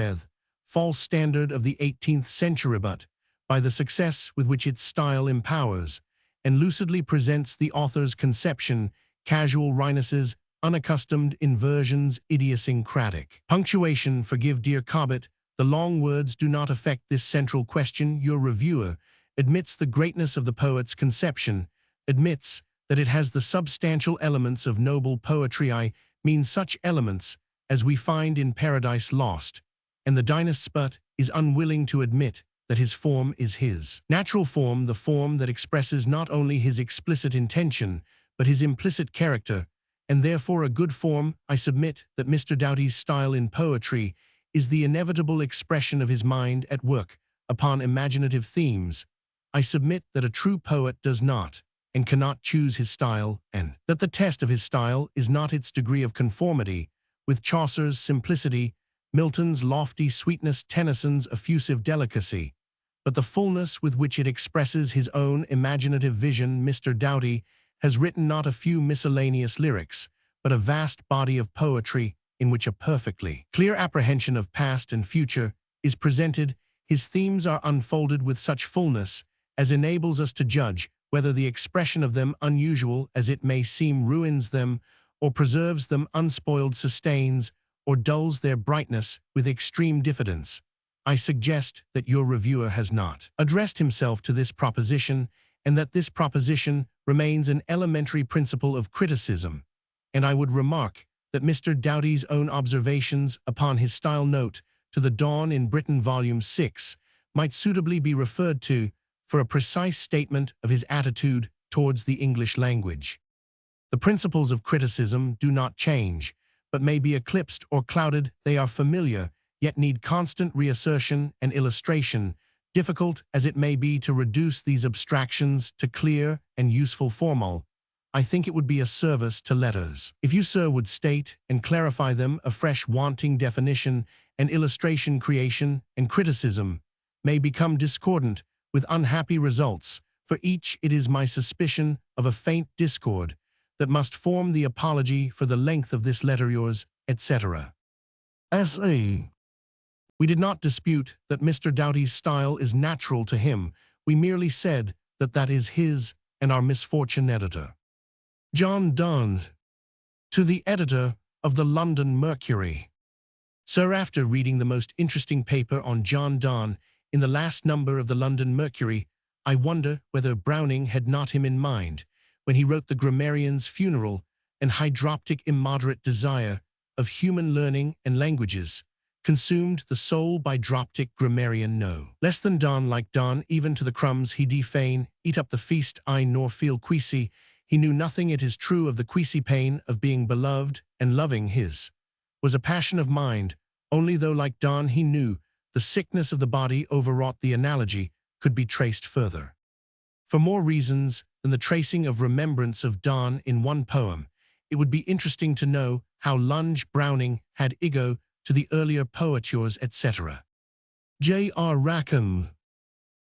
false standard of the 18th century, but by the success with which its style empowers and lucidly presents the author's conception, casual rhynuses, unaccustomed inversions, idiosyncratic punctuation. Forgive, dear Cobbett, the long words do not affect this central question. Your reviewer admits the greatness of the poet's conception, admits that it has the substantial elements of noble poetry. I mean such elements as we find in Paradise Lost, and the dynasts, but is unwilling to admit that his form is his natural form, the form that expresses not only his explicit intention, but his implicit character, and therefore a good form. I submit that Mr. Doughty's style in poetry is the inevitable expression of his mind at work upon imaginative themes. I submit that a true poet does not and cannot choose his style, and that the test of his style is not its degree of conformity with Chaucer's simplicity, Milton's lofty sweetness, Tennyson's effusive delicacy, but the fullness with which it expresses his own imaginative vision. Mr. Doughty has written not a few miscellaneous lyrics, but a vast body of poetry in which a perfectly clear apprehension of past and future is presented. His themes are unfolded with such fullness as enables us to judge whether the expression of them, unusual as it may seem, ruins them or preserves them unspoiled, sustains or dulls their brightness with extreme diffidence. I suggest that your reviewer has not addressed himself to this proposition, and that this proposition remains an elementary principle of criticism, and I would remark that Mr. Doughty's own observations upon his style note to the Dawn in Britain Volume 6 might suitably be referred to for a precise statement of his attitude towards the English language. The principles of criticism do not change, but may be eclipsed or clouded. They are familiar, yet need constant reassertion and illustration, difficult as it may be to reduce these abstractions to clear and useful formula. I think it would be a service to letters if you, sir, would state and clarify them afresh. Wanting definition and illustration, creation and criticism may become discordant with unhappy results. For each it is my suspicion of a faint discord that must form the apology for the length of this letter. Yours, etc. S.A. We did not dispute that Mr. Doughty's style is natural to him. We merely said that that is his and our misfortune. Editor John Donne. To the editor of the London Mercury. Sir, after reading the most interesting paper on John Donne in the last number of the London Mercury, I wonder whether Browning had not him in mind when he wrote the grammarian's funeral and hydroptic immoderate desire of human learning and languages, consumed the soul by droptic grammarian. No less than Donne, like Donne, even to the crumbs he defane, eat up the feast, I nor feel queasy. He knew nothing, it is true, of the queasy pain of being beloved and loving. His was a passion of mind, only though, like Donne, he knew the sickness of the body overwrought. The analogy could be traced further. For more reasons than the tracing of remembrance of Donne in one poem, it would be interesting to know how lunge Browning had ego to the earlier poetures, etc. J.R. Rackham.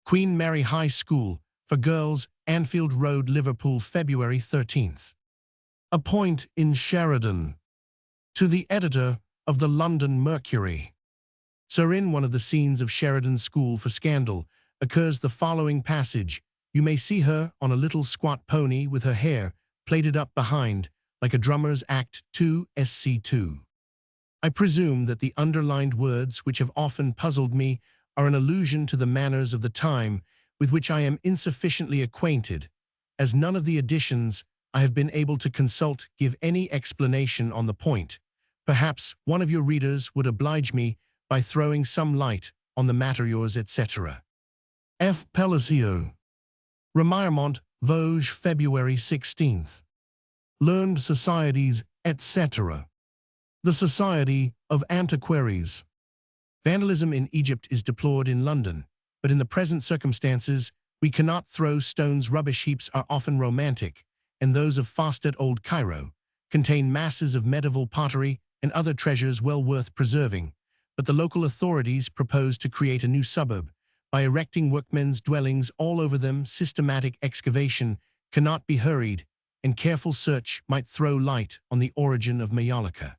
Queen Mary High School for Girls, Anfield Road, Liverpool, February 13th. A point in Sheridan. To the editor of the London Mercury. Sir, in one of the scenes of Sheridan's School for Scandal occurs the following passage. You may see her on a little squat pony with her hair plated up behind, like a drummer's Act 2 SC2. I presume that the underlined words which have often puzzled me are an allusion to the manners of the time with which I am insufficiently acquainted, as none of the editions I have been able to consult give any explanation on the point. Perhaps one of your readers would oblige me by throwing some light on the matter. Yours, etc. F. Pellicio. Remiremont, Vosges, February 16th. Learned Societies, etc. The Society of Antiquaries. Vandalism in Egypt is deplored in London, but in the present circumstances, we cannot throw stones. Rubbish heaps are often romantic, and those of Fawcett Old Cairo contain masses of medieval pottery and other treasures well worth preserving, but the local authorities propose to create a new suburb by erecting workmen's dwellings all over them. Systematic excavation cannot be hurried, and careful search might throw light on the origin of Majolica.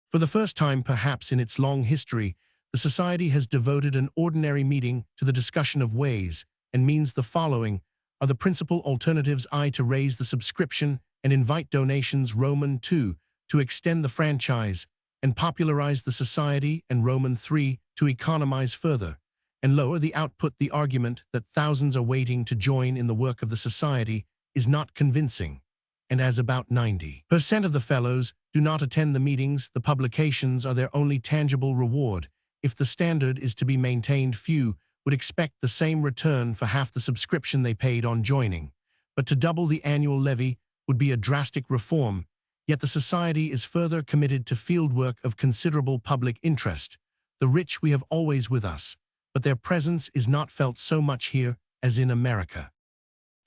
For the first time perhaps in its long history, the Society has devoted an ordinary meeting to the discussion of ways and means. The following are the principal alternatives: I, to raise the subscription and invite donations; Roman 2, to extend the franchise and popularize the Society; and Roman 3, to economize further and lower the output. The argument that thousands are waiting to join in the work of the Society is not convincing, and as about 90% of the fellows do not attend the meetings, the publications are their only tangible reward. If the standard is to be maintained, few would expect the same return for half the subscription they paid on joining. But to double the annual levy would be a drastic reform, yet the Society is further committed to fieldwork of considerable public interest. The rich we have always with us, but their presence is not felt so much here as in America.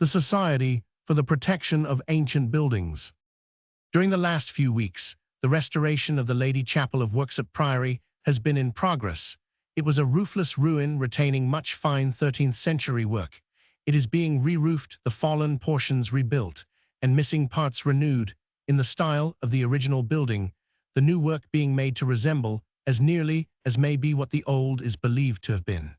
The Society for the Protection of Ancient Buildings. During the last few weeks, the restoration of the Lady Chapel of Worksop Priory has been in progress. It was a roofless ruin retaining much fine 13th century work. It is being re-roofed, the fallen portions rebuilt, and missing parts renewed, in the style of the original building, the new work being made to resemble, as nearly as may be, what the old is believed to have been.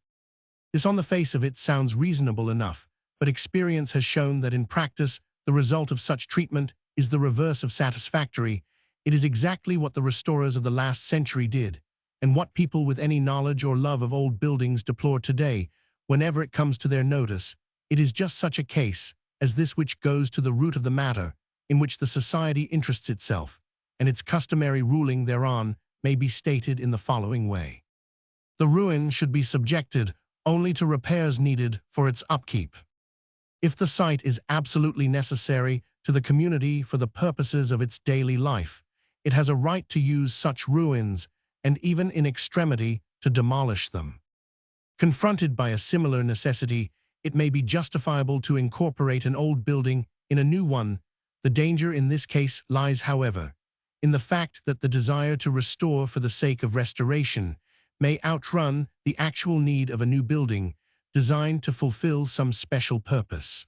This on the face of it sounds reasonable enough, but experience has shown that in practice, the result of such treatment is the reverse of satisfactory. It is exactly what the restorers of the last century did, and what people with any knowledge or love of old buildings deplore today, whenever it comes to their notice. It is just such a case as this which goes to the root of the matter, in which the Society interests itself, and its customary ruling thereon may be stated in the following way. The ruin should be subjected only to repairs needed for its upkeep. If the site is absolutely necessary to the community for the purposes of its daily life, it has a right to use such ruins, and even in extremity to demolish them. Confronted by a similar necessity, it may be justifiable to incorporate an old building in a new one. The danger in this case lies, however, in the fact that the desire to restore for the sake of restoration may outrun the actual need of a new building designed to fulfill some special purpose.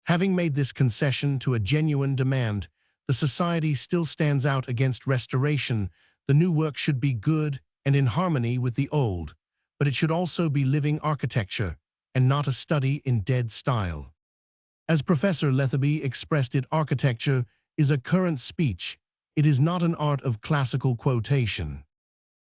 Having made this concession to a genuine demand, the Society still stands out against restoration. The new work should be good and in harmony with the old, but it should also be living architecture and not a study in dead style. As Professor Lethaby expressed it, architecture is a current speech. It is not an art of classical quotation.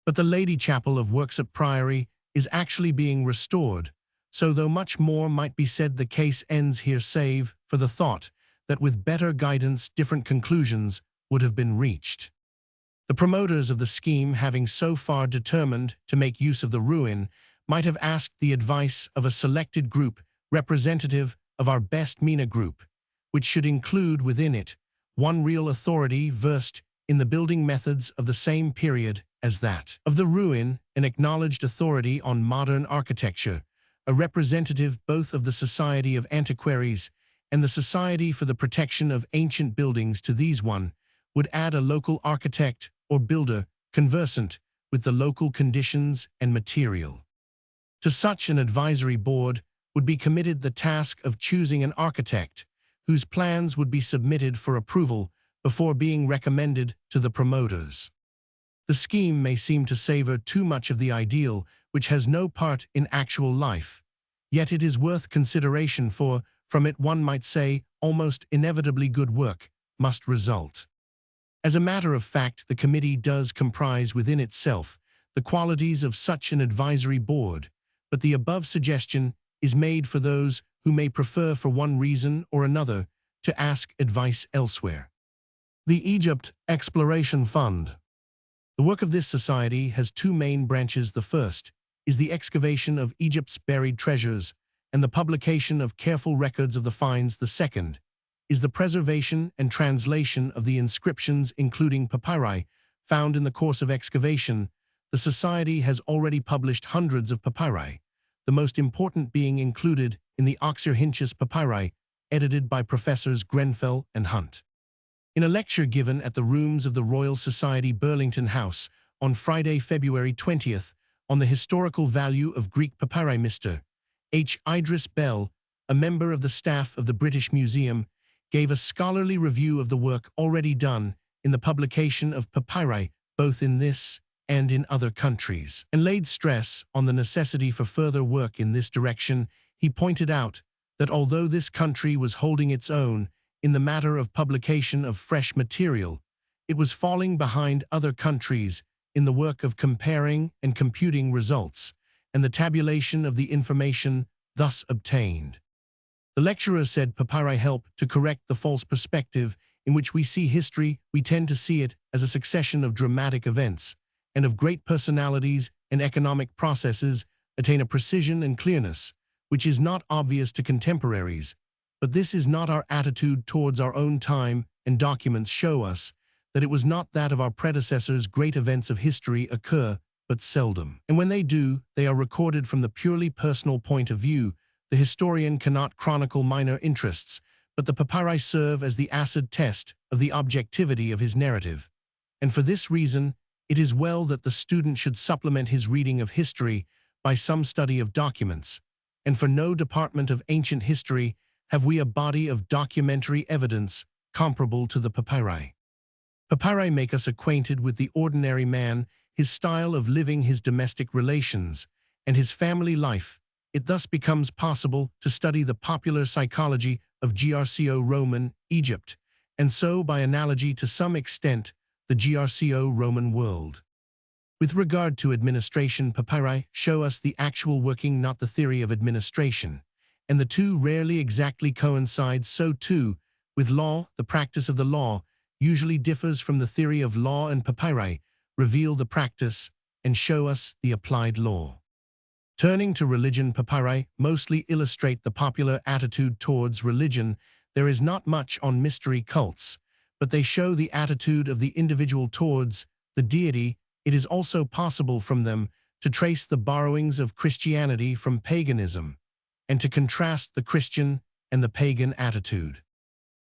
But the Lady Chapel of Worksop Priory is actually being restored, so though much more might be said, the case ends here, save for the thought that with better guidance different conclusions would have been reached. The promoters of the scheme, having so far determined to make use of the ruin, might have asked the advice of a selected group representative of our best MENA group, which should include within it one real authority versed in the building methods of the same period as that of the ruin, an acknowledged authority on modern architecture, a representative both of the Society of Antiquaries and the Society for the Protection of Ancient Buildings. To these one would add a local architect or builder conversant with the local conditions and material. To such an advisory board would be committed the task of choosing an architect whose plans would be submitted for approval before being recommended to the promoters. The scheme may seem to savor too much of the ideal, which has no part in actual life, yet it is worth consideration, for From it, one might say, almost inevitably good work must result. As a matter of fact, the committee does comprise within itself the qualities of such an advisory board, but the above suggestion is made for those who may prefer for one reason or another to ask advice elsewhere. The Egypt Exploration Fund. The work of this society has two main branches. The first is the excavation of Egypt's buried treasures and the publication of careful records of the finds. The second is the preservation and translation of the inscriptions, including papyri, found in the course of excavation. The society has already published hundreds of papyri, the most important being included in the Oxyrhynchus papyri, edited by Professors Grenfell and Hunt. In a lecture given at the rooms of the Royal Society Burlington House on Friday, February 20th, on the historical value of Greek papyri, Mr. H. Idris Bell, a member of the staff of the British Museum, gave a scholarly review of the work already done in the publication of papyri, both in this and in other countries, and laid stress on the necessity for further work in this direction. He pointed out that although this country was holding its own in the matter of publication of fresh material, it was falling behind other countries in the work of comparing and computing results and the tabulation of the information thus obtained. The lecturer said papyri help to correct the false perspective in which we see history. We tend to see it as a succession of dramatic events, and of great personalities and economic processes attain a precision and clearness which is not obvious to contemporaries. But this is not our attitude towards our own time, and documents show us that it was not that of our predecessors. Great events of history occur but seldom, and when they do, they are recorded from the purely personal point of view. The historian cannot chronicle minor interests, but the papyri serve as the acid test of the objectivity of his narrative. And for this reason, it is well that the student should supplement his reading of history by some study of documents, and for no department of ancient history have we a body of documentary evidence comparable to the papyri. Papyri make us acquainted with the ordinary man, his style of living, his domestic relations, and his family life. It thus becomes possible to study the popular psychology of Greco-Roman Egypt, and so, by analogy to some extent, the Greco-Roman world. With regard to administration, papyri show us the actual working, not the theory of administration, and the two rarely exactly coincide. So too, with law, the practice of the law usually differs from the theory of law, and papyri reveal the practice and show us the applied law. Turning to religion, papyri mostly illustrate the popular attitude towards religion. There is not much on mystery cults, but they show the attitude of the individual towards the deity. It is also possible from them to trace the borrowings of Christianity from paganism, and to contrast the Christian and the pagan attitude.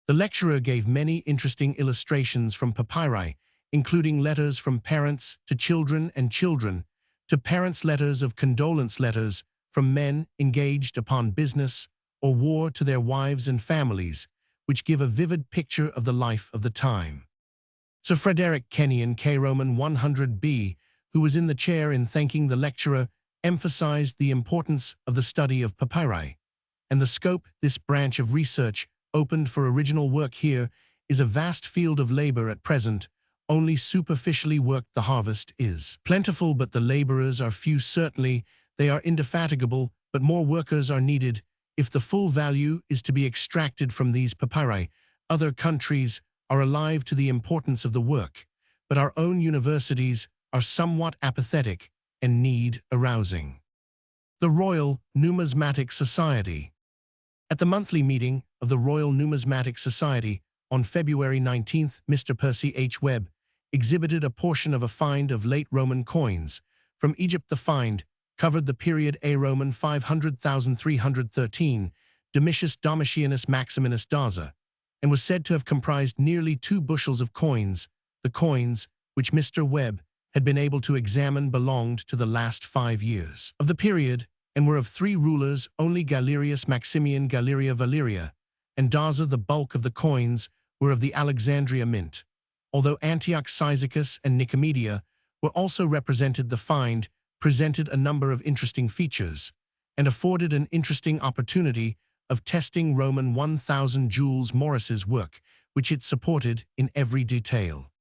The lecturer gave many interesting illustrations from papyri, including letters from parents to children and children to parents, letters of condolence, letters from men engaged upon business or war to their wives and families, which give a vivid picture of the life of the time. Sir Frederick Kenyon, K. Roman 100b, who was in the chair in thanking the lecturer, emphasized the importance of the study of papyri, and the scope this branch of research opened for original work. Here is a vast field of labor at present, only superficially worked. The harvest is plentiful, but the laborers are few. Certainly, they are indefatigable, but more workers are needed if the full value is to be extracted from these papyri. Other countries are alive to the importance of the work, but our own universities are somewhat apathetic and need arousing. The Royal Numismatic Society. At the monthly meeting of the Royal Numismatic Society on February 19th, Mr. Percy H. Webb exhibited a portion of a find of late Roman coins from Egypt. The find covered the period A. Roman 500,313, Domitius Domitianus Maximinus Daza, and was said to have comprised nearly 2 bushels of coins. The coins, which Mr. Webb had been able to examine, belonged to the last 5 years of the period, and were of 3 rulers only: Galerius, Maximian, Galeria, Valeria, and Daza. The bulk of the coins were of the Alexandria mint, although Antioch, Cyzicus, and Nicomedia were also represented. The find presented a number of interesting features, and afforded an interesting opportunity of testing Roman 1000 Jules Morris's work, which it supported in every detail.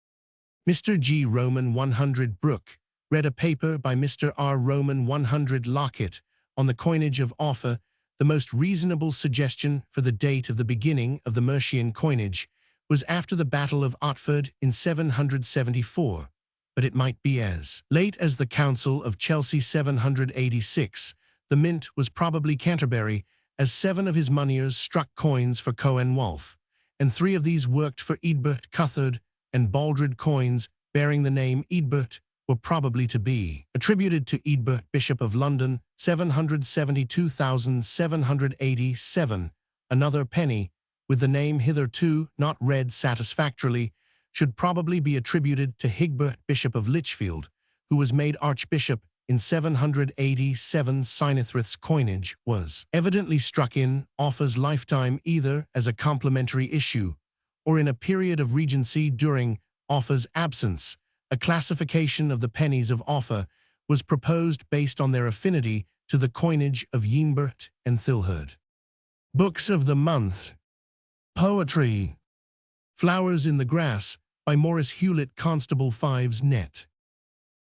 Mr. G. Roman 100 Brooke read a paper by Mr. R. Roman 100 Lockett on the coinage of Offa. The most reasonable suggestion for the date of the beginning of the Mercian coinage was after the Battle of Otford in 774, but it might be as late as the Council of Chelsea 786. The mint was probably Canterbury, as 7 of his moneyers struck coins for Cohen Wolf, and 3 of these worked for Eadbert Cuthard, and Baldred coins bearing the name Eadbert were probably to be attributed to Eadbert, Bishop of London, 772,787. Another penny, with the name hitherto not read satisfactorily, should probably be attributed to Higbert, Bishop of Lichfield, who was made Archbishop in 787. Sinithrath's coinage was evidently struck in Offa's lifetime, either as a complementary issue or in a period of regency during Offa's absence. A classification of the pennies of Offa was proposed based on their affinity to the coinage of Yinbert and Thilherd. Books of the Month. Poetry. Flowers in the Grass by Maurice Hewlett, Constable 5's Net.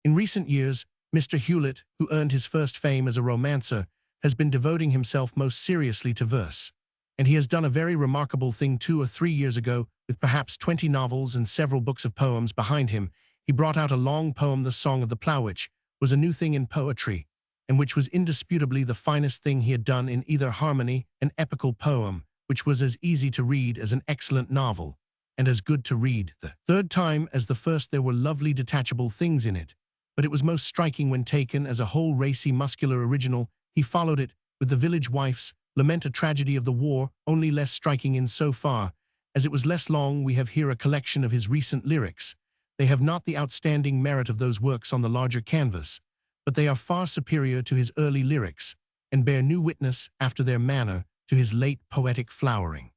In recent years, Mr. Hewlett, who earned his first fame as a romancer, has been devoting himself most seriously to verse, and he has done a very remarkable thing 2 or 3 years ago. With perhaps 20 novels and several books of poems behind him, he brought out a long poem. The Song of the Plough, which was a new thing in poetry, and which was indisputably the finest thing he had done in either harmony, an epical poem, which was as easy to read as an excellent novel, and as good to read the third time as the first. There were lovely detachable things in it, but it was most striking when taken as a whole racy muscular original. He followed it with The Village Wife's Lament, a tragedy of the war, only less striking in so far as it was less long. We have here a collection of his recent lyrics. They have not the outstanding merit of those works on the larger canvas, but they are far superior to his early lyrics, and bear new witness, after their manner, to his late poetic flowering.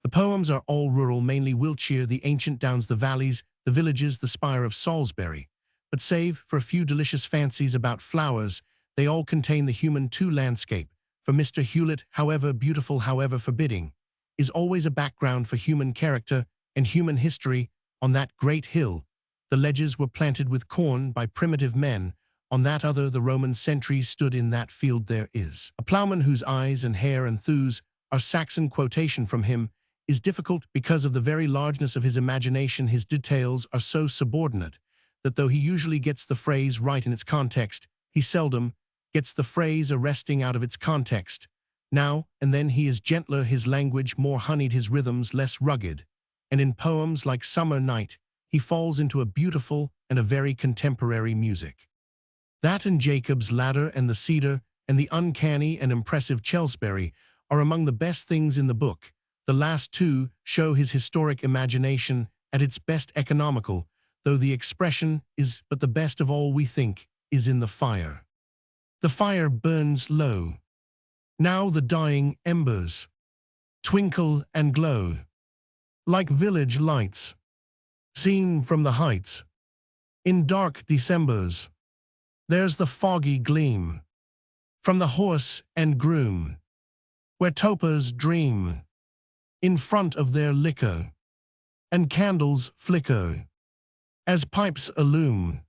The poems are all rural, mainly Wiltshire, the ancient downs, the valleys, the villages, the spire of Salisbury. But save for a few delicious fancies about flowers, they all contain the human too landscape. For Mr. Hewlett, however beautiful, however forbidding, is always a background for human character and human history. On that great hill, the ledges were planted with corn by primitive men. On that other, the Roman sentries stood. In that field there is a ploughman whose eyes and hair and thews are Saxon. Quotation from him is difficult because of the very largeness of his imagination. His details are so subordinate that though he usually gets the phrase right in its context, he seldom gets the phrase arresting out of its context. Now and then he is gentler, his language more honeyed, his rhythms less rugged, and in poems like Summer Night he falls into a beautiful and a very contemporary music. That and Jacob's Ladder and the Cedar and the uncanny and impressive Chelsbury are among the best things in the book. The last 2 show his historic imagination at its best, economical, though the expression is but the best of all, we think, is in the fire. The fire burns low. Now the dying embers twinkle and glow like village lights seen from the heights in dark Decembers. There's the foggy gleam from the horse and groom, where topers dream in front of their liquor, and candles flicker as pipes illume.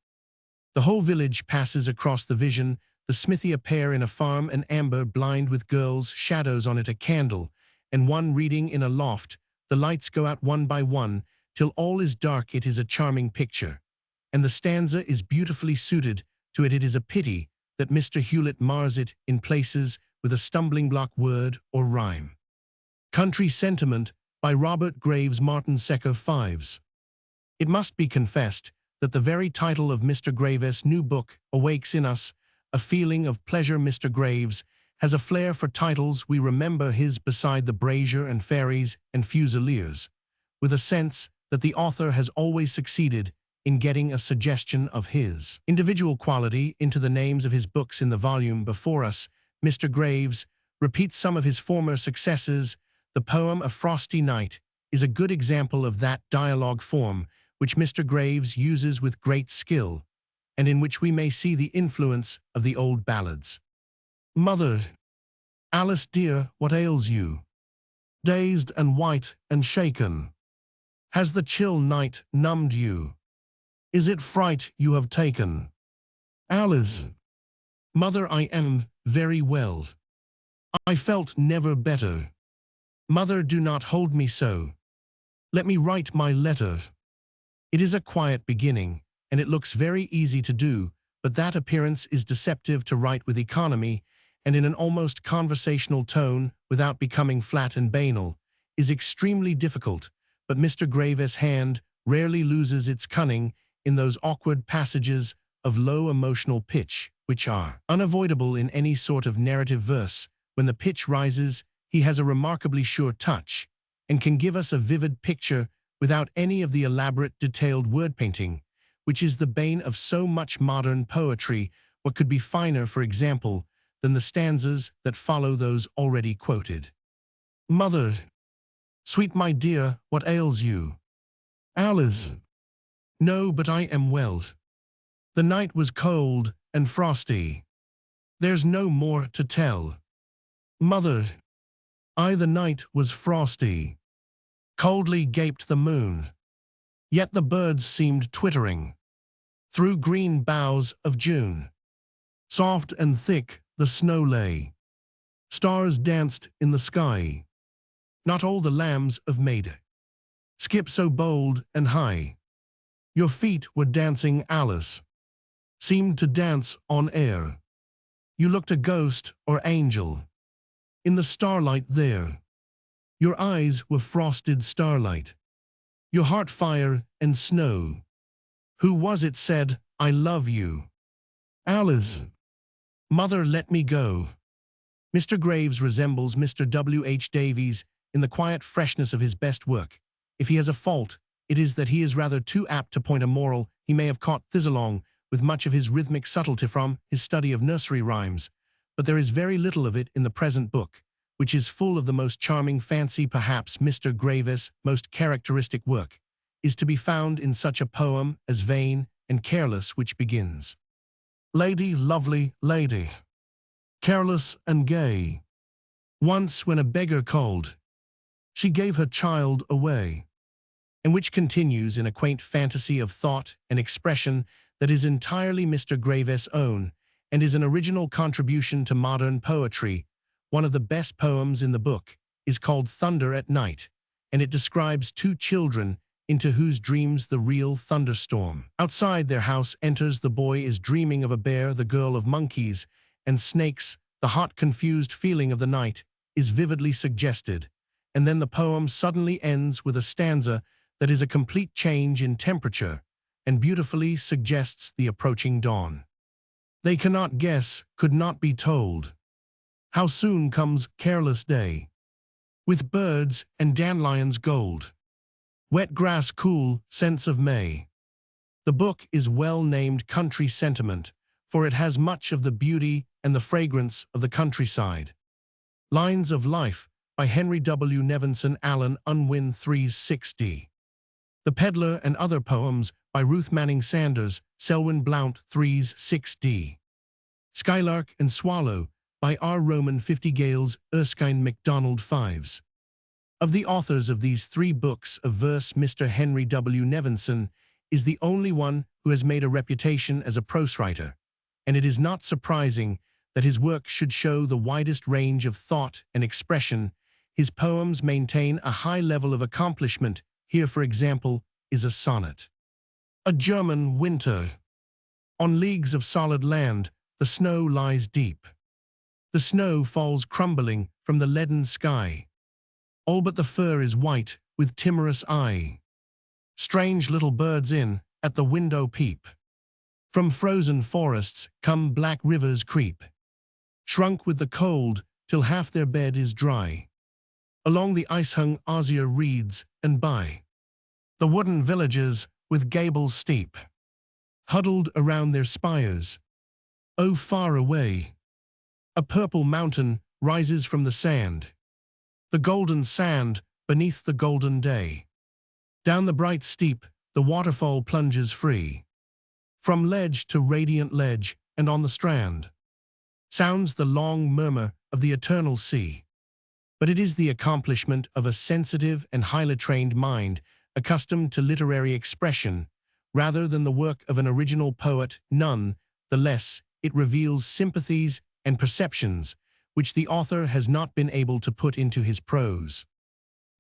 The whole village passes across the vision, the smithy a pair in a farm, an amber blind with girls' shadows on it, a candle, and one reading in a loft. The lights go out one by one, till all is dark. It is a charming picture, and the stanza is beautifully suited to it. It is a pity that Mr. Hewlett mars it in places with a stumbling block word or rhyme. Country Sentiment by Robert Graves, Martin Secker 5s. It must be confessed that the very title of Mr. Graves' new book awakes in us a feeling of pleasure. Mr. Graves has a flair for titles. We remember his Beside the Brazier and Fairies and Fusiliers, with a sense that the author has always succeeded in getting a suggestion of his individual quality into the names of his books. In the volume before us, Mr. Graves repeats some of his former successes. The poem A Frosty Night is a good example of that dialogue form which Mr. Graves uses with great skill, and in which we may see the influence of the old ballads. Mother, Alice dear, what ails you? Dazed and white and shaken. Has the chill night numbed you? Is it fright you have taken? Alice. Mother, I am very well. I felt never better. Mother, do not hold me so. Let me write my letter. It is a quiet beginning, and it looks very easy to do, but that appearance is deceptive to write with economy, and in an almost conversational tone, without becoming flat and banal, is extremely difficult, but Mr. Graves' hand rarely loses its cunning in those awkward passages of low emotional pitch, which are unavoidable in any sort of narrative verse. When the pitch rises, he has a remarkably sure touch, and can give us a vivid picture without any of the elaborate, detailed word painting, which is the bane of so much modern poetry. What could be finer, for example, than the stanzas that follow those already quoted? Mother, sweet my dear, what ails you? Alice. No, but I am well. The night was cold and frosty. There's no more to tell. Mother. The night was frosty. Coldly gaped the moon. Yet the birds seemed twittering through green boughs of June. Soft and thick the snow lay. Stars danced in the sky. Not all the lambs of May skip so bold and high. Your feet were dancing, Alice. Seemed to dance on air. You looked a ghost or angel in the starlight there. Your eyes were frosted starlight. Your heart fire and snow. Who was it said, I love you? Alice. Mother, let me go. Mr. Graves resembles Mr. W. H. Davies in the quiet freshness of his best work. If he has a fault, it is that he is rather too apt to point a moral. He may have caught this along with much of his rhythmic subtlety from his study of nursery rhymes, but there is very little of it in the present book, which is full of the most charming fancy. Perhaps Mr. Graves' most characteristic work is to be found in such a poem as Vain and Careless, which begins, Lady, lovely lady, careless and gay. Once when a beggar called, she gave her child away, and which continues in a quaint fantasy of thought and expression that is entirely Mr. Graves' own and is an original contribution to modern poetry. One of the best poems in the book is called Thunder at Night, and it describes two children into whose dreams the real thunderstorm. Outside their house enters the boy is dreaming of a bear, the girl of monkeys and snakes. The hot, confused feeling of the night is vividly suggested, and then the poem suddenly ends with a stanza that is a complete change in temperature and beautifully suggests the approaching dawn. They cannot guess, could not be told, how soon comes careless day, with birds and dandelions gold, wet grass cool, sense of May. The book is well named Country Sentiment, for it has much of the beauty and the fragrance of the countryside. Lines of Life by Henry W. Nevinson Allen, Unwin 360. The Peddler and Other Poems by Ruth Manning Sanders, Selwyn Blount 360. Skylark and Swallow by R. Roman 50 Gales, Erskine MacDonald 5s. Of the authors of these three books of verse, Mr. Henry W. Nevinson is the only one who has made a reputation as a prose writer, and it is not surprising that his work should show the widest range of thought and expression. His poems maintain a high level of accomplishment. Here, for example, is a sonnet. A German winter. On leagues of solid land, the snow lies deep. The snow falls crumbling from the leaden sky. All but the fir is white with timorous eye. Strange little birds in at the window peep. From frozen forests come black rivers creep, shrunk with the cold till half their bed is dry. Along the ice-hung osier reeds and by the wooden villages with gables steep, huddled around their spires. Oh, far away, a purple mountain rises from the sand, the golden sand beneath the golden day. Down the bright steep, the waterfall plunges free, from ledge to radiant ledge, and on the strand sounds the long murmur of the eternal sea. But it is the accomplishment of a sensitive and highly trained mind, accustomed to literary expression, rather than the work of an original poet. None the less, it reveals sympathies and perceptions which the author has not been able to put into his prose.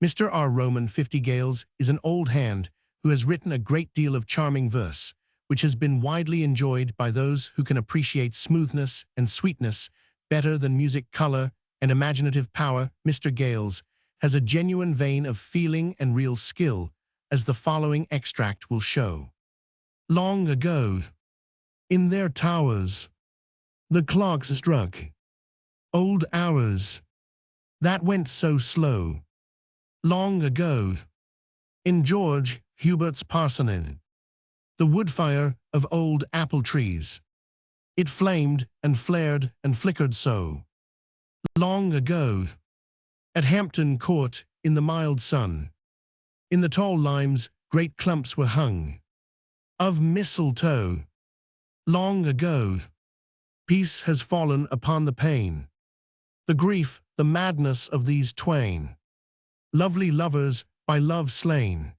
Mr. R. Roman 50 Gales is an old hand who has written a great deal of charming verse, which has been widely enjoyed by those who can appreciate smoothness and sweetness better than music, color, and imaginative power. Mr. Gales has a genuine vein of feeling and real skill, as the following extract will show. Long ago, in their towers, the clocks struck old hours that went so slow. Long ago, in George Hubert's parsonage, the wood-fire of old apple trees, it flamed and flared and flickered so. Long ago, at Hampton Court, in the mild sun, in the tall limes great clumps were hung of mistletoe. Long ago, peace has fallen upon the pain, the grief, the madness of these twain, lovely lovers by love slain.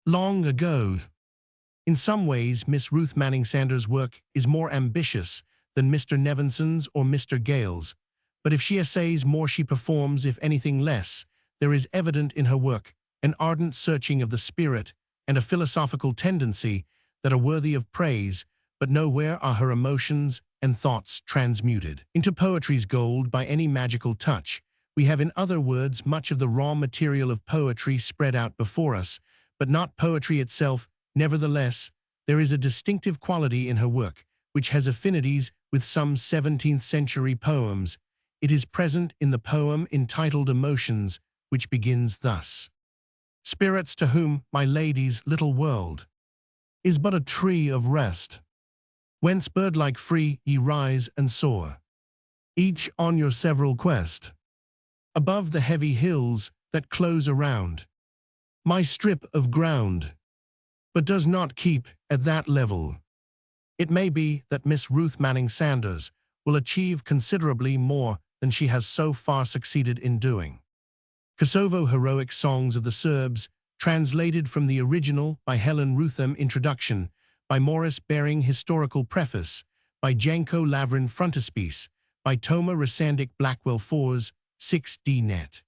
Long ago. In some ways, Miss Ruth Manning Sanders' work is more ambitious than Mr. Nevinson's or Mr. Gale's, but if she essays more, she performs, if anything, less. There is evident in her work an ardent searching of the spirit and a philosophical tendency that are worthy of praise, but nowhere are her emotions and thoughts transmuted into poetry's gold by any magical touch. We have, in other words, much of the raw material of poetry spread out before us, but not poetry itself. Nevertheless, there is a distinctive quality in her work, which has affinities with some 17th-century poems. It is present in the poem entitled Emotions, which begins thus. Spirits, to whom my lady's little world is but a tree of rest, whence bird-like free ye rise and soar, each on your several quest, above the heavy hills that close around my strip of ground, but does not keep at that level. It may be that Miss Ruth Manning Sanders will achieve considerably more than she has so far succeeded in doing. Kosovo Heroic Songs of the Serbs, translated from the original by Helen Rutham. Introduction by Morris Baring. Historical preface by Janko Lavrin. Frontispiece by Toma Rasandic. Blackwell 4s, 6D net.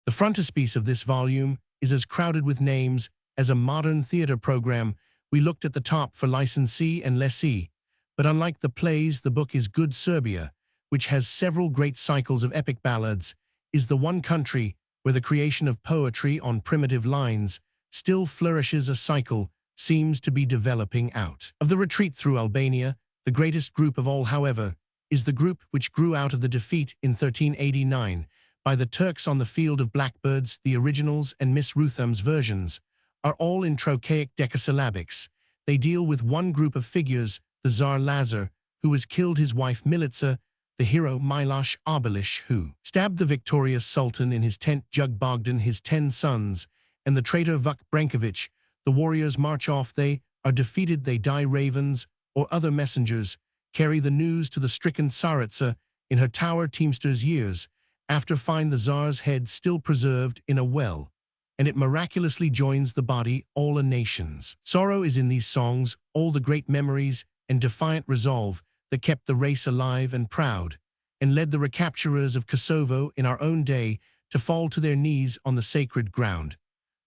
The frontispiece of this volume is as crowded with names as a modern theater program. We looked at the top for licensee and lessee, but unlike the plays, the book is good. Serbia, which has several great cycles of epic ballads, is the one country where the creation of poetry on primitive lines still flourishes. A cycle seems to be developing out of the retreat through Albania. The greatest group of all, however, is the group which grew out of the defeat in 1389 by the Turks on the field of Blackbirds. The originals and Miss Rutham's versions are all in trochaic decasyllabics. They deal with one group of figures, the Tsar Lazar, who has killed his wife Milica, the hero Milosh Obilish, who stabbed the victorious Sultan in his tent, Jug Bogdan, his 10 sons, and the traitor Vuk Brankovic. The warriors march off, they are defeated, they die. Ravens or other messengers carry the news to the stricken Tsaritsa in her tower. Teamsters years after find the Tsar's head still preserved in a well, and it miraculously joins the body. All a nation's sorrow is in these songs, all the great memories and defiant resolve that kept the race alive and proud, and led the recapturers of Kosovo in our own day to fall to their knees on the sacred ground.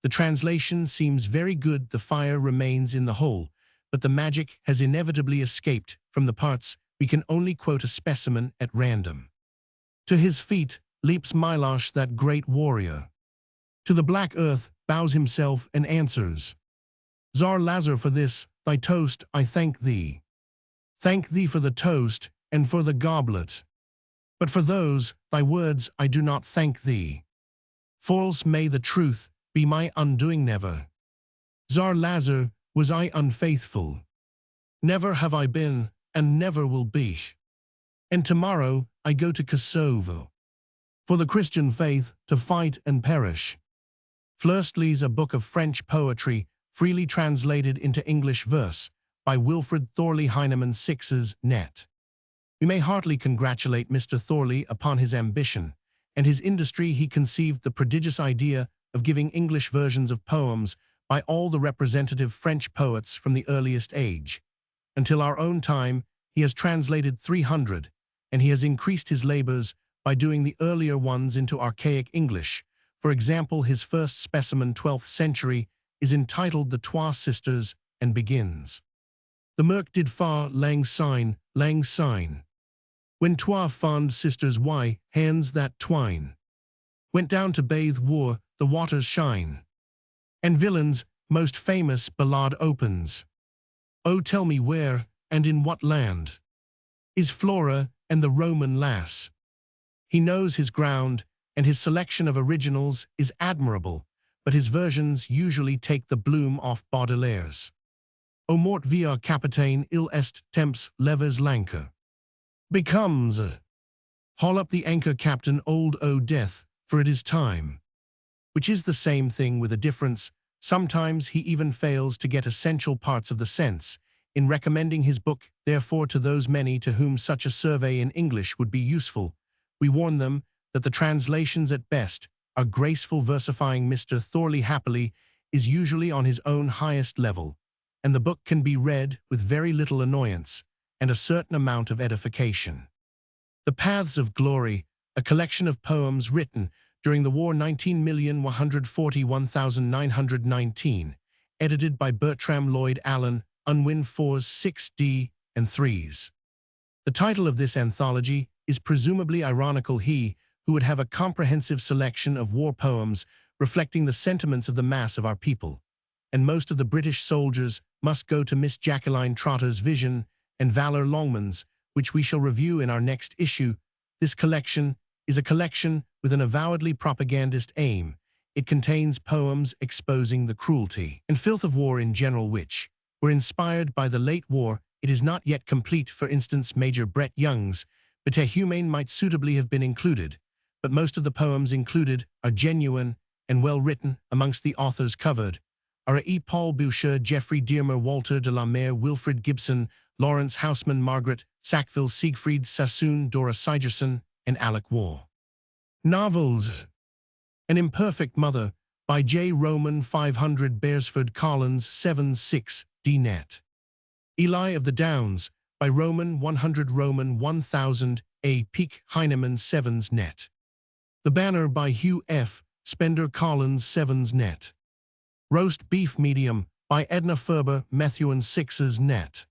The translation seems very good. The fire remains in the whole, but the magic has inevitably escaped from the parts. We can only quote a specimen at random. To his feet leaps Milosh, that great warrior. To the black earth bows himself and answers, Tsar Lazar, for this thy toast I thank thee. Thank thee for the toast and for the goblet, but for those thy words I do not thank thee. False may the truth be my undoing. Never, Tsar Lazar, was I unfaithful. Never have I been, and never will be. And tomorrow I go to Kosovo for the Christian faith to fight and perish. Flirstly's a book of French poetry, freely translated into English verse by Wilfred Thorley Heinemann. 6s net. We may heartily congratulate Mr. Thorley upon his ambition and his industry. He conceived the prodigious idea of giving English versions of poems by all the representative French poets from the earliest age. Until our own time, he has translated 300, and he has increased his labors by doing the earlier ones into archaic English. For example, his first specimen, 12th century, is entitled The Trois Sisters and begins, "The Merc did far lang syne. When twa fond sisters wy, hands that twine, went down to bathe wore the water's shine. And villains, most famous ballad opens. Oh, tell me where, and in what land, is Flora and the Roman lass?" He knows his ground, and his selection of originals is admirable, but his versions usually take the bloom off Baudelaire's. "O mort via capitaine il est temps leves l'anchor," becomes a "Haul up the anchor, Captain, old O death, for it is time," which is the same thing with a difference. Sometimes he even fails to get essential parts of the sense. In recommending his book, therefore, to those many to whom such a survey in English would be useful, we warn them that the translations at best are graceful. Versifying Mr. Thorley happily is usually on his own highest level, and the book can be read with very little annoyance and a certain amount of edification. The Paths of Glory, a collection of poems written during the war, 19,141,919, edited by Bertram Lloyd Allen, Unwin 4s, 6d, and 3s. The title of this anthology is presumably ironical. He who would have a comprehensive selection of war poems reflecting the sentiments of the mass of our people, and most of the British soldiers, must go to Miss Jacqueline Trotter's Vision and Valor Longmans, which we shall review in our next issue. This collection is a collection with an avowedly propagandist aim. It contains poems exposing the cruelty and filth of war in general, which were inspired by the late war. It is not yet complete. For instance, Major Brett Young's Bete Humane might suitably have been included, but most of the poems included are genuine and well written. Amongst the authors covered are E. Paul Boucher, Geoffrey Dearmer, Walter de la Mare, Wilfred Gibson, Lawrence Houseman, Margaret Sackville, Siegfried Sassoon, Dora Sigerson, and Alec Waugh. Novels: An Imperfect Mother by J. Roman 500 Beresford Collins 7/6 D-Net. Eli of the Downs by Roman 100 Roman 1000 A. Peak Heinemann 7s net. The Banner by Hugh F. Spender Collins 7s net. Roast Beef Medium by Edna Ferber Methuen 6s net.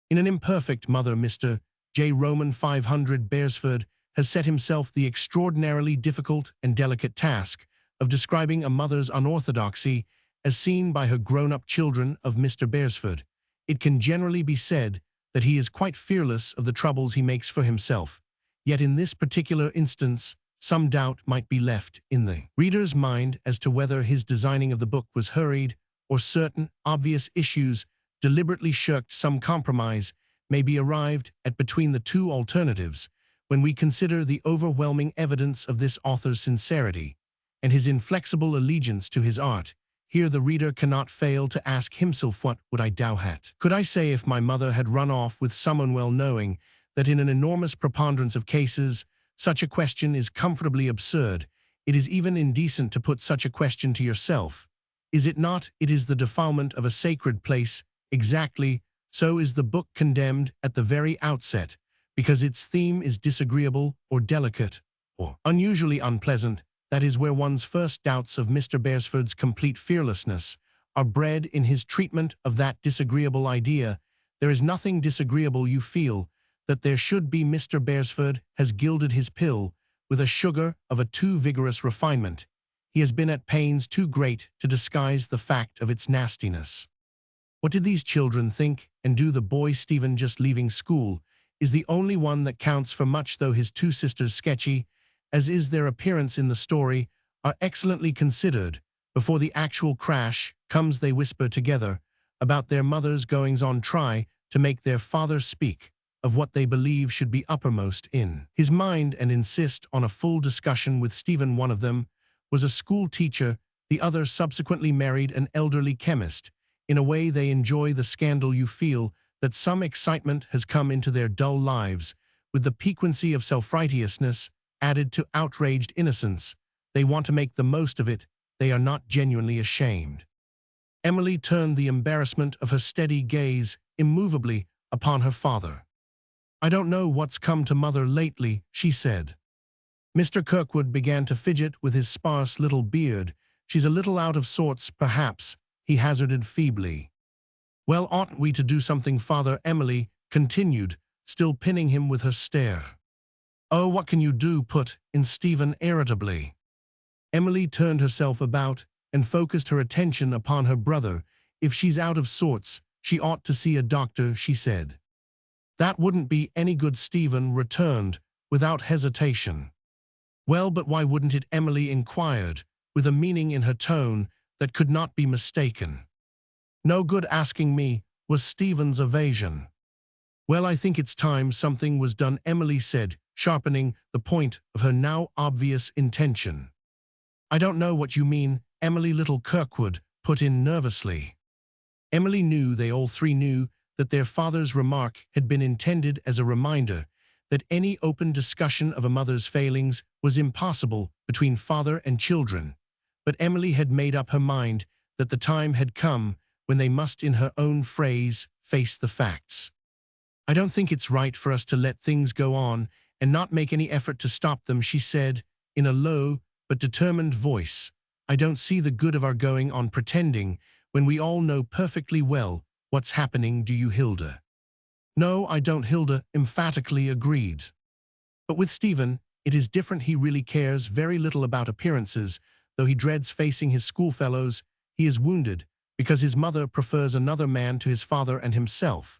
In An Imperfect Mother, Mr. J. Roman 500 Beresford has set himself the extraordinarily difficult and delicate task of describing a mother's unorthodoxy as seen by her grown-up children of Mr. Beresford. It can generally be said that he is quite fearless of the troubles he makes for himself, yet in this particular instance, some doubt might be left in the reader's mind as to whether his designing of the book was hurried or certain obvious issues deliberately shirked. Some compromise may be arrived at between the two alternatives when we consider the overwhelming evidence of this author's sincerity and his inflexible allegiance to his art. Here the reader cannot fail to ask himself, what would I do hat? Could I say if my mother had run off with someone, well knowing that in an enormous preponderance of cases, such a question is comfortably absurd? It is even indecent to put such a question to yourself. Is it not? It is the defilement of a sacred place. Exactly so is the book condemned at the very outset, because its theme is disagreeable or delicate or unusually unpleasant. That is where one's first doubts of Mr. Beresford's complete fearlessness are bred, in his treatment of that disagreeable idea. There is nothing disagreeable, you feel, that there should be. Mr. Beresford has gilded his pill with a sugar of a too vigorous refinement. He has been at pains too great to disguise the fact of its nastiness. What did these children think and do? The boy Stephen, just leaving school, is the only one that counts for much, though his two sisters, sketchy as is their appearance in the story, are excellently considered. Before the actual crash comes, they whisper together about their mother's goings-on, try to make their father speak of what they believe should be uppermost in his mind, and insist on a full discussion with Stephen. One of them was a school teacher, the other subsequently married an elderly chemist. In a way, they enjoy the scandal. You feel that some excitement has come into their dull lives, with the piquancy of self-righteousness added to outraged innocence. They want to make the most of it. They are not genuinely ashamed. Emily turned the embarrassment of her steady gaze immovably upon her father. "I don't know what's come to Mother lately," she said. Mr. Kirkwood began to fidget with his sparse little beard. "She's a little out of sorts, perhaps," he hazarded feebly. "Well, oughtn't we to do something, Father?" Emily continued, still pinning him with her stare. "Oh, what can you do?" put in Stephen irritably. Emily turned herself about and focused her attention upon her brother. "If she's out of sorts, she ought to see a doctor," she said. "That wouldn't be any good," Stephen returned, without hesitation. "Well, but why wouldn't it?" Emily inquired, with a meaning in her tone that could not be mistaken. "No good asking me," was Stephen's evasion. "Well, I think it's time something was done," Emily said, sharpening the point of her now obvious intention. "I don't know what you mean," Emily Little Kirkwood put in nervously. Emily knew, they all three knew, that their father's remark had been intended as a reminder that any open discussion of a mother's failings was impossible between father and children. But Emily had made up her mind that the time had come when they must, in her own phrase, face the facts. "I don't think it's right for us to let things go on and not make any effort to stop them," she said, in a low but determined voice. "I don't see the good of our going on pretending when we all know perfectly well what's happening, do you, Hilda?" "No, I don't," Hilda emphatically agreed. But with Stephen, it is different. He really cares very little about appearances. Though he dreads facing his schoolfellows, he is wounded because his mother prefers another man to his father and himself.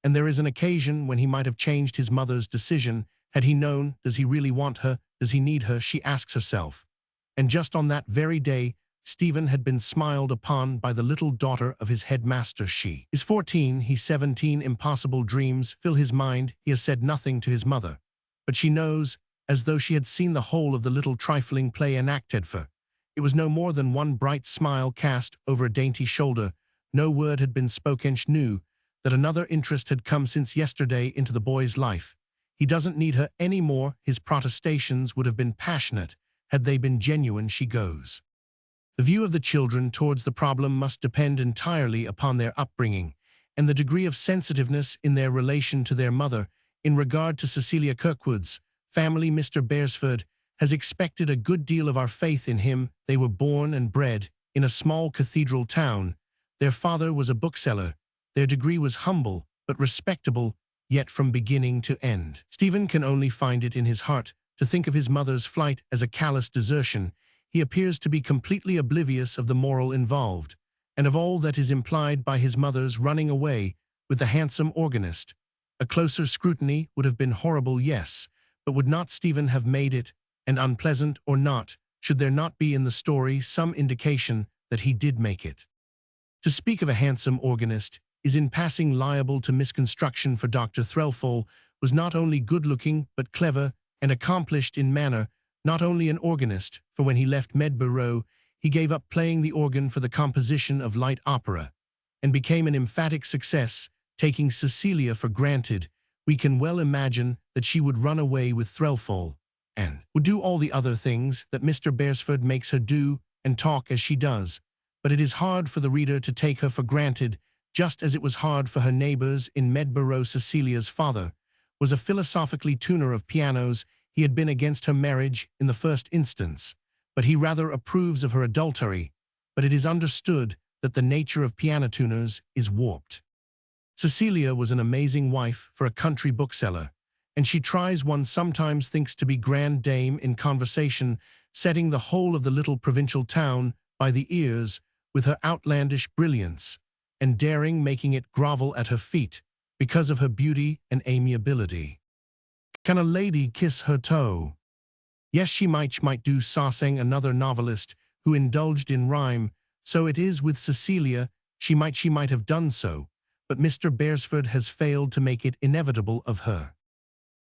And there is an occasion when he might have changed his mother's decision had he known. Does he really want her? Does he need her? She asks herself. And just on that very day, Stephen had been smiled upon by the little daughter of his headmaster. She is 14, he's 17. Impossible dreams fill his mind. He has said nothing to his mother, but she knows, as though she had seen the whole of the little trifling play enacted for. It was no more than one bright smile cast over a dainty shoulder. No word had been spoken. She knew that another interest had come since yesterday into the boy's life. He doesn't need her any more. His protestations would have been passionate had they been genuine. She goes. The view of the children towards the problem must depend entirely upon their upbringing and the degree of sensitiveness in their relation to their mother. In regard to Cecilia Kirkwood's family, Mr. Beresford has expected a good deal of our faith in him. They were born and bred in a small cathedral town. Their father was a bookseller. Their degree was humble but respectable, yet from beginning to end. Stephen can only find it in his heart to think of his mother's flight as a callous desertion. He appears to be completely oblivious of the moral involved, and of all that is implied by his mother's running away with the handsome organist. A closer scrutiny would have been horrible, yes, but would not Stephen have made it, and unpleasant or not, should there not be in the story some indication that he did make it? To speak of a handsome organist is in passing liable to misconstruction, for Dr. Threlfall was not only good-looking but clever and accomplished in manner. Not only an organist, for when he left Medborough, he gave up playing the organ for the composition of light opera, and became an emphatic success. Taking Cecilia for granted, we can well imagine that she would run away with Threlfall, and would do all the other things that Mr. Beresford makes her do and talk as she does. But it is hard for the reader to take her for granted, just as it was hard for her neighbors in Medborough. Cecilia's father was a philosophically tuner of pianos. He had been against her marriage in the first instance, but he rather approves of her adultery. But it is understood that the nature of piano tuners is warped. Cecilia was an amazing wife for a country bookseller, and she tries, one sometimes thinks, to be grand dame in conversation, setting the whole of the little provincial town by the ears with her outlandish brilliance, and daring making it grovel at her feet because of her beauty and amiability. Can a lady kiss her toe? Yes, she might do, sang another novelist who indulged in rhyme. So it is with Cecilia. She might have done so, but Mr. Beresford has failed to make it inevitable of her.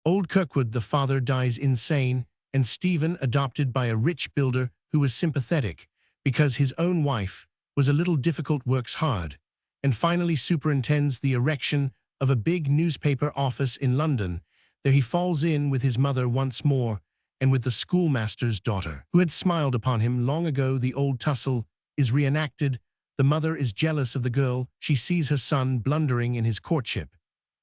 Old Kirkwood, the father, dies insane, and Stephen, adopted by a rich builder who was sympathetic because his own wife was a little difficult, works hard, and finally superintends the erection of a big newspaper office in London. There he falls in with his mother once more, and with the schoolmaster's daughter, who had smiled upon him long ago. The old tussle is reenacted. The mother is jealous of the girl. She sees her son blundering in his courtship,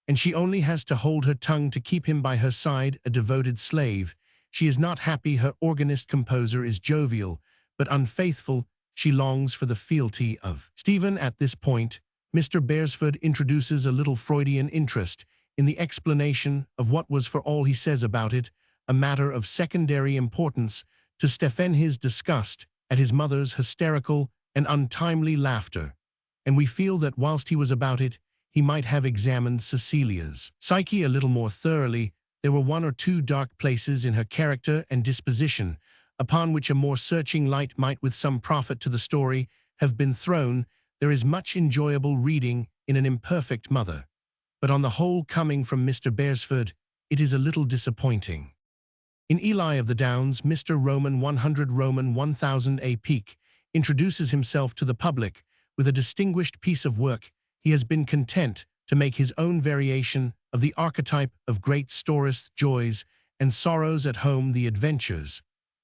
and she only has to hold her tongue to keep him by her side, a devoted slave. She is not happy. Her organist-composer is jovial, but unfaithful. She longs for the fealty of Stephen. At this point, Mr. Beresford introduces a little Freudian interest in the explanation of what was, for all he says about it, a matter of secondary importance to Stephen, his disgust at his mother's hysterical and untimely laughter, and we feel that whilst he was about it, he might have examined Cecilia's psyche a little more thoroughly. There were one or two dark places in her character and disposition upon which a more searching light might, with some profit to the story, have been thrown. There is much enjoyable reading in an imperfect mother, but on the whole, coming from Mr. Beresford, it is a little disappointing. In Eli of the Downs, Mr. Roman 100 Roman 1000 A. Peake introduces himself to the public with a distinguished piece of work. He has been content to make his own variation of the archetype of great storest joys and sorrows at home, the adventures.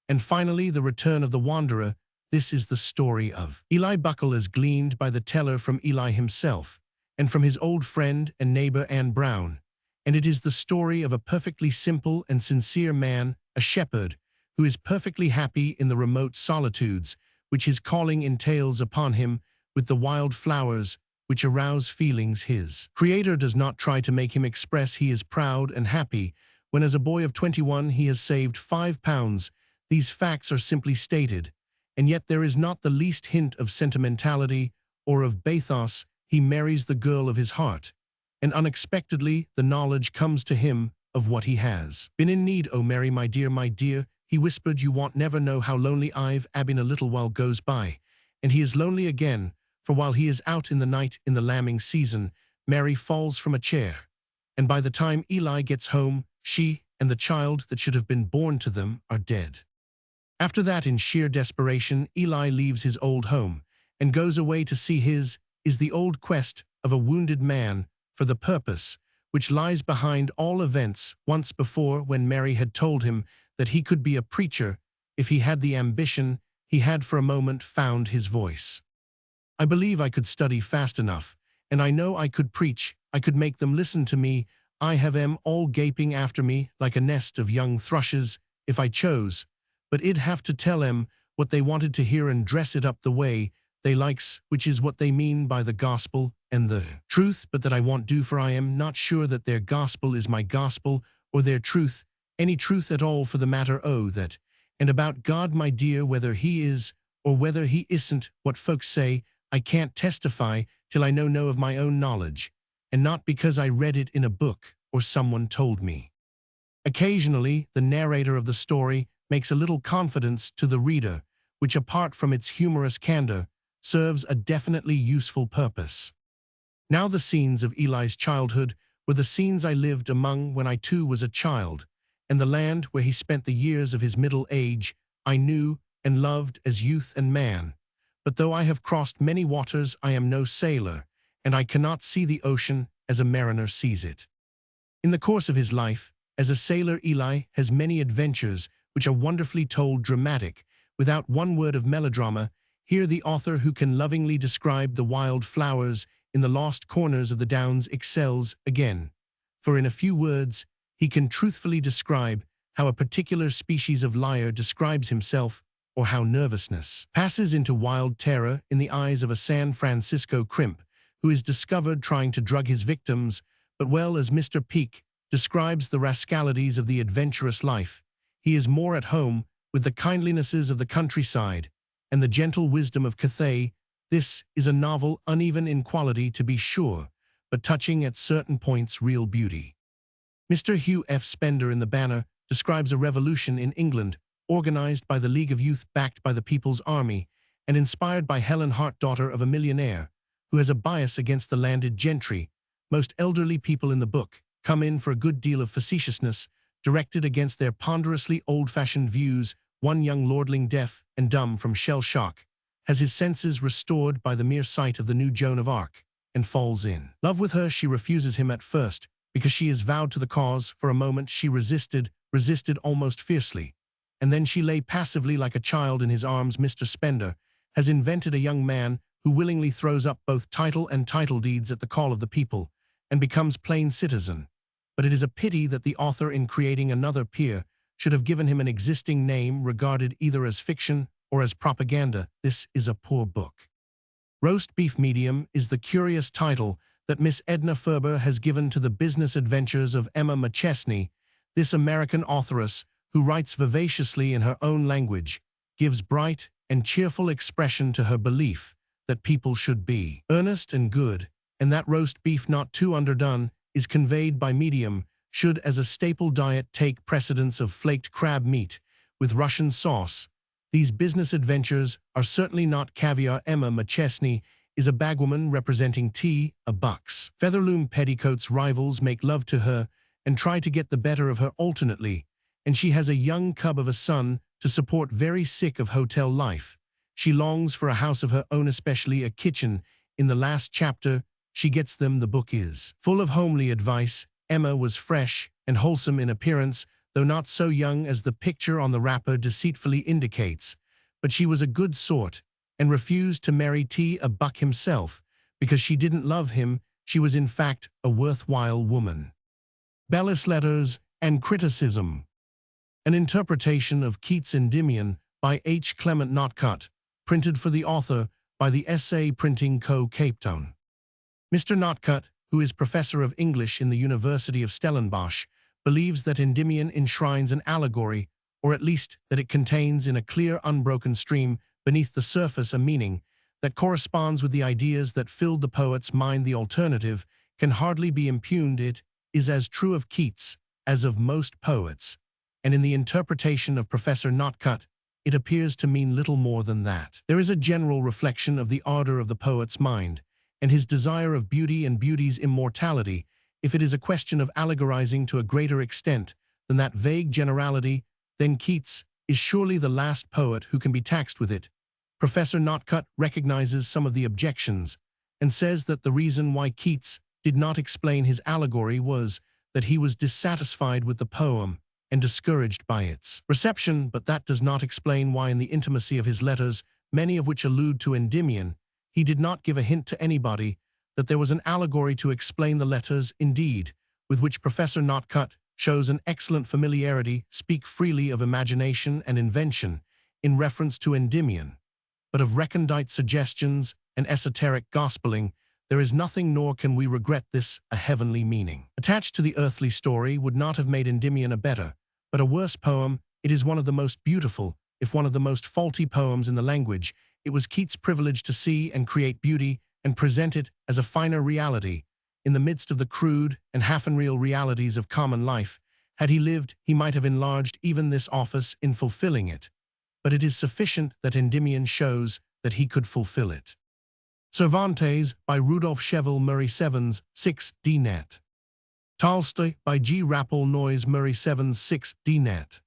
And finally, the return of the wanderer. This is the story of Eli Buckle as gleaned by the teller from Eli himself and from his old friend and neighbor Anne Brown. And it is the story of a perfectly simple and sincere man, a shepherd, who is perfectly happy in the remote solitudes which his calling entails upon him, with the wild flowers which arouse feelings his Creator does not try to make him express. He is proud and happy when, as a boy of 21, he has saved £5. These facts are simply stated, and yet there is not the least hint of sentimentality or of bathos. He marries the girl of his heart, and unexpectedly the knowledge comes to him of what he has been in need. "Oh, Mary, my dear," he whispered, "you won't never know how lonely I've been." A little while goes by, and he is lonely again, for while he is out in the night in the lambing season, Mary falls from a chair, and by the time Eli gets home, she and the child that should have been born to them are dead. After that, in sheer desperation, Eli leaves his old home and goes away to see his is the old quest of a wounded man for the purpose which lies behind all events. Once before, when Mary had told him that he could be a preacher if he had the ambition, he had for a moment found his voice. "I believe I could study fast enough, and I know I could preach. I could make them listen to me. I have 'em all gaping after me like a nest of young thrushes if I chose, but I'd have to tell 'em what they wanted to hear and dress it up the way they likes, which is what they mean by the gospel and the truth, but that I won't do, for I am not sure that their gospel is my gospel, or their truth, any truth at all for the matter. Oh, that, and about God, my dear, whether he is or whether he isn't what folks say, I can't testify till I know of my own knowledge, and not because I read it in a book or someone told me." Occasionally, the narrator of the story makes a little confidence to the reader, which, apart from its humorous candor, serves a definitely useful purpose. "Now the scenes of Eli's childhood were the scenes I lived among when I too was a child, and the land where he spent the years of his middle age I knew and loved as youth and man. But though I have crossed many waters, I am no sailor, and I cannot see the ocean as a mariner sees it." In the course of his life, as a sailor, Eli has many adventures which are wonderfully told, dramatic, without one word of melodrama. Here the author, who can lovingly describe the wild flowers in the lost corners of the Downs, excels again, for in a few words he can truthfully describe how a particular species of liar describes himself, or how nervousness passes into wild terror in the eyes of a San Francisco crimp who is discovered trying to drug his victims. But well as Mr. Peake describes the rascalities of the adventurous life, he is more at home with the kindlinesses of the countryside and the gentle wisdom of Cathay. This is a novel uneven in quality, to be sure, but touching at certain points real beauty. Mr. Hugh F. Spender in The Banner describes a revolution in England organized by the League of Youth, backed by the People's Army, and inspired by Helen Hart, daughter of a millionaire, who has a bias against the landed gentry. Most elderly people in the book come in for a good deal of facetiousness, directed against their ponderously old-fashioned views. One young lordling, deaf and dumb from shell shock, has his senses restored by the mere sight of the new Joan of Arc, and falls in love with her. She refuses him at first, because she is vowed to the cause. For a moment she resisted almost fiercely, and then she lay passively like a child in his arms. Mr. Spender has invented a young man who willingly throws up both title and title deeds at the call of the people, and becomes plain citizen. But it is a pity that the author, in creating another peer, should have given him an existing name regarded either as fiction or as propaganda. This is a poor book. Roast Beef Medium is the curious title that Miss Edna Ferber has given to the business adventures of Emma McChesney. This American authoress, who writes vivaciously in her own language, gives bright and cheerful expression to her belief that people should be earnest and good, and that roast beef, not too underdone, is conveyed by medium, should as a staple diet take precedence of flaked crab meat with Russian sauce. These business adventures are certainly not caviar. Emma McChesney is a bagwoman representing a buck's. Featherloom petticoats rivals make love to her and try to get the better of her alternately, and she has a young cub of a son to support, very sick of hotel life. She longs for a house of her own, especially a kitchen. In the last chapter, she gets them. The book is full of homely advice. Emma was fresh and wholesome in appearance, though not so young as the picture on the wrapper deceitfully indicates, but she was a good sort and refused to marry a buck himself because she didn't love him. She was in fact a worthwhile woman. Bella's Letters and Criticism. An interpretation of Keats' Endymion by H. Clement Notcutt, printed for the author by the Essay Printing Co. Cape Town. Mr. Notcutt, who is professor of English in the University of Stellenbosch, believes that Endymion enshrines an allegory, or at least that it contains in a clear, unbroken stream beneath the surface a meaning that corresponds with the ideas that filled the poet's mind. The alternative can hardly be impugned. It is as true of Keats as of most poets, and in the interpretation of Professor Notcutt, it appears to mean little more than that. There is a general reflection of the ardor of the poet's mind, and his desire of beauty and beauty's immortality. If it is a question of allegorizing to a greater extent than that vague generality, then Keats is surely the last poet who can be taxed with it. Professor Notcutt recognizes some of the objections and says that the reason why Keats did not explain his allegory was that he was dissatisfied with the poem and discouraged by its reception, but that does not explain why in the intimacy of his letters, many of which allude to Endymion, he did not give a hint to anybody that there was an allegory to explain the letters. Indeed, with which Professor Notcutt shows an excellent familiarity, speak freely of imagination and invention in reference to Endymion, but of recondite suggestions and esoteric gospeling there is nothing, nor can we regret this a heavenly meaning. Attached to the earthly story would not have made Endymion a better, but a worse poem. It is one of the most beautiful, if one of the most faulty poems in the language. It was Keats' privilege to see and create beauty and present it as a finer reality in the midst of the crude and half-unreal realities of common life. Had he lived, he might have enlarged even this office in fulfilling it, but it is sufficient that Endymion shows that he could fulfill it. Cervantes by Rudolph Cheval Murray Sevens 6d net. Tolstoy by G. Rappel Noyes Murray Sevens 6d net.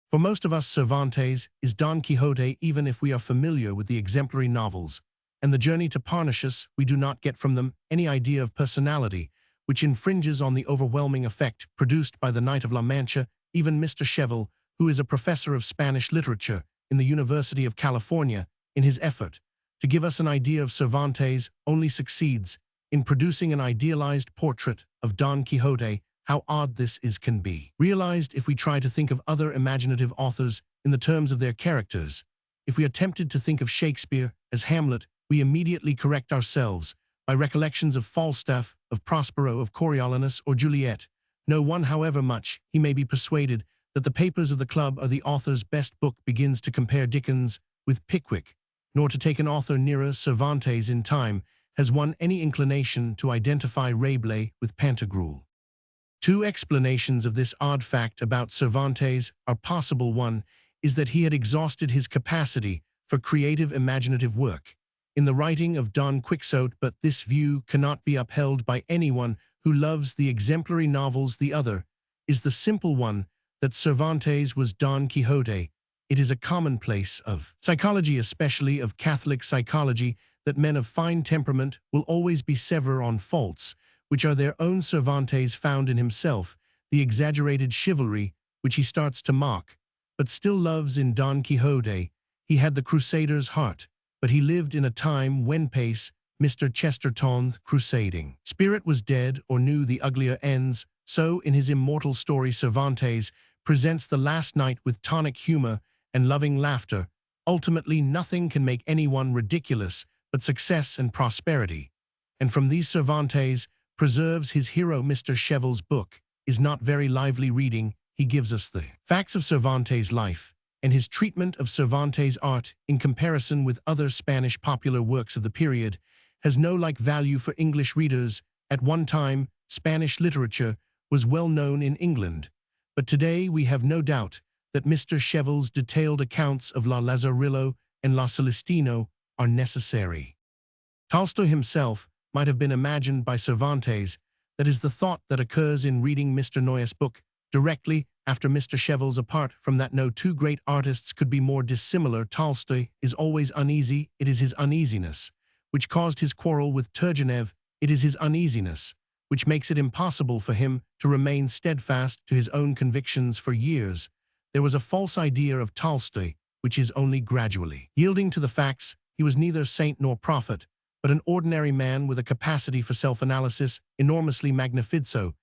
For most of us, Cervantes is Don Quixote, even if we are familiar with the exemplary novels and the journey to Parnassus. We do not get from them any idea of personality, which infringes on the overwhelming effect produced by the Knight of La Mancha. Even Mr. Cheval, who is a professor of Spanish literature in the University of California, in his effort to give us an idea of Cervantes, only succeeds in producing an idealized portrait of Don Quixote. How odd this can be realized if we try to think of other imaginative authors in the terms of their characters. If we are tempted to think of Shakespeare as Hamlet, we immediately correct ourselves by recollections of Falstaff, of Prospero, of Coriolanus, or Juliet. No one, however much he may be persuaded that the papers of the club are the author's best book, begins to compare Dickens with Pickwick, nor to take an author nearer Cervantes in time, has one any inclination to identify Rabelais with Pantagruel. Two explanations of this odd fact about Cervantes are possible. One is that he had exhausted his capacity for creative imaginative work in the writing of Don Quixote, but this view cannot be upheld by anyone who loves the exemplary novels. The other is the simple one that Cervantes was Don Quixote. It is a commonplace of psychology, especially of Catholic psychology, that men of fine temperament will always be severe on faults, which are their own Cervantes found in himself, the exaggerated chivalry, which he starts to mock, but still loves in Don Quixote. He had the crusader's heart, but he lived in a time when pace, Mr. Chesterton's crusading spirit was dead or knew the uglier ends. So, in his immortal story, Cervantes presents the last night with tonic humor and loving laughter. Ultimately, nothing can make anyone ridiculous but success and prosperity. And from these Cervantes preserves his hero. Mr. Cheval's book is not very lively reading. He gives us the facts of Cervantes' life, and his treatment of Cervantes' art in comparison with other Spanish popular works of the period has no like value for English readers. At one time, Spanish literature was well known in England, but today we have no doubt that Mr. Cheval's detailed accounts of La Lazarillo and La Celestino are necessary. Tolstoy himself might have been imagined by Cervantes. That is the thought that occurs in reading Mr. Noyes' book directly after Mr. Cheval's. Apart from that, no two great artists could be more dissimilar. Tolstoy is always uneasy. It is his uneasiness which caused his quarrel with Turgenev. It is his uneasiness which makes it impossible for him to remain steadfast to his own convictions for years. There was a false idea of Tolstoy, which is only gradually yielding to the facts. He was neither saint nor prophet, but an ordinary man with a capacity for self-analysis enormously magnified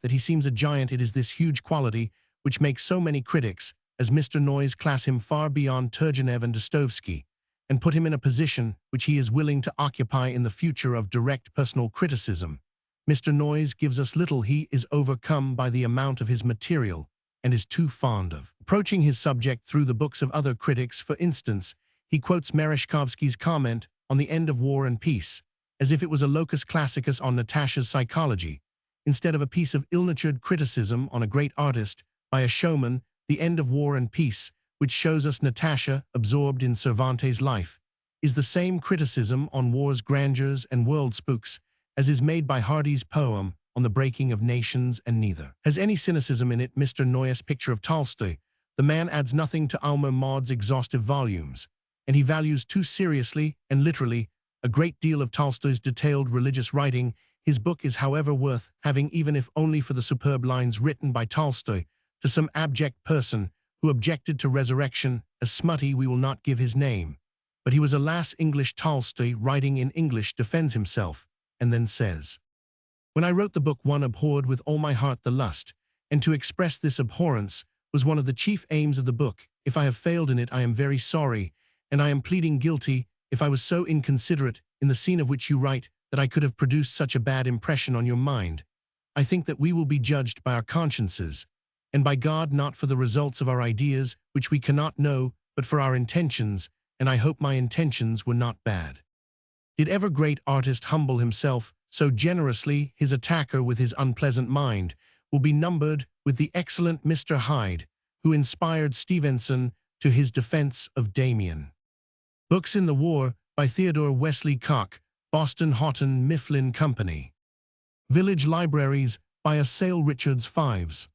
that he seems a giant. It is this huge quality which makes so many critics, as Mr. Noyes, class him far beyond Turgenev and Dostoevsky, and put him in a position which he is willing to occupy in the future of direct personal criticism. Mr. Noyes gives us little. He is overcome by the amount of his material and is too fond of approaching his subject through the books of other critics. For instance, he quotes Merezhkovsky's comment on the end of War and Peace, as if it was a locus classicus on Natasha's psychology, instead of a piece of ill-natured criticism on a great artist by a showman. The End of War and Peace, which shows us Natasha absorbed in Cervantes' life, is the same criticism on war's grandeurs and world spooks as is made by Hardy's poem on the breaking of nations, and neither has any cynicism in it. Mr. Noyes' picture of Tolstoy, the man adds nothing to Alma Maud's exhaustive volumes, and he values too seriously and literally a great deal of Tolstoy's detailed religious writing. His book is, however, worth having, even if only for the superb lines written by Tolstoy to some abject person who objected to resurrection as smutty. We will not give his name, but he was, alas, English. Tolstoy, writing in English, defends himself and then says, "When I wrote the book, one abhorred with all my heart the lust, and to express this abhorrence was one of the chief aims of the book. If I have failed in it, I am very sorry, and I am pleading guilty if I was so inconsiderate in the scene of which you write that I could have produced such a bad impression on your mind. I think that we will be judged by our consciences, and by God, not for the results of our ideas, which we cannot know, but for our intentions, and I hope my intentions were not bad." Did ever great artist humble himself so generously? His attacker with his unpleasant mind will be numbered with the excellent Mr. Hyde, who inspired Stevenson to his defense of Damien. Books in the War by Theodore Wesley Koch, Boston Houghton Mifflin Company. Village Libraries by Assail Richards Fives.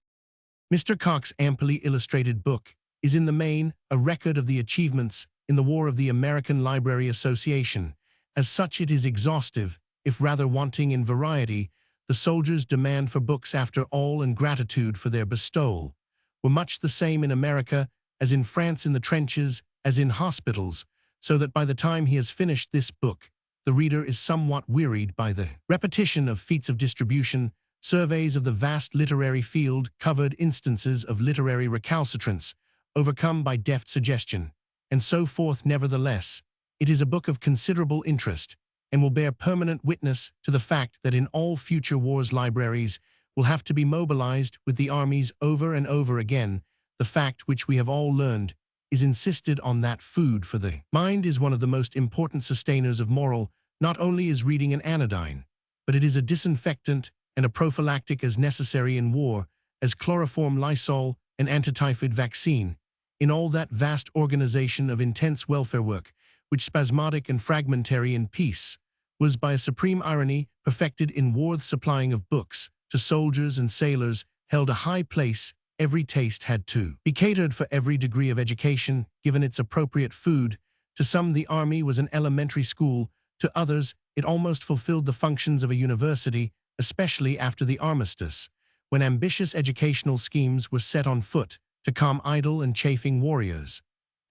Mr. Koch's amply illustrated book is in the main a record of the achievements in the war of the American Library Association. As such, it is exhaustive, if rather wanting in variety. The soldiers' demand for books, after all, and gratitude for their bestowal were much the same in America as in France, in the trenches as in hospitals, so that by the time he has finished this book, the reader is somewhat wearied by the repetition of feats of distribution, surveys of the vast literary field, covered instances of literary recalcitrance, overcome by deft suggestion, and so forth. Nevertheless, it is a book of considerable interest, and will bear permanent witness to the fact that in all future wars libraries will have to be mobilized with the armies over and over again. The fact which we have all learned is insisted on, that food for the mind is one of the most important sustainers of moral. Not only is reading an anodyne, but it is a disinfectant and a prophylactic as necessary in war as chloroform, Lysol, and antityphoid vaccine. In all that vast organization of intense welfare work, which spasmodic and fragmentary in peace, was by a supreme irony perfected in war. The supplying of books to soldiers and sailors held a high place. Every taste had to be catered for, every degree of education given its appropriate food. To some the army was an elementary school, To others, it almost fulfilled the functions of a university, especially after the armistice, when ambitious educational schemes were set on foot to calm idle and chafing warriors,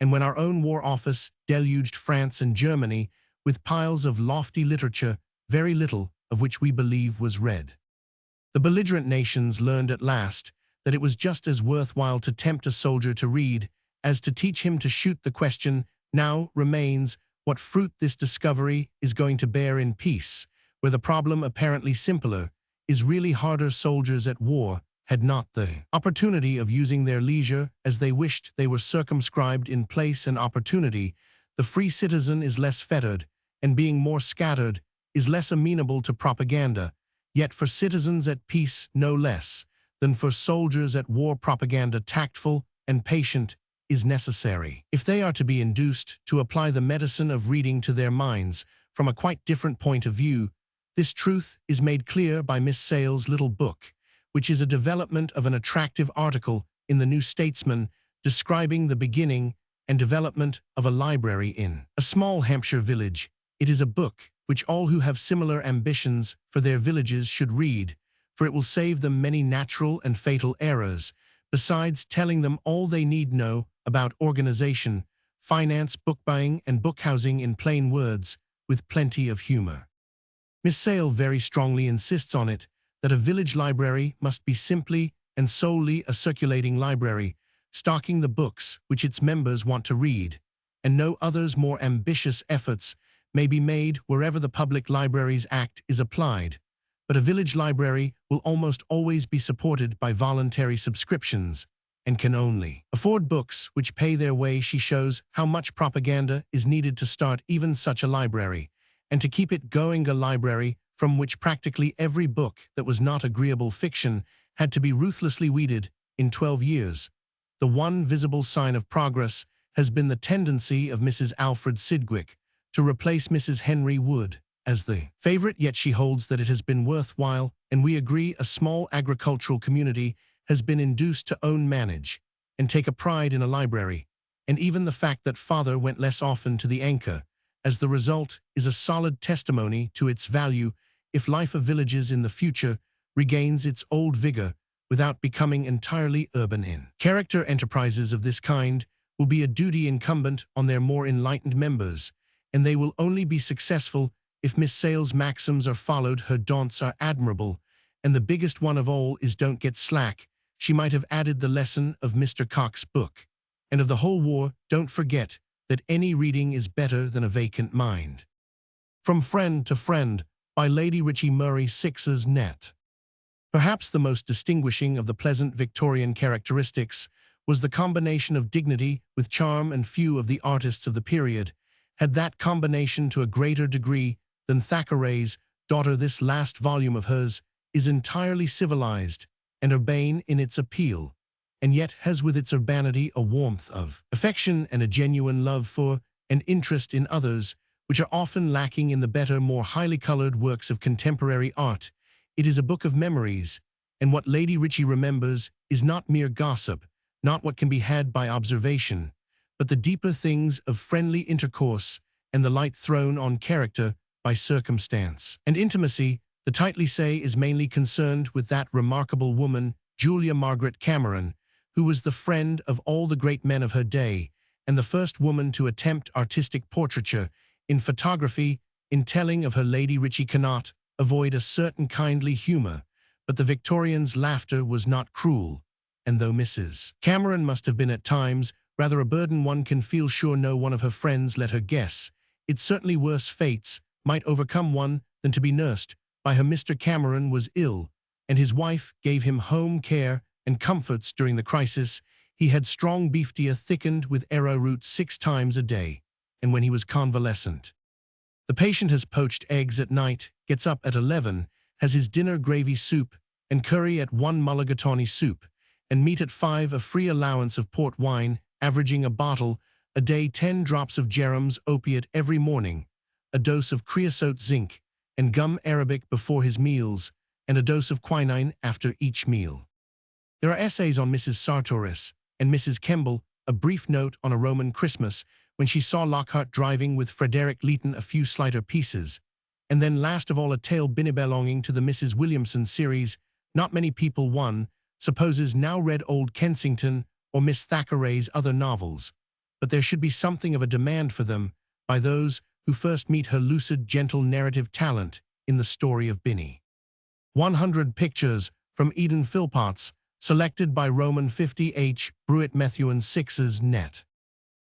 and when our own War Office deluged France and Germany with piles of lofty literature, very little of which we believe was read. The belligerent nations learned at last that it was just as worthwhile to tempt a soldier to read as to teach him to shoot. The question now remains what fruit this discovery is going to bear in peace, where the problem, apparently simpler, is really harder. Soldiers at war had not the opportunity of using their leisure as they wished. They were circumscribed in place and opportunity. The free citizen is less fettered, and being more scattered, is less amenable to propaganda. Yet for citizens at peace no less than for soldiers at war, propaganda, tactful and patient, is necessary. If they are to be induced to apply the medicine of reading to their minds from a quite different point of view, this truth is made clear by Miss Sale's little book, which is a development of an attractive article in the New Statesman describing the beginning and development of a library in a small Hampshire village. It is a book which all who have similar ambitions for their villages should read, for it will save them many natural and fatal errors, besides telling them all they need know about organization, finance, book buying, and book housing in plain words, with plenty of humor. Miss Sale very strongly insists on it that a village library must be simply and solely a circulating library, stocking the books which its members want to read, and no others. More ambitious efforts may be made wherever the Public Libraries Act is applied, but a village library will almost always be supported by voluntary subscriptions and can only afford books which pay their way. She shows how much propaganda is needed to start even such a library, and to keep it going. A library from which practically every book that was not agreeable fiction had to be ruthlessly weeded in 12 years. The one visible sign of progress has been the tendency of Mrs. Alfred Sidgwick to replace Mrs. Henry Wood as the favorite, yet she holds that it has been worthwhile, and we agree. A small agricultural community has been induced to own, manage, and take a pride in a library, and even the fact that father went less often to the Anchor as the result is a solid testimony to its value if life of villages in the future regains its old vigor without becoming entirely urban. In character enterprises of this kind will be a duty incumbent on their more enlightened members, and they will only be successful if Miss Sale's maxims are followed. Her daunts are admirable, and the biggest one of all is don't get slack. She might have added the lesson of Mr. Cox's book, and of the whole war, don't forget that any reading is better than a vacant mind. From Friend to Friend, by Lady Richie Murray, Sixes Net. Perhaps the most distinguishing of the pleasant Victorian characteristics was the combination of dignity with charm, and few of the artists of the period had that combination to a greater degree than Thackeray's daughter. This last volume of hers is entirely civilized and urbane in its appeal, and yet has with its urbanity a warmth of affection and a genuine love for and interest in others, which are often lacking in the better, more highly colored works of contemporary art. It is a book of memories, and what Lady Richie remembers is not mere gossip, not what can be had by observation, but the deeper things of friendly intercourse and the light thrown on character by circumstance and intimacy. The tightly say is mainly concerned with that remarkable woman, Julia Margaret Cameron, who was the friend of all the great men of her day, and the first woman to attempt artistic portraiture. In photography, in telling of her, Lady Richie cannot avoid a certain kindly humor, but the Victorians' laughter was not cruel, and though Mrs. Cameron must have been at times rather a burden, one can feel sure no one of her friends let her guess. It certainly worse fates might overcome one than to be nursed by her. Mr. Cameron was ill, and his wife gave him home care and comforts during the crisis. He had strong beefsteak thickened with arrowroot 6 times a day, and when he was convalescent. The patient has poached eggs at night, gets up at 11, has his dinner gravy soup and curry at 1, mulligatawny soup, and meat at 5, a free allowance of port wine, averaging a bottle a day, 10 drops of Jerum's opiate every morning, a dose of creosote zinc and gum arabic before his meals, and a dose of quinine after each meal. There are essays on Mrs. Sartoris and Mrs. Kemble, a brief note on a Roman Christmas, when she saw Lockhart driving with Frederick Leighton a few slighter pieces, and then last of all a tale belonging to the Mrs. Williamson series, Not Many People One, supposes now read Old Kensington or Miss Thackeray's other novels, but there should be something of a demand for them by those who first meet her lucid, gentle narrative talent in the story of Binny. 100 Pictures from Eden Philpotts, selected by Roman 50H. Brewitt Methuen 6's net.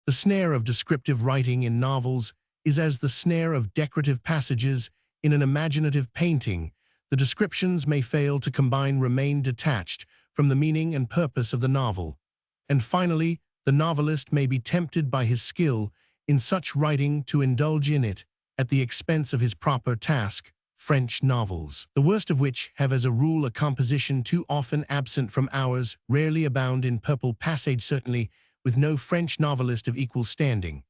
The snare of descriptive writing in novels is as the snare of decorative passages in an imaginative painting. The descriptions may fail to remain detached from the meaning and purpose of the novel. And finally, the novelist may be tempted by his skill in such writing to indulge in it at the expense of his proper task, French novels, the worst of which have as a rule a composition too often absent from ours, rarely abound in purple passage, certainly with no French novelist of equal standing.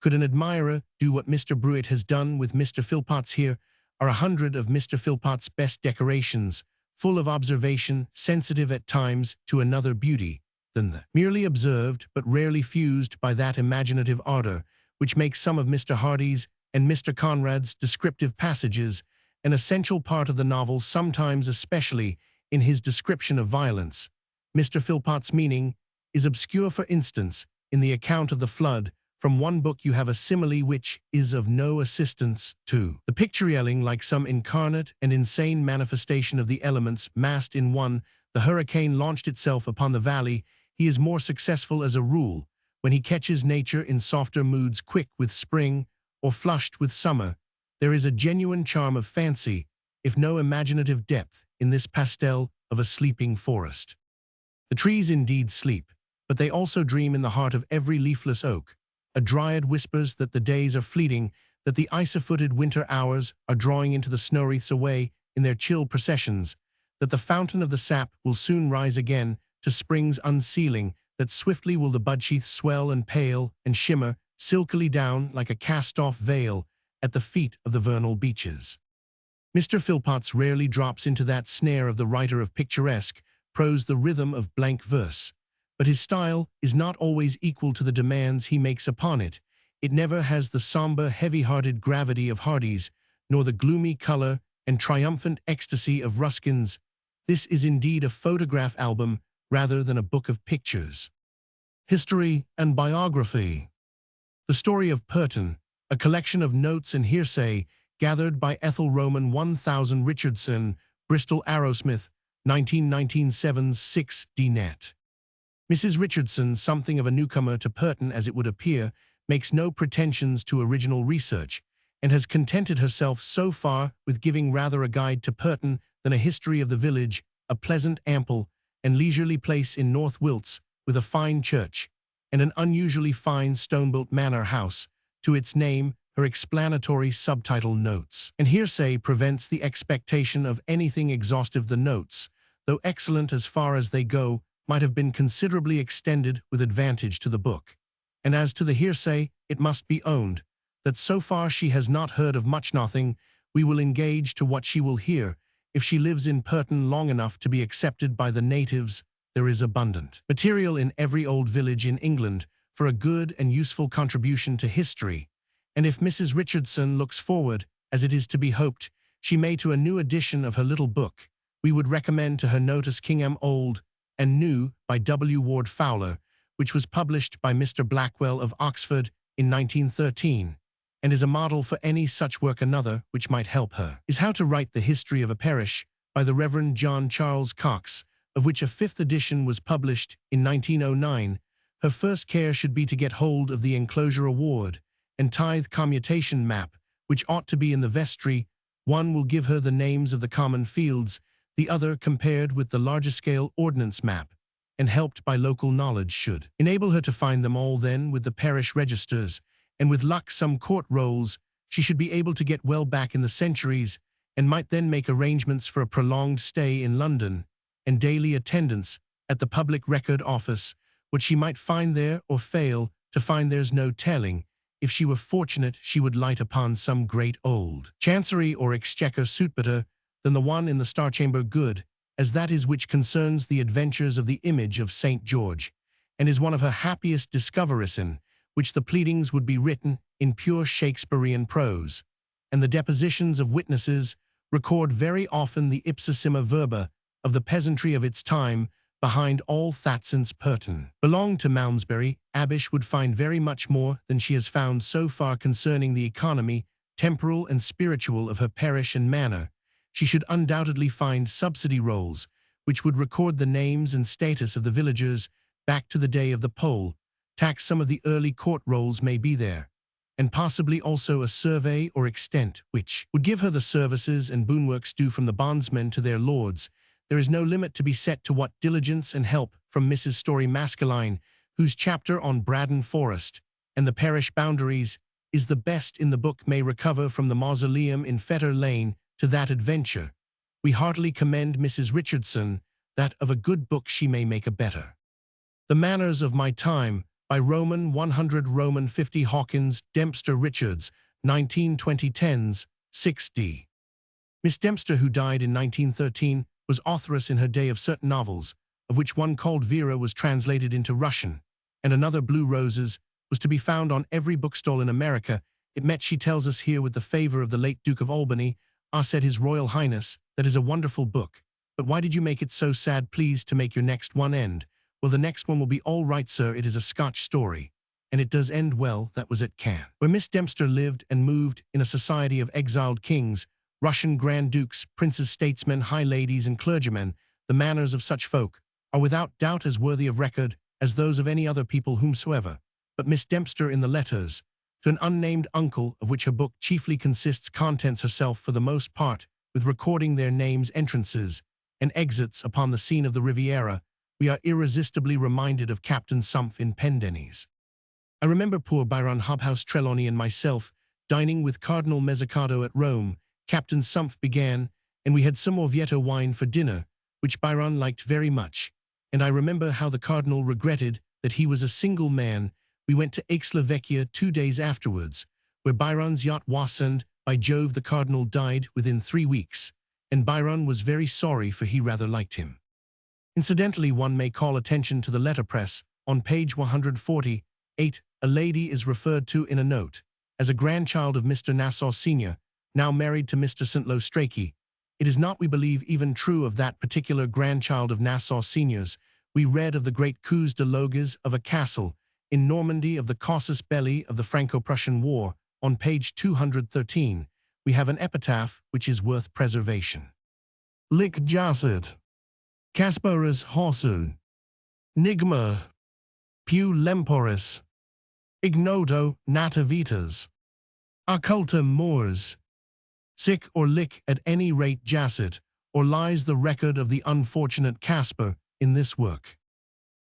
Could an admirer do what Mr. Brewitt has done with Mr. Philpotts, here are 100 of Mr. Philpotts' best decorations, full of observation, sensitive at times to another beauty than the merely observed but rarely fused by that imaginative ardor which makes some of Mr. Hardy's and Mr. Conrad's descriptive passages an essential part of the novel, sometimes especially in his description of violence. Mr. Philpotts' meaning is obscure. For instance, in the account of the flood, from one book you have a simile which is of no assistance to the picturing, like some incarnate and insane manifestation of the elements massed in one. The hurricane launched itself upon the valley. He is more successful as a rule when he catches nature in softer moods, quick with spring or flushed with summer. There is a genuine charm of fancy, if no imaginative depth, in this pastel of a sleeping forest. The trees indeed sleep, but they also dream in the heart of every leafless oak. A dryad whispers that the days are fleeting, that the ice-footed winter hours are drawing into the snow-wreaths away in their chill processions, that the fountain of the sap will soon rise again to spring's unsealing, that swiftly will the budsheaths swell and pale and shimmer silkily down like a cast-off veil at the feet of the vernal beeches. Mr. Philpotts rarely drops into that snare of the writer of picturesque prose, the rhythm of blank verse, but his style is not always equal to the demands he makes upon it. It never has the somber, heavy-hearted gravity of Hardy's, nor the gloomy color and triumphant ecstasy of Ruskin's. This is indeed a photograph album rather than a book of pictures. History and biography. The Story of Purton, a collection of notes and hearsay gathered by Ethel Roman 1000 Richardson, Bristol Arrowsmith, 1997's 6D net. Mrs. Richardson, something of a newcomer to Purton as it would appear, makes no pretensions to original research, and has contented herself so far with giving rather a guide to Purton than a history of the village, a pleasant, ample, and leisurely place in North Wilts, with a fine church, and an unusually fine stone-built manor house. To its name, her explanatory subtitle notes and hearsay prevents the expectation of anything exhaustive. The notes, though excellent as far as they go, might have been considerably extended with advantage to the book. And as to the hearsay, it must be owned that so far she has not heard of much nothing. We will engage to what she will hear. If she lives in Purton long enough to be accepted by the natives, there is abundant material in every old village in England for a good and useful contribution to history. And if Mrs. Richardson looks forward, as it is to be hoped, she may to a new edition of her little book, we would recommend to her notice Kingham Old and New by W. Ward Fowler, which was published by Mr. Blackwell of Oxford in 1913, and is a model for any such work. Another, which might help her, is How to Write the History of a Parish by the Reverend John Charles Cox, of which a 5th edition was published in 1909. Her first care should be to get hold of the enclosure award and tithe commutation map, which ought to be in the vestry. One will give her the names of the common fields, the other, compared with the larger-scale ordnance map, and helped by local knowledge, should enable her to find them all. Then, with the parish registers, and with luck some court rolls, she should be able to get well back in the centuries, and might then make arrangements for a prolonged stay in London, and daily attendance at the Public Record Office. What she might find there, or fail to find, there's no telling. If she were fortunate, she would light upon some great old Chancery or Exchequer suit, better than the one in the Star Chamber, good as that is which concerns the adventures of the image of St. George, and is one of her happiest discoveries, in which the pleadings would be written in pure Shakespearean prose, and the depositions of witnesses record very often the ipsissima verba of the peasantry of its time behind all Thatson's Purton. Belonged to Malmesbury, Abish would find very much more than she has found so far concerning the economy, temporal and spiritual of her parish and manor. She should undoubtedly find subsidy rolls, which would record the names and status of the villagers back to the day of the poll. Tax some of the early court rolls may be there, and possibly also a survey or extent, which would give her the services and boonworks due from the bondsmen to their lords. There is no limit to be set to what diligence and help from Mrs. Story Maskelyne, whose chapter on Braddon Forest and the parish boundaries is the best in the book, may recover from the mausoleum in Fetter Lane to that adventure. We heartily commend Mrs. Richardson, that of a good book she may make a better. The Manners of My Time, by Roman 100 Roman 50 Hawkins Dempster Richards, 1920-10s, 6d. Miss Dempster, who died in 1913, was authoress in her day of certain novels, of which one called Vera was translated into Russian, and another, Blue Roses, was to be found on every bookstall in America. It met, she tells us here, with the favor of the late Duke of Albany. Ah, said His Royal Highness, that is a wonderful book. But why did you make it so sad? Please to make your next one end. Well, the next one will be all right, sir. It is a Scotch story, and it does end well. That was at Cannes, where Miss Dempster lived and moved in a society of exiled kings, Russian Grand Dukes, princes, statesmen, high ladies, and clergymen. The manners of such folk are without doubt as worthy of record as those of any other people whomsoever. But Miss Dempster, in the letters to an unnamed uncle, of which her book chiefly consists, contents herself for the most part with recording their names, entrances, and exits upon the scene of the Riviera. We are irresistibly reminded of Captain Sumph in Pendennis. I remember poor Byron Hobhouse Trelawney and myself dining with Cardinal Mezzacado at Rome. Captain Sumph began, and we had some Orvieto wine for dinner, which Byron liked very much, and I remember how the Cardinal regretted that he was a single man. We went to Aix-la-Vecchia 2 days afterwards, where Byron's yacht wasned. By Jove, the Cardinal died within 3 weeks, and Byron was very sorry, for he rather liked him. Incidentally, one may call attention to the letterpress. On page 148, a lady is referred to in a note as a grandchild of Mr. Nassau Sr., now married to Mr. St. Lo Strachey. It is not, we believe, even true of that particular grandchild of Nassau Sr.'s. We read of the great coups de loges of a castle in Normandy, of the casus belli of the Franco-Prussian War. On page 213, we have an epitaph which is worth preservation. Lic jacet, Casparus Hossu, Nigma, Pu Lemporis, Ignoto nativitas, Occulta mors, sic or lic, at any rate jacet, or lies the record of the unfortunate Caspar in this work.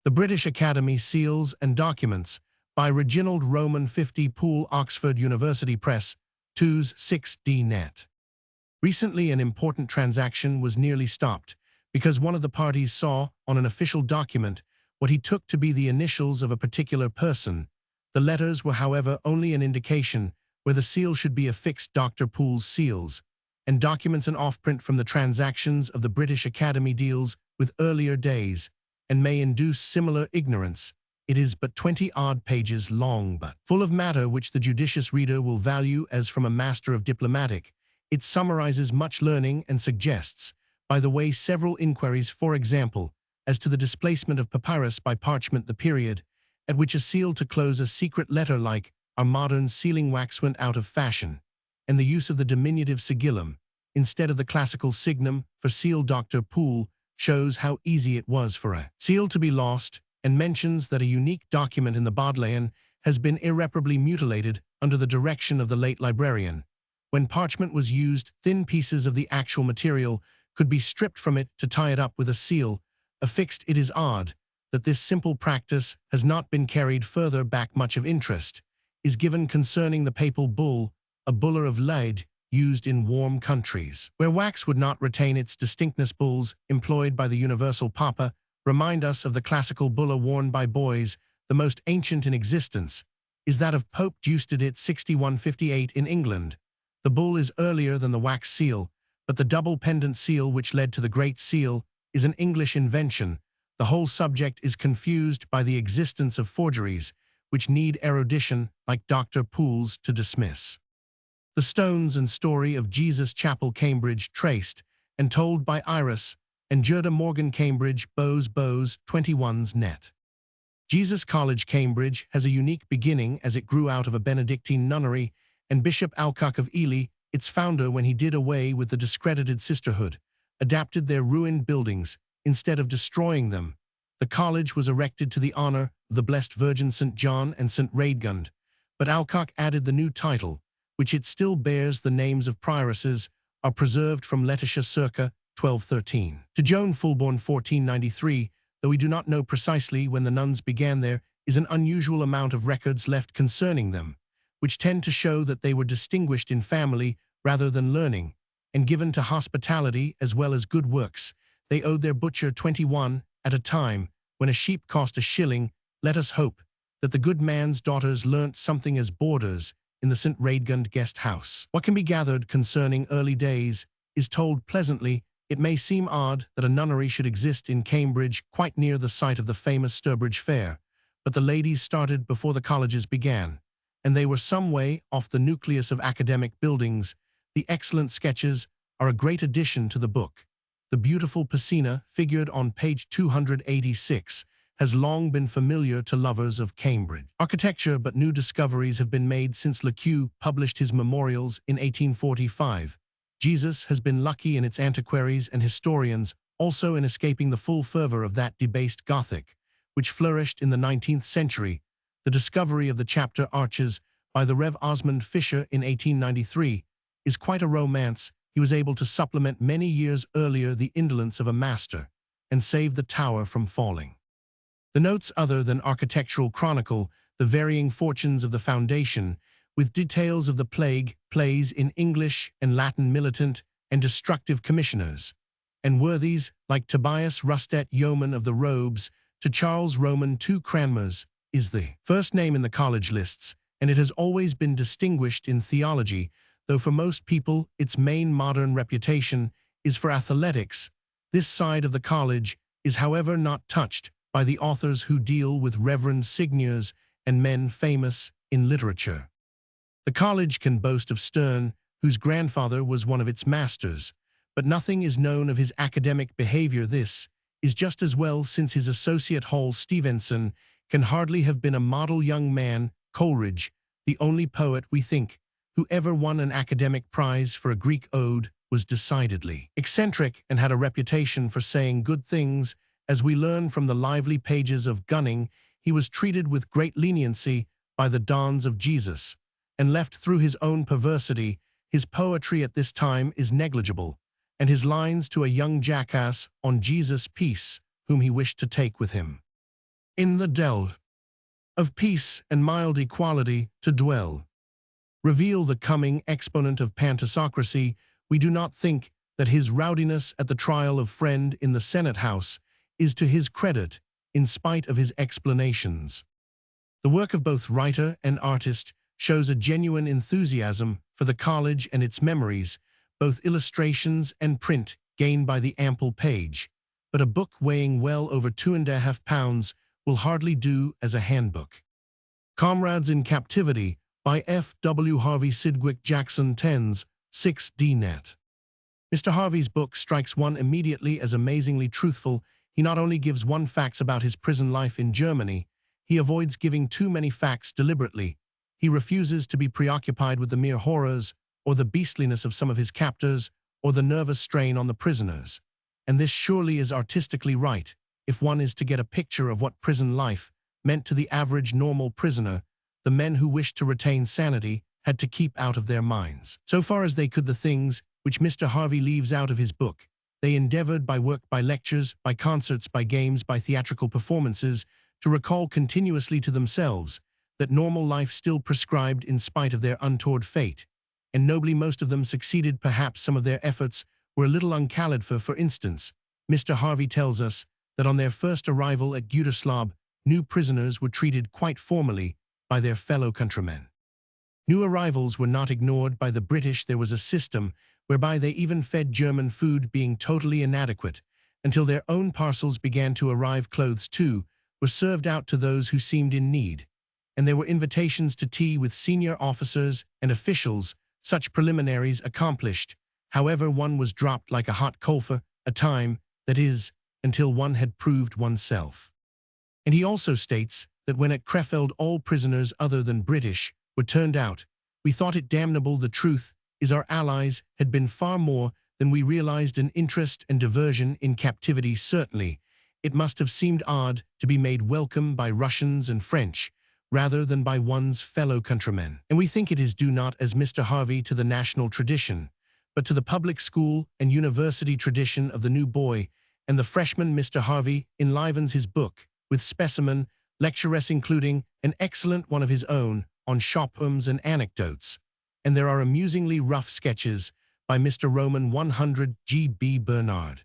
The British Academy Seals and Documents, by Reginald Roman 50 Poole, Oxford University Press, 2s 6d net. Recently, an important transaction was nearly stopped because one of the parties saw on an official document what he took to be the initials of a particular person. The letters were, however, only an indication where the seal should be affixed. Dr. Poole's seals and documents, an offprint from the transactions of the British Academy, deals with earlier days and may induce similar ignorance. It is but 20-odd pages long, but full of matter which the judicious reader will value as from a master of diplomatic. It summarizes much learning and suggests, by the way, several inquiries, for example, as to the displacement of papyrus by parchment, the period at which a seal to close a secret letter like our modern sealing wax went out of fashion, and the use of the diminutive sigillum instead of the classical signum for seal. Dr. Poole shows how easy it was for a seal to be lost, and mentions that a unique document in the Bodleian has been irreparably mutilated under the direction of the late librarian. When parchment was used, thin pieces of the actual material could be stripped from it to tie it up with a seal affixed. It is odd that this simple practice has not been carried further back. Much of interest is given concerning the papal bull, a buller of lead used in warm countries, where wax would not retain its distinctness. Bulls employed by the universal papa remind us of the classical bulla worn by boys. The most ancient in existence is that of Pope Justinian 6158 in England. The bull is earlier than the wax seal, but the double pendant seal which led to the Great Seal is an English invention. The whole subject is confused by the existence of forgeries, which need erudition like Dr. Poole's to dismiss. The Stones and Story of Jesus Chapel, Cambridge, traced and told by Iris and Gerda Morgan, Cambridge, Bowes 21's net. Jesus College, Cambridge, has a unique beginning as it grew out of a Benedictine nunnery, and Bishop Alcock of Ely, its founder, when he did away with the discredited sisterhood, adapted their ruined buildings instead of destroying them. The college was erected to the honor of the Blessed Virgin St. John and St. Radegund, but Alcock added the new title, which it still bears. The names of prioresses are preserved from Laetitia circa 1213 to Joan Fulbourn 1493, though we do not know precisely when the nuns began. There is an unusual amount of records left concerning them, which tend to show that they were distinguished in family rather than learning, and given to hospitality as well as good works. They owed their butcher 21 at a time when a sheep cost a shilling. Let us hope that the good man's daughters learnt something as boarders in the St. Radegund guest house. What can be gathered concerning early days is told pleasantly. It may seem odd that a nunnery should exist in Cambridge, quite near the site of the famous Sturbridge Fair, but the ladies started before the colleges began, and they were some way off the nucleus of academic buildings. The excellent sketches are a great addition to the book. The beautiful piscina, figured on page 286, has long been familiar to lovers of Cambridge architecture, but new discoveries have been made since Lequeux published his Memorials in 1845. Jesus has been lucky in its antiquaries and historians, also in escaping the full fervor of that debased Gothic, which flourished in the 19th century. The discovery of the chapter arches by the Rev. Osmond Fisher in 1893 is quite a romance. He was able to supplement many years earlier the indolence of a master and save the tower from falling. The notes other than architectural chronicle the varying fortunes of the foundation, with details of the plague, plays in English and Latin, militant and destructive commissioners, and worthies like Tobias Rustet, yeoman of the robes, to Charles Roman II Cranmer's, is the first name in the college lists, and it has always been distinguished in theology, though for most people its main modern reputation is for athletics. This side of the college is, however, not touched by the authors who deal with reverend signors and men famous in literature. The college can boast of Sterne, whose grandfather was one of its masters, but nothing is known of his academic behavior. This is just as well, since his associate Hall Stevenson can hardly have been a model young man. Coleridge, the only poet, we think, who ever won an academic prize for a Greek ode, was decidedly eccentric and had a reputation for saying good things. As we learn from the lively pages of Gunning, he was treated with great leniency by the dons of Jesus, and left through his own perversity. His poetry at this time is negligible, and his lines to a young jackass on Jesus' peace, whom he wished to take with him in the dell of peace and mild equality to dwell, reveal the coming exponent of pantisocracy. We do not think that his rowdiness at the trial of Friend in the Senate House is to his credit, in spite of his explanations. The work of both writer and artist shows a genuine enthusiasm for the college and its memories, both illustrations and print gained by the ample page, but a book weighing well over 2.5 pounds will hardly do as a handbook. Comrades in Captivity by F. W. Harvey Sidgwick Jackson 10s, 6d net. Mr. Harvey's book strikes one immediately as amazingly truthful. He not only gives one facts about his prison life in Germany, he avoids giving too many facts deliberately. He refuses to be preoccupied with the mere horrors or the beastliness of some of his captors or the nervous strain on the prisoners. And this surely is artistically right, if one is to get a picture of what prison life meant to the average normal prisoner. The men who wished to retain sanity had to keep out of their minds, so far as they could, the things which Mr. Harvey leaves out of his book. They endeavored by work, by lectures, by concerts, by games, by theatrical performances, to recall continuously to themselves that normal life still prescribed in spite of their untoward fate, and nobly most of them succeeded. Perhaps some of their efforts were a little uncalled for. For instance, Mr. Harvey tells us that on their first arrival at Gütersloh, new prisoners were treated quite formally by their fellow countrymen. New arrivals were not ignored by the British. There was a system whereby they even fed German food, being totally inadequate, until their own parcels began to arrive. Clothes, too, were served out to those who seemed in need, and there were invitations to tea with senior officers and officials, such preliminaries accomplished. However, one was dropped like a hot coal for a time, that is, until one had proved oneself. And he also states that when at Krefeld all prisoners other than British were turned out, we thought it damnable. The truth is our allies had been far more than we realized an interest and diversion in captivity. Certainly, it must have seemed odd to be made welcome by Russians and French, rather than by one's fellow countrymen. And we think it is due not, as Mr. Harvey, to the national tradition, but to the public school and university tradition of the new boy, and the freshman. Mr. Harvey enlivens his book with specimen lectures, including an excellent one of his own on shophomes and anecdotes, and there are amusingly rough sketches by Mr. Roman 100 G. B. Bernard,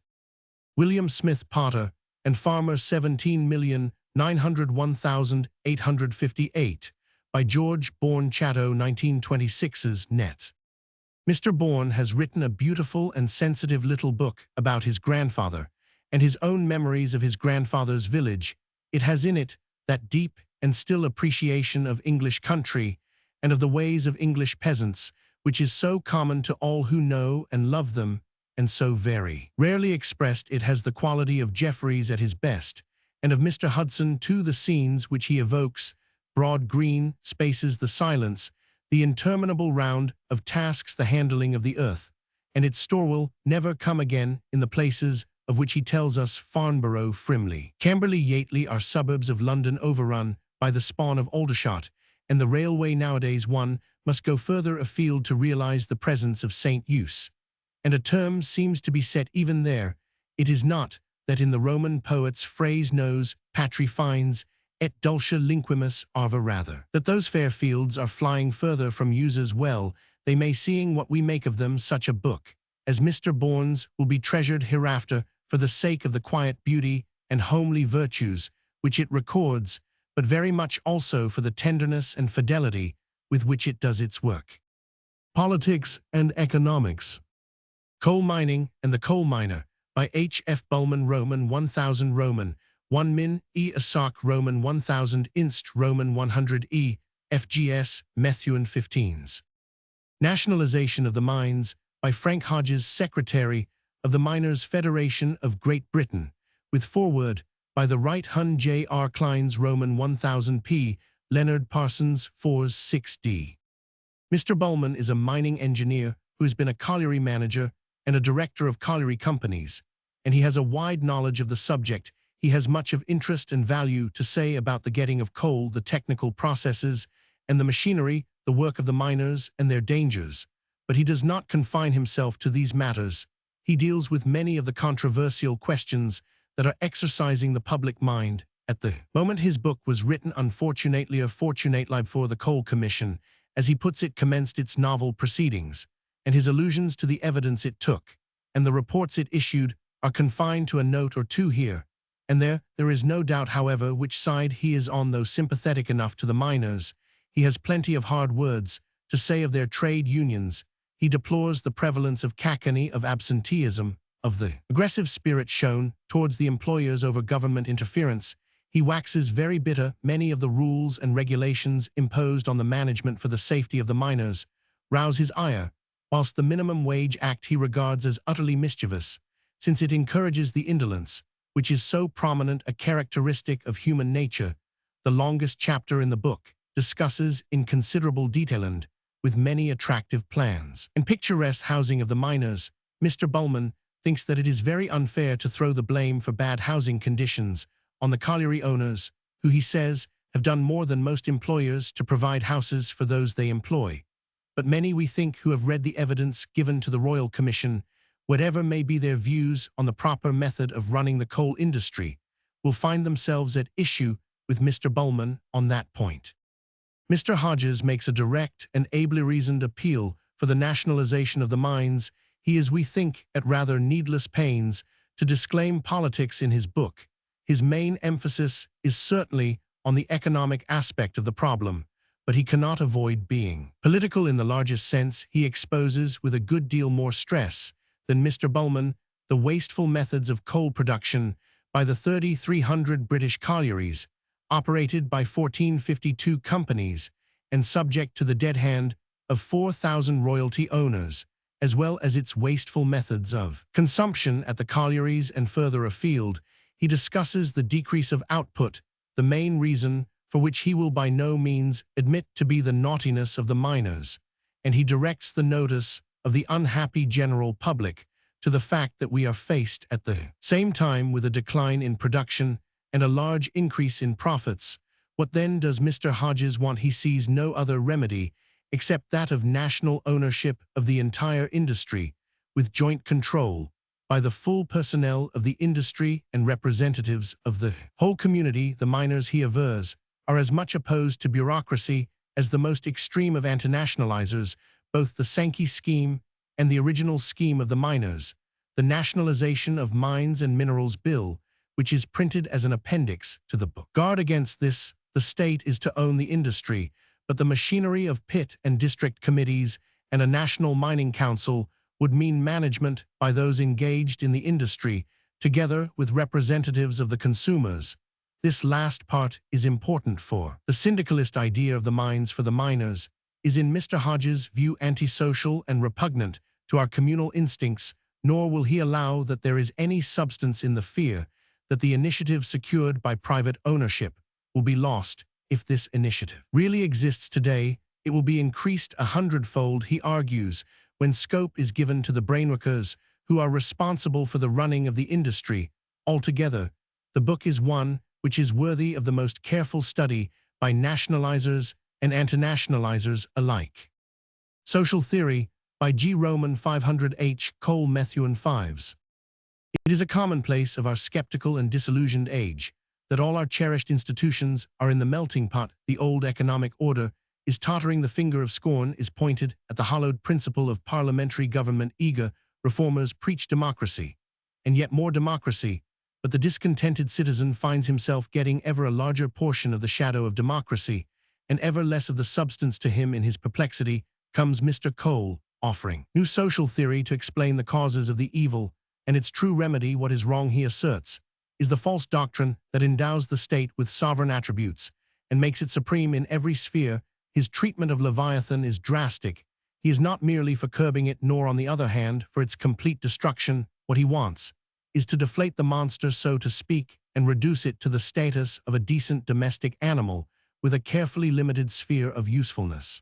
William Smith Potter, and Farmer 17,901,858 by George Bourne Chatto 1926's net. Mr. Bourne has written a beautiful and sensitive little book about his grandfather and his own memories of his grandfather's village. It has in it that deep and still appreciation of English country and of the ways of English peasants, which is so common to all who know and love them, and so very rarely expressed. It has the quality of Jefferies at his best, and of Mr. Hudson too. The scenes which he evokes, broad green spaces, the silence, the interminable round of tasks, the handling of the earth, and its store will never come again in the places of which he tells us, Farnborough, Frimley, Camberley, Yateley, are suburbs of London overrun by the spawn of Aldershot, and the railway. Nowadays one must go further afield to realize the presence of St. Use, and a term seems to be set even there. It is not that in the Roman poet's phrase nos patri fines et dulcia linquimus arva, rather that those fair fields are flying further from Uses well, they may, seeing what we make of them. Such a book as Mr. Bourne's will be treasured hereafter for the sake of the quiet beauty and homely virtues which it records, but very much also for the tenderness and fidelity with which it does its work. Politics and Economics. Coal Mining and the Coal Miner by H. F. Bullman, Roman 1000 Roman 1 Min E. Asak Roman 1000 Inst Roman 100 E. FGS Methuen 15s. Nationalization of the Mines by Frank Hodges, Secretary of the Miners' Federation of Great Britain, with foreword by the Right Hon. J. R. Kleins Roman 1000 P. Leonard Parsons 4s 6d. Mr. Bullman is a mining engineer who has been a colliery manager and a director of colliery companies, and he has a wide knowledge of the subject. He has much of interest and value to say about the getting of coal, the technical processes, and the machinery, the work of the miners, and their dangers. But he does not confine himself to these matters. He deals with many of the controversial questions that are exercising the public mind. At the moment his book was written, unfortunately or fortunately, before the Coal Commission, as he puts it, commenced its novel proceedings, and his allusions to the evidence it took, and the reports it issued, are confined to a note or two here and there. There is no doubt, however, which side he is on. Though sympathetic enough to the miners, he has plenty of hard words to say of their trade unions. He deplores the prevalence of cacophony, of absenteeism, of the aggressive spirit shown towards the employers over government interference. He waxes very bitter. Many of the rules and regulations imposed on the management for the safety of the miners rouse his ire, whilst the Minimum Wage Act he regards as utterly mischievous, since it encourages the indolence, which is so prominent a characteristic of human nature. The longest chapter in the book discusses in considerable detail and with many attractive plans and picturesque housing of the miners. Mr. Bullman thinks that it is very unfair to throw the blame for bad housing conditions on the colliery owners, who, he says, have done more than most employers to provide houses for those they employ. But many, we think, who have read the evidence given to the Royal Commission, whatever may be their views on the proper method of running the coal industry, will find themselves at issue with Mr. Bullman on that point. Mr. Hodges makes a direct and ably reasoned appeal for the nationalization of the mines. He is, we think, at rather needless pains to disclaim politics in his book. His main emphasis is certainly on the economic aspect of the problem, but he cannot avoid being political in the largest sense. He exposes with a good deal more stress than Mr. Bullman the wasteful methods of coal production by the 3,300 British collieries, operated by 1452 companies, and subject to the dead hand of 4,000 royalty owners, as well as its wasteful methods of consumption at the collieries and further afield. He discusses the decrease of output, the main reason for which he will by no means admit to be the naughtiness of the miners, and he directs the notice of the unhappy general public to the fact that we are faced at the same time with a decline in production and a large increase in profits. What then does Mr. Hodges want? He sees no other remedy except that of national ownership of the entire industry, with joint control by the full personnel of the industry and representatives of the whole community. The miners, he avers, are as much opposed to bureaucracy as the most extreme of internationalizers. Both the Sankey scheme and the original scheme of the miners, the Nationalization of Mines and Minerals Bill, which is printed as an appendix to the book, guard against this. The state is to own the industry, but the machinery of pit and district committees and a national mining council would mean management by those engaged in the industry, together with representatives of the consumers. This last part is important, for the syndicalist idea of the mines for the miners is in Mr. Hodges' view antisocial and repugnant to our communal instincts, nor will he allow that there is any substance in the fear that the initiative secured by private ownership will be lost. If this initiative really exists today, it will be increased 100-fold, he argues, when scope is given to the brainworkers who are responsible for the running of the industry. Altogether, the book is one which is worthy of the most careful study by nationalizers and antinationalizers alike. Social Theory by G. Roman 500 H. Cole Methuen Fives. It is a commonplace of our skeptical and disillusioned age that all our cherished institutions are in the melting pot. The old economic order is tottering. The finger of scorn is pointed at the hallowed principle of parliamentary government. Eager reformers preach democracy, and yet more democracy, but the discontented citizen finds himself getting ever a larger portion of the shadow of democracy, and ever less of the substance. To him in his perplexity comes Mr. Cole, offering new social theory to explain the causes of the evil and its true remedy. What is wrong, he asserts, is the false doctrine that endows the state with sovereign attributes and makes it supreme in every sphere. His treatment of Leviathan is drastic. He is not merely for curbing it, nor, on the other hand, for its complete destruction. What he wants is to deflate the monster, so to speak, and reduce it to the status of a decent domestic animal with a carefully limited sphere of usefulness.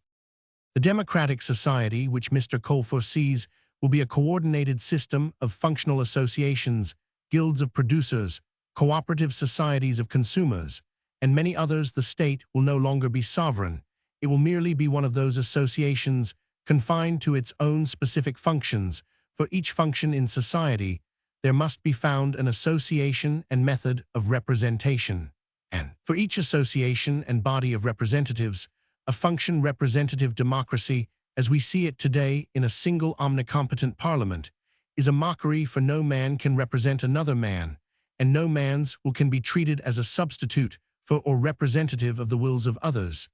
The democratic society, which Mr. Cole foresees, will be a coordinated system of functional associations, guilds of producers, cooperative societies of consumers, and many others. The state will no longer be sovereign. It will merely be one of those associations confined to its own specific functions. For each function in society, there must be found an association and method of representation, and for each association and body of representatives, a function. Representative democracy, as we see it today in a single omnicompetent parliament, is a mockery, for no man can represent another man, and no man's will can be treated as a substitute for or representative of the wills of others.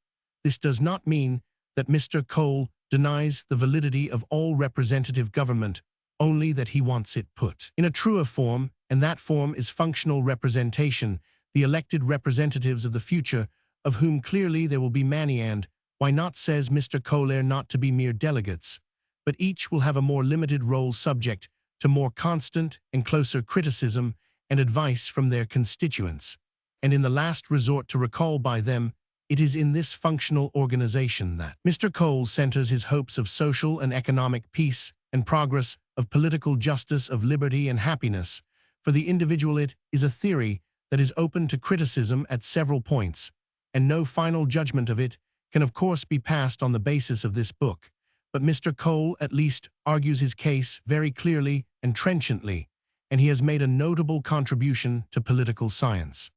This does not mean that Mr. Cole denies the validity of all representative government, only that he wants it put in a truer form, and that form is functional representation, the elected representatives of the future, of whom clearly there will be many, and, why not, says Mr. Cole, are not to be mere delegates, but each will have a more limited role, subject to more constant and closer criticism and advice from their constituents, and in the last resort to recall by them. It is in this functional organization that Mr. Cole centers his hopes of social and economic peace and progress, of political justice, of liberty and happiness. For the individual, it is a theory that is open to criticism at several points, and no final judgment of it can of course be passed on the basis of this book. But Mr. Cole at least argues his case very clearly and trenchantly, and he has made a notable contribution to political science.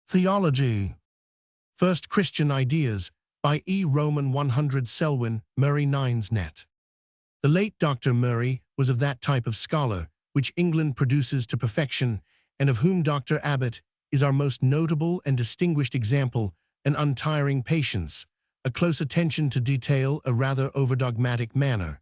Theology. First Christian Ideas by E. Roman 100 Selwyn, Murray 9's net. The late Dr. Murray was of that type of scholar which England produces to perfection, and of whom Dr. Abbott is our most notable and distinguished example. An untiring patience, a close attention to detail, a rather overdogmatic manner,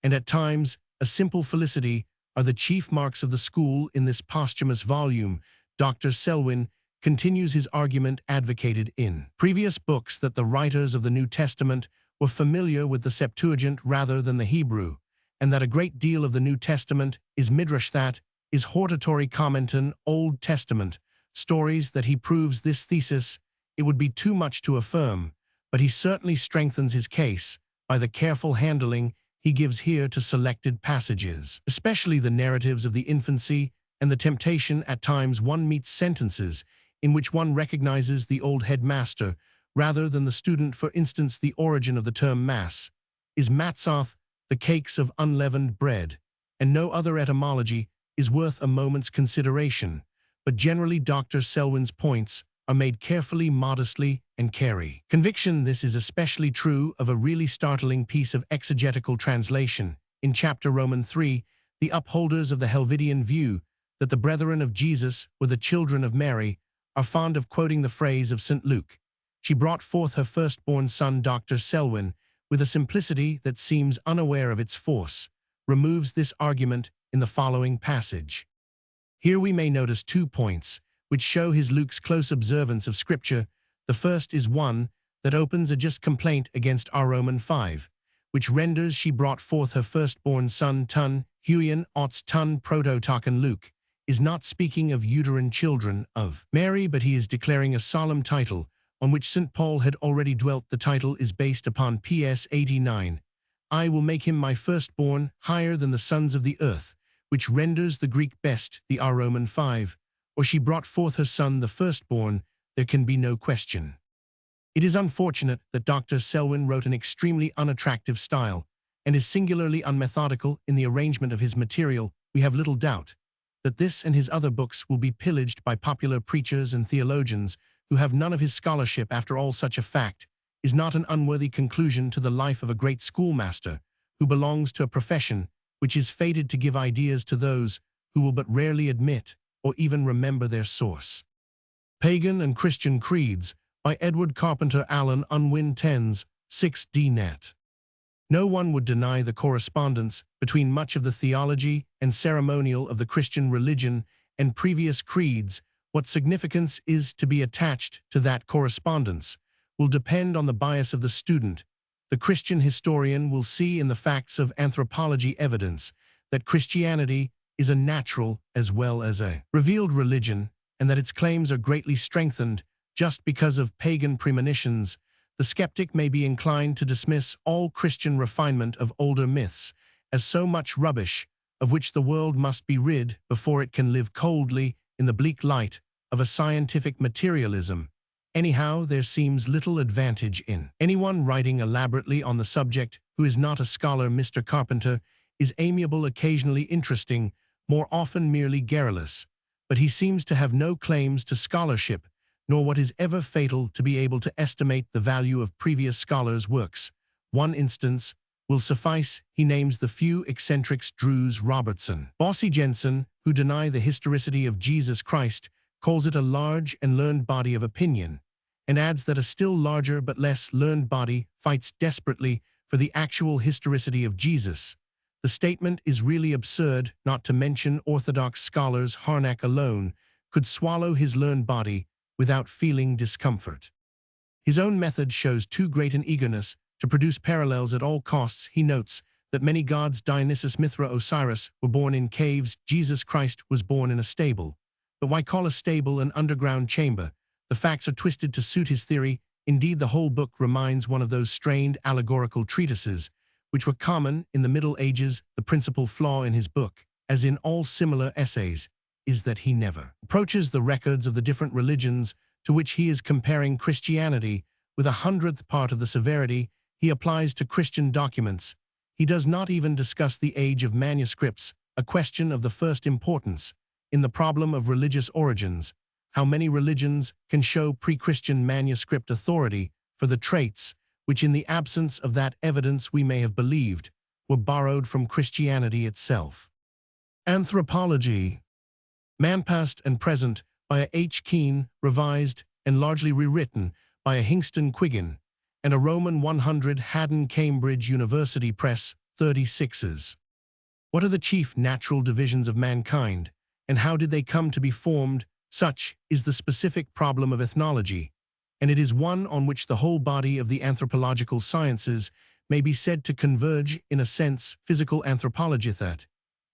and at times a simple felicity are the chief marks of the school. In this posthumous volume, Dr. Selwyn continues his argument advocated in previous books that the writers of the New Testament were familiar with the Septuagint rather than the Hebrew, and that a great deal of the New Testament is midrash, that is hortatory commenton Old Testament stories. That he proves this thesis, it would be too much to affirm, but he certainly strengthens his case by the careful handling he gives here to selected passages, especially the narratives of the infancy and the temptation. At times one meets sentences in which one recognizes the old headmaster rather than the student. For instance, the origin of the term mass is matzoth, the cakes of unleavened bread, and no other etymology is worth a moment's consideration, but generally Dr. Selwyn's points are made carefully, modestly, and carry conviction. This is especially true of a really startling piece of exegetical translation. In chapter Roman 3, the upholders of the Helvidian view that the brethren of Jesus were the children of Mary are fond of quoting the phrase of St. Luke, "She brought forth her firstborn son." Dr. Selwyn, with a simplicity that seems unaware of its force, removes this argument in the following passage. Here we may notice 2 points which show his Luke's close observance of Scripture. The first is one that opens a just complaint against our Roman 5, which renders "she brought forth her firstborn son" tun, huion, ots tun, prototoken. Luke is not speaking of uterine children of Mary, but he is declaring a solemn title on which St. Paul had already dwelt. The title is based upon PS 89, "I will make him my firstborn, higher than the sons of the earth," which renders the Greek best the our Roman 5, or "she brought forth her son the firstborn." There can be no question. It is unfortunate that Dr. Selwyn wrote an extremely unattractive style and is singularly unmethodical in the arrangement of his material. We have little doubt that this and his other books will be pillaged by popular preachers and theologians who have none of his scholarship. After all, such a fact is not an unworthy conclusion to the life of a great schoolmaster who belongs to a profession which is fated to give ideas to those who will but rarely admit or even remember their source. Pagan and Christian Creeds by Edward Carpenter Allen, Unwin 10s, 6d net. No one would deny the correspondence between much of the theology and ceremonial of the Christian religion and previous creeds. What significance is to be attached to that correspondence will depend on the bias of the student. The Christian historian will see in the facts of anthropology evidence that Christianity is a natural as well as a revealed religion, and that its claims are greatly strengthened just because of pagan premonitions. The skeptic may be inclined to dismiss all Christian refinement of older myths as so much rubbish of which the world must be rid before it can live coldly in the bleak light of a scientific materialism. Anyhow, there seems little advantage in anyone writing elaborately on the subject who is not a scholar. Mr. Carpenter is amiable, occasionally interesting, more often merely garrulous, but he seems to have no claims to scholarship, nor, what is ever fatal, to be able to estimate the value of previous scholars' works. One instance will suffice. He names the few eccentrics Drews Robertson, Bossy Jensen, who deny the historicity of Jesus Christ, calls it a large and learned body of opinion, and adds that a still larger but less learned body fights desperately for the actual historicity of Jesus. The statement is really absurd. Not to mention Orthodox scholars, Harnack alone could swallow his learned body without feeling discomfort. His own method shows too great an eagerness to produce parallels at all costs. He notes that many gods, Dionysus, Mithra, Osiris, were born in caves. Jesus Christ was born in a stable. But why call a stable an underground chamber? The facts are twisted to suit his theory. Indeed, the whole book reminds one of those strained allegorical treatises which were common in the Middle Ages. The principal flaw in his book, as in all similar essays, is that he never approaches the records of the different religions to which he is comparing Christianity with 100th part of the severity he applies to Christian documents. He does not even discuss the age of manuscripts, a question of the first importance in the problem of religious origins. How many religions can show pre-Christian manuscript authority for the traits which, in the absence of that evidence, we may have believed were borrowed from Christianity itself? Anthropology. Man Past and Present by a H. Keane, revised and largely rewritten by a Hingston Quiggin, and a Roman 100 Haddon, Cambridge University Press, 36s. What are the chief natural divisions of mankind, and how did they come to be formed? Such is the specific problem of ethnology, and it is one on which the whole body of the anthropological sciences may be said to converge in a sense. Physical anthropology, that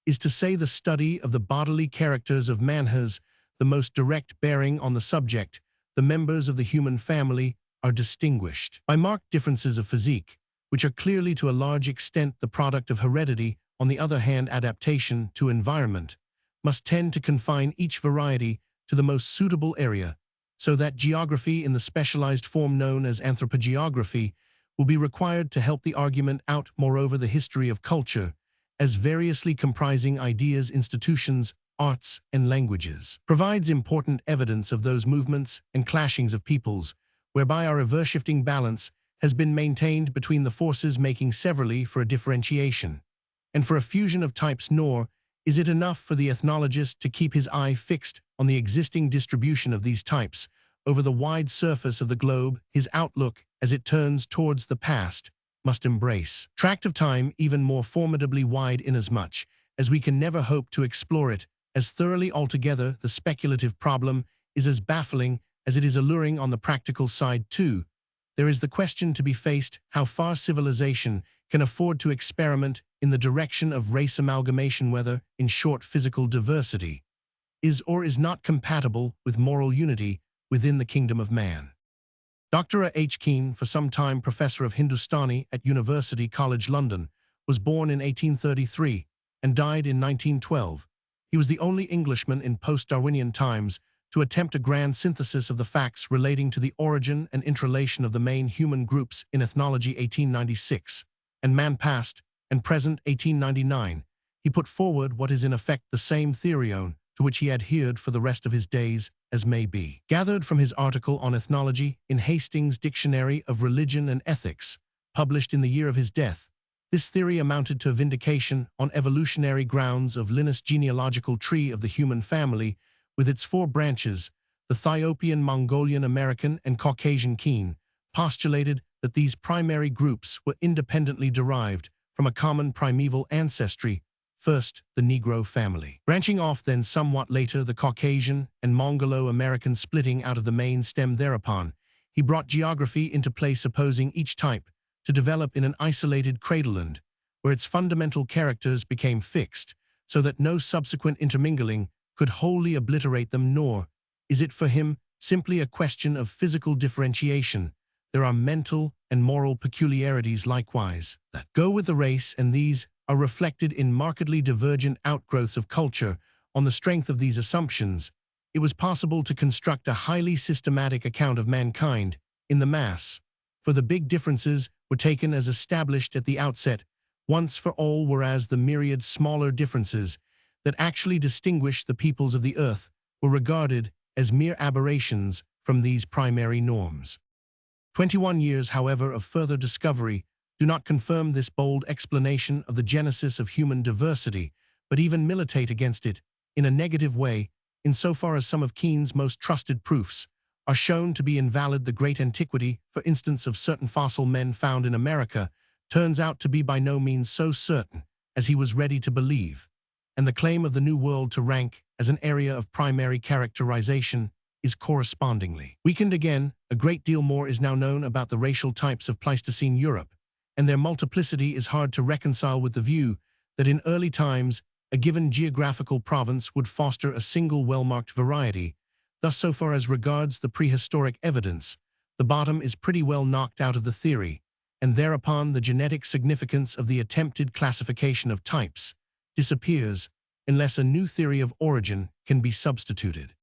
is to say the study of the bodily characters of man, has the most direct bearing on the subject. The members of the human family are distinguished by marked differences of physique, which are clearly to a large extent the product of heredity. On the other hand, adaptation to environment must tend to confine each variety to the most suitable area, so that geography in the specialized form known as anthropogeography will be required to help the argument out. Moreover, the history of culture, as variously comprising ideas, institutions, arts, and languages, provides important evidence of those movements and clashings of peoples, whereby our ever-shifting balance has been maintained between the forces making severally for a differentiation and for a fusion of types. Nor is it enough for the ethnologist to keep his eye fixed on the existing distribution of these types over the wide surface of the globe. His outlook, as it turns towards the past, must embrace tract of time even more formidably wide, inasmuch as we can never hope to explore it as thoroughly. Altogether, the speculative problem is as baffling as it is alluring. On the practical side, too, there is the question to be faced: how far civilization can afford to experiment in the direction of race amalgamation, whether, in short, physical diversity is or is not compatible with moral unity within the kingdom of man. Dr. H. Keane, for some time professor of Hindustani at University College London, was born in 1833 and died in 1912. He was the only Englishman in post-Darwinian times to attempt a grand synthesis of the facts relating to the origin and interrelation of the main human groups in Ethnology 1896, and Man Past and Present 1899. He put forward what is in effect the same theorion to which he adhered for the rest of his days, as may be gathered from his article on ethnology in Hastings' Dictionary of Religion and Ethics, published in the year of his death. This theory amounted to a vindication on evolutionary grounds of Linus' genealogical tree of the human family, with its 4 branches. The Ethiopian, Mongolian, American, and Caucasian. Keane postulated that these primary groups were independently derived from a common primeval ancestry. First, the Negro family, branching off then somewhat later the Caucasian and Mongolo-American, splitting out of the main stem. Thereupon, he brought geography into play, supposing each type to develop in an isolated cradleland, where its fundamental characters became fixed, so that no subsequent intermingling could wholly obliterate them. Nor is it for him simply a question of physical differentiation. There are mental and moral peculiarities likewise that go with the race, and these are reflected in markedly divergent outgrowths of culture. On the strength of these assumptions, it was possible to construct a highly systematic account of mankind in the mass, for the big differences were taken as established at the outset, once for all, whereas the myriad smaller differences that actually distinguish the peoples of the earth were regarded as mere aberrations from these primary norms. 21 years, however, of further discovery do not confirm this bold explanation of the genesis of human diversity, but even militate against it in a negative way, insofar as some of Keane's most trusted proofs are shown to be invalid. The great antiquity, for instance, of certain fossil men found in America turns out to be by no means so certain as he was ready to believe, and the claim of the New World to rank as an area of primary characterization is correspondingly weakened. Again, a great deal more is now known about the racial types of Pleistocene Europe, and their multiplicity is hard to reconcile with the view that in early times a given geographical province would foster a single well-marked variety. Thus, so far as regards the prehistoric evidence, the bottom is pretty well knocked out of the theory, and thereupon the genetic significance of the attempted classification of types disappears unless a new theory of origin can be substituted.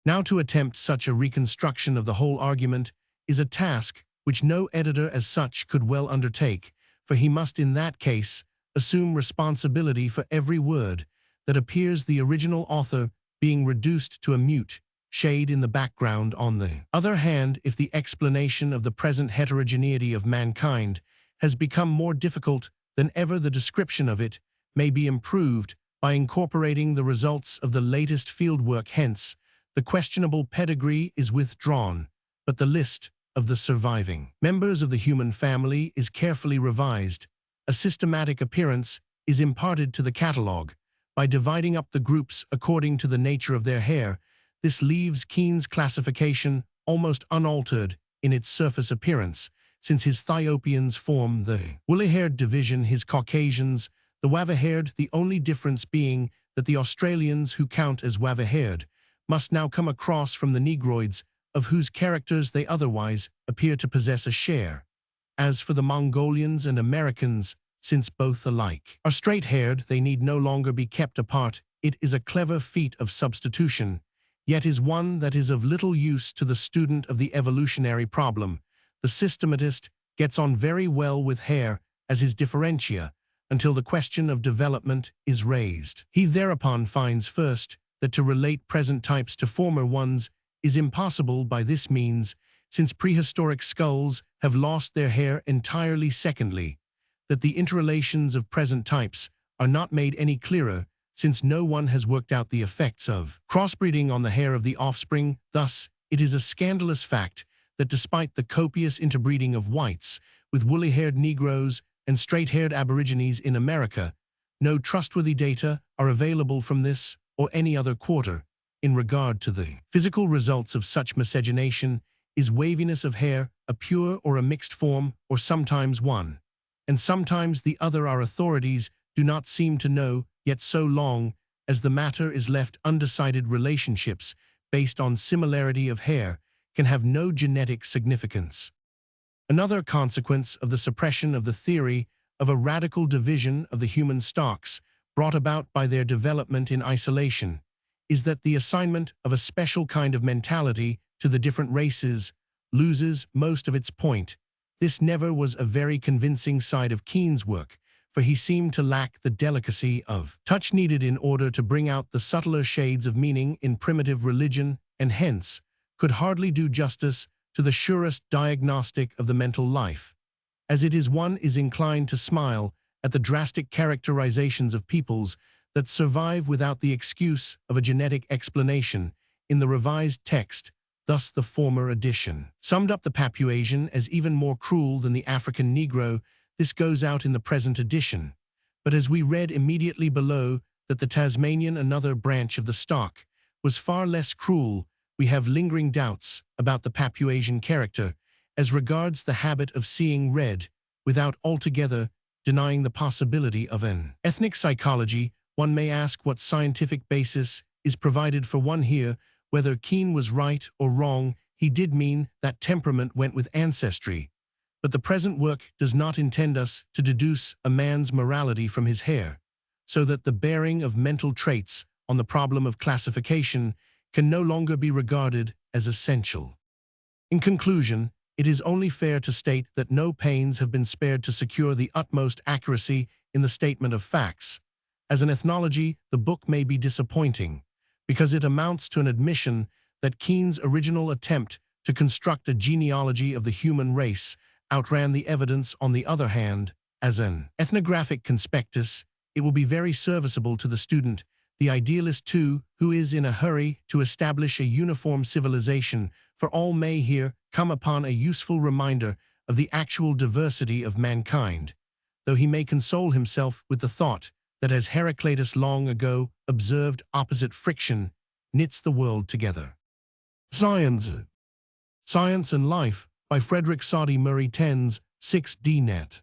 Now, to attempt such a reconstruction of the whole argument is a task which no editor as such could well undertake, for he must in that case assume responsibility for every word that appears, the original author being reduced to a mute shade in the background. On the other hand, if the explanation of the present heterogeneity of mankind has become more difficult than ever, the description of it may be improved by incorporating the results of the latest fieldwork. Hence, the questionable pedigree is withdrawn, but the list of the surviving members of the human family is carefully revised. A systematic appearance is imparted to the catalogue by dividing up the groups according to the nature of their hair. this leaves Keen's classification almost unaltered in its surface appearance, since his Thiopians form the woolly-haired division, his Caucasians, the wava-haired, the only difference being that the Australians who count as wava-haired must now come across from the Negroids, of whose characters they otherwise appear to possess a share. As for the Mongolians and Americans, since both alike are straight-haired, they need no longer be kept apart. It is a clever feat of substitution, yet is one that is of little use to the student of the evolutionary problem. The systematist gets on very well with hair as his differentia until the question of development is raised. He thereupon finds first that to relate present types to former ones is impossible by this means, since prehistoric skulls have lost their hair entirely. Secondly, that the interrelations of present types are not made any clearer, since no one has worked out the effects of crossbreeding on the hair of the offspring. Thus, it is a scandalous fact that despite the copious interbreeding of whites with woolly-haired Negroes and straight-haired Aborigines in America, no trustworthy data are available from this or any other quarter in regard to the physical results of such miscegenation. Is waviness of hair a pure or a mixed form, or sometimes one, and sometimes the other? Our authorities do not seem to know, yet so long as the matter is left undecided, relationships based on similarity of hair can have no genetic significance. Another consequence of the suppression of the theory of a radical division of the human stocks brought about by their development in isolation is that the assignment of a special kind of mentality to the different races loses most of its point. This never was a very convincing side of Keen's work, for he seemed to lack the delicacy of touch needed in order to bring out the subtler shades of meaning in primitive religion, and hence could hardly do justice to the surest diagnostic of the mental life, as it is one is inclined to smile at the drastic characterizations of peoples that survive without the excuse of a genetic explanation in the revised text. Thus the former edition summed up the Papuasian as even more cruel than the African Negro. This goes out in the present edition. But as we read immediately below that the Tasmanian, another branch of the stock, was far less cruel, we have lingering doubts about the Papuasian character as regards the habit of seeing red, without altogether denying the possibility of an ethnic psychology. One may ask what scientific basis is provided for one here. Whether Keen was right or wrong, he did mean that temperament went with ancestry. But the present work does not intend us to deduce a man's morality from his hair, so that the bearing of mental traits on the problem of classification can no longer be regarded as essential. In conclusion, it is only fair to state that no pains have been spared to secure the utmost accuracy in the statement of facts. As an ethnology, the book may be disappointing, because it amounts to an admission that Keen's original attempt to construct a genealogy of the human race outran the evidence. On the other hand, as an ethnographic conspectus, it will be very serviceable to the student, the idealist too, who is in a hurry to establish a uniform civilization, for all may here come upon a useful reminder of the actual diversity of mankind, though he may console himself with the thought that, as Heraclitus long ago observed, opposite friction knits the world together. Science and Life by Frederick Soddy Murray, Tens, 6D Net.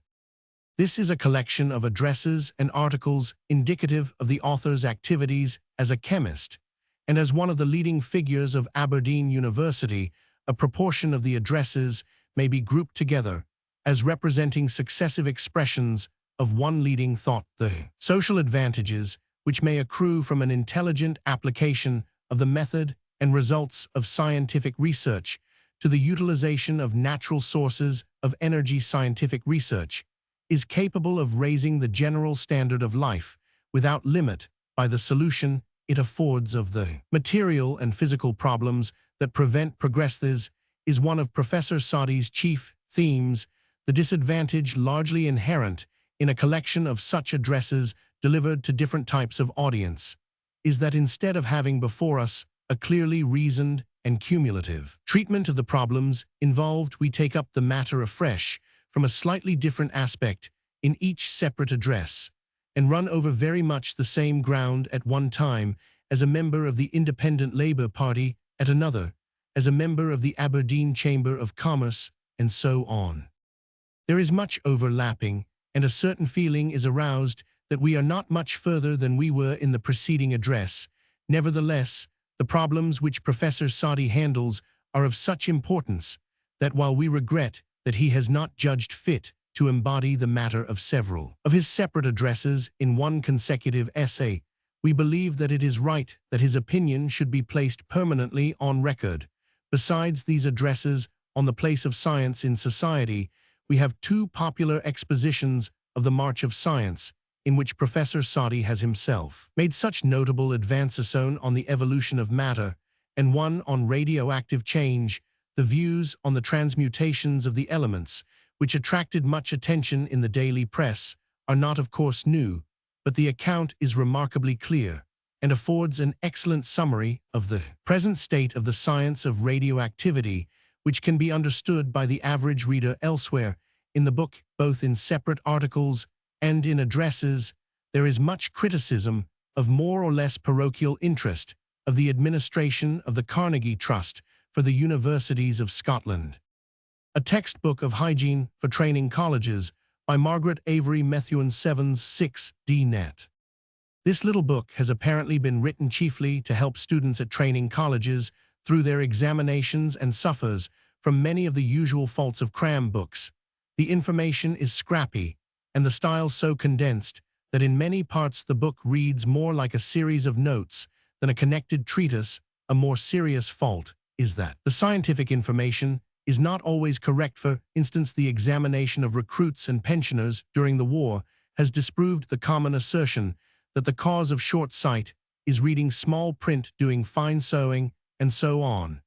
This is a collection of addresses and articles indicative of the author's activities as a chemist, and as one of the leading figures of Aberdeen University, a proportion of the addresses may be grouped together as representing successive expressions of one leading thought: the social advantages which may accrue from an intelligent application of the method and results of scientific research to the utilization of natural sources of energy. Scientific research is capable of raising the general standard of life without limit by the solution it affords of the material and physical problems that prevent progress. This is one of Professor Soddy's chief themes. The disadvantage largely inherent in a collection of such addresses delivered to different types of audience is that instead of having before us a clearly reasoned and cumulative treatment of the problems involved, we take up the matter afresh from a slightly different aspect in each separate address, and run over very much the same ground at one time, as a member of the Independent Labour Party at another, as a member of the Aberdeen Chamber of Commerce, and so on. There is much overlapping, and a certain feeling is aroused that we are not much further than we were in the preceding address. Nevertheless, the problems which Professor Soddy handles are of such importance that while we regret that he has not judged fit to embody the matter of several of his separate addresses in one consecutive essay, we believe that it is right that his opinion should be placed permanently on record. Besides these addresses on the place of science in society, we have two popular expositions of the March of Science, in which Professor Soddy has himself made such notable advances on the evolution of matter, and one on radioactive change, the views on the transmutations of the elements, which attracted much attention in the daily press, are not of course new, but the account is remarkably clear, and affords an excellent summary of the present state of the science of radioactivity, which can be understood by the average reader elsewhere. In the book, both in separate articles and in addresses, there is much criticism of more or less parochial interest of the administration of the Carnegie Trust for the Universities of Scotland. A textbook of hygiene for training colleges by Margaret Avery Methuen 7's 6D Net. This little book has apparently been written chiefly to help students at training colleges through their examinations and suffers from many of the usual faults of cram books. The information is scrappy, and the style so condensed that in many parts the book reads more like a series of notes than a connected treatise. A more serious fault is that the scientific information is not always correct. For instance, the examination of recruits and pensioners during the war has disproved the common assertion that the cause of short sight is reading small print, doing fine sewing, and so on,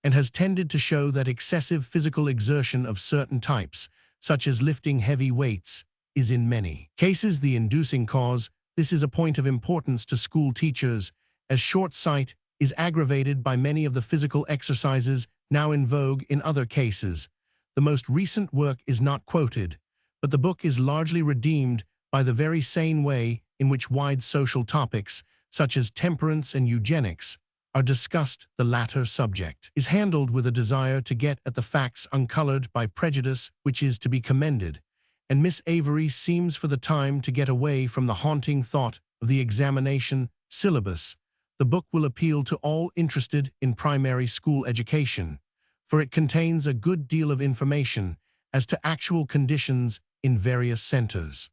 and has tended to show that excessive physical exertion of certain types, such as lifting heavy weights, is in many cases the inducing cause. This is a point of importance to school teachers, as short sight is aggravated by many of the physical exercises now in vogue in other cases. The most recent work is not quoted, but the book is largely redeemed by the very sane way in which wide social topics, such as temperance and eugenics, are discussed. The latter subject is handled with a desire to get at the facts uncolored by prejudice, which is to be commended, and Miss Avery seems for the time to get away from the haunting thought of the examination syllabus. The book will appeal to all interested in primary school education, for it contains a good deal of information as to actual conditions in various centers.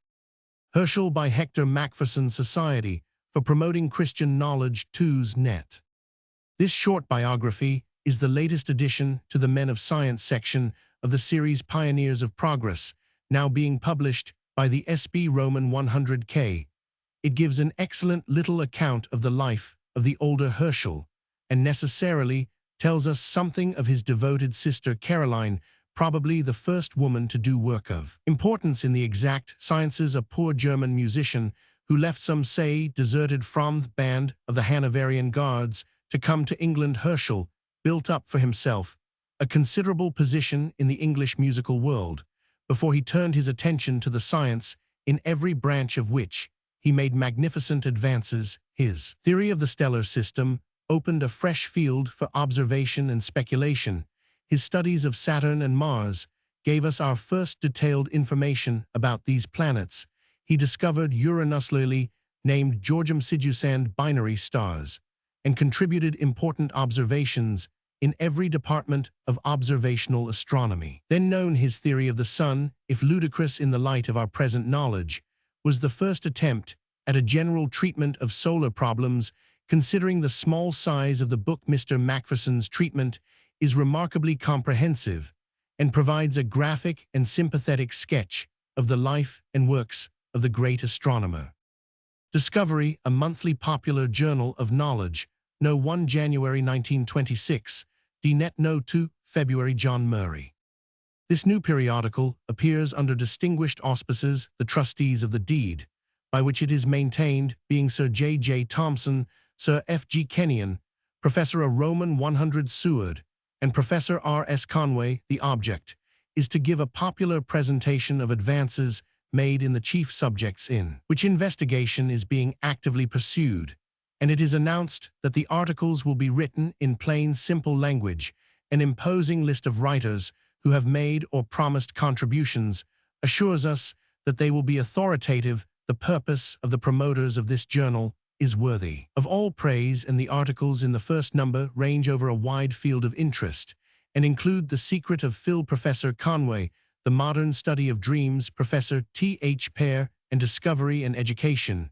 Herschel by Hector Macpherson Society for Promoting Christian Knowledge 2's Net. This short biography is the latest addition to the Men of Science section of the series Pioneers of Progress, now being published by the SB Roman 100K. It gives an excellent little account of the life of the older Herschel, and necessarily tells us something of his devoted sister Caroline, probably the first woman to do work of importance in the exact sciences, a poor German musician who left, some say, deserted from the band of the Hanoverian Guards to come to England. Herschel built up for himself a considerable position in the English musical world before he turned his attention to the science, in every branch of which he made magnificent advances. His theory of the stellar system opened a fresh field for observation and speculation. His studies of Saturn and Mars gave us our first detailed information about these planets. He discovered Uranusly, named Georgium Sidusand binary stars, and contributed important observations in every department of observational astronomy. Then known, his theory of the sun, if ludicrous in the light of our present knowledge, was the first attempt at a general treatment of solar problems. Considering the small size of the book, Mr. Macpherson's treatment is remarkably comprehensive and provides a graphic and sympathetic sketch of the life and works of the great astronomer. Discovery, a monthly popular journal of knowledge, No. 1 January 1926, DNet No. 2 February. John Murray. This new periodical appears under distinguished auspices, the trustees of the deed, by which it is maintained being Sir J. J. Thomson, Sir F. G. Kenyon, Professor A. Roman 100 Seward, and Professor R. S. Conway. The object is to give a popular presentation of advances made in the chief subjects in which investigation is being actively pursued, and it is announced that the articles will be written in plain, simple language. An imposing list of writers who have made or promised contributions assures us that they will be authoritative. The purpose of the promoters of this journal is worthy of all praise, and the articles in the first number range over a wide field of interest and include The Secret of Phil, Professor Conway, The Modern Study of Dreams, Professor T.H. Pear, and Discovery and Education,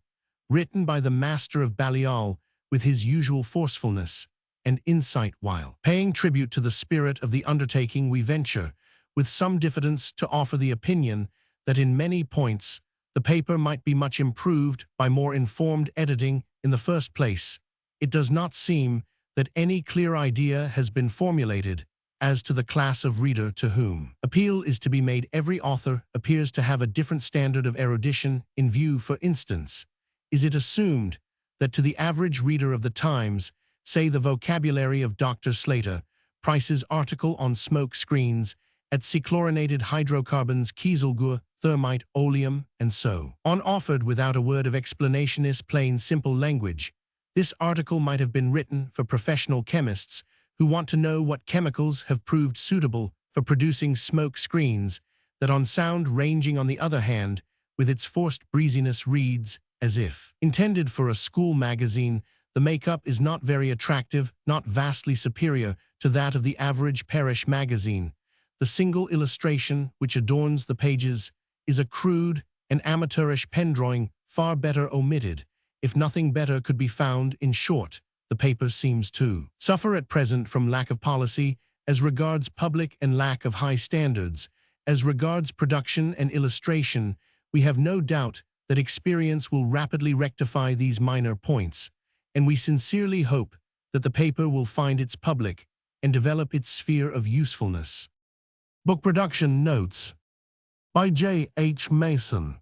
written by the master of Balliol with his usual forcefulness and insight. While paying tribute to the spirit of the undertaking, we venture, with some diffidence, to offer the opinion that in many points the paper might be much improved by more informed editing. In the first place, it does not seem that any clear idea has been formulated as to the class of reader to whom appeal is to be made. Every author appears to have a different standard of erudition in view. For instance, is it assumed that to the average reader of the Times, say the vocabulary of Dr. Slater, Price's article on smoke screens, at chlorinated hydrocarbons, kieselguhr, thermite, oleum, and so on, offered without a word of explanation, is plain, simple language? This article might have been written for professional chemists who want to know what chemicals have proved suitable for producing smoke screens, that on sound ranging, on the other hand, with its forced breeziness, reads as if intended for a school magazine. The makeup is not very attractive, not vastly superior to that of the average parish magazine. The single illustration which adorns the pages is a crude and amateurish pen drawing, far better omitted, if nothing better could be found. In short, the paper seems to suffer at present from lack of policy as regards public and lack of high standards. As regards production and illustration, we have no doubt that experience will rapidly rectify these minor points, and we sincerely hope that the paper will find its public and develop its sphere of usefulness. Book production notes by J. H. Mason.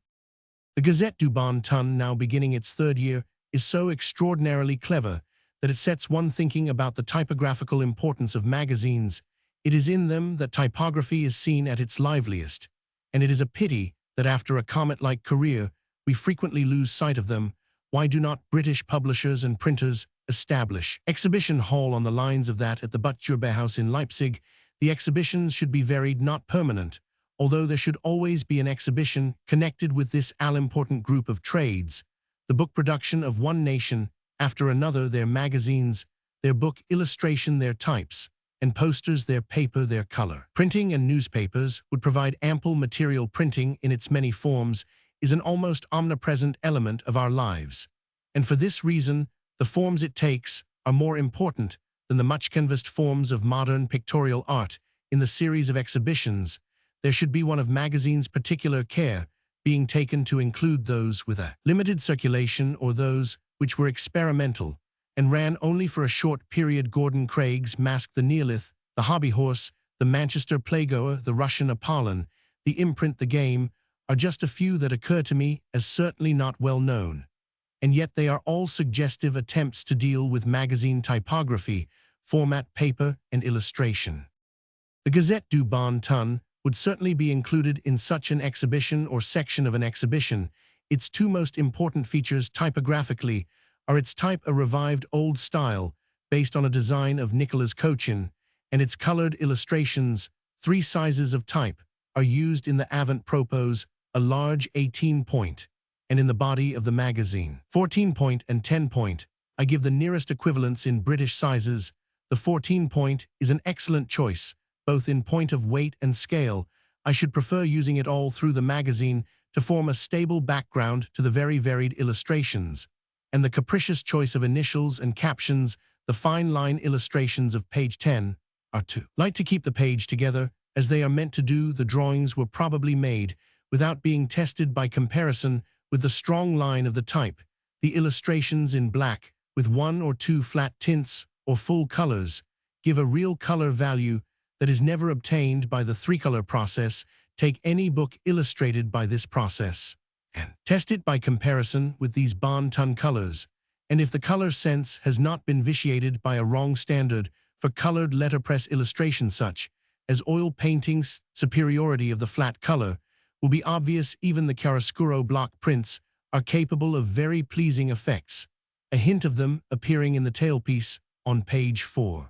The Gazette du Bon Ton, now beginning its third year, is so extraordinarily clever that it sets one thinking about the typographical importance of magazines. It is in them that typography is seen at its liveliest, and it is a pity that after a comet-like career we frequently lose sight of them. Why do not British publishers and printers establish exhibition hall on the lines of that at the Butcherbe House in Leipzig? The exhibitions should be varied, not permanent, although there should always be an exhibition connected with this all-important group of trades. The book production of one nation after another, their magazines, their book illustration, their types and posters, their paper, their color. Printing and newspapers would provide ample material. Printing in its many forms is an almost omnipresent element of our lives, and for this reason the forms it takes are more important than the much canvassed forms of modern pictorial art. In the series of exhibitions, there should be one of magazines, particular care being taken to include those with a limited circulation or those which were experimental and ran only for a short period. Gordon Craig's Mask, the Neolith, the Hobby Horse, the Manchester Playgoer, the Russian Apollon, the Imprint, the Game, are just a few that occur to me as certainly not well known, and yet they are all suggestive attempts to deal with magazine typography, format, paper, and illustration. The Gazette du Bon Ton would certainly be included in such an exhibition or section of an exhibition. Its two most important features typographically are its type, a revived old style based on a design of Nicholas Cochin, and its colored illustrations. 3 sizes of type are used in the avant-propos, a large 18-point, and in the body of the magazine, 14-point and 10-point. I give the nearest equivalents in British sizes. The 14-point is an excellent choice, both in point of weight and scale. I should prefer using it all through the magazine to form a stable background to the very varied illustrations, and the capricious choice of initials and captions. The fine line illustrations of page 10 are too light to keep the page together, as they are meant to do. The drawings were probably made without being tested by comparison with the strong line of the type. The illustrations in black, with 1 or 2 flat tints or full colors, give a real color value that is never obtained by the 3-color process. Take any book illustrated by this process and test it by comparison with these Bon Ton colors, and if the color sense has not been vitiated by a wrong standard for colored letterpress illustration, such as oil paintings, superiority of the flat color will be obvious. Even the chiaroscuro block prints are capable of very pleasing effects, a hint of them appearing in the tailpiece on page 4.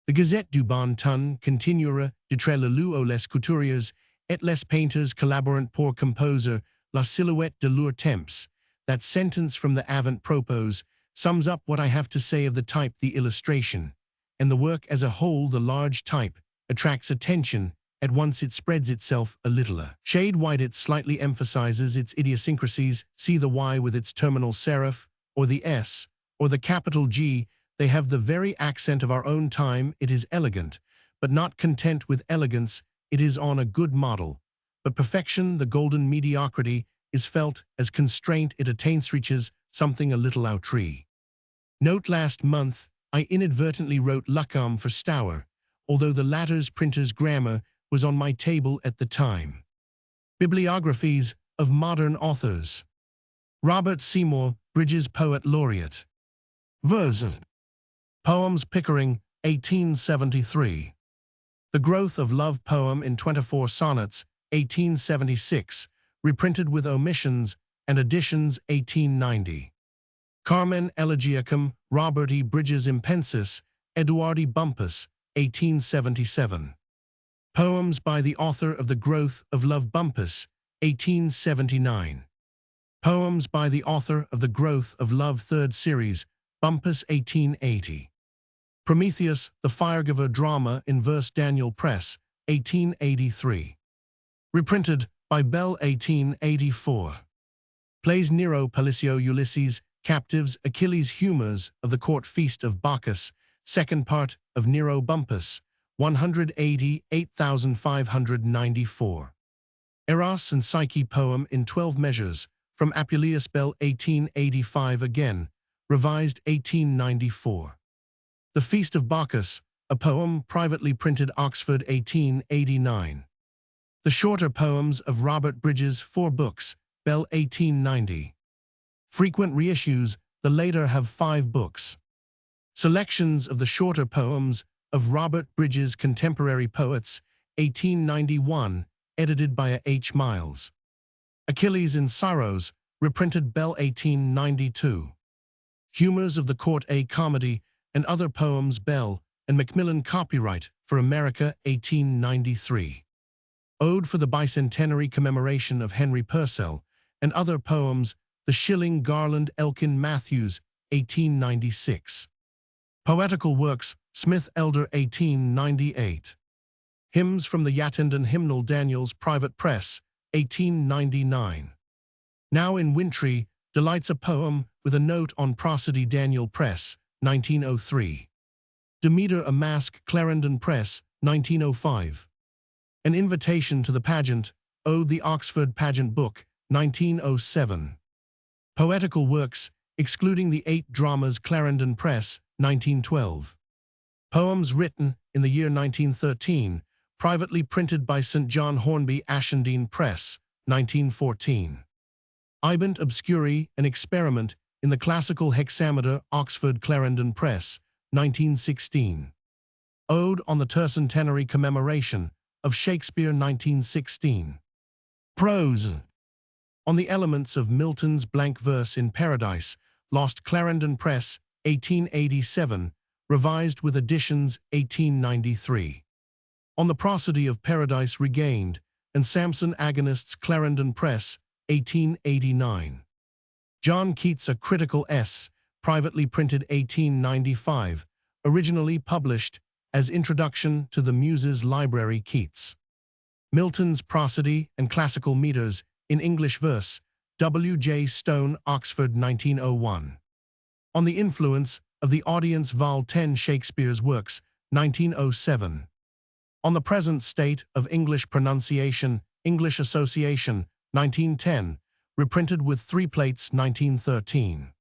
The Gazette du Bon Ton continuera d'être le lieu où les couturiers et les painters collaborent pour composer la silhouette de leur temps. That sentence from the avant-propos sums up what I have to say of the type, the illustration, and the work as a whole. The large type attracts attention at once it spreads itself a littler shade wide. It slightly emphasizes its idiosyncrasies. See the Y with its terminal serif, or the S, or the capital G. They have the very accent of our own time. It is elegant, but not content with elegance. It is on a good model. But perfection, the golden mediocrity, is felt as constraint. It attains, reaches something a little outre. Note: last month, I inadvertently wrote Luckham for Stour, although the latter's printer's grammar was on my table at the time. Bibliographies of modern authors. Robert Seymour Bridges, Poet Laureate. Verse. Poems, Pickering, 1873. The Growth of Love poem in 24 sonnets, 1876, reprinted with omissions and additions, 1890. Carmen Elegiacum, Robert E. Bridges Impensis, Eduardi Bumpus, 1877. Poems by the author of The Growth of Love, Bumpus, 1879. Poems by the author of The Growth of Love, 3rd Series, Bumpus, 1880. Prometheus, the Firegiver drama in verse, Daniel Press, 1883. Reprinted by Bell, 1884. Plays Nero, Palicio, Ulysses, Captives, Achilles, Humors of the Court Feast of Bacchus, 2nd part of Nero, Bumpus, 188,594. Eros and Psyche poem in 12 measures, from Apuleius, Bell, 1885 again, revised, 1894. The Feast of Bacchus, a poem privately printed, Oxford, 1889. The Shorter Poems of Robert Bridges, 4 books, Bell, 1890. Frequent reissues, the later have 5 books. Selections of the Shorter Poems of Robert Bridges, Contemporary Poets, 1891, edited by A. H. Miles. Achilles in Sorrows, reprinted, Bell, 1892. Humors of the Court, a Comedy, and Other Poems, Bell and Macmillan, copyright for America, 1893. Ode for the Bicentenary Commemoration of Henry Purcell and Other Poems, The Shilling, Garland, Elkin, Matthews, 1896. Poetical Works, Smith Elder, 1898. Hymns from the Yattendon Hymnal, Daniels Private Press, 1899. Now in Wintry, Delights, a poem with a note on prosody, Daniel Press, 1903. Demeter, a Masque, Clarendon Press, 1905. An Invitation to the Pageant, Ode, the Oxford Pageant Book, 1907. Poetical Works, excluding the 8 dramas, Clarendon Press, 1912. Poems written in the year 1913, privately printed by St. John Hornby, Ashendene Press, 1914. Ibant Obscuri, an Experiment in the Classical Hexameter, Oxford Clarendon Press, 1916. Ode on the Tercentenary Commemoration of Shakespeare, 1916. Prose. On the Elements of Milton's Blank Verse in Paradise, Lost, Clarendon Press, 1887, revised with additions, 1893. On the Prosody of Paradise Regained and Samson Agonists, Clarendon Press, 1889. John Keats, a Critical S, privately printed, 1895, originally published as Introduction to the Muses Library, Keats. Milton's Prosody and Classical Meters in English Verse, W. J. Stone, Oxford, 1901. On the Influence of the Audience, Vol. 10, Shakespeare's Works, 1907. On the Present State of English Pronunciation, English Association, 1910, reprinted with 3 plates, 1913.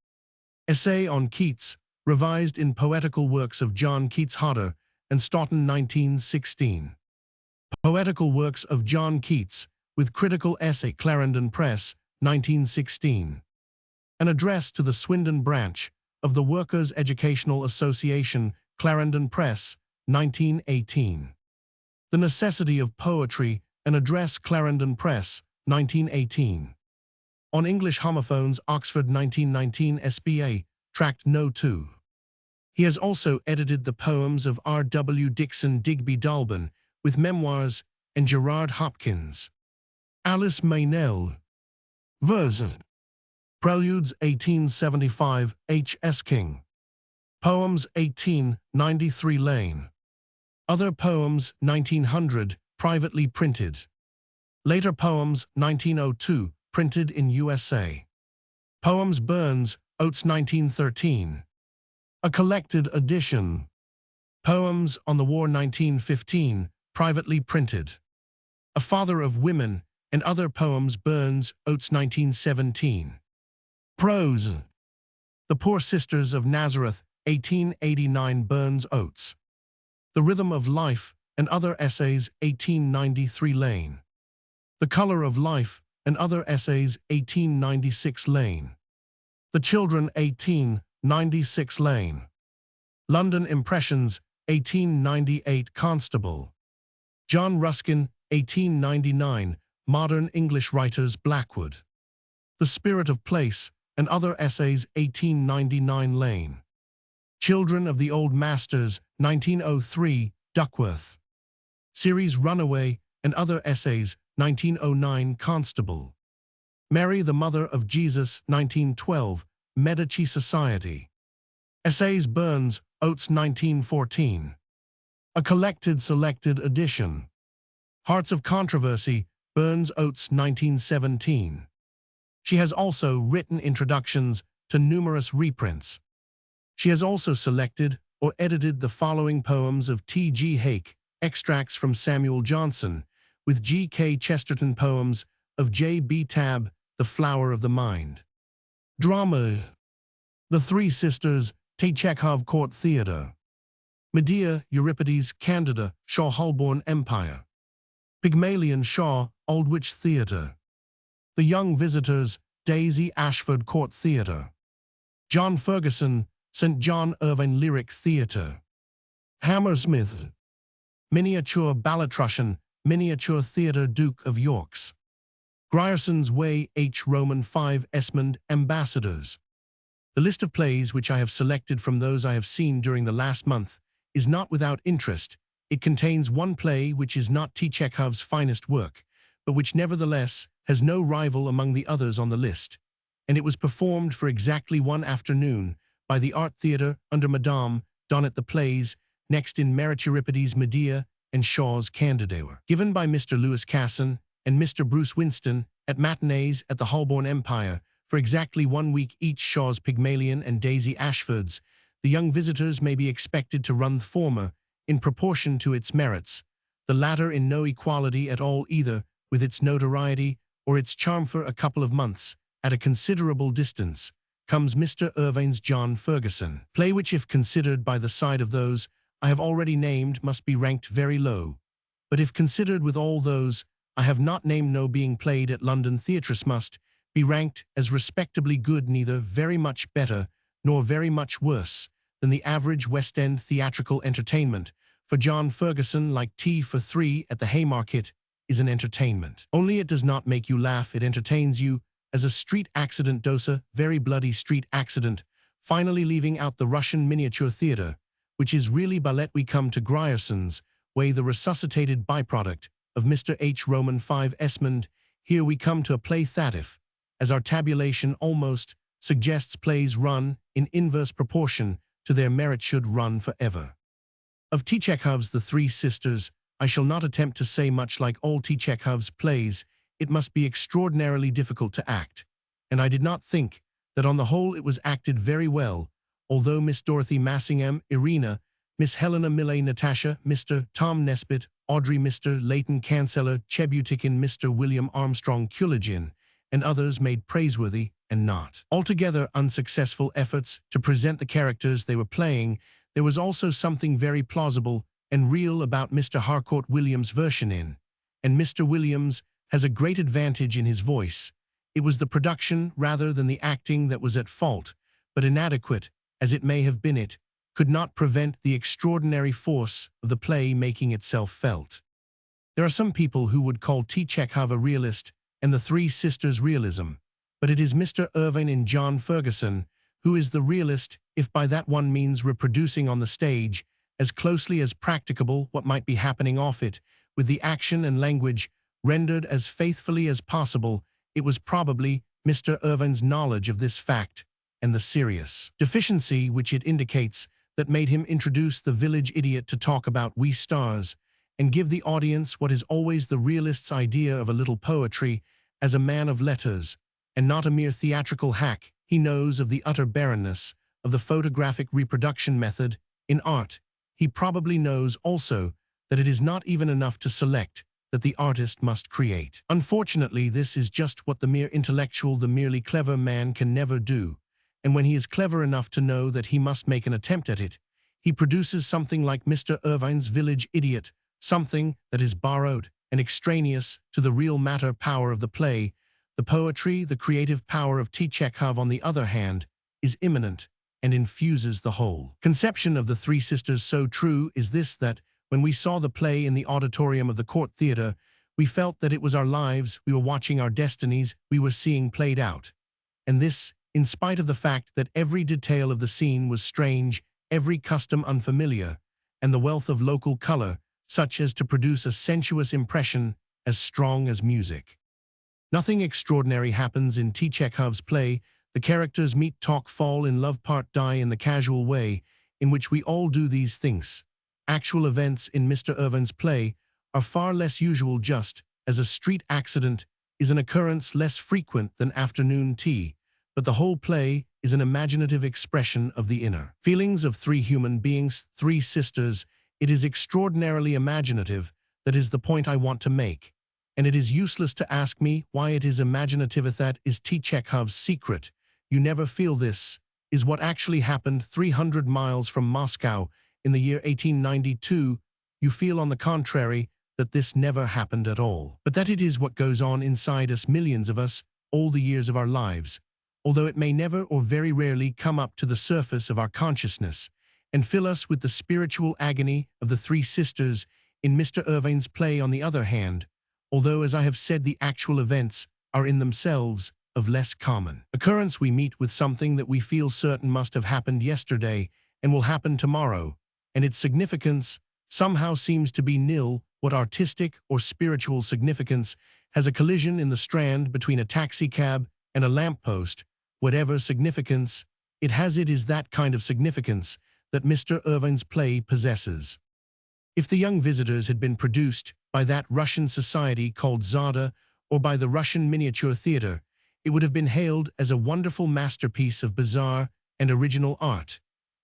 Essay on Keats, revised in Poetical Works of John Keats Hodder and Stoughton, 1916. Poetical Works of John Keats, with Critical Essay, Clarendon Press, 1916. An Address to the Swindon Branch of the Workers' Educational Association, Clarendon Press, 1918. The Necessity of Poetry, an Address, Clarendon Press, 1918. On English Homophones, Oxford, 1919, SBA, Tract No. 2. He has also edited the poems of R. W. Dixon Digby Dalban with memoirs and Gerard Hopkins. Alice Meynell. Verse. Preludes 1875, H. S. King. Poems 1893 Lane. Other poems 1900, privately printed. Later poems 1902, printed in USA. Poems Burns, Oates 1913. A collected edition. Poems on the War 1915, privately printed. A Father of Women and Other Poems Burns, Oates 1917. Prose. The Poor Sisters of Nazareth, 1889 Burns Oates. The Rhythm of Life and Other Essays, 1893 Lane. The Color of Life and Other Essays, 1896 Lane. The Children, 1896 Lane. London Impressions, 1898 Constable. John Ruskin, 1899, Modern English Writers, Blackwood. The Spirit of Place and Other Essays, 1899 Lane. Children of the Old Masters, 1903, Duckworth. Series Runaway and Other Essays, 1909 Constable. Mary the Mother of Jesus, 1912, Medici Society. Essays Burns, Oates 1914. A collected selected edition. Hearts of Controversy, Burns Oates 1917. She has also written introductions to numerous reprints. She has also selected or edited the following poems of T. G. Hake, extracts from Samuel Johnson, with G. K. Chesterton poems of J. B. Tabb, The Flower of the Mind. Drama. The Three Sisters, T. Chekhov Court Theatre. Medea, Euripides, Candida, Shaw Holborn Empire. Pygmalion Shaw, Aldwych Theatre. The Young Visitors, Daisy Ashford Court Theatre. John Ferguson, St. John Irvine Lyric Theatre. Hammersmith. Miniature Balletrussian, Miniature Theatre Duke of York's. Grierson's Way, H. Roman 5 Esmond, Ambassadors. The list of plays which I have selected from those I have seen during the last month is not without interest. It contains one play which is not T. Chekhov's finest work, but which nevertheless has no rival among the others on the list, and it was performed for exactly one afternoon by the Art Theatre under Madame Donnet. The plays, next in merit Euripides' Medea and Shaw's Candida, were given by Mr. Lewis Casson and Mr. Bruce Winston at matinees at the Holborn Empire for exactly 1 week each. Shaw's Pygmalion and Daisy Ashford's The Young Visitors may be expected to run the former in proportion to its merits, the latter in no equality at all, either with its notoriety or its charm. For a couple of months, at a considerable distance, comes Mr. Irvine's John Ferguson, play which, if considered by the side of those I have already named, must be ranked very low, but if considered with all those I have not named, no being played at London theatres, must be ranked as respectably good, neither very much better nor very much worse than the average West End theatrical entertainment. For John Ferguson, like tea for three at the Haymarket, is an entertainment. Only it does not make you laugh, it entertains you as a street accident does, a very bloody street accident, finally leaving out the Russian miniature theatre, which is really ballet. We come to Grierson's Way, the resuscitated byproduct of Mr. H. Roman 5 Esmond. Here we come to a play that, if, as our tabulation almost suggests, plays run in inverse proportion to their merit, should run forever. Of T. Chekhov's The Three Sisters, I shall not attempt to say much. Like all T. Chekhov's plays, it must be extraordinarily difficult to act, and I did not think that on the whole it was acted very well, although Miss Dorothy Massingham, Irina, Miss Helena Millay, Natasha, Mr. Tom Nesbitt, Audrey, Mr. Leighton Canceller, Chebutikin, Mr. William Armstrong Culigin, and others made praiseworthy and not altogether unsuccessful efforts to present the characters they were playing. There was also something very plausible and real about Mr. Harcourt Williams' version in, and Mr. Williams has a great advantage in his voice. It was the production rather than the acting that was at fault, but inadequate as it may have been, it could not prevent the extraordinary force of the play making itself felt. There are some people who would call T. Chekhov a realist and The Three Sisters realism, but it is Mr. Irvine in John Ferguson who is the realist, if by that one means reproducing on the stage, as closely as practicable what might be happening off it, with the action and language rendered as faithfully as possible. It was probably Mr. Irvine's knowledge of this fact and the serious deficiency which it indicates that made him introduce the village idiot to talk about we stars and give the audience what is always the realist's idea of a little poetry as a man of letters and not a mere theatrical hack. He knows of the utter barrenness of the photographic reproduction method in art. He probably knows also that it is not even enough to select, that the artist must create. Unfortunately, this is just what the mere intellectual, the merely clever man can never do. And when he is clever enough to know that he must make an attempt at it, he produces something like Mr. Irvine's village idiot, something that is borrowed and extraneous to the real matter power of the play. The poetry, the creative power of Chekhov, on the other hand, is immanent and infuses the whole. Conception of the Three Sisters so true is this that, when we saw the play in the auditorium of the Court Theatre, we felt that it was our lives, we were watching our destinies, we were seeing played out. And this, in spite of the fact that every detail of the scene was strange, every custom unfamiliar, and the wealth of local color, such as to produce a sensuous impression as strong as music. Nothing extraordinary happens in Chekhov's play. The characters meet, talk, fall in love, part, die in the casual way in which we all do these things. Actual events in Mr. Irvine's play are far less usual, just as a street accident is an occurrence less frequent than afternoon tea, but the whole play is an imaginative expression of the inner feelings of three human beings, three sisters. It is extraordinarily imaginative. That is the point I want to make. And it is useless to ask me why it is imaginative. That is Chekhov's secret. You never feel this is what actually happened 300 miles from Moscow in the year 1892. You feel, on the contrary, that this never happened at all. But that it is what goes on inside us, millions of us, all the years of our lives, although it may never or very rarely come up to the surface of our consciousness and fill us with the spiritual agony of the Three Sisters in Mr. Irvine's play. On the other hand, although, as I have said, the actual events are in themselves of less common occurrence, we meet with something that we feel certain must have happened yesterday and will happen tomorrow, and its significance somehow seems to be nil. What artistic or spiritual significance has a collision in the Strand between a taxicab and a lamppost? Whatever significance it has, it is that kind of significance that Mr. Irvine's play possesses. If the young visitors had been produced by that Russian society called Zada, or by the Russian Miniature Theatre, it would have been hailed as a wonderful masterpiece of bizarre and original art,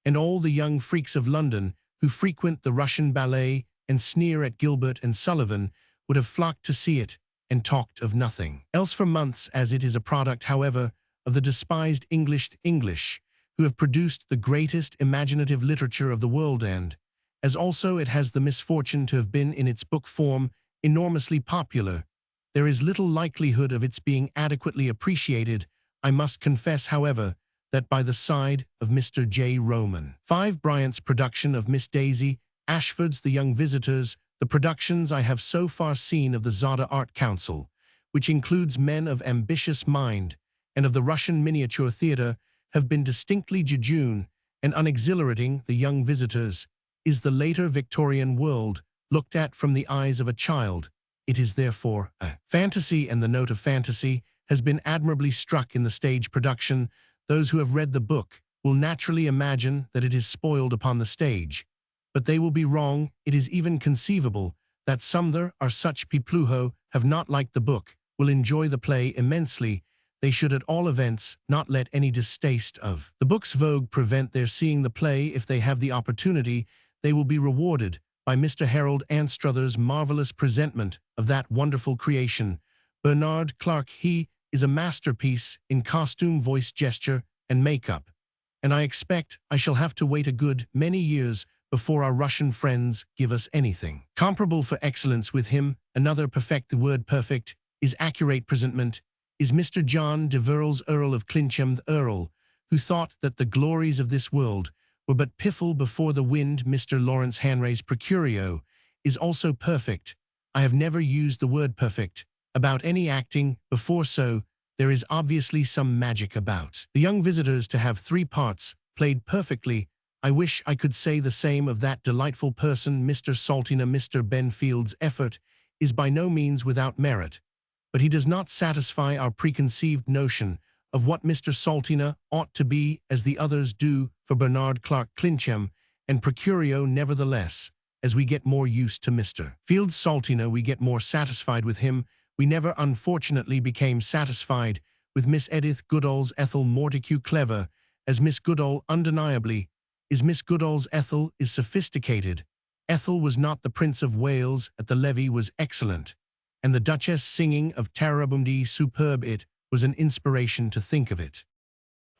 and all the young freaks of London who frequent the Russian ballet and sneer at Gilbert and Sullivan would have flocked to see it and talked of nothing else for months. As it is a product, however, of the despised English, who have produced the greatest imaginative literature of the world, and as also it has the misfortune to have been in its book form enormously popular, there is little likelihood of its being adequately appreciated. I must confess, however, that by the side of Mr. J. Roman 5 Bryant's production of Miss Daisy Ashford's The Young Visitors, the productions I have so far seen of the Zada Art Council, which includes men of ambitious mind, and of the Russian Miniature Theatre, have been distinctly jejune and unexhilarating. The Young Visitors is the later Victorian world, looked at from the eyes of a child. It is therefore a fantasy, and the note of fantasy has been admirably struck in the stage production. Those who have read the book will naturally imagine that it is spoiled upon the stage, but they will be wrong. It is even conceivable that some there are such people who have not liked the book will enjoy the play immensely. They should at all events not let any distaste of the book's vogue prevent their seeing the play. If they have the opportunity, they will be rewarded by Mr. Harold Anstruther's marvelous presentment of that wonderful creation, Bernard Clark. He is a masterpiece in costume, voice, gesture, and makeup, and I expect I shall have to wait a good many years before our Russian friends give us anything comparable for excellence with him. Another perfect, the word perfect is accurate presentment, is Mr. John de Verl's Earl of Clincham, the Earl, who thought that the glories of this world were but piffle before the wind. Mr. Lawrence Hanray's Procurio is also perfect. I have never used the word perfect about any acting before, so There is obviously some magic about the young visitors to have 3 parts, played perfectly. I wish I could say the same of that delightful person, Mr. Saltina. Mr. Benfield's effort is by no means without merit, but he does not satisfy our preconceived notion of what Mr. Saltina ought to be, as the others do for Bernard Clark Clincham and Procurio. Nevertheless, as we get more used to Mr. Field's Saltina, we get more satisfied with him. We never unfortunately became satisfied with Miss Edith Goodall's Ethel Morticue. Clever as Miss Goodall undeniably is, Miss Goodall's Ethel is sophisticated. Ethel was not the Prince of Wales at the levee was excellent, and the Duchess singing of Tarabundi superb. It was an inspiration to think of it.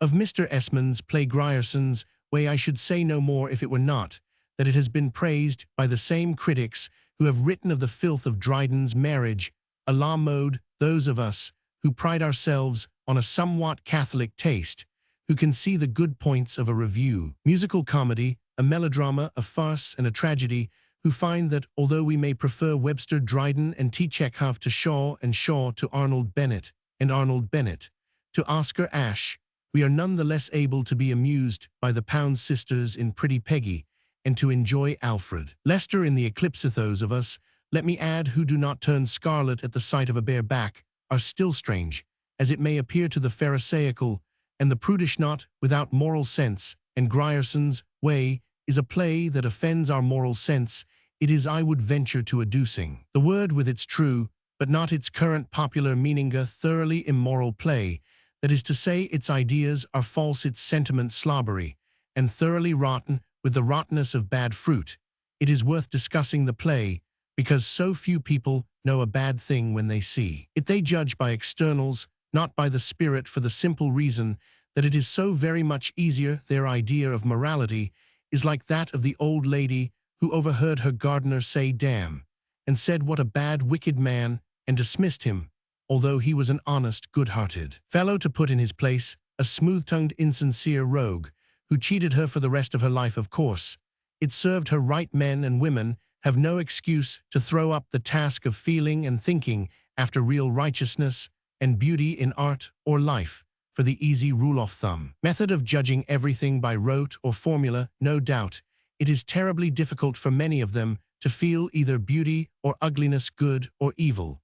Of Mr. Esmond's play Grierson's Way I should say no more if it were not that it has been praised by the same critics who have written of the filth of Dryden's Marriage a la mode. Those of us who pride ourselves on a somewhat Catholic taste, who can see the good points of a review, musical comedy, a melodrama, a farce, and a tragedy, who find that although we may prefer Webster, Dryden, and T. Chekhov to Shaw, and Shaw to Arnold Bennett, and Arnold Bennett to Oscar Ashe, we are none the less able to be amused by the Pound sisters in Pretty Peggy, and to enjoy Alfred Lester in the Eclipse. Those of us, let me add, who do not turn scarlet at the sight of a bare back, are still strange, as it may appear to the Pharisaical and the prudish, not without moral sense, and Grierson's Way is a play that offends our moral sense. It is, I would venture to adducing the word with its true, but not its current popular meaning, a thoroughly immoral play. That is to say, its ideas are false, its sentiment slobbery, and thoroughly rotten with the rottenness of bad fruit. It is worth discussing the play, because so few people know a bad thing when they see it. They judge by externals, not by the spirit, for the simple reason that it is so very much easier. Their idea of morality is like that of the old lady who overheard her gardener say damn, and said what a bad wicked man, and dismissed him, although he was an honest, good-hearted fellow, to put in his place a smooth-tongued, insincere rogue, who cheated her for the rest of her life. Of course, it served her right. Men and women have no excuse to throw up the task of feeling and thinking after real righteousness and beauty in art or life, for the easy rule-of-thumb method of judging everything by rote or formula. No doubt, it is terribly difficult for many of them to feel either beauty or ugliness, good or evil.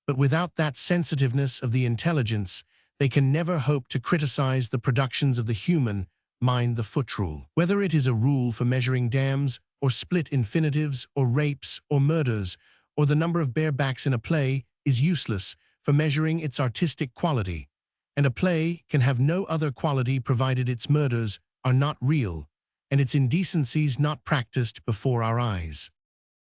But without that sensitiveness of the intelligence, they can never hope to criticize the productions of the human mind. The foot rule, whether it is a rule for measuring dams, or split infinitives, or rapes, or murders, or the number of barebacks in a play, is useless for measuring its artistic quality. And a play can have no other quality provided its murders are not real, and its indecencies not practiced before our eyes.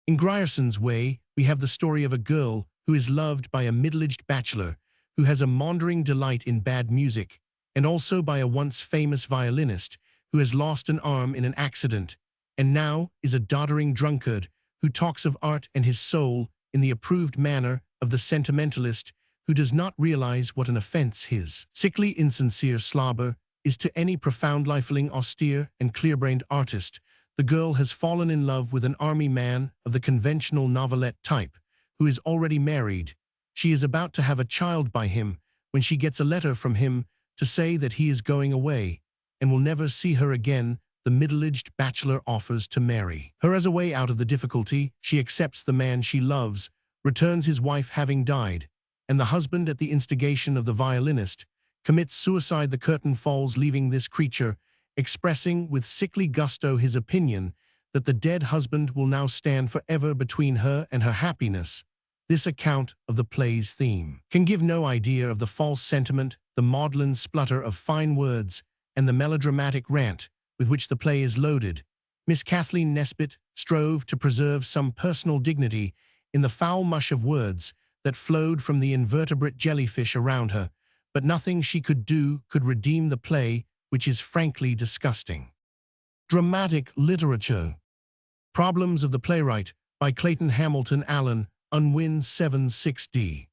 In Grierson's Way, we have the story of a girl who is loved by a middle-aged bachelor who has a maundering delight in bad music, and also by a once famous violinist who has lost an arm in an accident, and now is a doddering drunkard who talks of art and his soul in the approved manner of the sentimentalist who does not realize what an offense his sickly, insincere slobber is to any profound, lifeling, austere, and clear-brained artist. The girl has fallen in love with an army man of the conventional novelette type, who is already married. She is about to have a child by him when she gets a letter from him to say that he is going away and will never see her again. The middle-aged bachelor offers to marry her as a way out of the difficulty. She accepts the man she loves, returns his wife having died, and the husband, at the instigation of the violinist, commits suicide. The curtain falls, leaving this creature expressing with sickly gusto his opinion that the dead husband will now stand forever between her and her happiness. This account of the play's theme can give no idea of the false sentiment, the maudlin splutter of fine words, and the melodramatic rant with which the play is loaded. Miss Kathleen Nesbit strove to preserve some personal dignity in the foul mush of words that flowed from the invertebrate jellyfish around her, but nothing she could do could redeem the play, which is frankly disgusting. Dramatic literature. Problems of the Playwright by Clayton Hamilton Allen, Unwin 7/6d.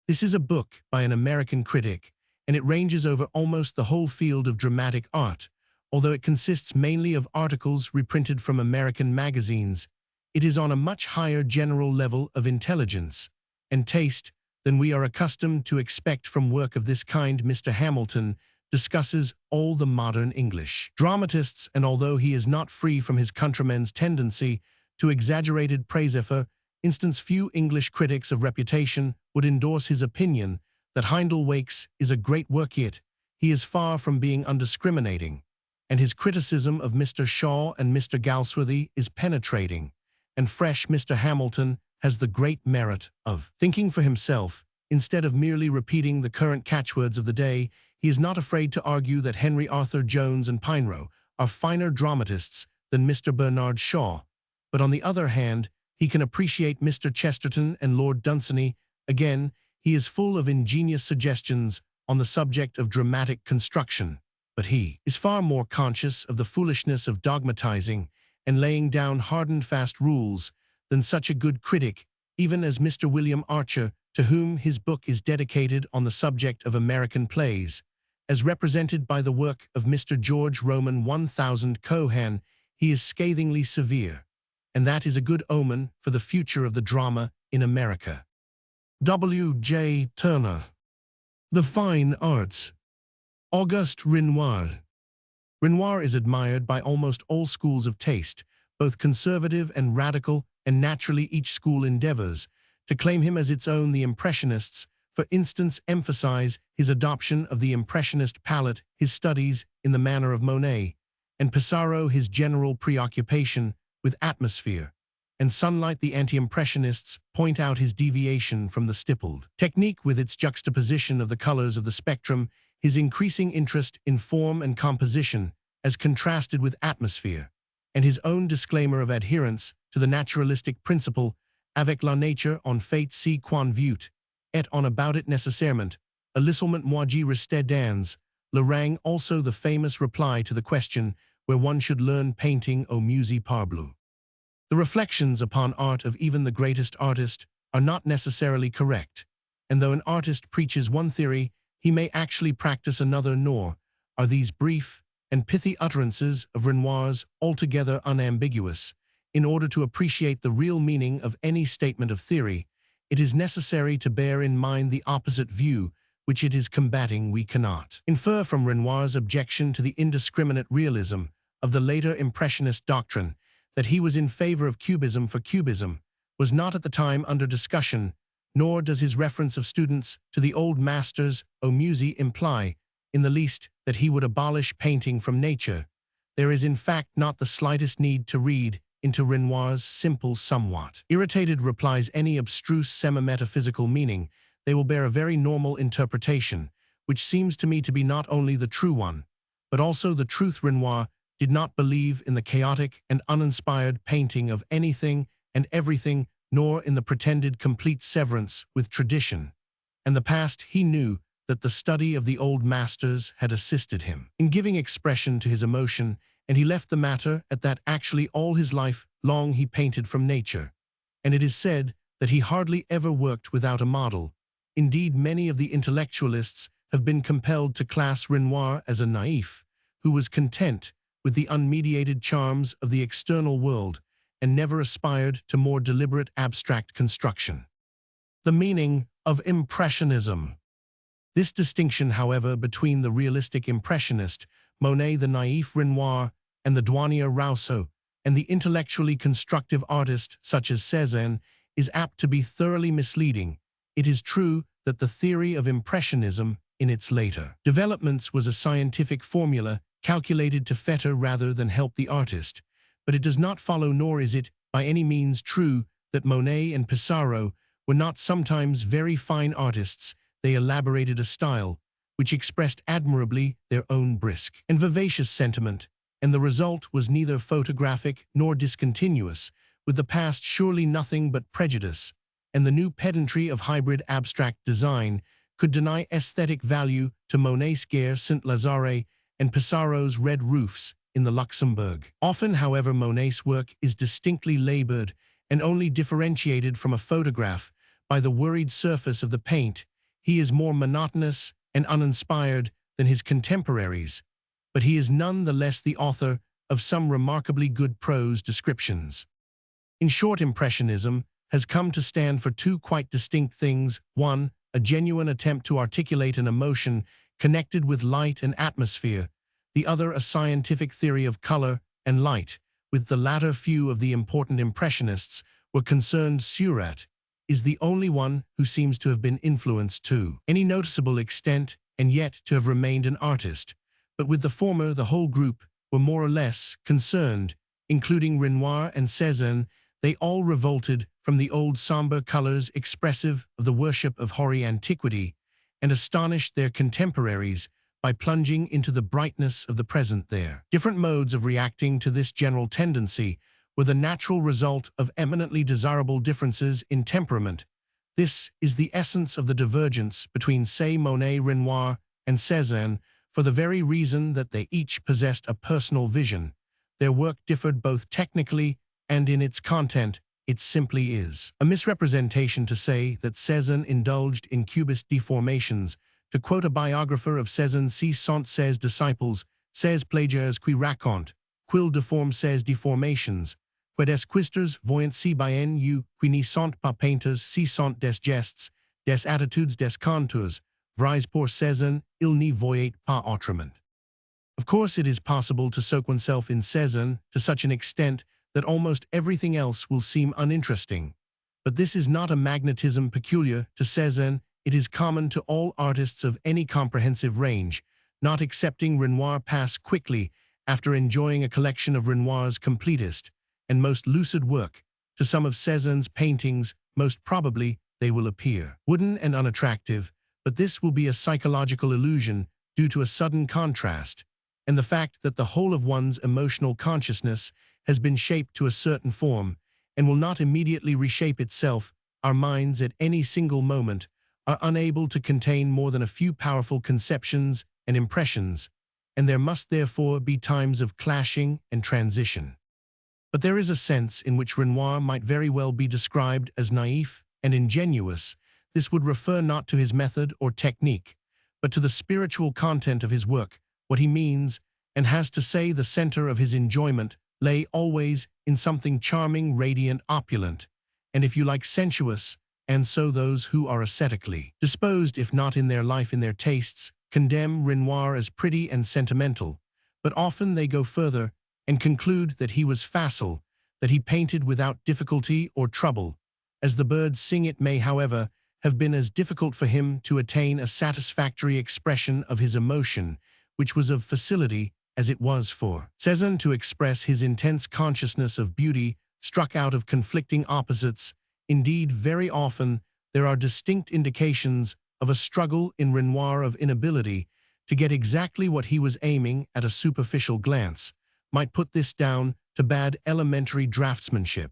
This is a book by an American critic, and it ranges over almost the whole field of dramatic art. Although it consists mainly of articles reprinted from American magazines, it is on a much higher general level of intelligence and taste than we are accustomed to expect from work of this kind. Mr. Hamilton discusses all the modern English dramatists, and although he is not free from his countrymen's tendency to exaggerated praise, for instance, few English critics of reputation would endorse his opinion that Hindle-Wakes is a great work, yet he is far from being undiscriminating, and his criticism of Mr. Shaw and Mr. Galsworthy is penetrating and fresh. Mr. Hamilton has the great merit of thinking for himself. Instead of merely repeating the current catchwords of the day, he is not afraid to argue that Henry Arthur Jones and Pinero are finer dramatists than Mr. Bernard Shaw. But on the other hand, he can appreciate Mr. Chesterton and Lord Dunsany. Again, he is full of ingenious suggestions on the subject of dramatic construction, but he is far more conscious of the foolishness of dogmatizing and laying down hard and fast rules than such a good critic, even as Mr. William Archer, to whom his book is dedicated on the subject of American plays, as represented by the work of Mr. George Roman 1000 Cohan. He is scathingly severe, and that is a good omen for the future of the drama in America. W. J. Turner. The Fine Arts. Auguste Renoir. Renoir is admired by almost all schools of taste, both conservative and radical, and naturally each school endeavors to claim him as its own. The Impressionists, for instance, emphasize his adoption of the Impressionist palette, his studies in the manner of Monet, and Pissarro his general preoccupation with atmosphere and sunlight. The anti-impressionists point out his deviation from the stippled technique with its juxtaposition of the colors of the spectrum, his increasing interest in form and composition as contrasted with atmosphere, and his own disclaimer of adherence to the naturalistic principle, avec la nature en fait si qu'on veut, et on about it nécessairement, a lislement moi j'y restais dans, le rang. Also the famous reply to the question where one should learn painting au musée parbleu. The reflections upon art of even the greatest artist are not necessarily correct, and though an artist preaches one theory, he may actually practice another, nor are these brief and pithy utterances of Renoir's altogether unambiguous. In order to appreciate the real meaning of any statement of theory, it is necessary to bear in mind the opposite view which it is combating. We cannot infer from Renoir's objection to the indiscriminate realism of the later Impressionist doctrine that he was in favor of Cubism, for Cubism was not at the time under discussion, nor does his reference of students to the old masters au musée imply in the least that he would abolish painting from nature. There is in fact not the slightest need to read into Renoir's simple, somewhat irritated replies any abstruse semi-metaphysical meaning. They will bear a very normal interpretation, which seems to me to be not only the true one, but also the truth. Renoir did not believe in the chaotic and uninspired painting of anything and everything, nor in the pretended complete severance with tradition and the past. He knew that the study of the old masters had assisted him in giving expression to his emotion, and he left the matter at that. Actually, all his life long he painted from nature, and it is said that he hardly ever worked without a model. Indeed, many of the intellectualists have been compelled to class Renoir as a naïf, who was content with the unmediated charms of the external world and never aspired to more deliberate abstract construction. The meaning of Impressionism. This distinction, however, between the realistic Impressionist, Monet, the naïf Renoir, and the douanier Rousseau, and the intellectually constructive artist such as Cézanne, is apt to be thoroughly misleading. It is true that the theory of Impressionism, in its later developments, was a scientific formula calculated to fetter rather than help the artist, but it does not follow, nor is it by any means true, that Monet and Pissarro were not sometimes very fine artists. They elaborated a style which expressed admirably their own brisk and vivacious sentiment, and the result was neither photographic nor discontinuous, with the past surely nothing but prejudice, and the new pedantry of hybrid abstract design could deny aesthetic value to Monet's Gare Saint-Lazare and Pissarro's red roofs in the Luxembourg. Often, however, Monet's work is distinctly labored and only differentiated from a photograph by the worried surface of the paint. He is more monotonous and uninspired than his contemporaries, but he is none the less the author of some remarkably good prose descriptions. In short, Impressionism has come to stand for two quite distinct things: one, a genuine attempt to articulate an emotion connected with light and atmosphere, the other a scientific theory of color and light. With the latter few of the important impressionists were concerned, Seurat is the only one who seems to have been influenced to any noticeable extent and yet to have remained an artist. But with the former, the whole group were more or less concerned, including Renoir and Cézanne. They all revolted from the old somber colors expressive of the worship of hoary antiquity and astonished their contemporaries by plunging into the brightness of the present there. Different modes of reacting to this general tendency were the natural result of eminently desirable differences in temperament. This is the essence of the divergence between, say, Monet, Renoir, and Cézanne. For the very reason that they each possessed a personal vision, their work differed both technically and in its content. It simply is a misrepresentation to say that Cézanne indulged in cubist deformations. To quote a biographer of Cézanne, "Si sont ses disciples, ses plagiaires qui racontent, qu'ils deforment ses déformations, quedes quisters voyant si bien ou qui ne sont pas painters, si sont des gestes, des attitudes, des contours, vrais pour Cézanne, il n'y voyait pas autrement." Of course, it is possible to soak oneself in Cézanne to such an extent that almost everything else will seem uninteresting. But this is not a magnetism peculiar to Cézanne. It is common to all artists of any comprehensive range. Not excepting Renoir, pass quickly, after enjoying a collection of Renoir's completest and most lucid work, to some of Cézanne's paintings. Most probably they will appear wooden and unattractive, but this will be a psychological illusion due to a sudden contrast, and the fact that the whole of one's emotional consciousness has been shaped to a certain form and will not immediately reshape itself. Our minds at any single moment are unable to contain more than a few powerful conceptions and impressions, and there must therefore be times of clashing and transition. But there is a sense in which Renoir might very well be described as naïf and ingenuous. This would refer not to his method or technique, but to the spiritual content of his work. What he means and has to say, the center of his enjoyment lay always in something charming, radiant, opulent, and if you like, sensuous. And so those who are ascetically disposed, if not in their life, in their tastes, condemn Renoir as pretty and sentimental, but often they go further and conclude that he was facile, that he painted without difficulty or trouble. As the birds sing, it may, however, have been as difficult for him to attain a satisfactory expression of his emotion, which was of facility, as it was for Cézanne to express his intense consciousness of beauty struck out of conflicting opposites. Indeed, very often there are distinct indications of a struggle in Renoir, of inability to get exactly what he was aiming at. A superficial glance might put this down to bad elementary draftsmanship,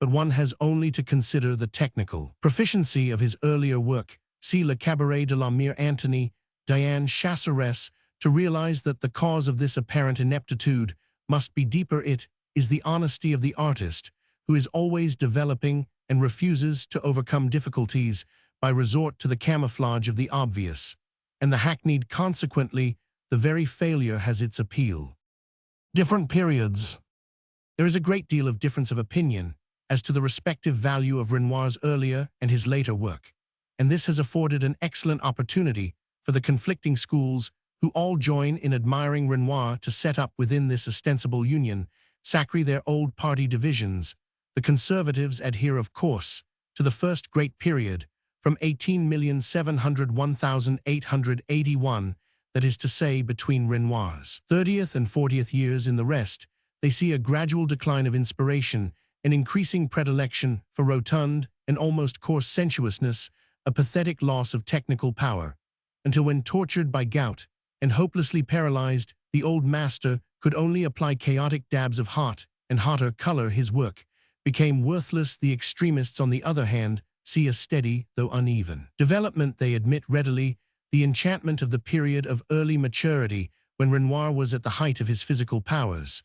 but one has only to consider the technical proficiency of his earlier work, see Le Cabaret de la Mere Antony, Diane Chasseresse, to realize that the cause of this apparent ineptitude must be deeper. It is the honesty of the artist, who is always developing and refuses to overcome difficulties by resort to the camouflage of the obvious, and the hackneyed. Consequently, the very failure has its appeal. Different periods. There is a great deal of difference of opinion as to the respective value of Renoir's earlier and his later work, and this has afforded an excellent opportunity for the conflicting schools, who all join in admiring Renoir, to set up within this ostensible union sacré their old party divisions. The conservatives adhere, of course, to the first great period, from 18,701,881, that is to say, between Renoir's 30th and 40th years. In the rest, they see a gradual decline of inspiration, an increasing predilection for rotund and almost coarse sensuousness, a pathetic loss of technical power, until when tortured by gout and hopelessly paralyzed, the old master could only apply chaotic dabs of hot and hotter color. His work became worthless. The extremists, on the other hand, see a steady, though uneven, development. They admit readily the enchantment of the period of early maturity, when Renoir was at the height of his physical powers,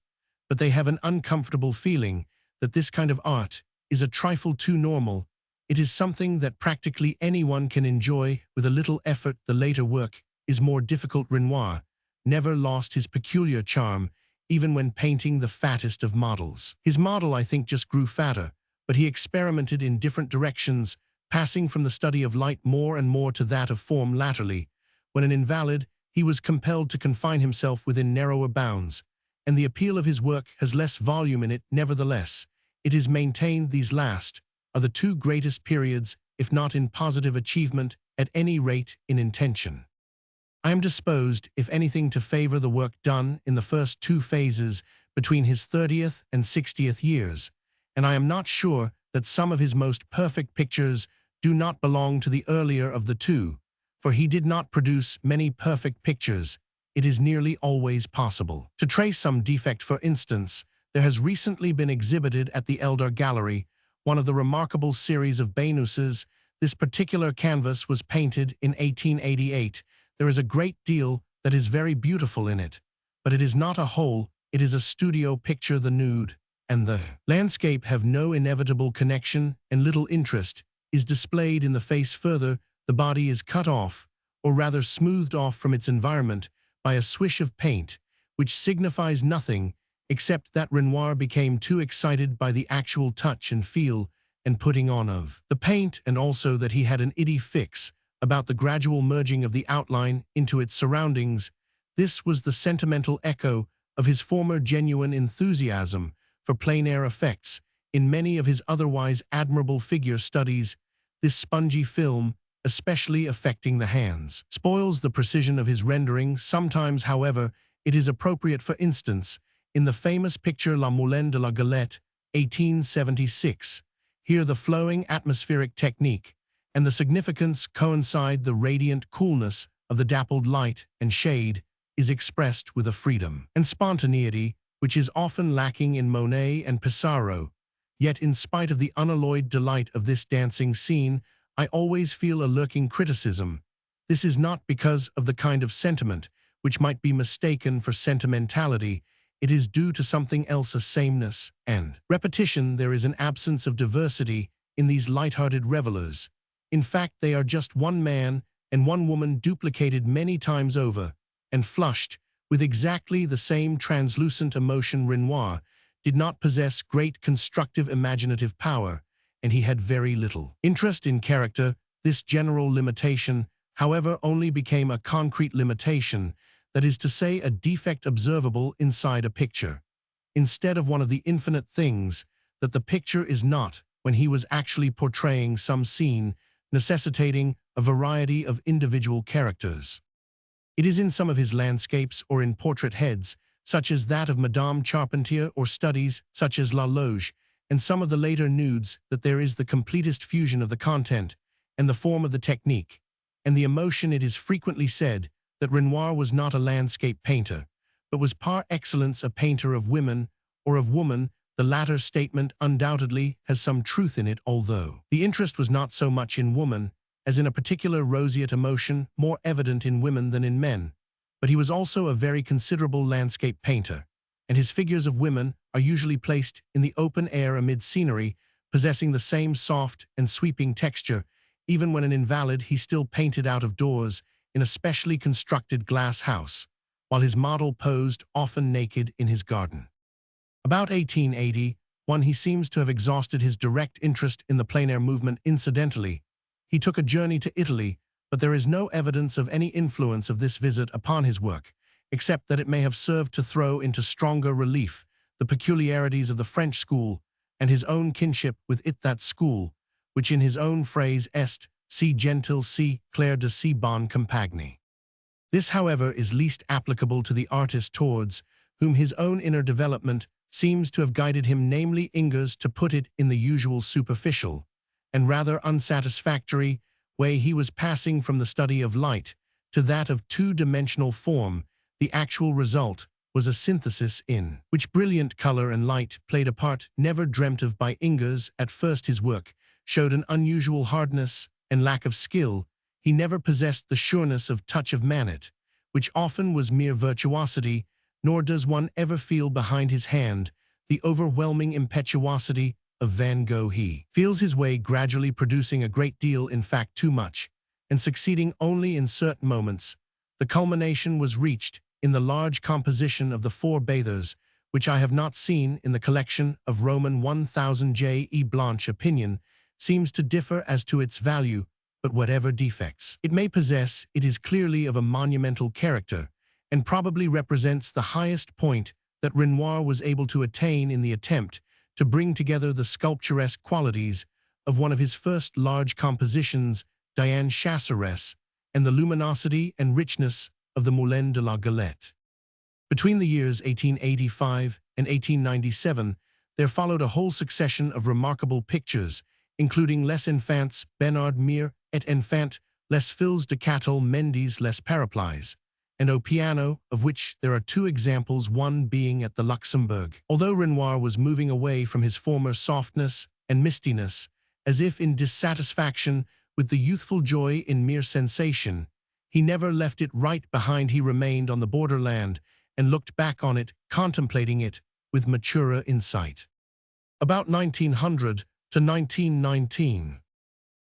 but they have an uncomfortable feeling that this kind of art is a trifle too normal. It is something that practically anyone can enjoy with a little effort. The later work is more difficult. Renoir never lost his peculiar charm, even when painting the fattest of models. His model, I think, just grew fatter, but he experimented in different directions passing from the study of light more and more to that of form latterly. When an invalid, he was compelled to confine himself within narrower bounds, and the appeal of his work has less volume in it nevertheless. It is maintained these last are the two greatest periods, if not in positive achievement, at any rate in intention. I am disposed, if anything, to favor the work done in the first two phases between his 30th and 60th years, and I am not sure that some of his most perfect pictures do not belong to the earlier of the two, for he did not produce many perfect pictures. It is nearly always possible to trace some defect. For instance, there has recently been exhibited at the Elder Gallery one of the remarkable series of Bénusses. This particular canvas was painted in 1888. There is a great deal that is very beautiful in it, but it is not a whole, it is a studio picture. The nude and the landscape have no inevitable connection, and little interest is displayed in the face. Further, the body is cut off, or rather smoothed off from its environment, by a swish of paint, which signifies nothing except that Renoir became too excited by the actual touch and feel and putting on of the paint, and also that he had an idée fixe about the gradual merging of the outline into its surroundings. This was the sentimental echo of his former genuine enthusiasm for plein-air effects. In many of his otherwise admirable figure studies, this spongy film, especially affecting the hands, spoils the precision of his rendering. Sometimes, however, it is appropriate. For instance, in the famous picture La Moulin de la Galette, 1876, here the flowing atmospheric technique and the significance coincide. The radiant coolness of the dappled light and shade is expressed with a freedom and spontaneity which is often lacking in Monet and Pissarro. Yet in spite of the unalloyed delight of this dancing scene, I always feel a lurking criticism. This is not because of the kind of sentiment which might be mistaken for sentimentality. It is due to something else, a sameness and repetition. There is an absence of diversity in these light-hearted revelers. In fact, they are just one man and one woman duplicated many times over, and flushed with exactly the same translucent emotion. Renoir did not possess great constructive imaginative power, and he had very little interest in character. This general limitation, however, only became a concrete limitation, that is to say, a defect observable inside a picture, instead of one of the infinite things that the picture is not, when he was actually portraying some scene necessitating a variety of individual characters. It is in some of his landscapes or in portrait heads, such as that of Madame Charpentier, or studies such as La Loge, and some of the later nudes, that there is the completest fusion of the content and the form of the technique and the emotion. It is frequently said that Renoir was not a landscape painter, but was par excellence a painter of women or of woman. The latter statement undoubtedly has some truth in it, although the interest was not so much in woman as in a particular roseate emotion more evident in women than in men. But he was also a very considerable landscape painter, and his figures of women are usually placed in the open air amid scenery, possessing the same soft and sweeping texture. Even when an invalid, he still painted out of doors in a specially constructed glass house, while his model posed, often naked, in his garden. About 1881, he seems to have exhausted his direct interest in the plein-air movement. Incidentally, he took a journey to Italy, but there is no evidence of any influence of this visit upon his work, except that it may have served to throw into stronger relief the peculiarities of the French school and his own kinship with it. That school, which in his own phrase est si gentil, si clair de si bonne compagnie. This, however, is least applicable to the artist towards whom his own inner development seems to have guided him, namely Ingres, to put it in the usual superficial and rather unsatisfactory way. He was passing from the study of light to that of two-dimensional form. The actual result was a synthesis in which brilliant color and light played a part never dreamt of by Ingres. At first his work showed an unusual hardness and lack of skill. He never possessed the sureness of touch of Manet, which often was mere virtuosity, nor does one ever feel behind his hand the overwhelming impetuosity of Van Gogh. He feels his way gradually, producing a great deal, in fact too much, and succeeding only in certain moments. The culmination was reached in the large composition of the Four Bathers, which I have not seen in the collection of Roman 1000 J. E. Blanche opinion seems to differ as to its value, but whatever defects it may possess, it is clearly of a monumental character, and probably represents the highest point that Renoir was able to attain in the attempt to bring together the sculpturesque qualities of one of his first large compositions, Diane Chasseresse, and the luminosity and richness of the Moulin de la Galette. Between the years 1885 and 1897, there followed a whole succession of remarkable pictures, including Les Enfants, Bernard Mire et Enfants, Les Filles de Catel Mendes, Les Paraplys, and Au Piano, of which there are two examples, one being at the Luxembourg. Although Renoir was moving away from his former softness and mistiness, as if in dissatisfaction with the youthful joy in mere sensation, he never left it right behind. He remained on the borderland and looked back on it, contemplating it with maturer insight. About 1900 to 1919.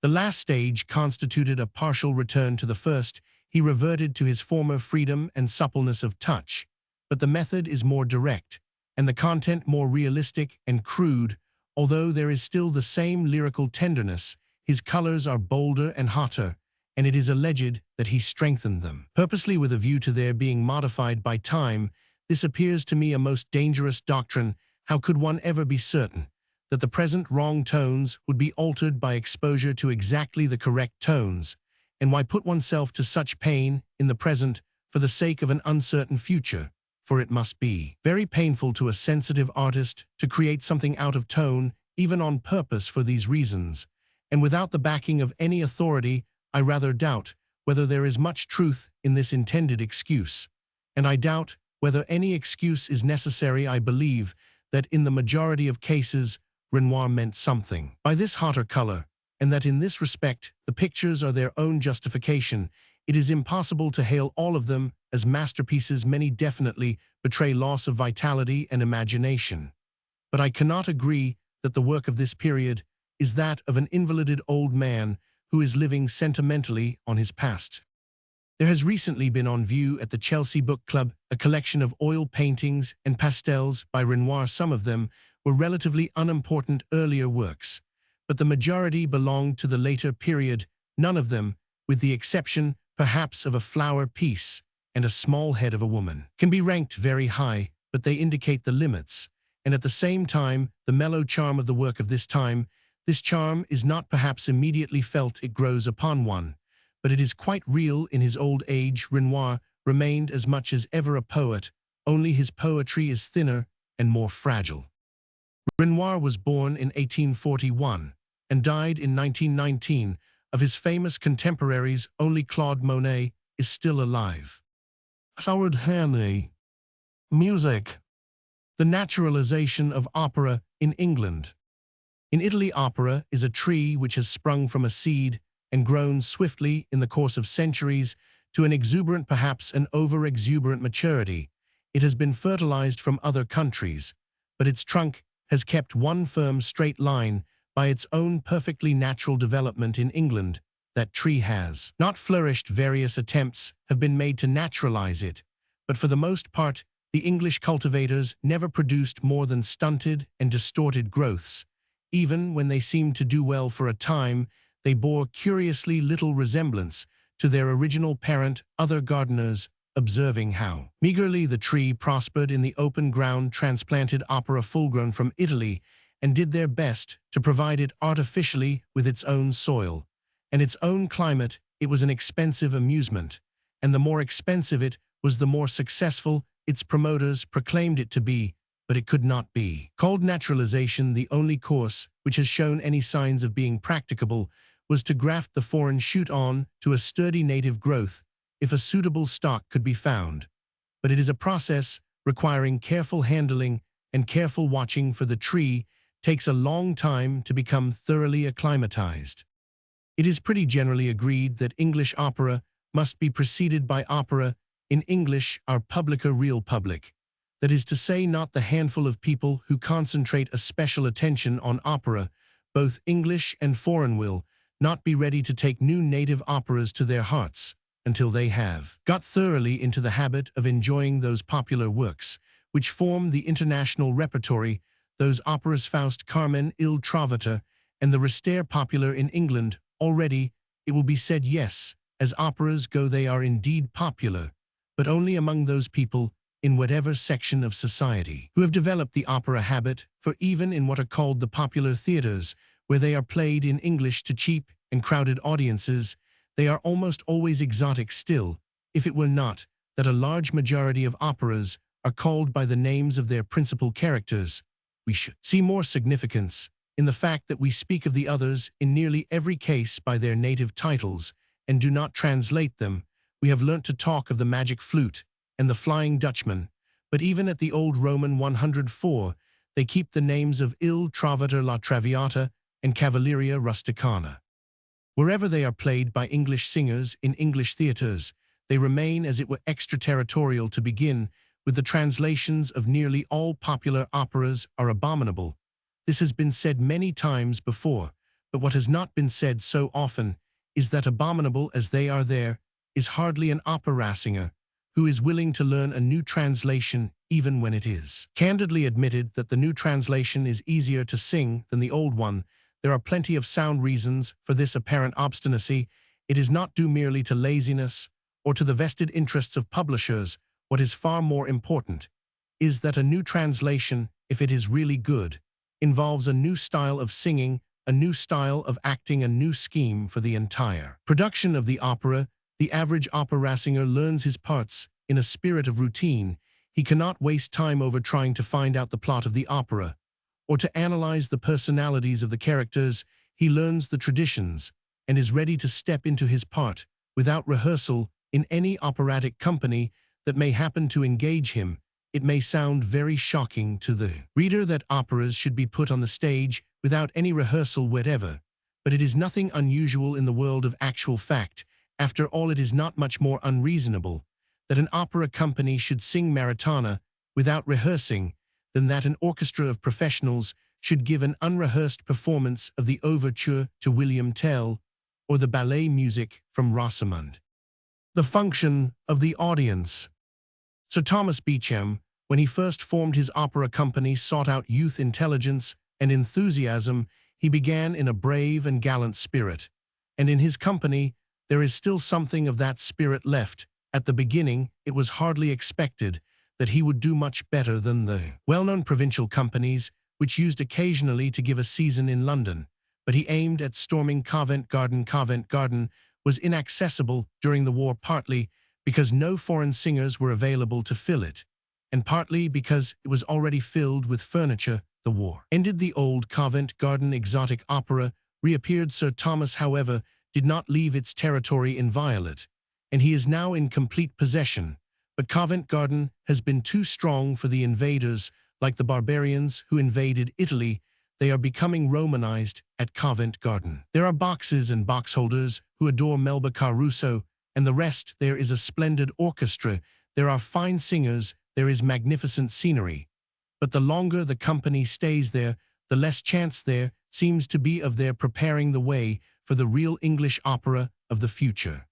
The last stage constituted a partial return to the first. He reverted to his former freedom and suppleness of touch, but the method is more direct, and the content more realistic and crude. Although there is still the same lyrical tenderness, his colors are bolder and hotter, and it is alleged that he strengthened them purposely with a view to their being modified by time. This appears to me a most dangerous doctrine. How could one ever be certain that the present wrong tones would be altered by exposure to exactly the correct tones? And why put oneself to such pain in the present for the sake of an uncertain future? For it must be very painful to a sensitive artist to create something out of tone, even on purpose for these reasons. And without the backing of any authority, I rather doubt whether there is much truth in this intended excuse. And I doubt whether any excuse is necessary. I believe that in the majority of cases, Renoir meant something by this hotter color, and that in this respect, the pictures are their own justification. It is impossible to hail all of them as masterpieces. Many definitely betray loss of vitality and imagination. But I cannot agree that the work of this period is that of an invalided old man who is living sentimentally on his past. There has recently been on view at the Chelsea Book Club a collection of oil paintings and pastels by Renoir. Some of them were relatively unimportant earlier works, but the majority belonged to the later period. None of them, with the exception perhaps of a flower piece and a small head of a woman, can be ranked very high, but they indicate the limits, and at the same time the mellow charm of the work of this time. This charm is not perhaps immediately felt, it grows upon one, but it is quite real. In his old age, Renoir remained as much as ever a poet, only his poetry is thinner and more fragile. Renoir was born in 1841 and died in 1919. Of his famous contemporaries, only Claude Monet is still alive. Howard Hanley. Music. The naturalization of opera in England. In Italy, opera is a tree which has sprung from a seed and grown swiftly in the course of centuries to an exuberant, perhaps an over-exuberant maturity. It has been fertilized from other countries, but its trunk has kept one firm straight line by its own perfectly natural development. In England, that tree has not flourished. Various attempts have been made to naturalize it, but for the most part, the English cultivators never produced more than stunted and distorted growths. Even when they seemed to do well for a time, they bore curiously little resemblance to their original parent. Other gardeners, observing how meagerly the tree prospered in the open ground, transplanted opera full-grown from Italy and did their best to provide it artificially with its own soil and its own climate. It was an expensive amusement, and the more expensive it was, the more successful its promoters proclaimed it to be. But it could not be called naturalization. The only course which has shown any signs of being practicable was to graft the foreign shoot on to a sturdy native growth, if a suitable stock could be found. But it is a process requiring careful handling and careful watching, for the tree takes a long time to become thoroughly acclimatized. It is pretty generally agreed that English opera must be preceded by opera in English, our publica real public. That is to say, not the handful of people who concentrate a special attention on opera. Both English and foreign will not be ready to take new native operas to their hearts until they have got thoroughly into the habit of enjoying those popular works which form the international repertory, those operas Faust, Carmen, Il Trovatore, and the reste popular in England. Already, it will be said yes, as operas go they are indeed popular, but only among those people, in whatever section of society, who have developed the opera habit, for even in what are called the popular theatres, where they are played in English to cheap and crowded audiences, they are almost always exotic still, if it were not that a large majority of operas are called by the names of their principal characters. We should see more significance in the fact that we speak of the others in nearly every case by their native titles and do not translate them. We have learnt to talk of the magic flute and the Flying Dutchman, but even at the old Roman 104, they keep the names of Il Trovatore la Traviata and Cavalleria Rusticana. Wherever they are played by English singers in English theatres, they remain as it were extraterritorial. To begin with, the translations of nearly all popular operas are abominable. This has been said many times before, but what has not been said so often is that abominable as they are, there is hardly an opera singer who is willing to learn a new translation even when it is candidly admitted that the new translation is easier to sing than the old one. There are plenty of sound reasons for this apparent obstinacy. It is not due merely to laziness or to the vested interests of publishers. What is far more important is that a new translation, if it is really good, involves a new style of singing, a new style of acting, a new scheme for the entire production of the opera. The average opera singer learns his parts in a spirit of routine. He cannot waste time over trying to find out the plot of the opera or to analyze the personalities of the characters. He learns the traditions and is ready to step into his part without rehearsal in any operatic company that may happen to engage him. It may sound very shocking to the reader that operas should be put on the stage without any rehearsal whatever, but it is nothing unusual in the world of actual fact. After all, it is not much more unreasonable that an opera company should sing Maritana without rehearsing than that an orchestra of professionals should give an unrehearsed performance of the overture to William Tell or the ballet music from Rosamund. The function of the audience. Sir Thomas Beecham, when he first formed his opera company, sought out youth, intelligence, and enthusiasm. He began in a brave and gallant spirit, and in his company there is still something of that spirit left. At the beginning, it was hardly expected that he would do much better than the well-known provincial companies, which used occasionally to give a season in London, but he aimed at storming Covent Garden. Covent Garden was inaccessible during the war, partly because no foreign singers were available to fill it, and partly because it was already filled with furniture. The war ended the old Covent Garden exotic opera reappeared. Sir Thomas, however, did not leave its territory inviolate, and he is now in complete possession. But Covent Garden has been too strong for the invaders. Like the barbarians who invaded Italy, they are becoming Romanized at Covent Garden. There are boxes and box holders who adore Melba Caruso, and the rest. There is a splendid orchestra, there are fine singers, there is magnificent scenery. But the longer the company stays there, the less chance there seems to be of their preparing the way for the real English opera of the future.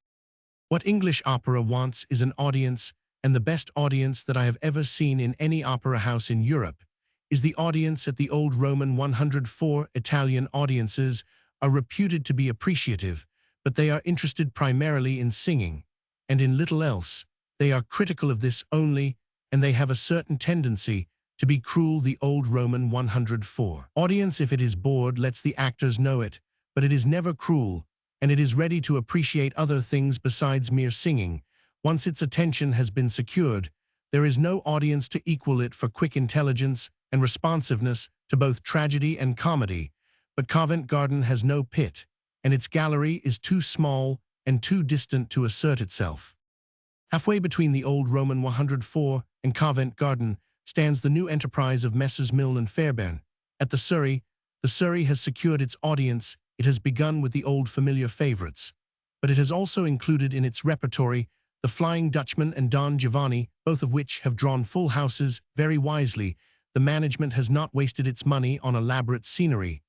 What English opera wants is an audience, and the best audience that I have ever seen in any opera house in Europe is the audience at the old Roman 104. Italian audiences are reputed to be appreciative, but they are interested primarily in singing, and in little else. They are critical of this only, and they have a certain tendency to be cruel. The old Roman 104 audience, if it is bored, lets the actors know it, but it is never cruel, and it is ready to appreciate other things besides mere singing. Once its attention has been secured, there is no audience to equal it for quick intelligence and responsiveness to both tragedy and comedy. But Covent Garden has no pit, and its gallery is too small and too distant to assert itself. Halfway between the old Roman 104 and Covent Garden stands the new enterprise of Messrs. Milne and Fairbairn. At the Surrey has secured its audience. It has begun with the old familiar favorites, but it has also included in its repertory The Flying Dutchman and Don Giovanni, both of which have drawn full houses very wisely. The management has not wasted its money on elaborate scenery,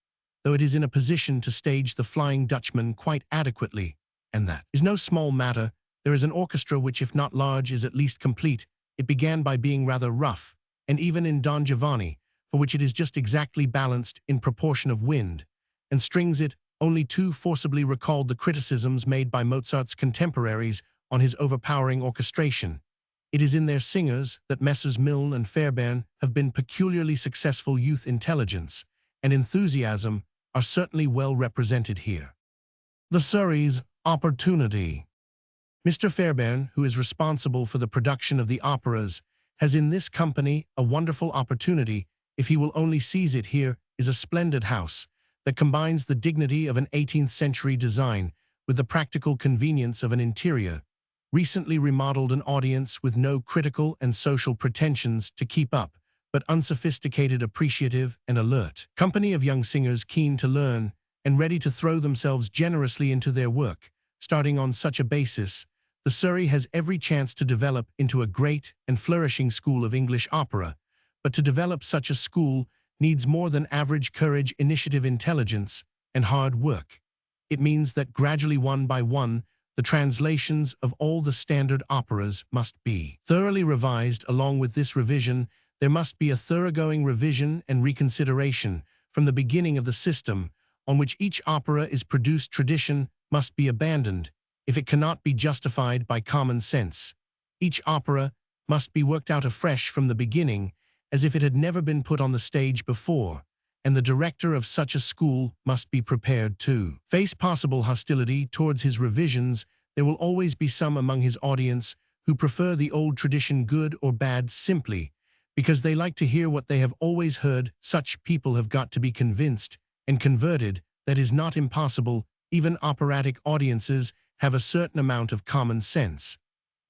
though it is in a position to stage The Flying Dutchman quite adequately, and that is no small matter. There is an orchestra which, if not large, is at least complete. It began by being rather rough, and even in Don Giovanni, for which it is just exactly balanced in proportion of wind, and strings it only too forcibly recalled the criticisms made by Mozart's contemporaries on his overpowering orchestration. It is in their singers that Messrs. Milne and Fairbairn have been peculiarly successful. Youth intelligence and enthusiasm are certainly well represented here. The Surrey's opportunity. Mr. Fairbairn, who is responsible for the production of the operas, has in this company a wonderful opportunity, if he will only seize it. Here is a splendid house that combines the dignity of an 18th-century design with the practical convenience of an interior, recently remodeled, an audience with no critical and social pretensions to keep up, but unsophisticated, appreciative, and alert. Company of young singers keen to learn and ready to throw themselves generously into their work. Starting on such a basis, the Surrey has every chance to develop into a great and flourishing school of English opera, but to develop such a school needs more than average courage, initiative, intelligence, and hard work. It means that gradually, one by one, the translations of all the standard operas must be thoroughly revised. Along with this revision, there must be a thoroughgoing revision and reconsideration from the beginning of the system on which each opera is produced. Tradition must be abandoned if it cannot be justified by common sense. Each opera must be worked out afresh from the beginning, as if it had never been put on the stage before, and the director of such a school must be prepared to face possible hostility towards his revisions. There will always be some among his audience who prefer the old tradition, good or bad, simply because they like to hear what they have always heard. Such people have got to be convinced and converted. That is not impossible. Even operatic audiences have a certain amount of common sense,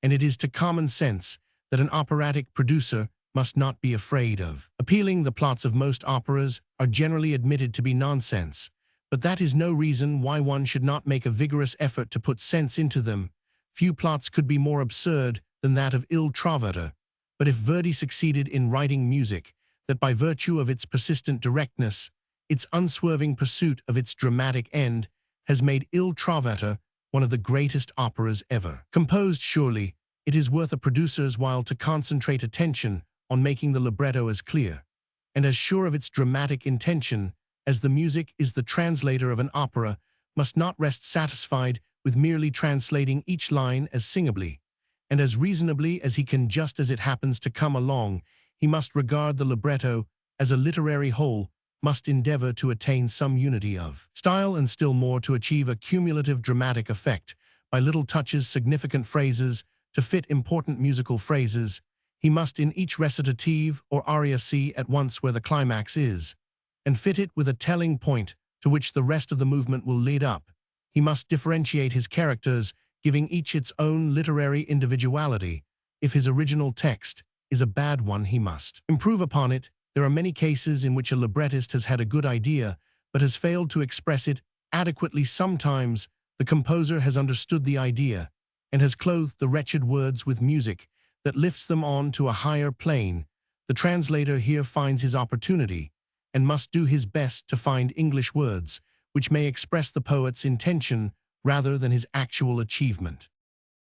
and it is to common sense that an operatic producer must not be afraid of appealing. The plots of most operas are generally admitted to be nonsense, but that is no reason why one should not make a vigorous effort to put sense into them. Few plots could be more absurd than that of Il Trovatore, but if Verdi succeeded in writing music that, by virtue of its persistent directness, its unswerving pursuit of its dramatic end, has made Il Trovatore one of the greatest operas ever composed, surely it is worth a producer's while to concentrate attention on making the libretto as clear and as sure of its dramatic intention as the music is. The translator of an opera must not rest satisfied with merely translating each line as singably and as reasonably as he can just as it happens to come along. He must regard the libretto as a literary whole, must endeavor to attain some unity of style, and still more to achieve a cumulative dramatic effect by little touches, significant phrases, to fit important musical phrases. He must in each recitative or aria see at once where the climax is, and fit it with a telling point to which the rest of the movement will lead up. He must differentiate his characters, giving each its own literary individuality. If his original text is a bad one, he must improve upon it. There are many cases in which a librettist has had a good idea, but has failed to express it adequately. Sometimes the composer has understood the idea and has clothed the wretched words with music that lifts them on to a higher plane. The translator here finds his opportunity and must do his best to find English words which may express the poet's intention rather than his actual achievement.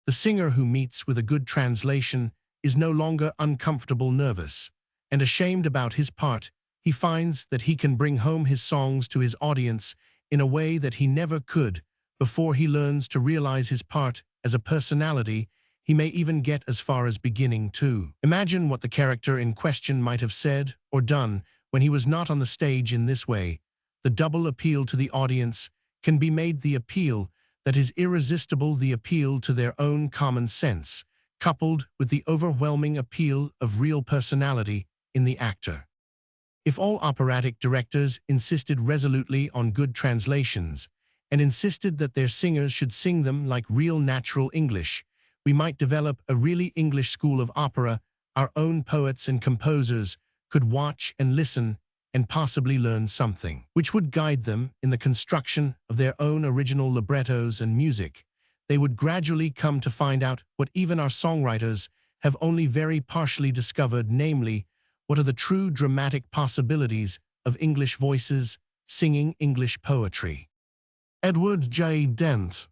The singer who meets with a good translation is no longer uncomfortable, nervous, and ashamed about his part. He finds that he can bring home his songs to his audience in a way that he never could before. He learns to realize his part as a personality. He may even get as far as beginning to imagine what the character in question might have said or done when he was not on the stage. In this way, the double appeal to the audience can be made, the appeal that is irresistible, the appeal to their own common sense, coupled with the overwhelming appeal of real personality in the actor. If all operatic directors insisted resolutely on good translations and insisted that their singers should sing them like real natural English, we might develop a really English school of opera. Our own poets and composers could watch and listen and possibly learn something which would guide them in the construction of their own original librettos and music. They would gradually come to find out what even our songwriters have only very partially discovered, namely, what are the true dramatic possibilities of English voices singing English poetry. Edward J. Dent.